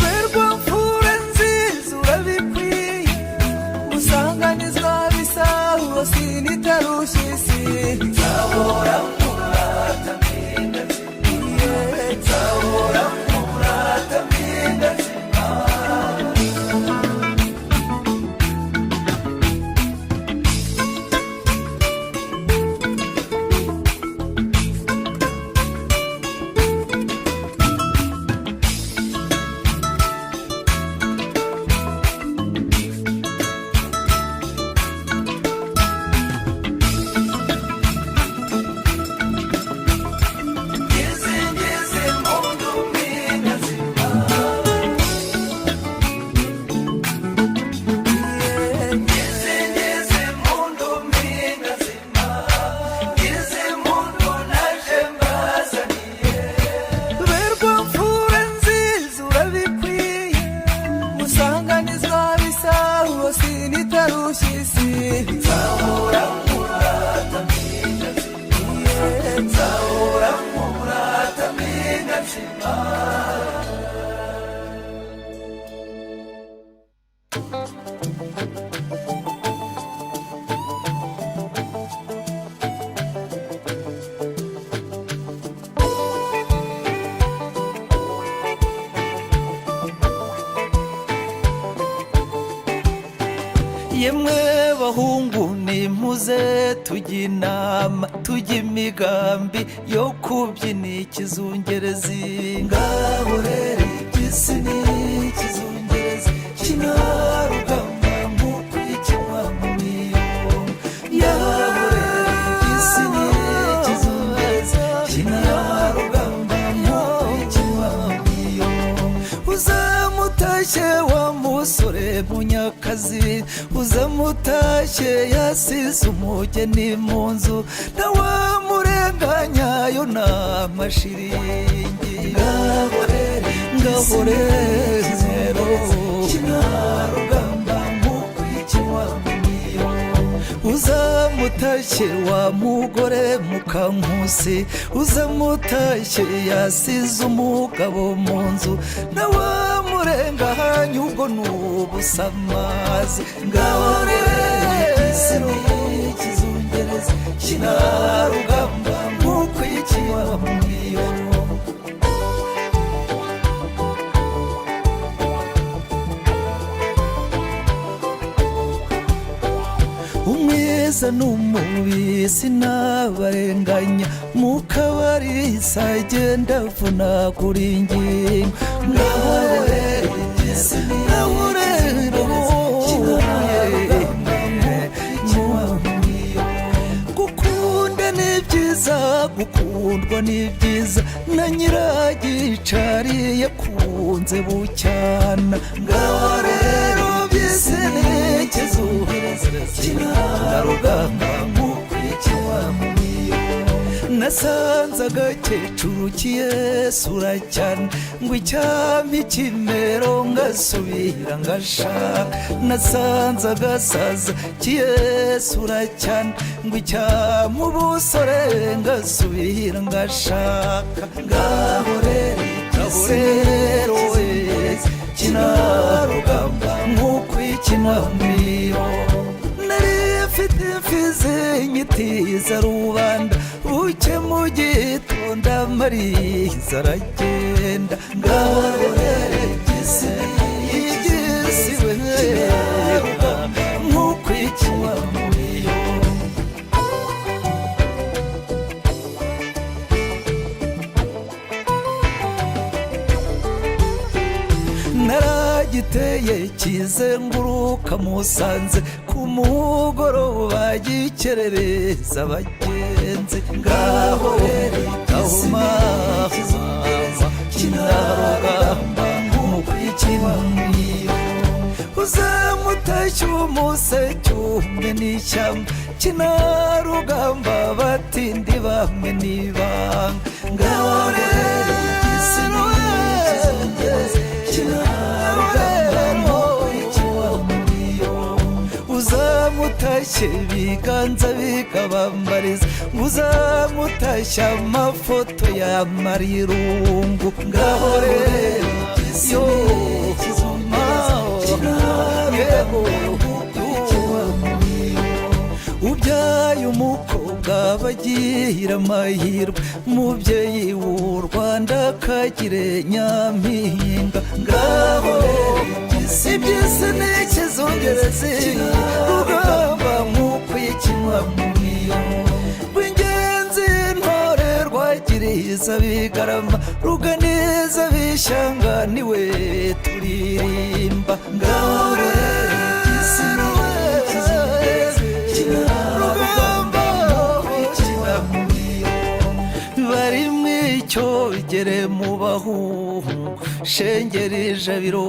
Berwa mfura nziza urabikwiye Musanganizwa bisaho sinitarushye Tabora murata minazima Tabora murata minazima tujya inama tujya imigambi yo kubyina ikizungerezi ngabo rero iby'isi ni ikizungerezi kinarugamba nk'uko ikinwa mu miyo ngabo rero iby'isi ni ikizungerezi kinarugamba nk'uko ikinwa mu miyo uzamutashye wa musore munyakazi uzamutashye yasize umugeni mu nzu ntawamurenganya yo n'amashiringi ngabo rero kinarugamba nk'uko ikinwa mu miyo uzamutashye wa mugore mukankusi uzamutashye yasize umugabo mu nzu ntawamurenganya ubwo n'ubusamazi ngabo rero isi ni ikizungerezi kinarugamba nk'uko ikinwa mu miyo umwiza n'umubi sinabarenganya mu kabari sagenda vunagura ingingo ngaho rero isi ni gukunda ni byiza gukundwa ni byiza na nyiragicari yakunze bucyana ngaho rero byose ni ikizungerezi kinarugamba nk'uko ikinwa mu miyo nasanze agakecuru kiyesura cyane ngo icyampa ikimero ngasubira ngashaka nasanze agasaza kiyesura cyane ngo icyampa ubusore ngasubira ngashaka ngaho rero kinarugamba nk'uko ikinwa mu miyo nari mfite imfizi nyitiza rubanda buke mu gitondo amariza aragenda ngaho rero igisi we nk'uko ikinwa mu miyo naragiteye kizenguruka musanze ku mugoroba gikerereza abagenzi ngaho rero igahuma kinarugamba nk'uko ikinwa mu miyo uzamutashye umuseke umwe n'ishyamba kinarugamba batindi bamwe n'ibanga ngaho rero igisi ni ikizungerezi kinarugamba nk'uko ikinwa mu miyo uzamutashye biganza bikabambariza uzamutashye amafoto y'amarirungu ngaho rero igisi ni ubyaye umukobwa bagira amahirwe umubyeyi w'u Rwanda akagire nyampinga ngaho iby'isi ni ikizungerezi rugamba nk'uko ikinwa mu miyo rw'ingenzi ntore rwagiriza bigarama ruganiza bishyanga niwe turirimba ngaho rero isi ni ikizungerezi kinarugamba ikinwa mu miyo bari mwicyogere mu bahungu shengeri jabiro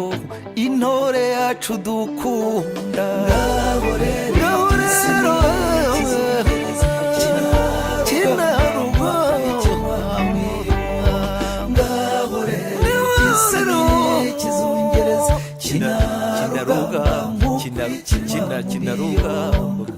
intore yacu dukunda ngaho rero kinarugamba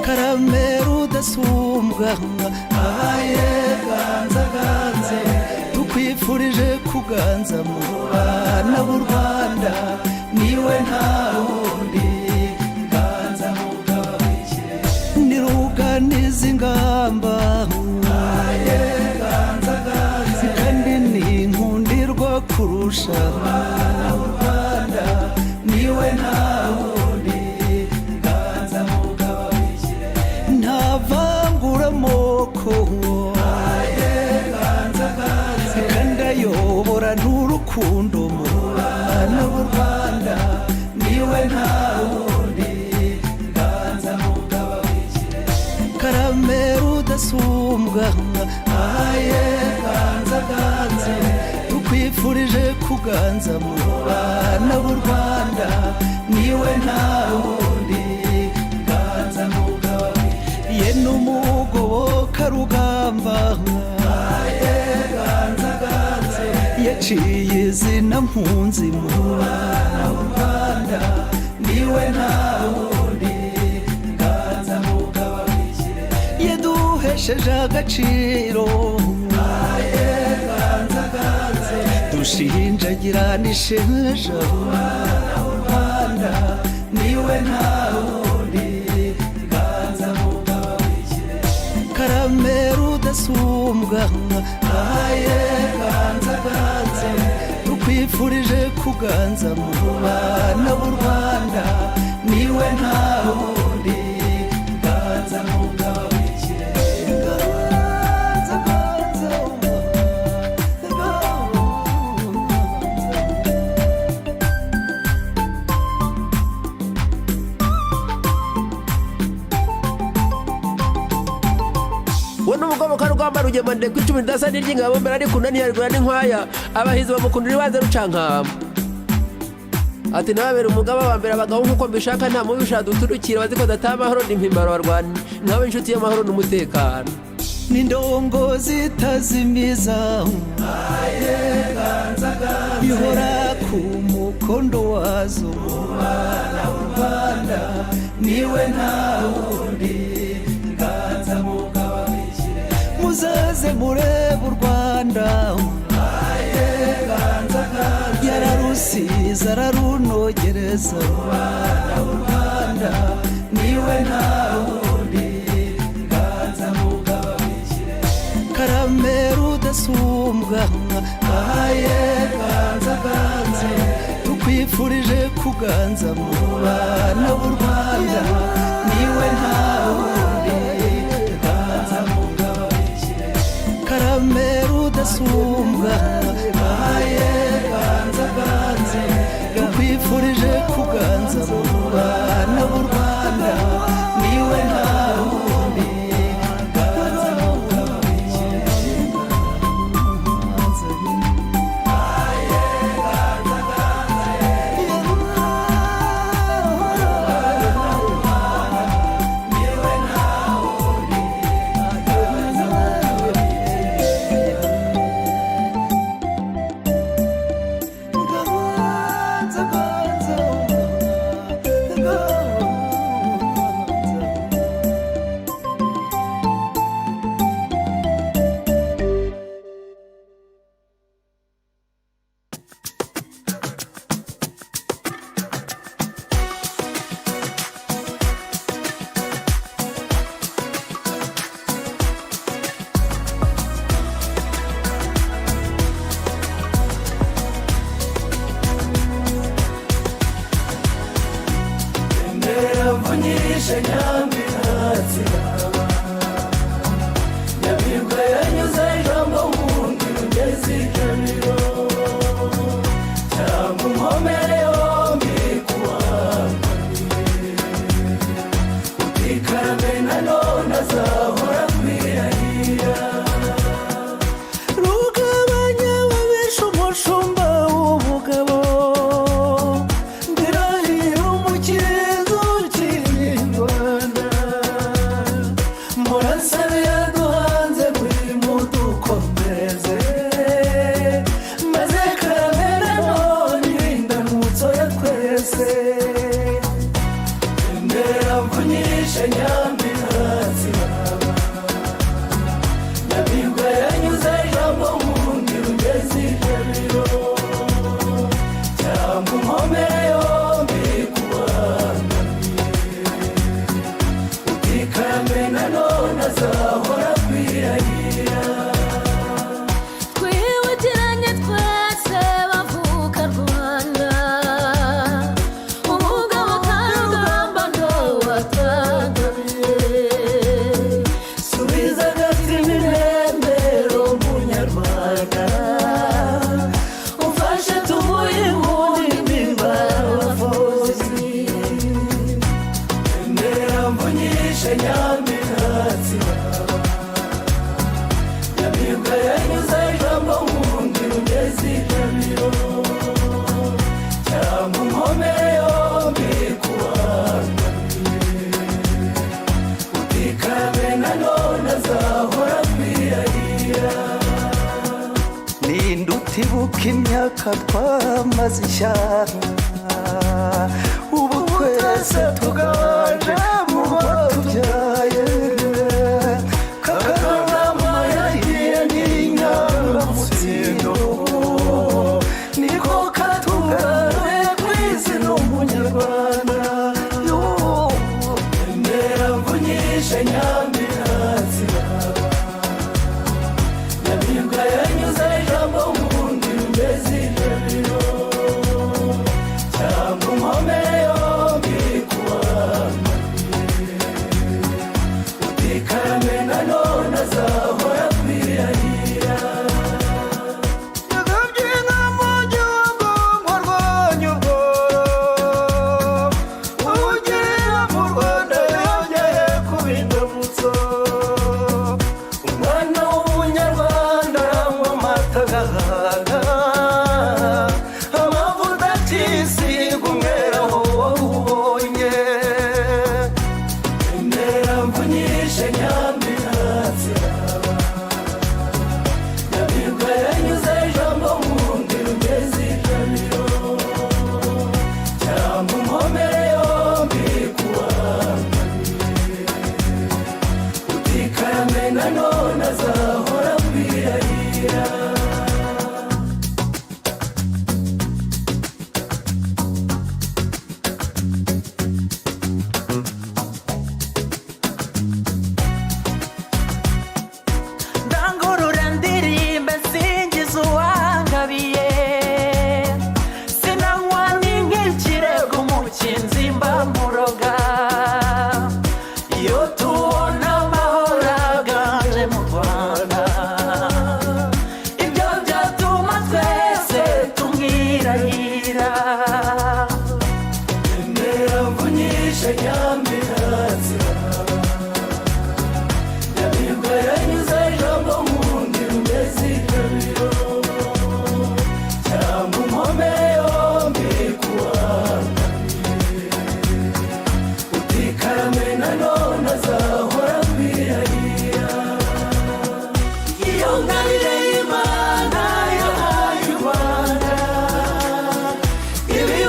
karamera udasumbwa ahaye ganza ganze tukwifurije ku kuganza mu bana b'u Rwanda niwe nta wundi ganza mugabo w'ikirere niruganiza ingamba ganza ganza kandi ninkundirwa kurusha abana b'u Rwanda niwe nta wundi ganza mugabo w'ikirere nta vangura amoko yobora n'urukundo mu bana b'u Rwanda niwe nta wundi ganza mugabo w'ikirere karamera udasumbwa aye ganza ganze tukwifurije kuganza mu bana b'u Rwanda niwe nta wundi ganza mugabo w'ikirere ye n'umugoboka rugamba aye ganza ganze yaciye izina mpunzi mu bana b'u Rwanda niwe nta wundi ganza mugabo w'ikirere yaduhesheje agaciro aye ganza ganze dushinjagira n'isheja abana b'u Rwanda niwe nta wundi ganza mugabo w'ikirere karamera udasumbwa aye ganza ganze tukwifurije kuganza mu bana b'u Rwanda niwe nta wundi ganza mugabo w'ikirere ganza ganza wono mugoboka rugamba rugemande ku 10 ndasa n'iry'ingabo mbere ari kunaniye arigura n'inkwaya abahizi bamukundira ibanze rucankamba ati nababera umugaba wa mbere abagabo nk'uko mbishaka nta mubisha duturukira baziko datamahoro n'impimbaro barwani nkabe inshuti y'amahoro n'umutekano n'indongozi itazimiza aye ganza ganze ihora ku mukondo wazo mu bana b'u Rwanda niwe nta wundi ganza mugabo w'ikirere muzaze murebe u Rwanda aye ganza ganze yararusize ararunogereza u bana b'u Rwanda niwe nta wundi ganza mugabo w'ikirere karamera udasumbwa aye ganza ganze tukwifurije kuganza mu bana b'u Rwanda niwe nta wundi ganza mugabo w'ikirere karamera udasumbwa aye ganza ganze tukwifurije kuganza mu bana b'u Rwanda niwe nta wundi ganza mugabo w'ikirere aye ganza ganze niwe nta wundi ganza mugabo ganza ganza mvunyishe nyambiratsira nyabirwa yanyuze ijambo wundi rugeze ijabiro cyangwa unkomere yombi kuwambariye utikarame nanone azahora kwirahira rugabanya babisha umushumba w'umugabo ndirahira umukiza ukiri Rwanda murasabe yaduhanze muri mudukomeze maze karamera none irinda mu imyaka twamaze ishyanga ubu twese tuganje mu rwatubyaye kagarama yahiye n'inyangamutsindo niko katugaruye kw'izina umunyarwanda emera mvunyishe nyamiratsi nyamibwa yanyuze ijambo ngundi ngeze ijabiro cyangwa unkomere yombi kuwamaniye utikame nanone azahora kwirahira nyagabyinka mu gihugu ngo rwanye ubworo ugera mu Rwanda yongeye kuba indamutso umwana w'umunyarwanda arangwa amata agahaga amavuta atisiga umwera aho wawubonye emera mvunyishe nyamiratsi nyamibwa yanyuze ijambo ngundi rugeze ijabiro cyangwa unkomere yombi kuwamaniye utikame nanone azahora kwirahira ndangurura ndirimba singiza uwangabiye sinanywa n'ink'ikirego umukinzi mbamuroga iyo tubona amahoro aganje mu Rwanda ibyo byatuma twese tumwirahira emera mvunyishe nyamiratsi nyamibwa yanyuze ijambo ngundi rugeze ijabiro cyangwa unkomere yombi kuwamaniye utikame nanone azahora kwirahira iyo ngabire y'Imana yahaye u Rwanda ibi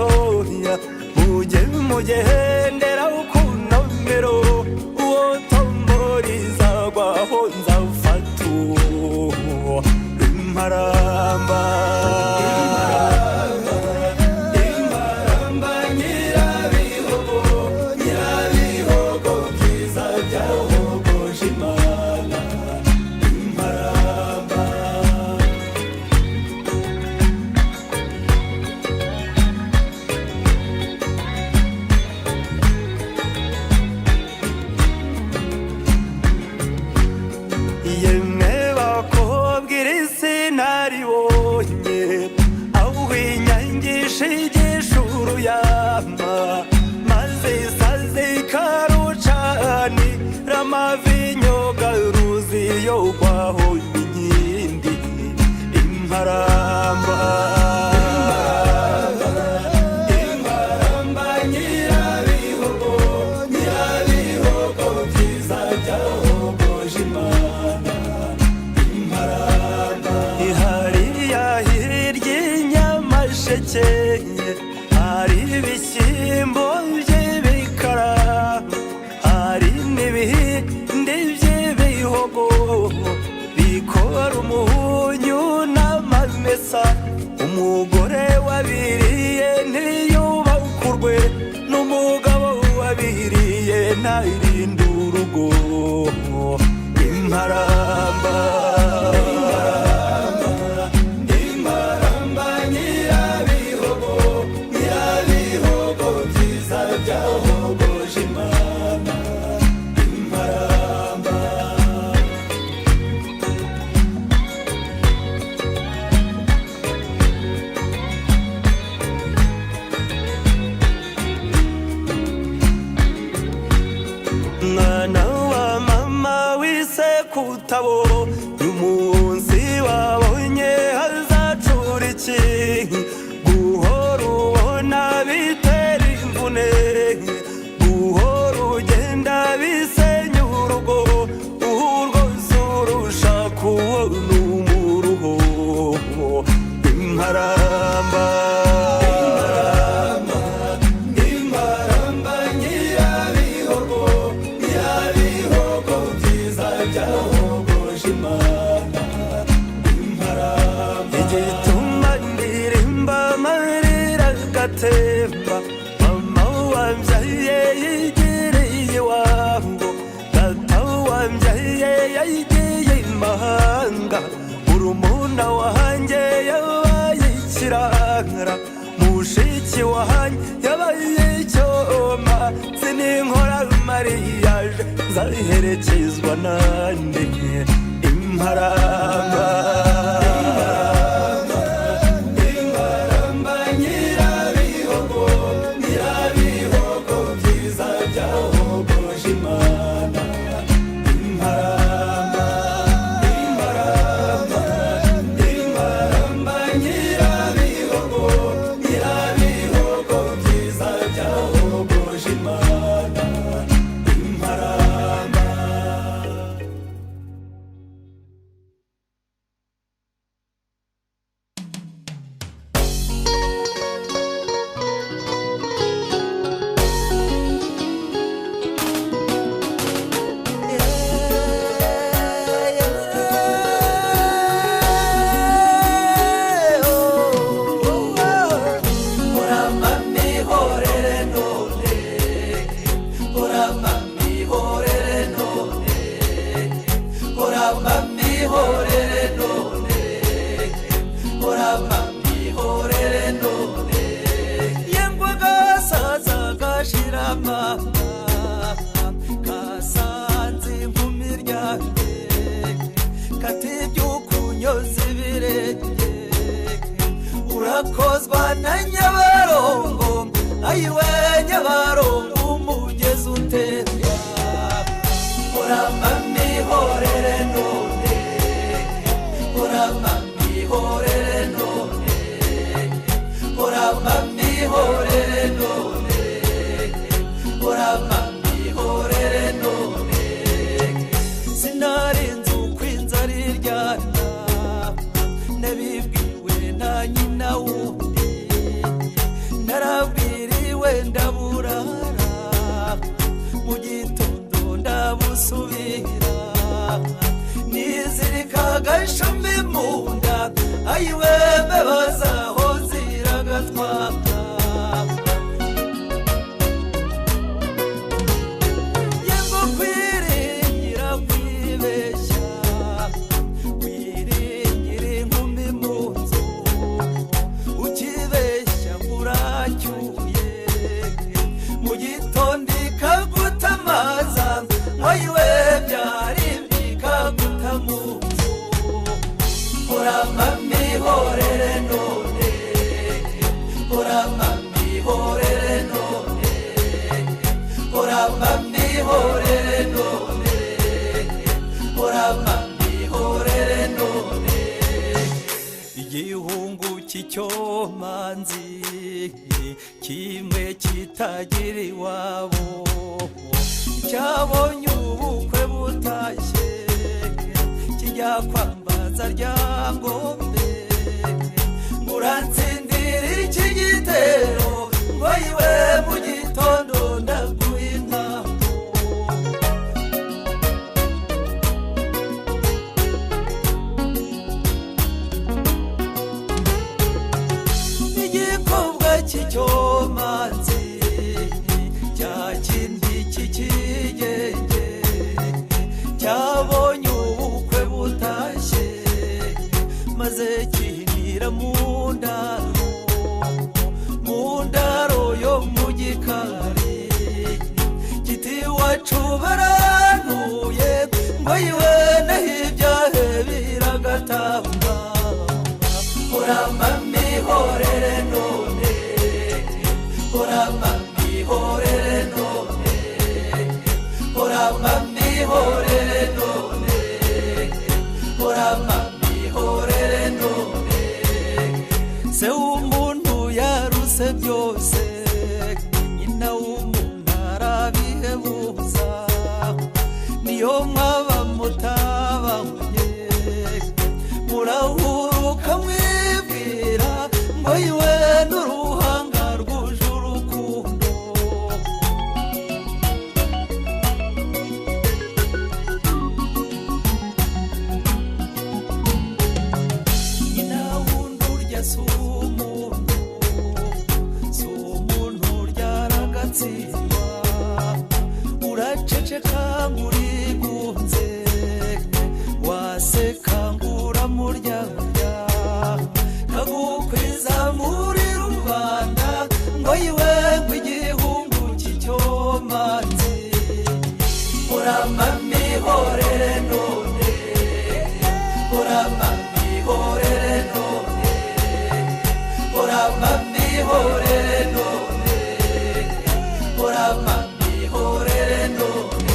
gatoya mugendera ukunomero uwo tomboriza gwaho nzafatu imparamba nyirabihogo byiza byahogoje imana imparamba yemwe bakobwa iri sinaribonye aho inyangisha igishuru yama maze isazi karucanira amavinyo garuzi yo gwaho inkindi imparamba imparamba nyirabihogo byiza byahogoje imana imparamba ihariya hirya inyamasheke hari ibishyimbo by'ibikara hari n'ibihindi by'ibihogo bikora umuhunyu n'amamesa umugore wabiriye ntiyubakurwe n'umugabo wabiriye ntarinda urugo imparamba imparamba nyirabihogo byiza byahogoje imana imparamba mwana wa mama w'isekutabo umunsi wabonye hazacura iki guhora ubona bitera imvune guhora ugenda bisenya urugo urwose urusha kubona umuruho imparamba imparamba nyirabihogo byiza byahogoje imana imparamba igituma ndirimba amarira agatemba mama wambyaye yigiriye iwabo data wambyaye yagiye imahanga urumuna wanjye yabaye ikirangara mushiki wanjye yabaye icyoma sininkora mariyaje nzaherekezwa nande imparamba imparamba nyirabihogo byiza byahogoje imana imparamba imparamba imparamba nyirabihogo byiza byahogoje imana imparamba. urakozwa na nyabarongo ayiwe nyabarongo umugezi utemba uramba mihorere none uramba mihorere none uramba mihorere none uramba mihorere none sinarinze uko inzara iryana nabibwiwe na nyina wundi nara ndaburara mu gitondo ndabusubira nizirika agashami mu nda ayiwe mbebazaho ziragatwara yego kwiringira kwibeshya kwiringira inkumi mu nzu ukibeshya uracyuye mu gitondo ikagutamaza ayiwe byari bikaguta mu nzu urama mihorere none urama mihorere none urama mihorere none urama mihorere none igihungu cy'icyomanzi kimwe kitagira iwabo cyabonye ubukwe butashye kijya kwambaza rya ngombe muransindira iki gitero ngo yiwe mu gitondo ndaguha intambo igikobwa cy'icyomanzi cya kindi cy'ikigenge cyabonye ubukwe butashye maze kinira mu ndaro yo mu gikari kiti wacu barantuye ngo yiwe naho ibyahe biragatamba urama mihorere none urama mihorere none urama mihorere none urama mihorere none se umuntu yaruse byose nyina w'umuntu arabihebuza niyo mwaba mutabanye murahuruka mwibwira ngo yiwe n'uruhanga rwuje urukundo nyina wundi urya si umuntu ryaragatsindwa uraceceka ngurigunze waseka nguramuryanjya kagukwiza muri rubanda ngo yiwe ngo igihungu cy'icyomanzi urama mihorere none urama mihorere none urama mihorere none urama mihorere none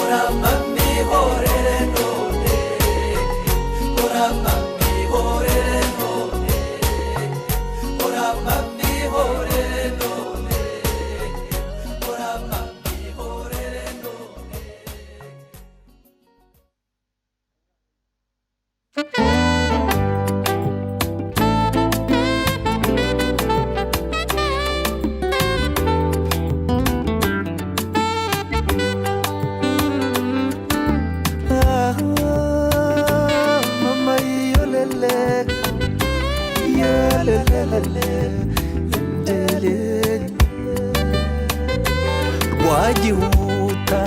urama mihorere none urama mihorere none urama mihorere none urama mihorere none mama yolele yolele wagihuta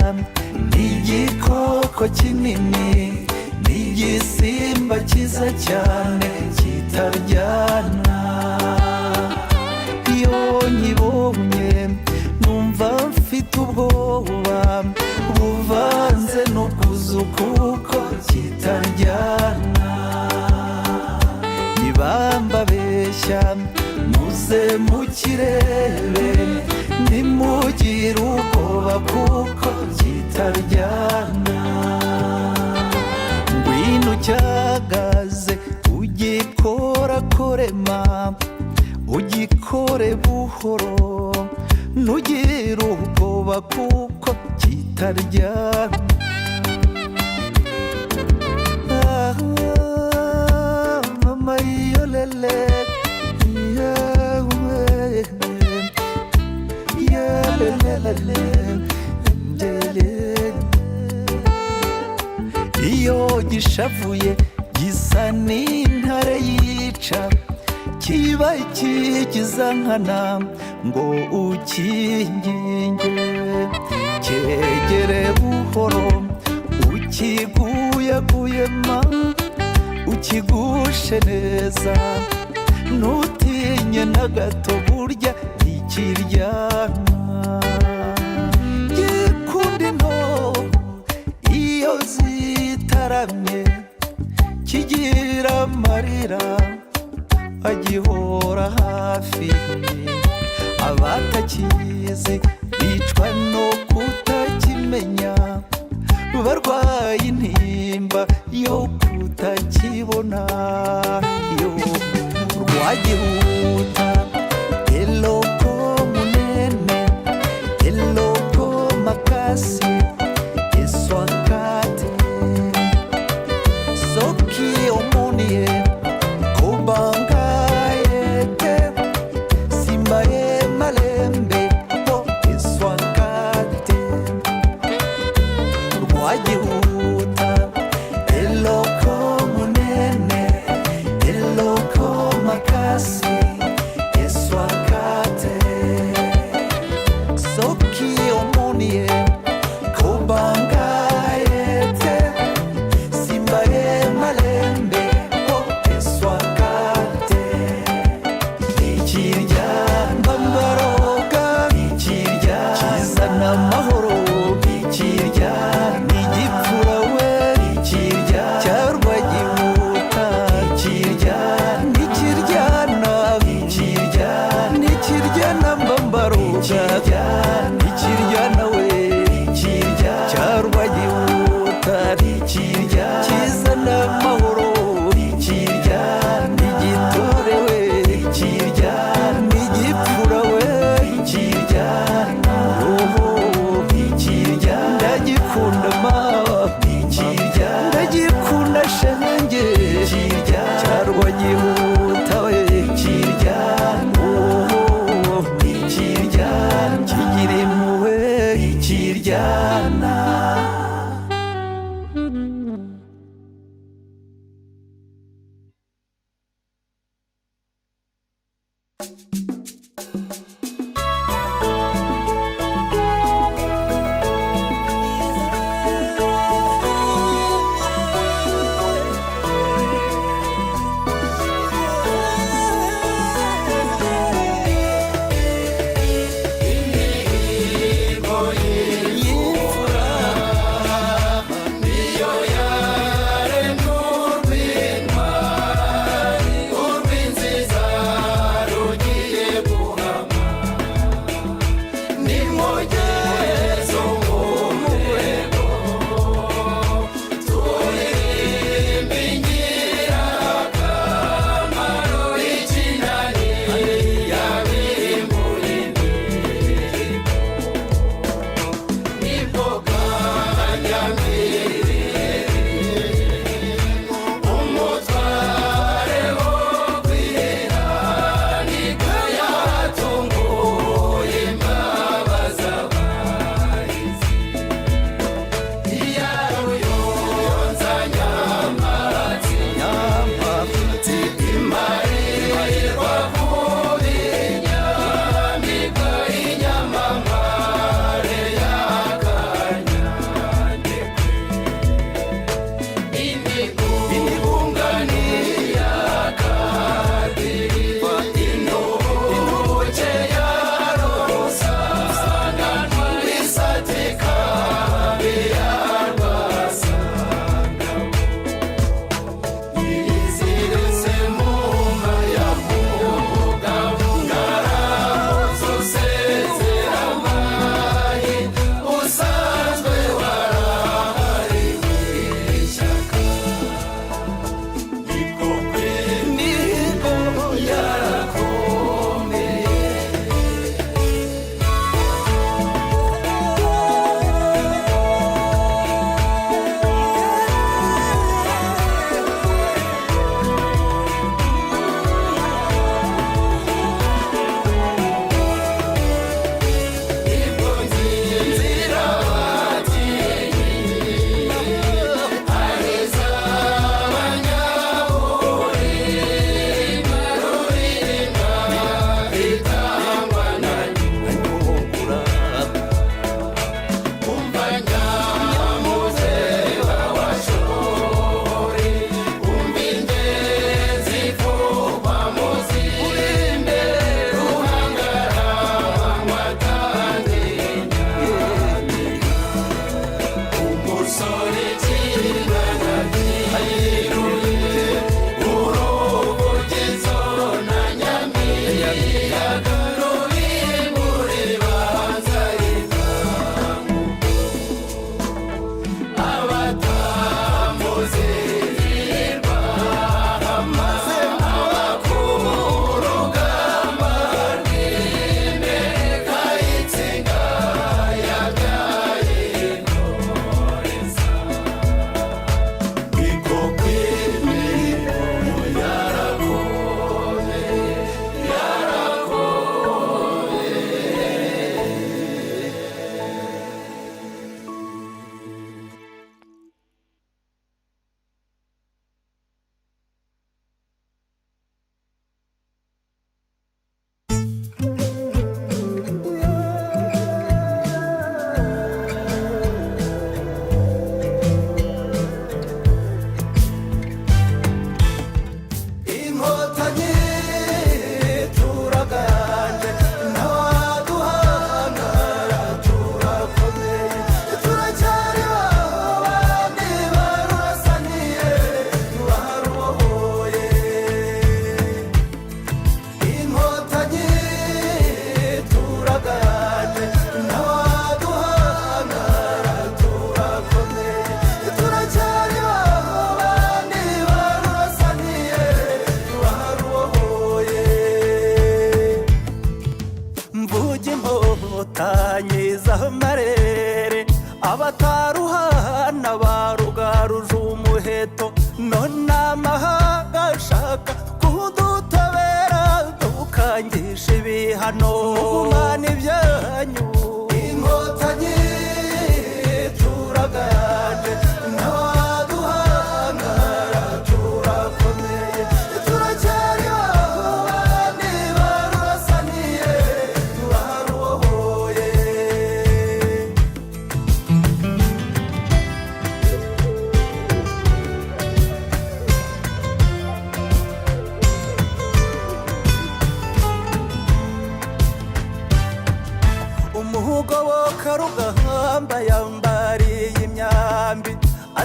igikoko kinini n'igisimba cyiza cyane kitarya ubwoba buvanze no kuzuka uko kitaryana nibamba beshya muze mukirebe nimugire ubwoba kuko kitaryana ngwino cyagaze ugikorakorema ugikore buhoro ntugire ubwoba kuko kitaryana mama yolele iyo gishavuye gisa n'intare yica kiba kigiza nkana ngo ukinginge cyegere buhoro ukiguyaguyema ukigushe neza ntutinye na gato burya ntikiryana gikunda into iyo zitaramye kigira amarira agihora hafi abatakizi bicwa no kutakimenya barwaye intimba yo kutakibona yo rwagihuta eloko munene eloko makasi eswakate soki omonie kobangaete simbaye malembe po eswakate rwagihuta eloko munene eloko makasi eswakate soki omonie kobangaete simbaye malembe po eswakate ikirya mbambaroga ikirya kizana amahoro ikirya nigipfura we ikirya cyarwagihuta ikirya nikiryana ikirya nikiryana mbambaroga ikiryana we ikirya cyarwagihuta ikirya kizana amahoro ikirya nigitore we ikirya nigipfura we ikirya roho ikirya ndagikunda ma ikirya ndagikunda shenge ikirya cyarwagihuta we ikirya roho ikirya kigira impuhwe ikiryana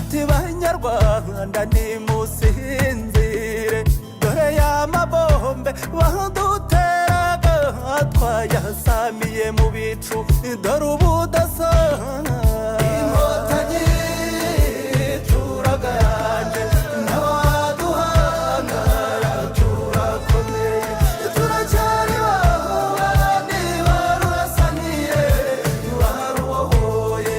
ati banyarwanda nimusinzire dore ya mabombe baduteraga twayasamiye mu bicu dore ubudasana inkotanyi turaganje ntawaduhangara turakomeye turacyari babandi barurasaniye barubohoye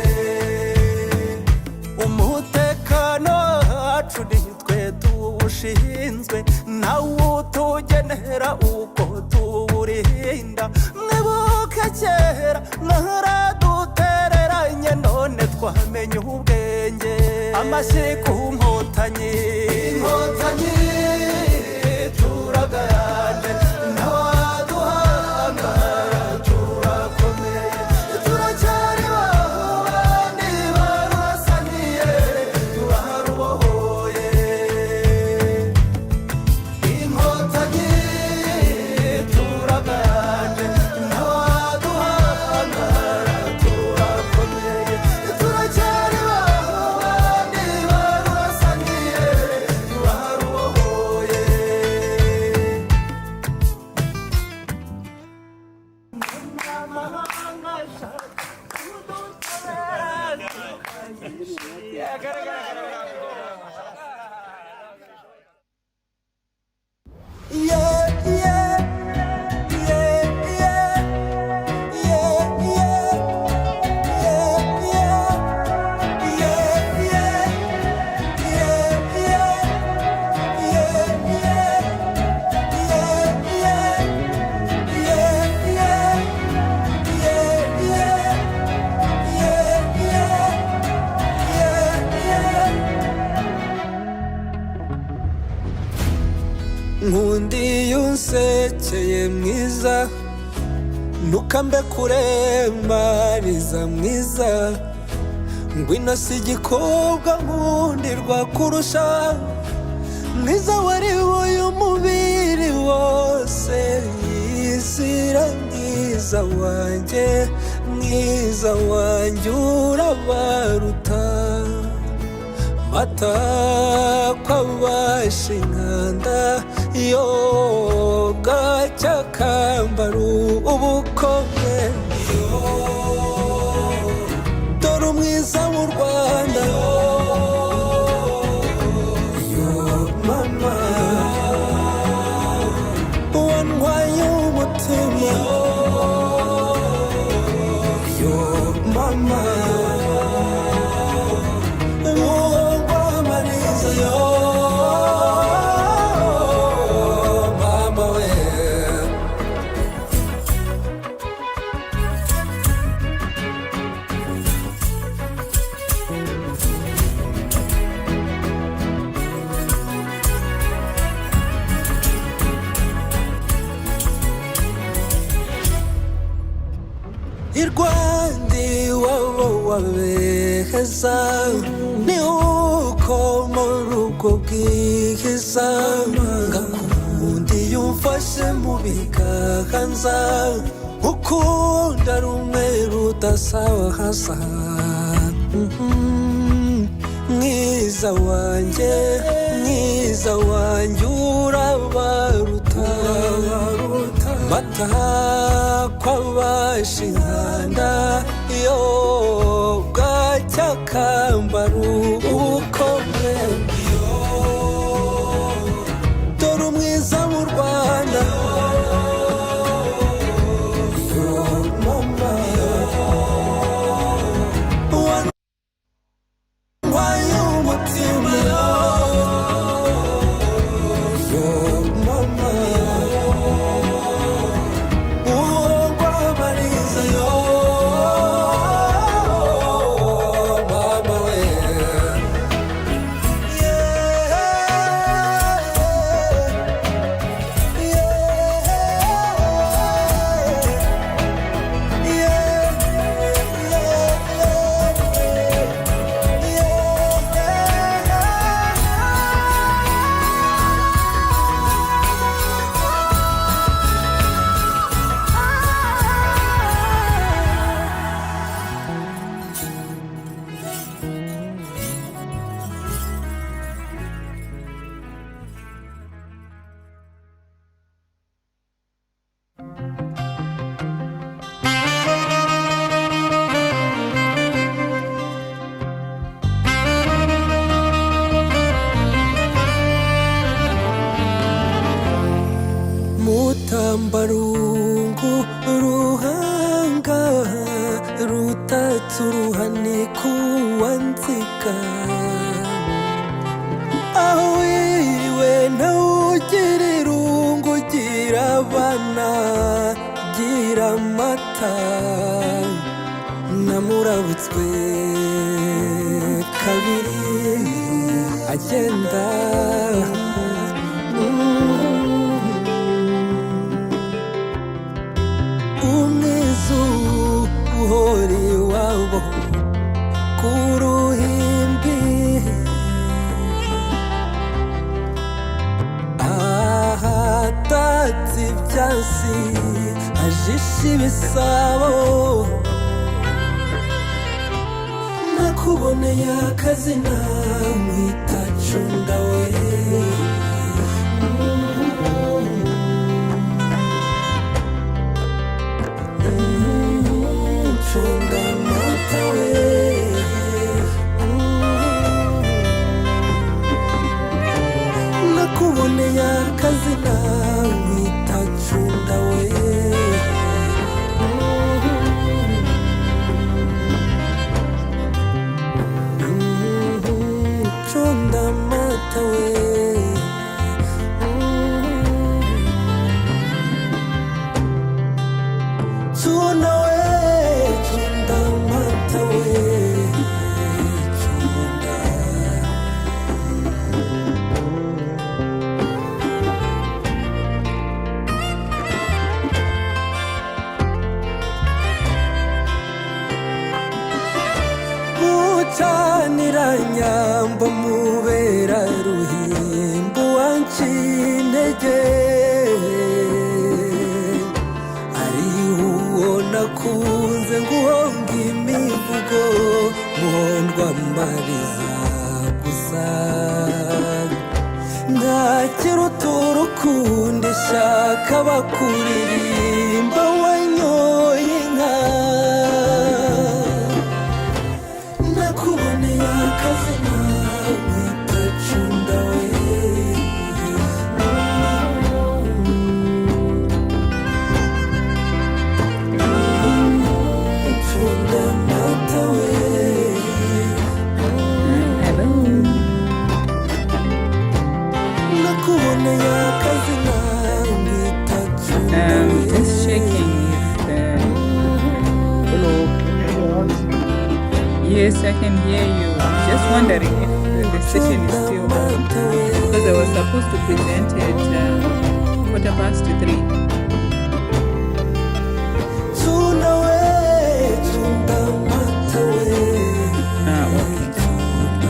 umutekano wacu nitwe tuwushinzwe nawe utugenera uko tuwurinda mwibuke kera mwaradutereranye none twamenye ubwenge amashyi ku nkotanyi inkotanyi turaganje ntawaduhangara turakomeye turacyari babandi barurasaniye barubohoye inkotanyi turaganje ntawaduhangara turakomeye turacyari babandi barurasaniye barubohoye nkundi yunsekeye mwiza ntukambe kurembariza mwiza ngwino si igikobwa nkundirwa kurusha mwiza wari uyu mubiri wose yizira mwiza wanjye urabaruta mata kwabasha inkanda yoga cyakambaru ubukome dore umwiza w'u Rwanda mama wantwaye umutima mama irwandi wabo wabeheza ni uko muri ubwo bwiza ngakundi yumfashe mu biganza ukunda rumwe rudasaza mwiza wanjye urabaruta mata kwabasha inkanda yoga cyakambaru ubukome dore umwiza mu Rwanda mama wantwaye umutima mama mama we nagira amata namurabutswe kabiri agenda umwizu uhori wabo ku ruhimbi ahatatse ibyasi ajisha ibisabo nakuboneye akazina mwita cunda we cunda mata we nakuboneye akazina mwita cunda we cunda mata we cunda we cunda mata we cunda mucanira nyambo mubera ruhimbo wancintege ari uwo nakunze nguhonga imivugo muhondwa mbariza gusa ntakiruta urukundo ishaka bakuririmba wanyoye inka nakuboneye akazina wita cunda we cunda mata we nakuboneye akazina wita cunda we Just checking if Hello, can you hear us? yes, I can hear you. Just wondering if the session is still on because I was supposed to present at 3:15. cunda we cunda mata we Okay.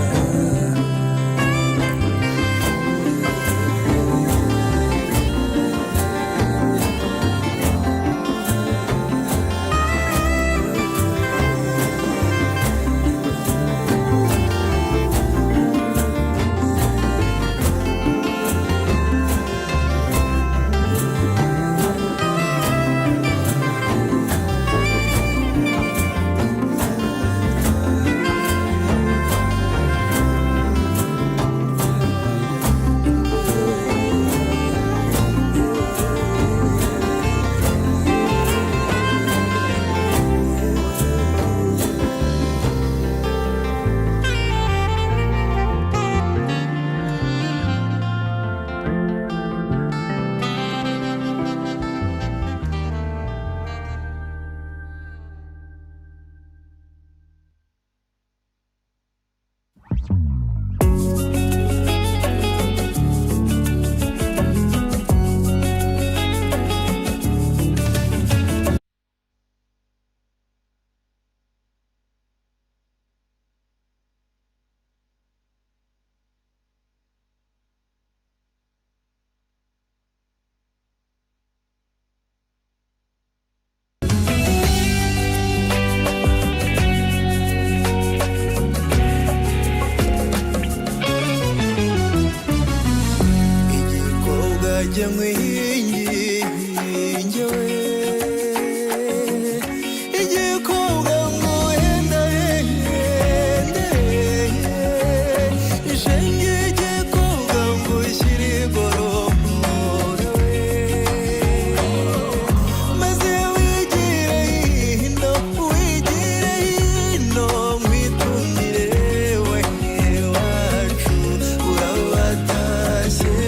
Jya nkwinginge we igikobwa nguhendahende ishenge igikobwa ngushyire igorora we maze wigire hino nkwitumire we wacu urabatashye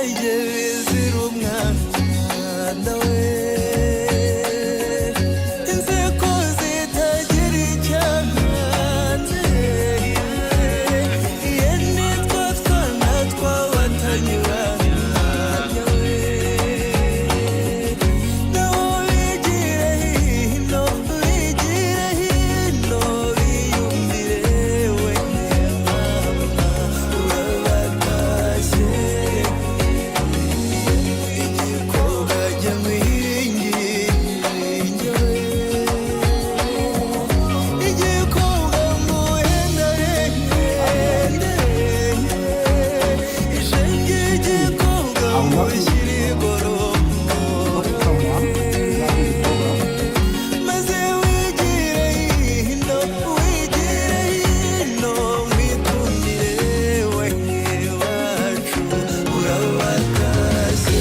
ibirenge bizira umwanda we inseko zitagira icyahanze ye nitwo twana tw'abatanyuranya we nabo bigire hino biyumvire we mama urabatashye igikobwa jya mwiringiye we igikobwa muhendarende ishenge igikobwa mushyira igorora maze wigire hino mwitundire we wacu urabatashye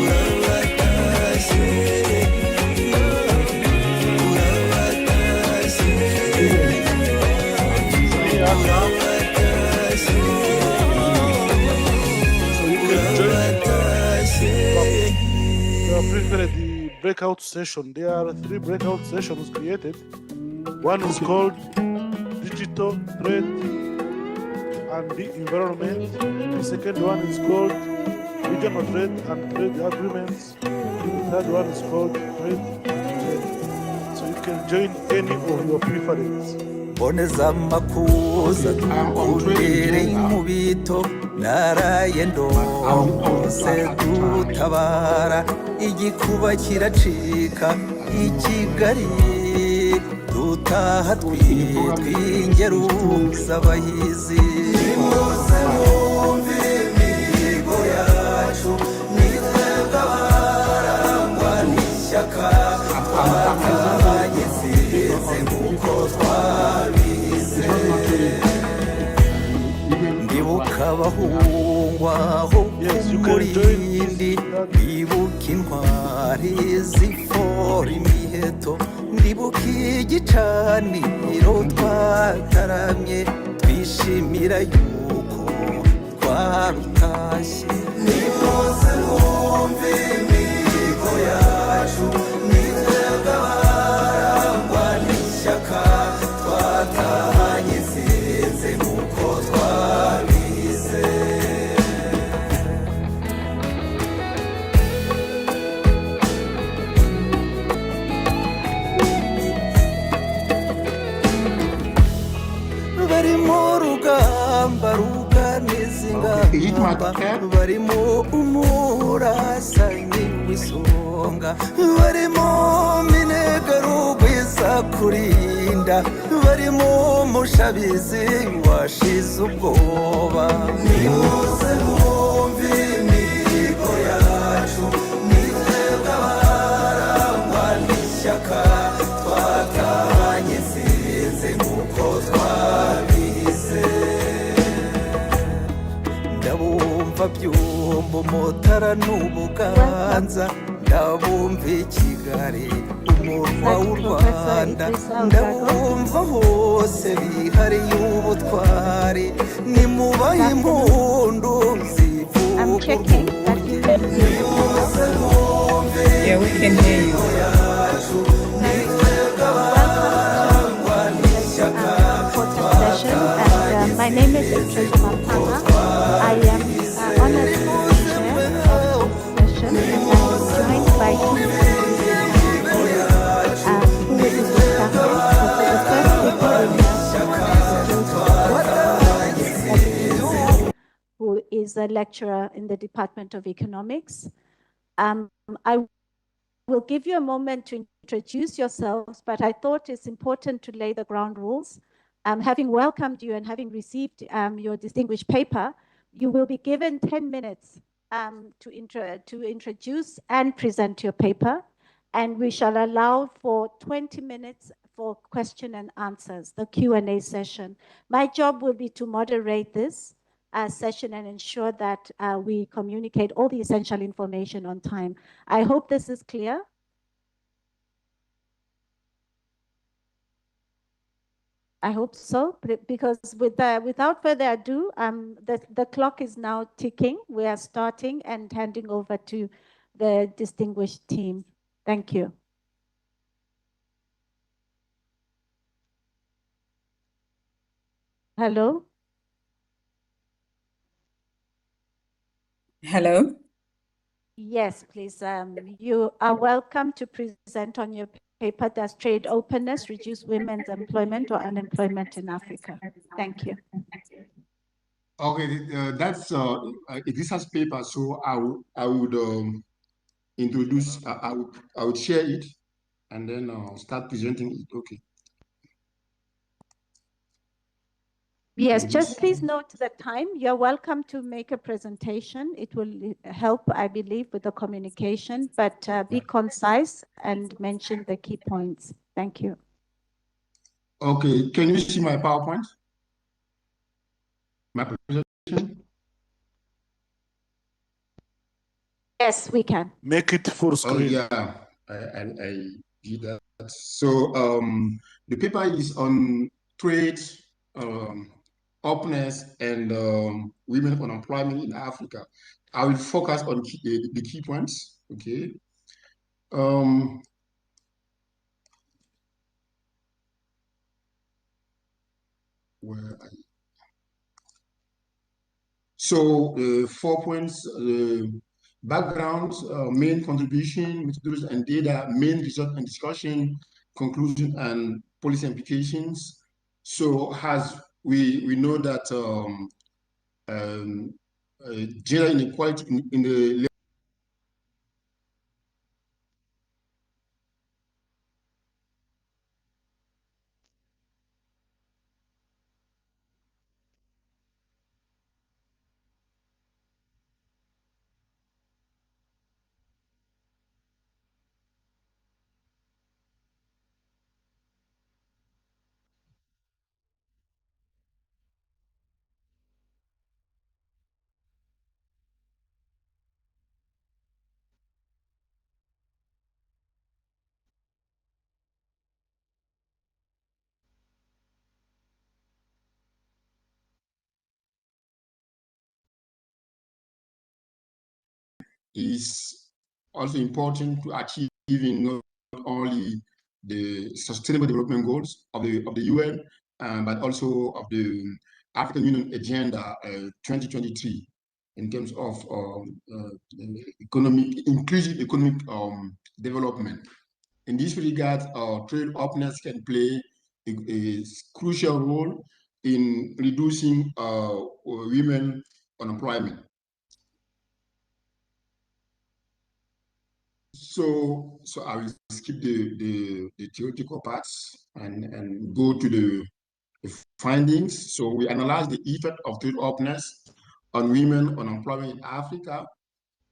urabatashye We have prepared the breakout session. There are 3 breakout sessions created. One is called Digital Trade and the Environment. The second one is called Regional Trade and Trade Agreements. The third one is called Trade. So you can join any of your preference. mboneza amakuza umbere inkubito naraye ndose dutabara igikuba kiracika i Kigali dutaha twingeruza abahizi nimuze mwumve imihigo yacu nitwebwe abarangwa n'ishyaka twatahanye nsize nk'uko twabize ndibuka abahungwa ho ku murindi ndibuka intwari zifora imiheto ndibuka igicaniro twataramye twishimira yuko twarutashye nimuze mwumve imihigo yacu nitwebwe abarangwa n'ishyaka twatahanye nsize nk'uko twabize barimo rugamba ruganiza ingamba barimo umurasanyi w'isonga barimo minega rugwiza kurinda barimo umushabizi washize ubwoba nimuze mwumve imihigo yacu nitwebwe abarangwa n'ishyaka twatahanye nsize nk'uko twabize ndabumva byumba umutara n'ubuganza ndabumva i Kigali umurwa w'u Rwanda ndabumva hose bihariye ubutwari nimubahe impundu zivuga urwunge nimuze mwumve imihigo yacu nitwebwe abarangwa n'ishyaka My name is Patricia Mapama. I am honored to chair of this session, and I am joined by two who will be discussing. Who is a lecturer in the Department of Economics. I will give you a moment to introduce yourselves, but I thought it's important to lay the ground rules. Having welcomed you and having received your distinguished paper, you will be given 10 minutes to introduce and present your paper, and we shall allow for 20 minutes for question and answers, the Q&A session. My job will be to moderate this session and ensure that we communicate all the essential information on time. I hope this is clear. I hope so, because without further ado, the clock is now ticking. We are starting and handing over to the distinguished team. Thank you. Hello? Hello? Yes, please. You are welcome to present on your paper, Does Trade Openness Reduce Women's Employment or Unemployment in Africa? Thank you. Okay, that's this has paper, so I would introduce. I would share it, and then start presenting it. Okay. Yes, just please note the time. You're welcome to make a presentation. It will help, I believe, with the communication, but be concise and mention the key points. Thank you. Okay, can you see my PowerPoint? My presentation? Yes, we can. Make it full screen. Oh yeah, I did that. So the paper is on trade, openness, and women unemployment in Africa. I will focus on the key points. Okay. Where I So 4 points, background, main contribution, methodology and data, main result and discussion, conclusion and policy implications. So as we know that gender inequality in the is also important to achieving not only the sustainable development goals of the UN, but also of the African Union Agenda 2023 in terms of inclusive economic development. In this regard, trade openness can play a crucial role in reducing women unemployment. So I will skip the theoretical parts and go to the findings. So we analyze the effect of trade openness on women unemployment in Africa,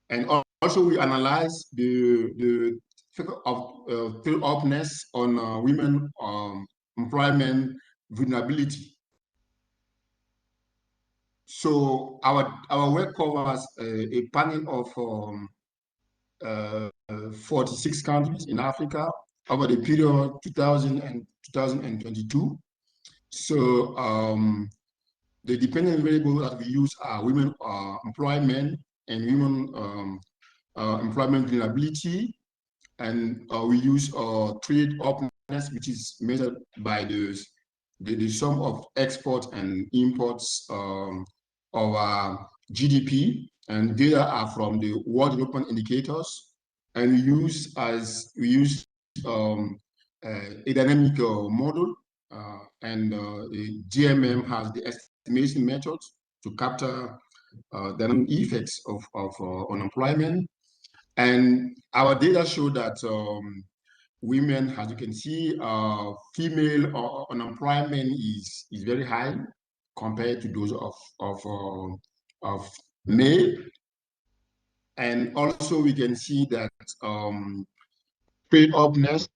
and also we analyze the effect of trade openness on women employment vulnerability. So our work covers a panel of 46 countries in Africa over the period 2000 and 2022. So the dependent variables that we use are women employment and women employment vulnerability, and we use trade openness, which is measured by the sum of exports and imports of GDP, and data are from the World Development Indicators, and we use a dynamic model, and the GMM has the estimation methods to capture the effects of unemployment. And our data show that women, as you can see, female unemployment is very high compared to those of male. And also we can see that trade openness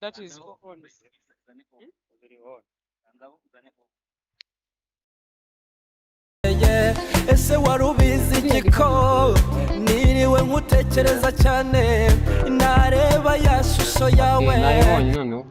That is ese wari ubizi igiko niriwe nkutekereza cyane nareba ya shusho yawe nayibonye noneho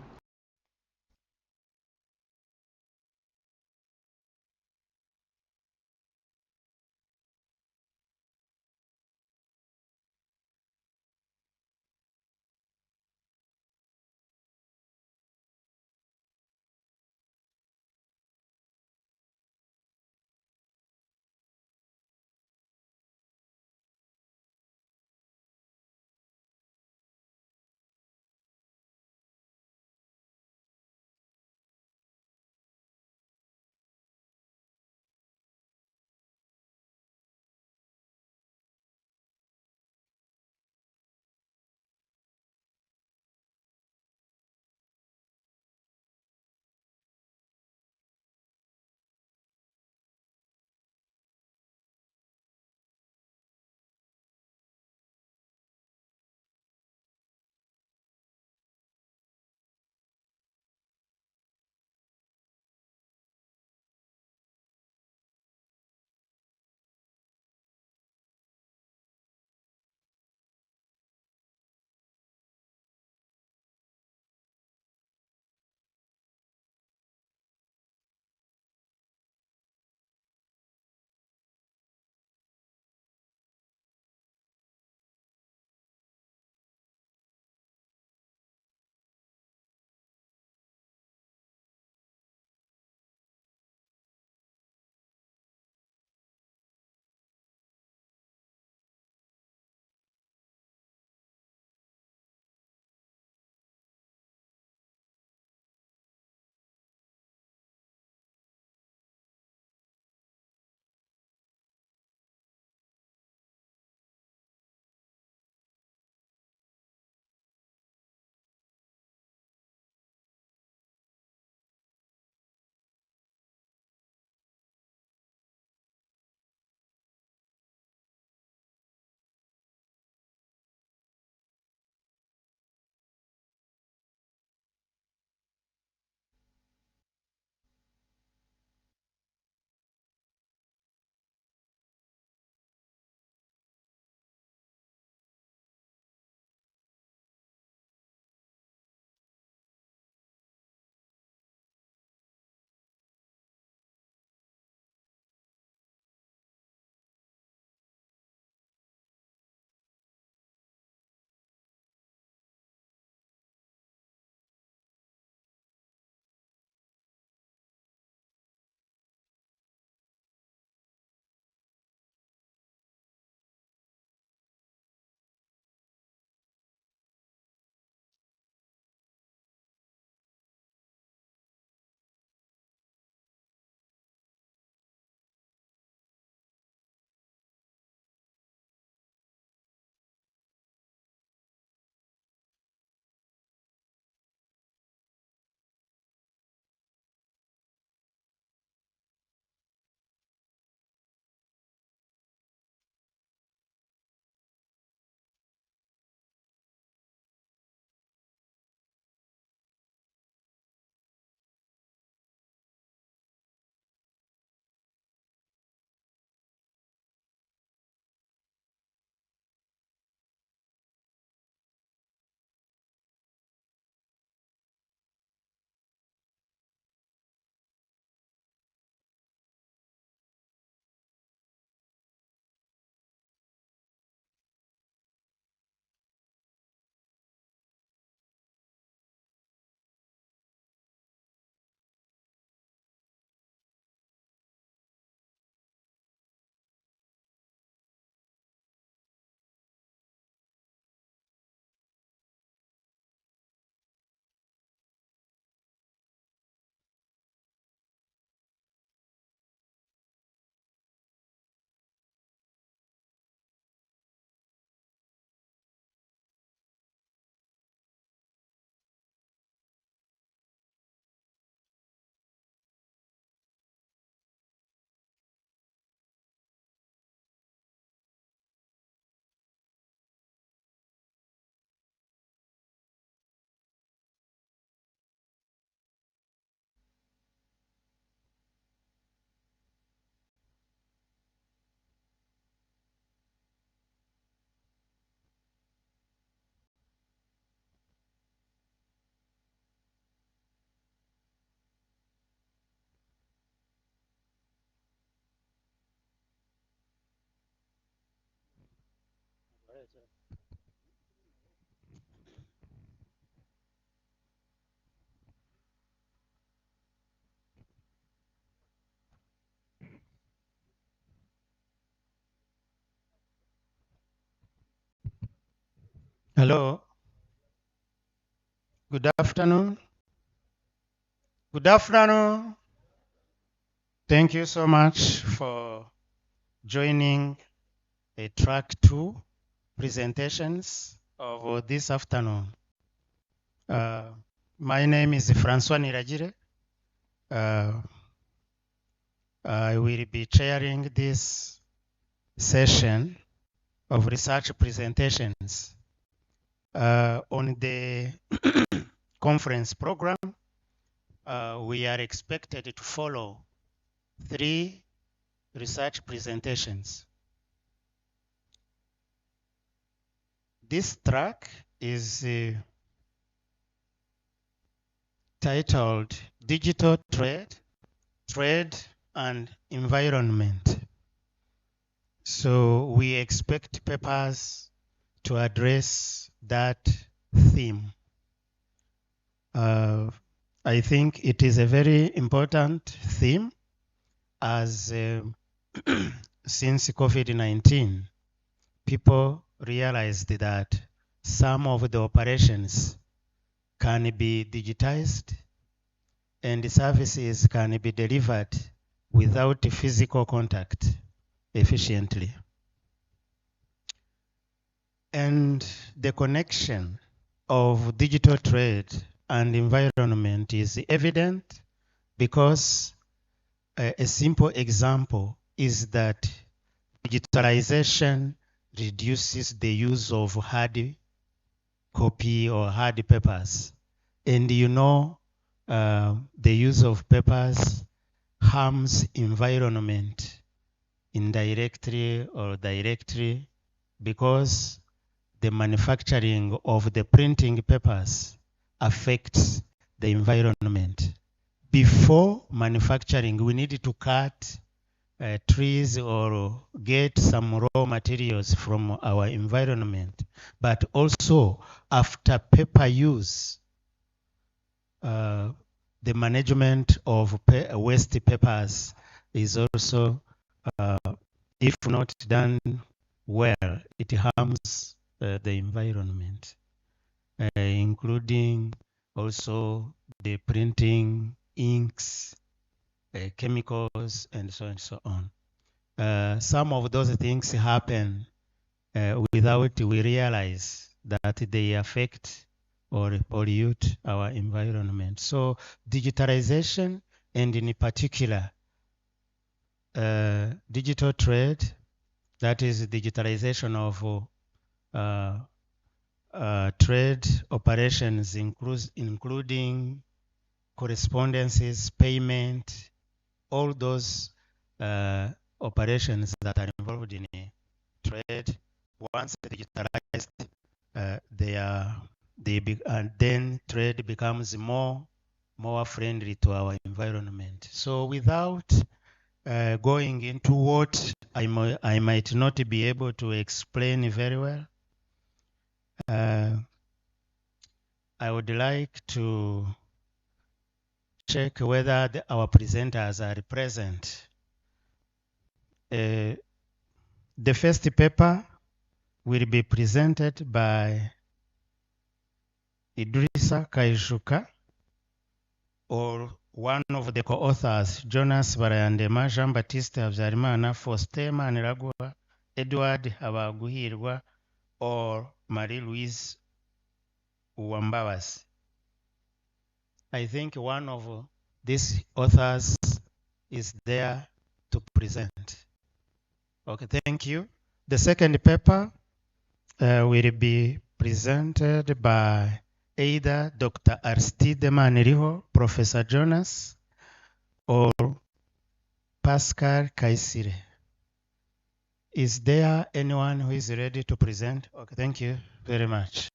Hello, good afternoon. Good afternoon. Thank you so much for joining a track 2 presentations of this afternoon. My name is Francois Niragire. I will be chairing this session of research presentations on the conference program. We are expected to follow 3 research presentations. This track is titled Digital Trade, Trade and Environment. So we expect papers to address that theme. I think it is a very important theme as since COVID-19, people realized that some of the operations can be digitized and the services can be delivered without physical contact efficiently. And the connection of digital trade and environment is evident because a simple example is that digitalization reduces the use of hard copy or hard papers. And you know, the use of papers harms environment indirectly or directly because the manufacturing of the printing papers affects the environment. Before manufacturing, we need to cut trees or get some raw materials from our environment. But also, after paper use, the management of waste papers is also, if not done well, it harms the environment, including also the printing, inks, chemicals, and so on and so on. Some of those things happen without we realize that they affect or pollute our environment. So digitalization, and in particular, digital trade, that is digitalization of trade operations, including correspondences, payment, all those operations that are involved in trade. Once digitalized, then trade becomes more friendly to our environment. So without going into what I might not be able to explain very well, I would like to check whether our presenters are present. The first paper will be presented by Idrissa Kaijuka, or one of the co-authors, Jonas Barayandema, Jean-Baptiste Habyarimana, Faustin Maniragwa, Edward Habaguhirwa, or Marie-Louise Uwambabas. I think one of these authors is there to present. Okay, thank you. The second paper will be presented by either Dr. Aristide Maniriho, Professor Jonas, or Pascal Kaisire. Is there anyone who is ready to present? Okay, thank you very much.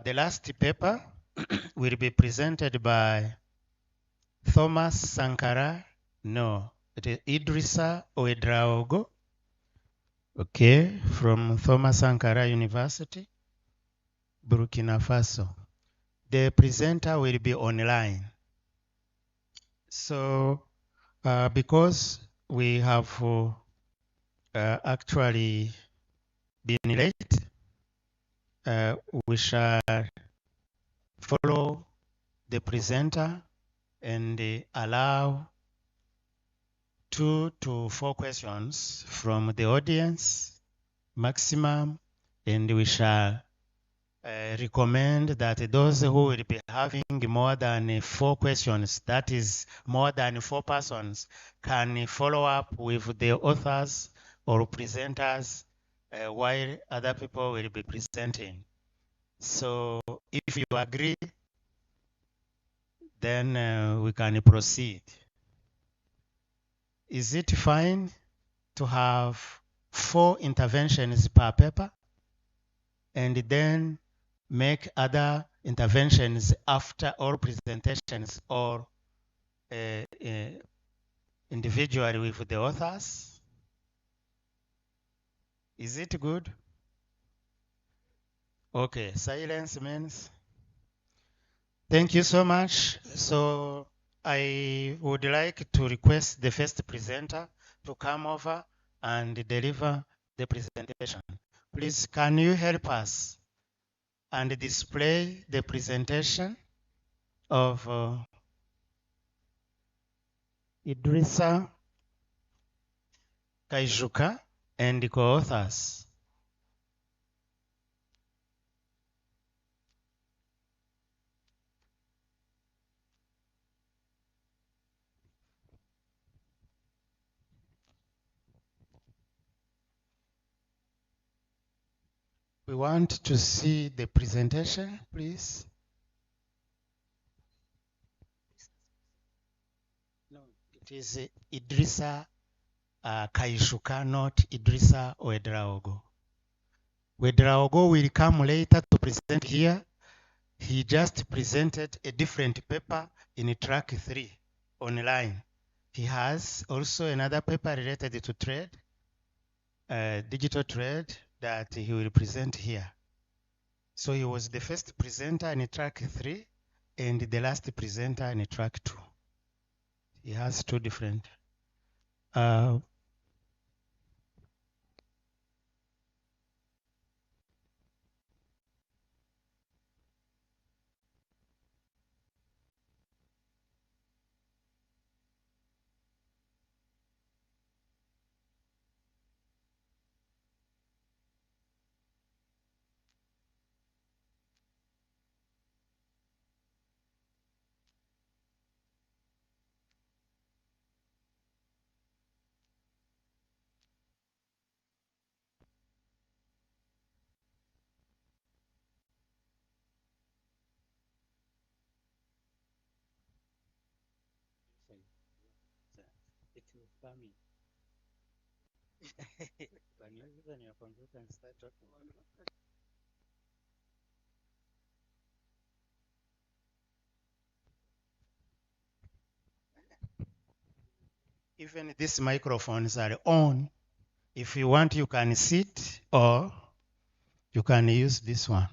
The last paper will be presented by Thomas Sankara, no, it is Idrissa Oedraogo, Okay, from Thomas Sankara University, Burkina Faso. The presenter will be online. So, because we have actually been late, we shall follow the presenter and allow 2 to 4 questions from the audience maximum, and we shall recommend that those who will be having more than 4 questions, that is more than 4 persons, can follow up with the authors or presenters while other people will be presenting. So if you agree, then we can proceed. Is it fine to have 4 interventions per paper and then make other interventions after all presentations or individually with the authors? Is it good? Okay, silence means thank you so much. So I would like to request the first presenter to come over and deliver the presentation. Please, can you help us and display the presentation of Idrissa Kaijuka and the co-authors? We want to see the presentation, please. No, it is Idrissa Kaijuka, not Idrissa Ouedraogo. Ouedraogo will come later to present here. He just presented a different paper in track 3 online. He has also another paper related to trade, digital trade, that he will present here. So he was the first presenter in track 3 and the last presenter in track 2. He has 2 different. Even these microphones are on. If you want, you can sit or you can use this one.